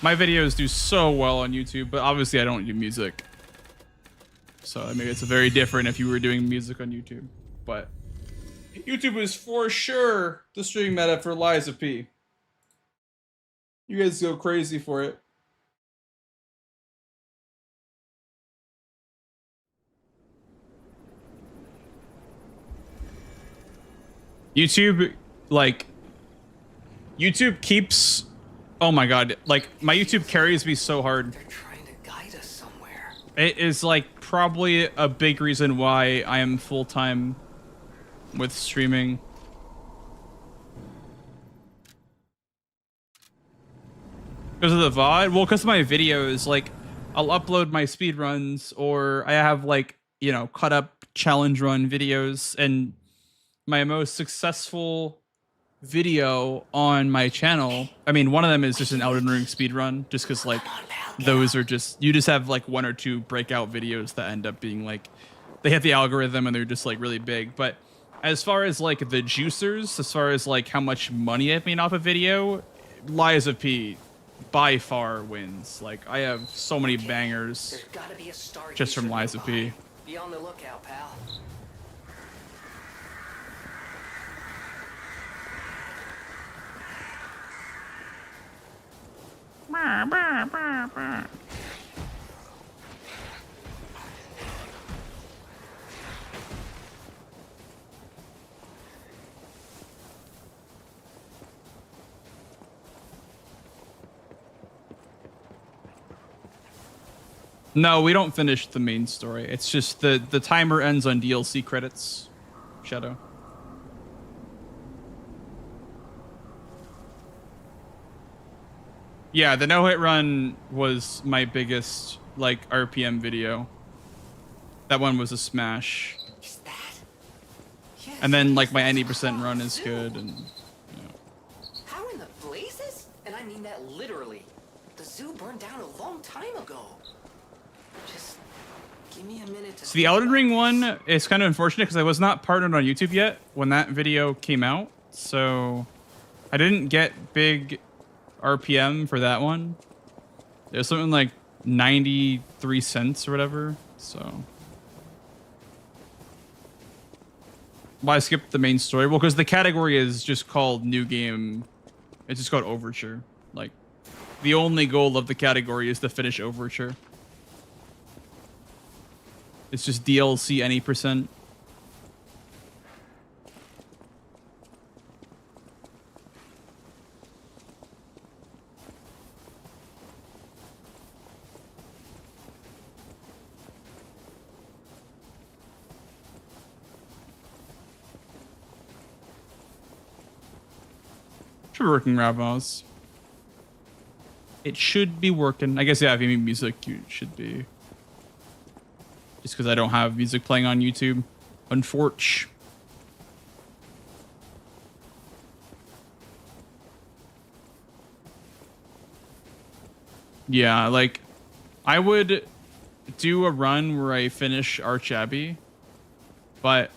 My videos do so well on YouTube, but obviously I don't do music. So maybe it's very different if you were doing music on YouTube. But YouTube is for sure the streaming meta for Liza P. You guys go crazy for it. YouTube, like, YouTube keeps, oh my god, like, my YouTube carries me so hard. They're trying to guide us somewhere. It is, like, probably a big reason why I am full-time with streaming. Because of the VOD? Well, because of my videos, like, I'll upload my speedruns, or I have, like, you know, cut up challenge run videos, and my most successful video on my channel, I mean, one of them is just an Elden Ring speedrun, just because, like, those are just, you just have, like, one or two breakout videos that end up being, like, they hit the algorithm and they're just, like, really big. But as far as, like, the juicers, as far as, like, how much money I've made off a video, Liza P by far wins. Like, I have so many bangers There's gotta be a star just from Liza P. Be on the lookout, pal. No, we don't finish the main story. It's just the timer ends on DLC credits. Shadow. Yeah, the no-hit run was my biggest, like, RPM video. That one was a smash. Is that? Yes, And then, like, my 90% run is good, and, you know. How in the blazes? And I mean that literally. The zoo burned down a long time ago. Just give me a minute to... So the Elden Ring one is kind of unfortunate because I was not partnered on YouTube yet when that video came out. So I didn't get big RPM for that one. It was something like 93 cents or whatever. So why I skipped the main story? Well, because the category is just called new game. It's just called Overture. Like, the only goal of the category is to finish Overture. It's just DLC any percent. Should be working, Ravos. It should be working. I guess, yeah, if you mean music, you should be. Just because I don't have music playing on YouTube. Unfortunately. Yeah, like, I would do a run where I finish Arch Abbey, but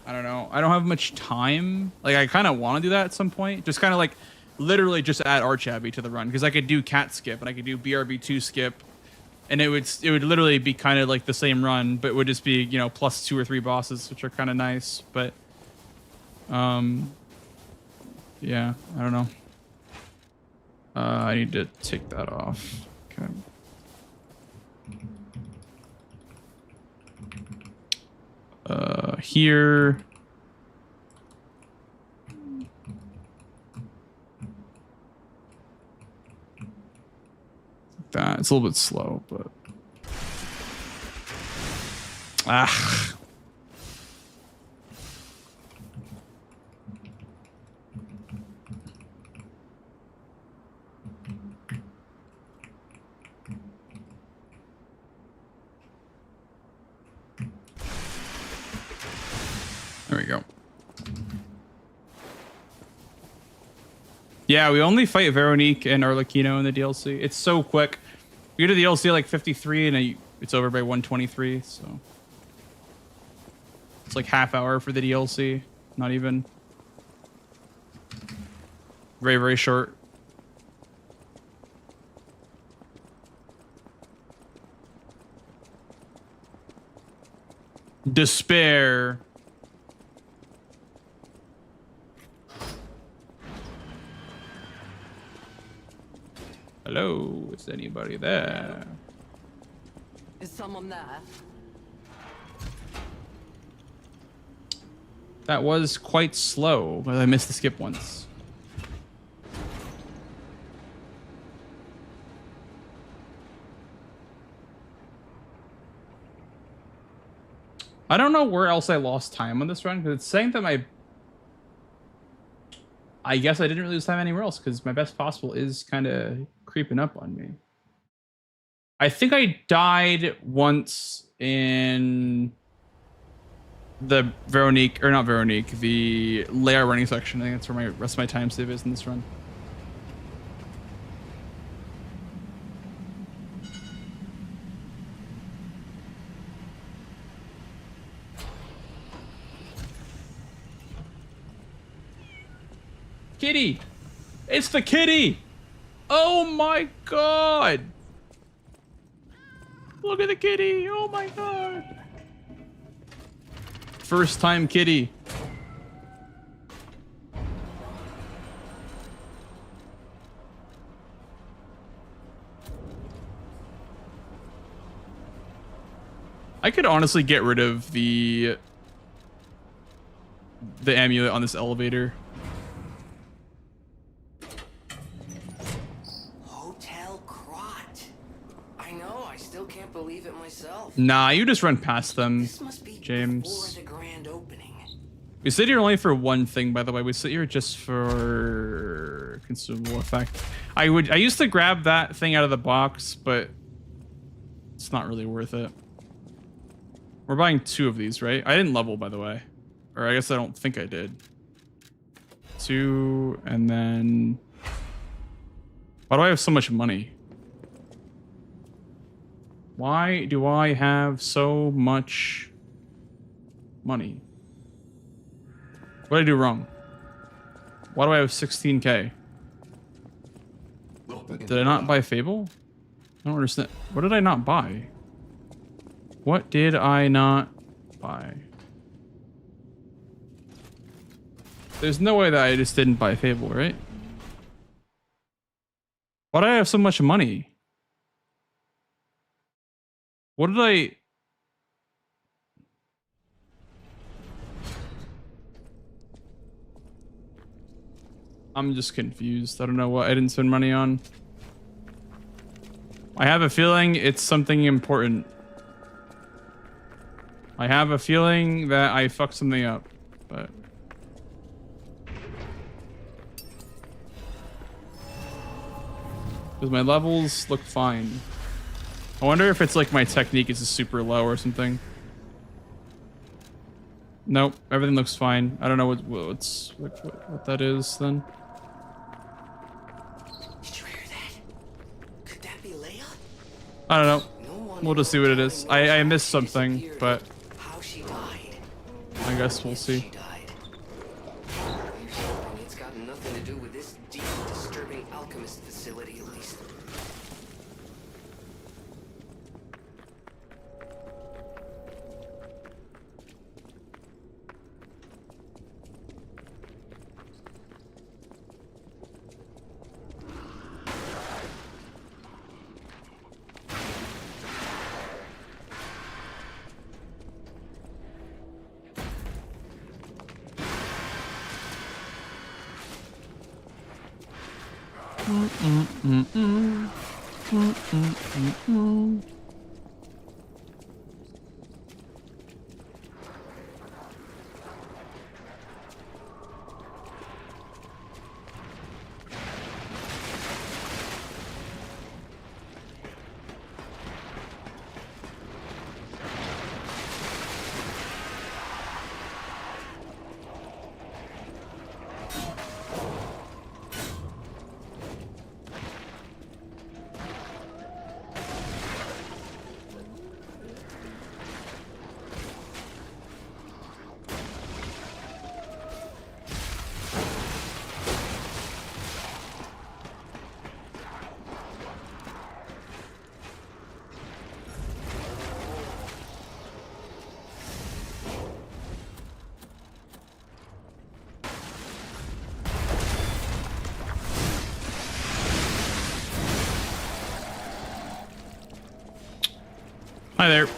I don't know. I don't have much time. Like, I kind of want to do that at some point. Just kind of like, literally just add Archabby to the run. Because I could do Cat Skip, and I could do BRB2 Skip. And it would literally be kind of like the same run, but it would just be, you know, plus 2 or 3 bosses, which are kind of nice. But, yeah, I don't know. I need to take that off. Okay. Here. That it's a little bit slow, but there we go. Yeah, we only fight Veronique and Arlecchino in the DLC. It's so quick. You do the DLC at like 53 and it's over by 123, so it's like half hour for the DLC. Not even. Very, very short. Despair. Hello, is anybody there? Is someone there? That was quite slow, but I missed the skip once. I don't know where else I lost time on this run, because it's saying that I guess I didn't really lose time anywhere else, because my best possible is kind of creeping up on me. I think I died once in the Veronique, or not Veronique, the layer running section. I think that's where my rest of my time save is in this run. Kitty! It's the kitty! Oh my god! Look at the kitty! Oh my god! First time kitty. I could honestly get rid of the amulet on this elevator. Believe it myself. Nah, you just run past them, James. The grand opening. We sit here only for one thing, by the way. We sit here just for consumable effect. I used to grab that thing out of the box, but it's not really worth it. We're buying 2 of these, right? I didn't level, by the way. Or I guess I don't think I did. 2, and then... Why do I have so much money? Why do I have so much money? What did I do wrong? Why do I have 16k? Did I not buy Fable? I don't understand. What did I not buy? What did I not buy? There's no way that I just didn't buy Fable, right? Why do I have so much money? What did I... I'm just confused. I don't know what I didn't spend money on. I have a feeling it's something important. I have a feeling that I fucked something up, but... Because my levels look fine. I wonder if it's like my technique is super low or something. Nope, everything looks fine. I don't know what that is then. Did you hear that? Could that be Leia? I don't know. We'll just see what it is. I missed something, but how she died. I guess we'll see. She died. Here's hoping it's got nothing to do with this deep, disturbing alchemist facility, at least. Hi there.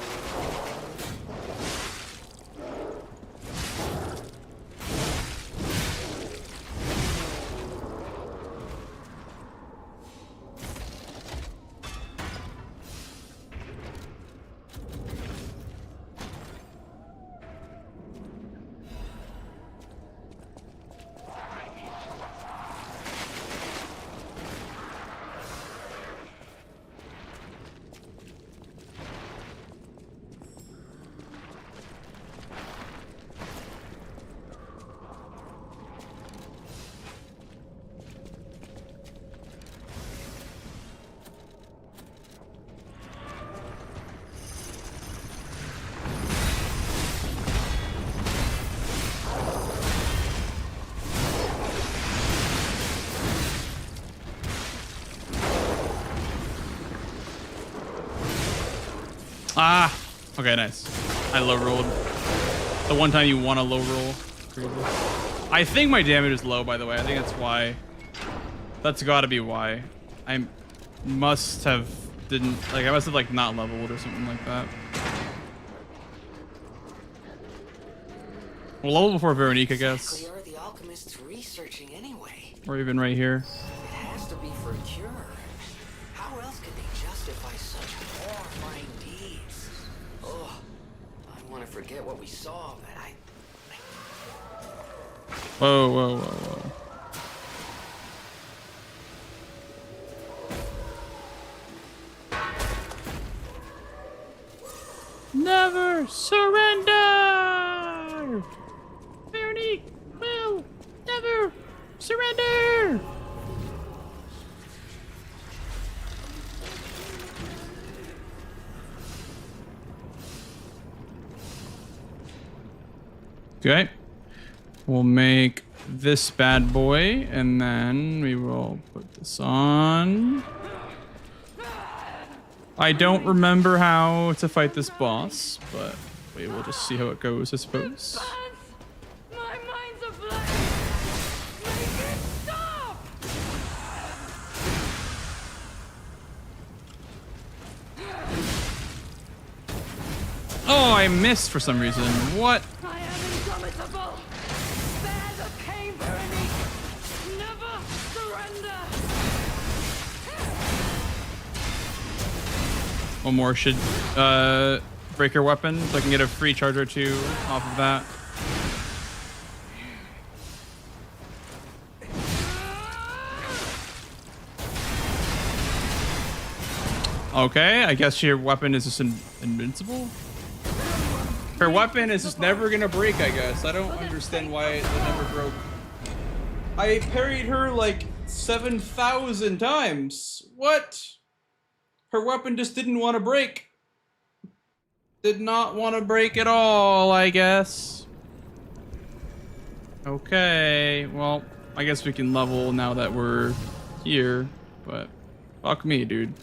Ah, okay, nice. I low rolled. The one time you want to low roll. I think my damage is low, by the way. I think that's why. That's got to be why. I must have I must have like not leveled or something like that. We'll level before Veronique, I guess. What are the alchemists researching anyway? Or even right here. It has to be for a cure. How else could they justify such horrifying deeds? Oh, I want to forget what we saw, but Whoa, whoa, whoa, whoa. Never surrender! Veronique will never surrender! Okay. We'll make this bad boy, and then we will put this on. I don't remember how to fight this boss, but we will just see how it goes, I suppose. My mind's a blank. Make it stop! Oh, I missed for some reason. What? I am indomitable. Bear the pain, Veronique. Never surrender. One more should break your weapon so I can get a free charge or two off of that. Okay, I guess your weapon is just invincible. Her weapon is just never gonna break, I guess. I don't understand why it never broke. I parried her like 7,000 times. What? Her weapon just didn't want to break. Did not want to break at all, I guess. Okay, well, I guess we can level now that we're here, but fuck me, dude.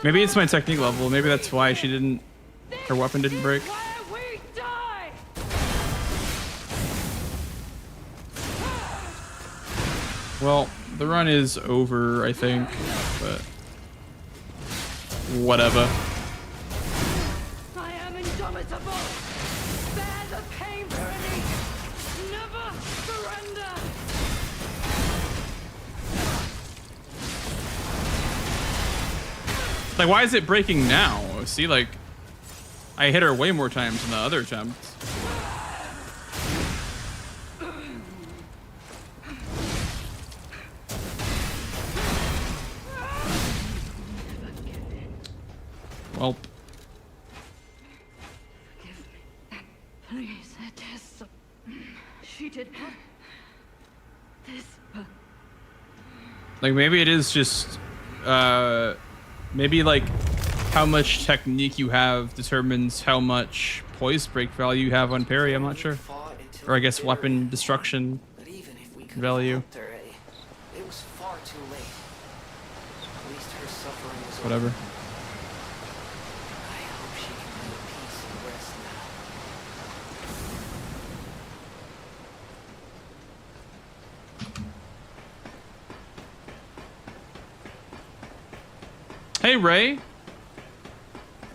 Maybe it's my technique level. Maybe that's why she didn't, her weapon didn't break. Well, the run is over, I think, but whatever. I am indomitable. Bear the pain, Veronique. Never surrender. Like, why is it breaking now? See, like, I hit her way more times than the other attempts. Well, Please, it is. She did this. like maybe it is just, maybe like how much technique you have determines how much poise break value you have on parry. I'm not sure, or I guess weapon destruction value. It was far too late. At least her suffering was Whatever. I hope she can be at peace and rest now. Hey, Ray.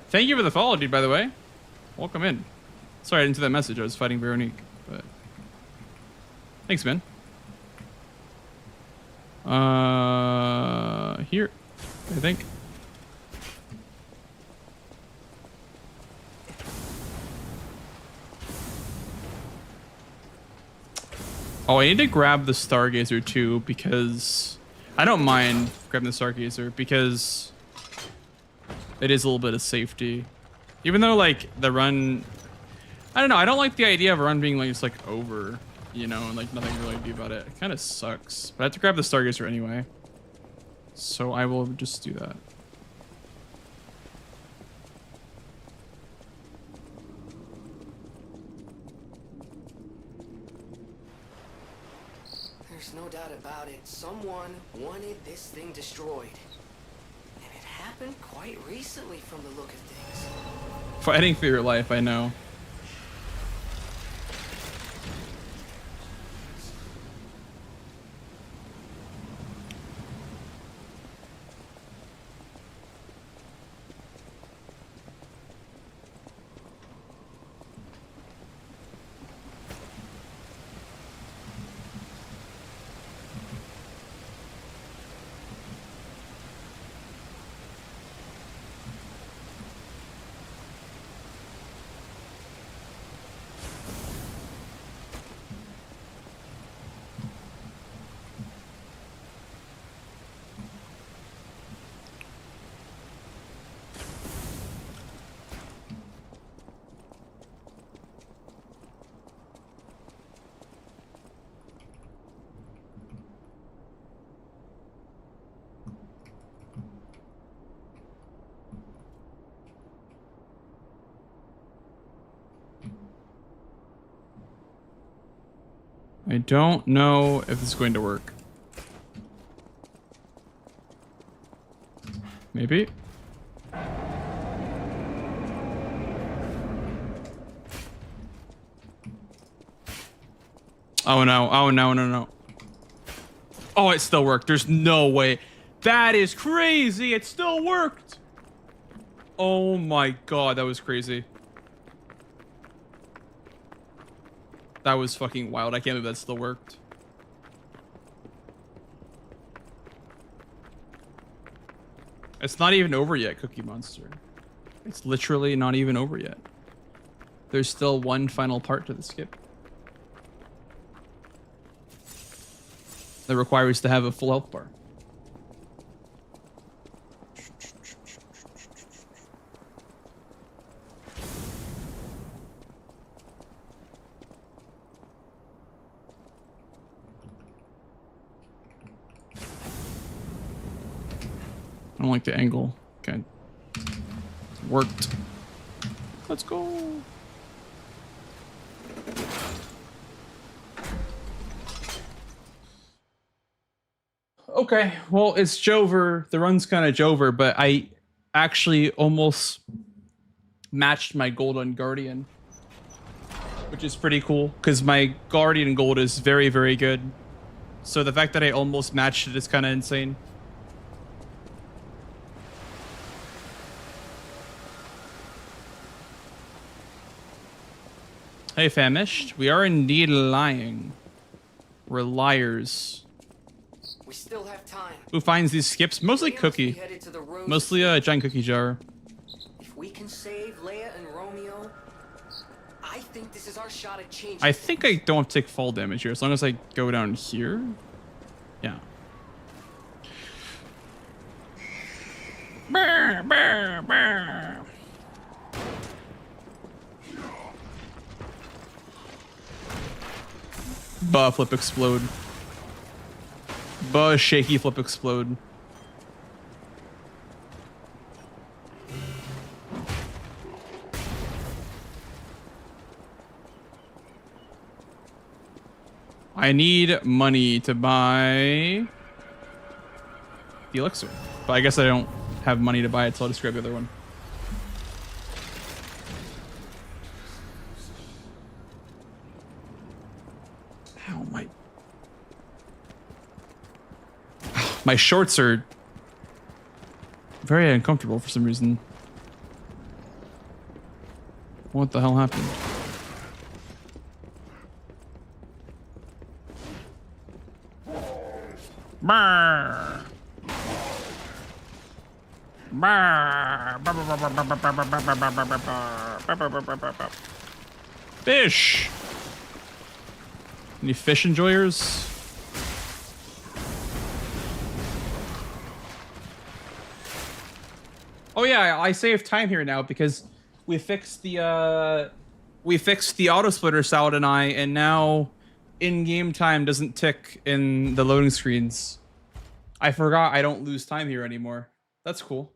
Thank you for the follow, dude, by the way. Welcome in. Sorry I didn't see that message. I was fighting Veronique, but thanks, man. Here, I think. Oh, I need to grab the Stargazer too, because I don't mind grabbing the Stargazer because it is a little bit of safety. Even though like the run, I don't know, I don't like the idea of a run being like just like over, you know, and like nothing really to do about it. It kind of sucks. But I have to grab the Stargazer anyway. So I will just do that. There's no doubt about it. Someone wanted this thing destroyed. And it happened quite recently from the look of things. Fighting for your life, I know. I don't know if this is going to work. Maybe. Oh no, oh no, no. Oh, it still worked. There's no way. That is crazy. It still worked. Oh my god, that was crazy. That was fucking wild. I can't believe that still worked. It's not even over yet, Cookie Monster. It's literally not even over yet. There's still one final part to the skip. That requires to have a full health bar. I don't like the angle. Okay. Worked. Let's go. Okay, well, it's Jover. The run's kind of Jover, but I actually almost matched my gold on Guardian, which is pretty cool because my Guardian gold is very, very good. So the fact that I almost matched it is kind of insane. Hey, Famished. We are indeed lying. We're liars. We still have time. Who finds these skips? Mostly Leia must be Cookie. headed to the Rose Mostly a giant cookie jar. If we can save Leia and Romeo, I think this is our shot at changing. I think I don't have to take fall damage here as long as I go down here. Yeah. Brr, brr, brr. Bah, flip explode. Bah, shaky flip explode. I need money to buy the elixir, but I guess I don't have money to buy it, so I'll just grab the other one. Ow, my shorts are very uncomfortable for some reason. What the hell happened? Brr. Fish. Any fish enjoyers? Oh yeah, I save time here now because we fixed the auto splitter, Salad and I, and now in-game time doesn't tick in the loading screens. I forgot I don't lose time here anymore. That's cool.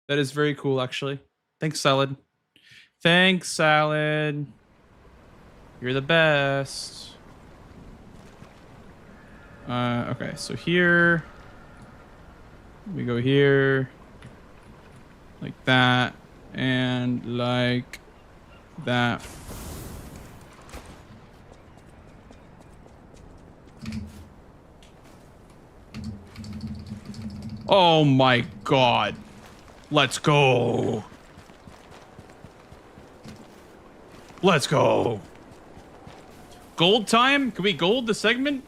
That is very cool, actually. Thanks, Salad. Thanks, Salad. You're the best. Okay, so here. We go here. Like that. And like that. Oh my god. Let's go. Let's go. Gold time? Can we gold the segment?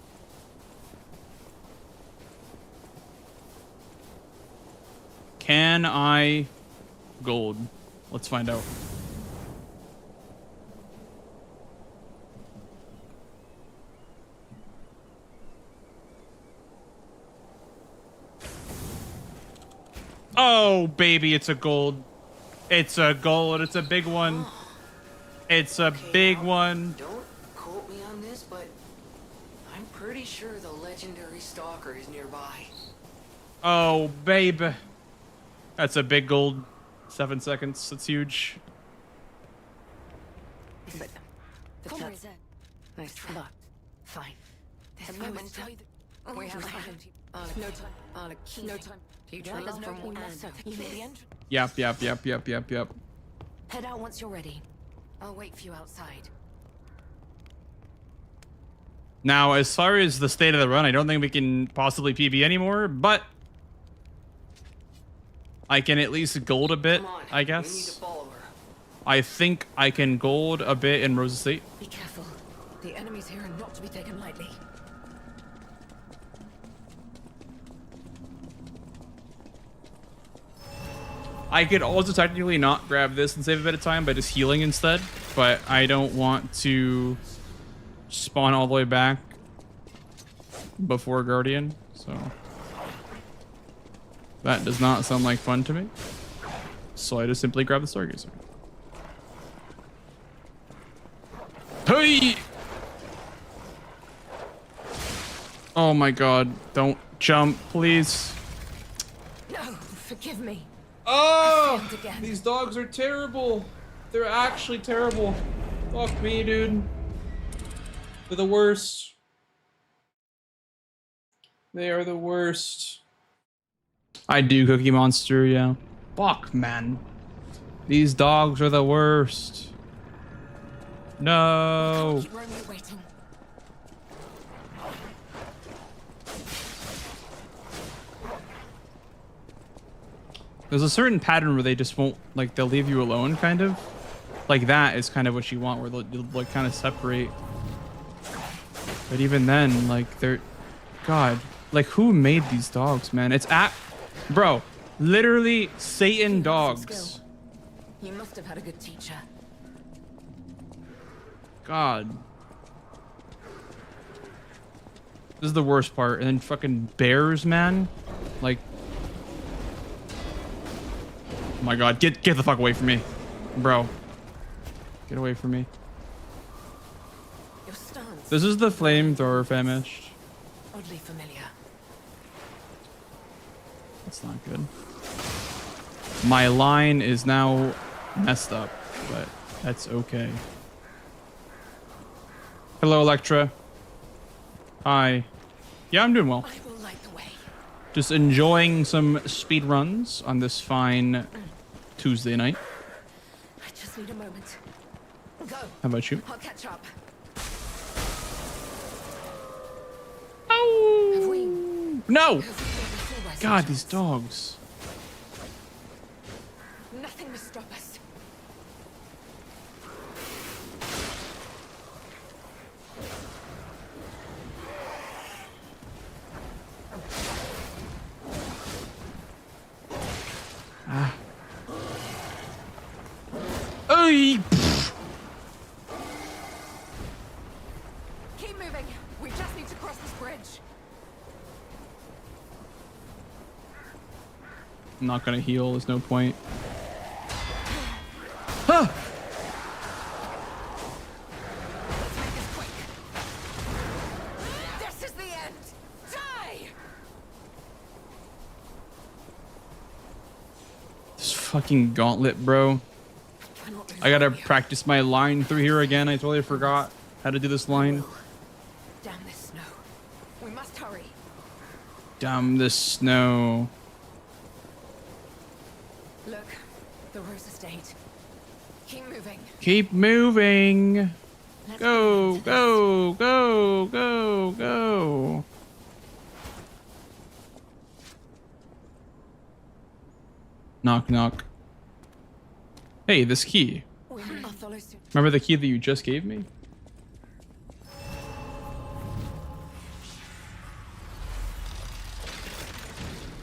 Can I gold? Let's find out. Oh, baby, it's a gold. It's a gold. It's a big one. It's a big one. Don't quote me on this, but I'm pretty sure the legendary stalker is nearby. Oh, babe. That's a big gold. 7 seconds. That's huge. But that's nice luck. Fine. This moment's tell you that we have no time. No time. You try us from one end. You know the entrance. Yep. Head out once you're ready. I'll wait for you outside. Now, as far as the state of the run, I don't think we can possibly PB anymore, but I can at least gold a bit, I guess. We need to follow her. I think I can gold a bit in Rose Estate. Be careful. The enemies here are not to be taken lightly. I could also technically not grab this and save a bit of time by just healing instead, but I don't want to spawn all the way back before Guardian, so that does not sound like fun to me. So I just simply grab the Stargazer. Hey! Oh my god, don't jump, please. No, forgive me. Oh, failed again. these dogs are terrible. They're actually terrible. Fuck me, dude. They're the worst. They are the worst. I do, Cookie Monster, yeah. Fuck, man. These dogs are the worst. No. Keep Romeo waiting. There's a certain pattern where they just won't, like, they'll leave you alone, kind of. Like, that is kind of what you want, where they'll like, kind of separate. But even then, like, they're... God. Like, who made these dogs, man? It's Bro, literally Satan dogs. You must have had a good teacher. God. This is the worst part. And then fucking bears, man. Like... Oh my god, get the fuck away from me. Bro. Get away from me. Your stance. This is the flamethrower famished. Oddly familiar. That's not good. My line is now messed up, but that's okay. Hello, Electra. Hi. Yeah, I'm doing well. I will light the way. Just enjoying some speed runs on this fine Tuesday night. I just need a moment. Go. How about you? I'll catch up. Oh Have we? no! God, these dogs. Nothing must stop us. Ah. Oy! Keep moving. We just need to cross this bridge. I'm not gonna heal, there's no point. Huh! Let's make this quick. This is the end. Die! This fucking gauntlet, bro. I gotta practice my line through here again. I totally forgot how to do this line. Damn this snow. We must hurry. Damn this snow. Look, the Rose Estate. Keep moving. Keep moving. Go, go, go, go, go. Knock, knock. Hey, this key. I'll follow soon. Remember the key that you just gave me?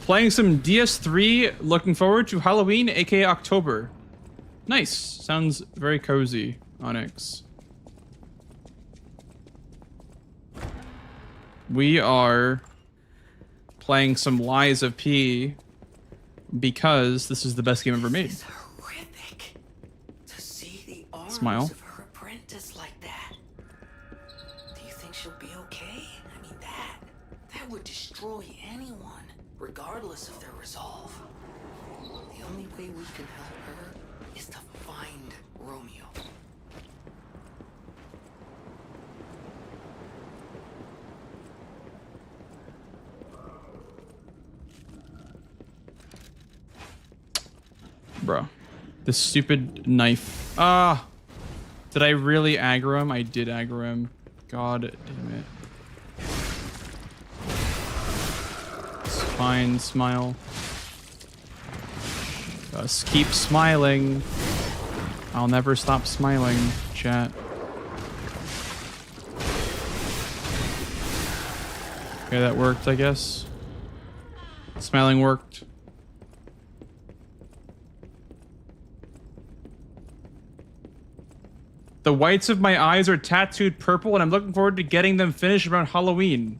Playing some DS3, looking forward to Halloween, aka October. Nice. Sounds very cozy, Onyx. We are playing some Lies of P because this is the best game ever made. It's horrific to see the arms Smile. of her apprentice like that. Do you think she'll be okay? I mean, that would destroy anyone, regardless of their resolve. The only way we can help her is to find Romeo. Bro. This stupid knife. Ah! Did I really aggro him? I did aggro him. God damn it. It's fine, smile. Just keep smiling. I'll never stop smiling, chat. Okay, that worked, I guess. Smiling worked. The whites of my eyes are tattooed purple, and I'm looking forward to getting them finished around Halloween.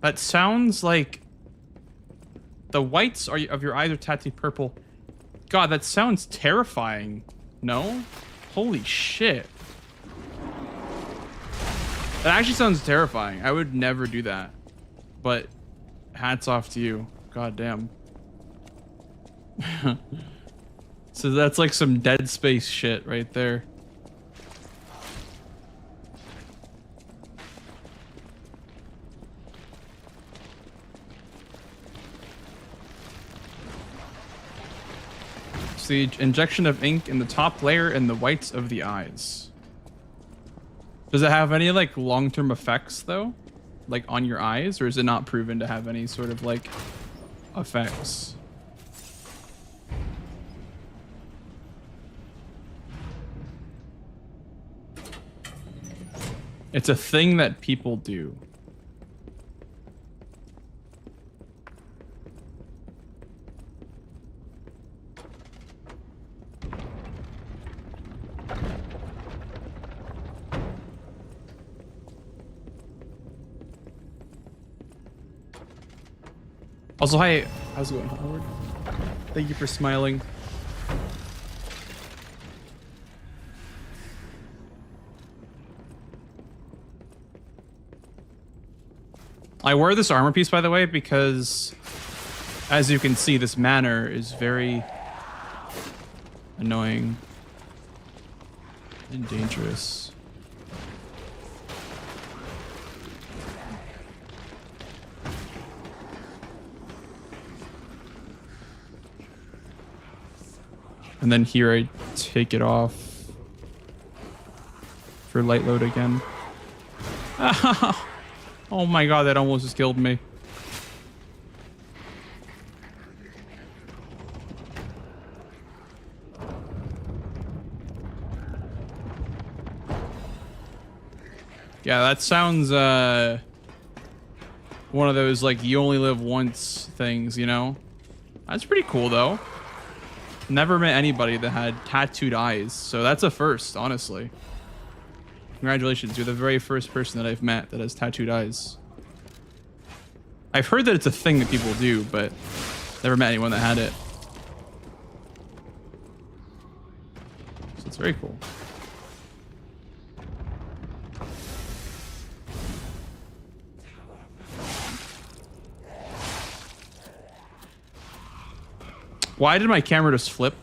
That sounds like... The whites of your eyes are tattooed purple. God, that sounds terrifying. No? Holy shit. That actually sounds terrifying. I would never do that. But hats off to you. God damn. So that's like some Dead Space shit right there. It's the injection of ink in the top layer and the whites of the eyes. Does it have any like long-term effects though? Like on your eyes, or is it not proven to have any sort of like effects? It's a thing that people do. Also, hi, how's it going, Howard? Thank you for smiling. I wear this armor piece, by the way, because as you can see, this manor is very annoying and dangerous. And then here I take it off for light load again. Oh my god, that almost just killed me. Yeah, that sounds one of those like you only live once things, you know? That's pretty cool though. Never met anybody that had tattooed eyes, so that's a first, honestly. Congratulations, you're the very first person that I've met that has tattooed eyes. I've heard that it's a thing that people do, but never met anyone that had it. So it's very cool. Why did my camera just flip?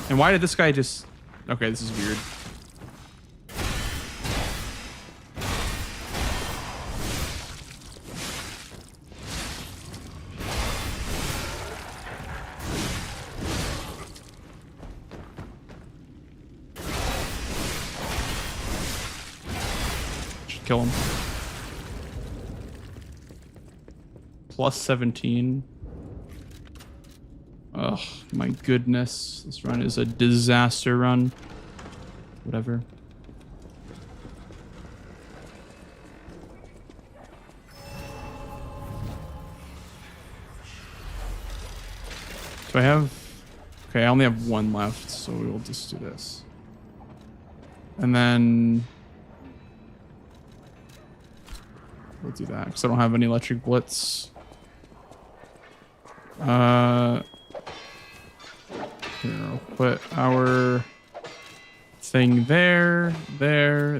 And why did this guy just... Okay, this is weird. Should kill him. Plus 17. Oh my goodness. This run is a disaster run. Whatever. Do I have... Okay, I only have one left, so we will just do this. And then... We'll do that, because I don't have any electric blitz. Here, I'll put our thing there. Okay.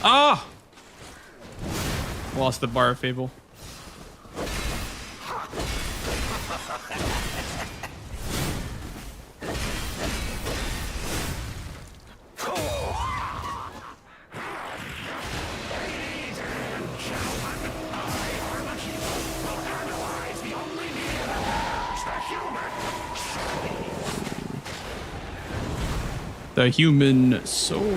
Ah! Lost the bar of Fable. The human soul.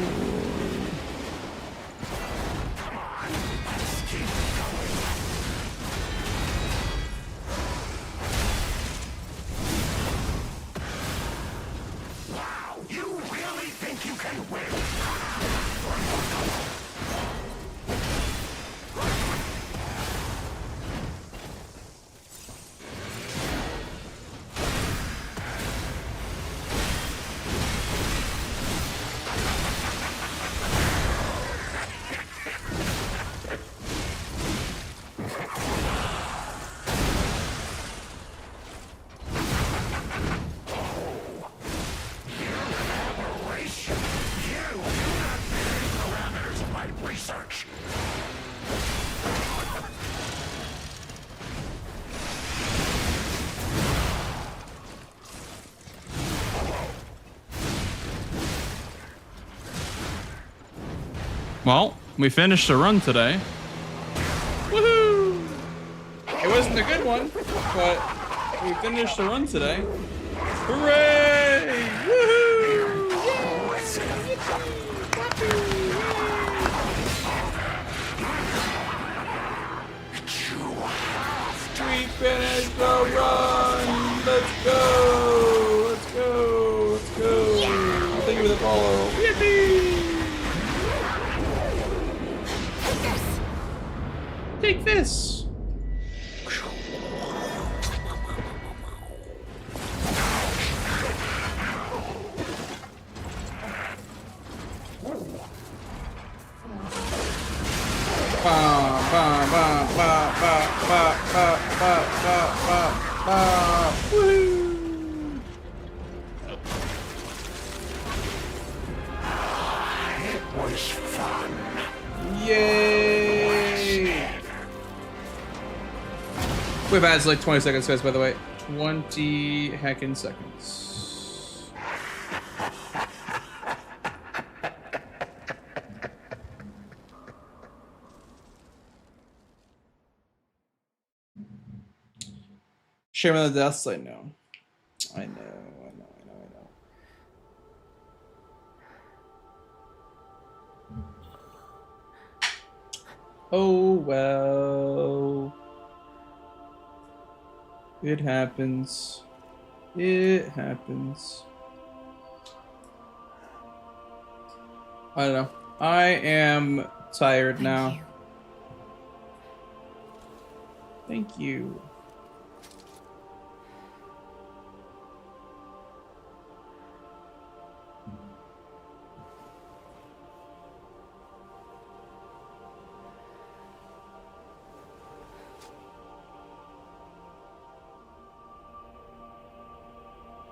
Well, we finished a run today. Woohoo! It wasn't a good one, but we finished a run today. Hooray! Woohoo! We finished the run! Let's go! Let's go! Let's go! Thank you for the follow. Yippee! Take this. Woo! It was fun. Yay! We've had like 20 seconds, guys, by the way. 20 heckin' seconds. Shame on the deaths, I know. I know. Oh, well. It happens. It happens. I don't know. I am tired now. Thank you.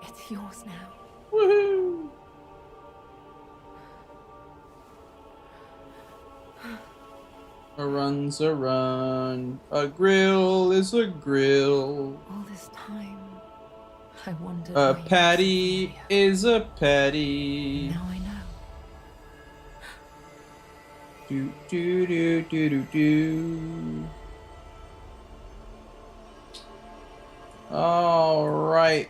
It's yours now. Woohoo! A run's a run. A grill is a grill. All this time, I wondered. A patty is a patty. Now I know. Do do do do do do. All right.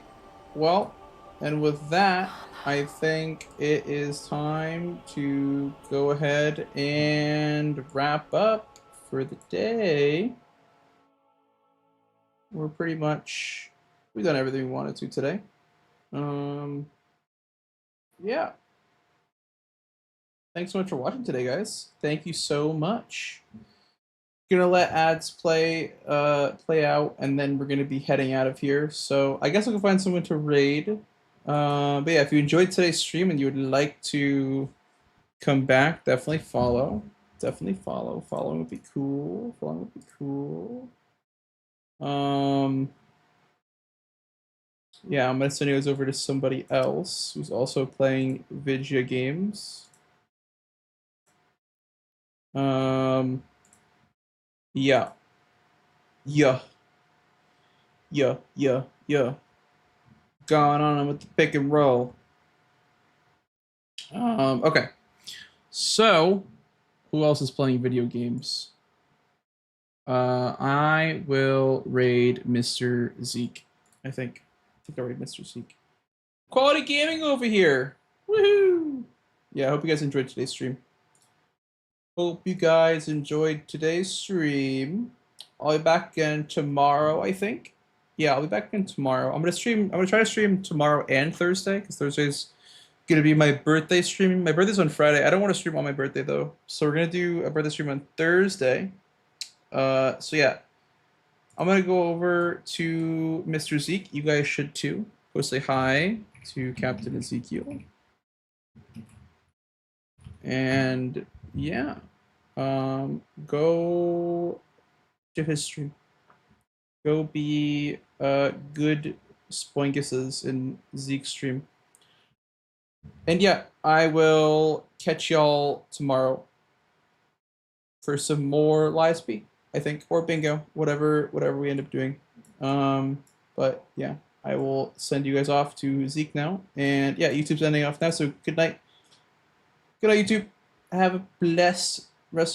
Well, and with that, I think it is time to go ahead and wrap up for the day. We've done everything we wanted to today. Yeah. Thanks so much for watching today, guys. Thank you so much. Gonna let ads play out, and then we're gonna be heading out of here. So I guess I can find someone to raid. But yeah, if you enjoyed today's stream and you would like to come back, definitely follow. Definitely follow. Following would be cool. Yeah, I'm gonna send you guys over to somebody else who's also playing video games. Yeah. Going on with the pick and roll. Okay. So, who else is playing video games? I will raid Mr. Zeke. I think I'll raid Mr. Zeke. Quality gaming over here. Woohoo! Yeah, I hope you guys enjoyed today's stream. Hope you guys enjoyed today's stream. I'll be back again tomorrow, I think. Yeah, I'll be back again tomorrow. I'm gonna try to stream tomorrow and Thursday, because Thursday's gonna be my birthday stream. My birthday's on Friday. I don't want to stream on my birthday though. So we're gonna do a birthday stream on Thursday. So yeah. I'm gonna go over to Mr. Zeke. You guys should too. Go say hi to Captain Ezekiel. And yeah, go to his stream. Go be good spoinguses in Zeke's stream. And yeah, I will catch y'all tomorrow for some more live speed, I think, or bingo, whatever we end up doing. But yeah, I will send you guys off to Zeke now. And yeah, YouTube's ending off now, so good night. Good night, YouTube. Have a blessed rest of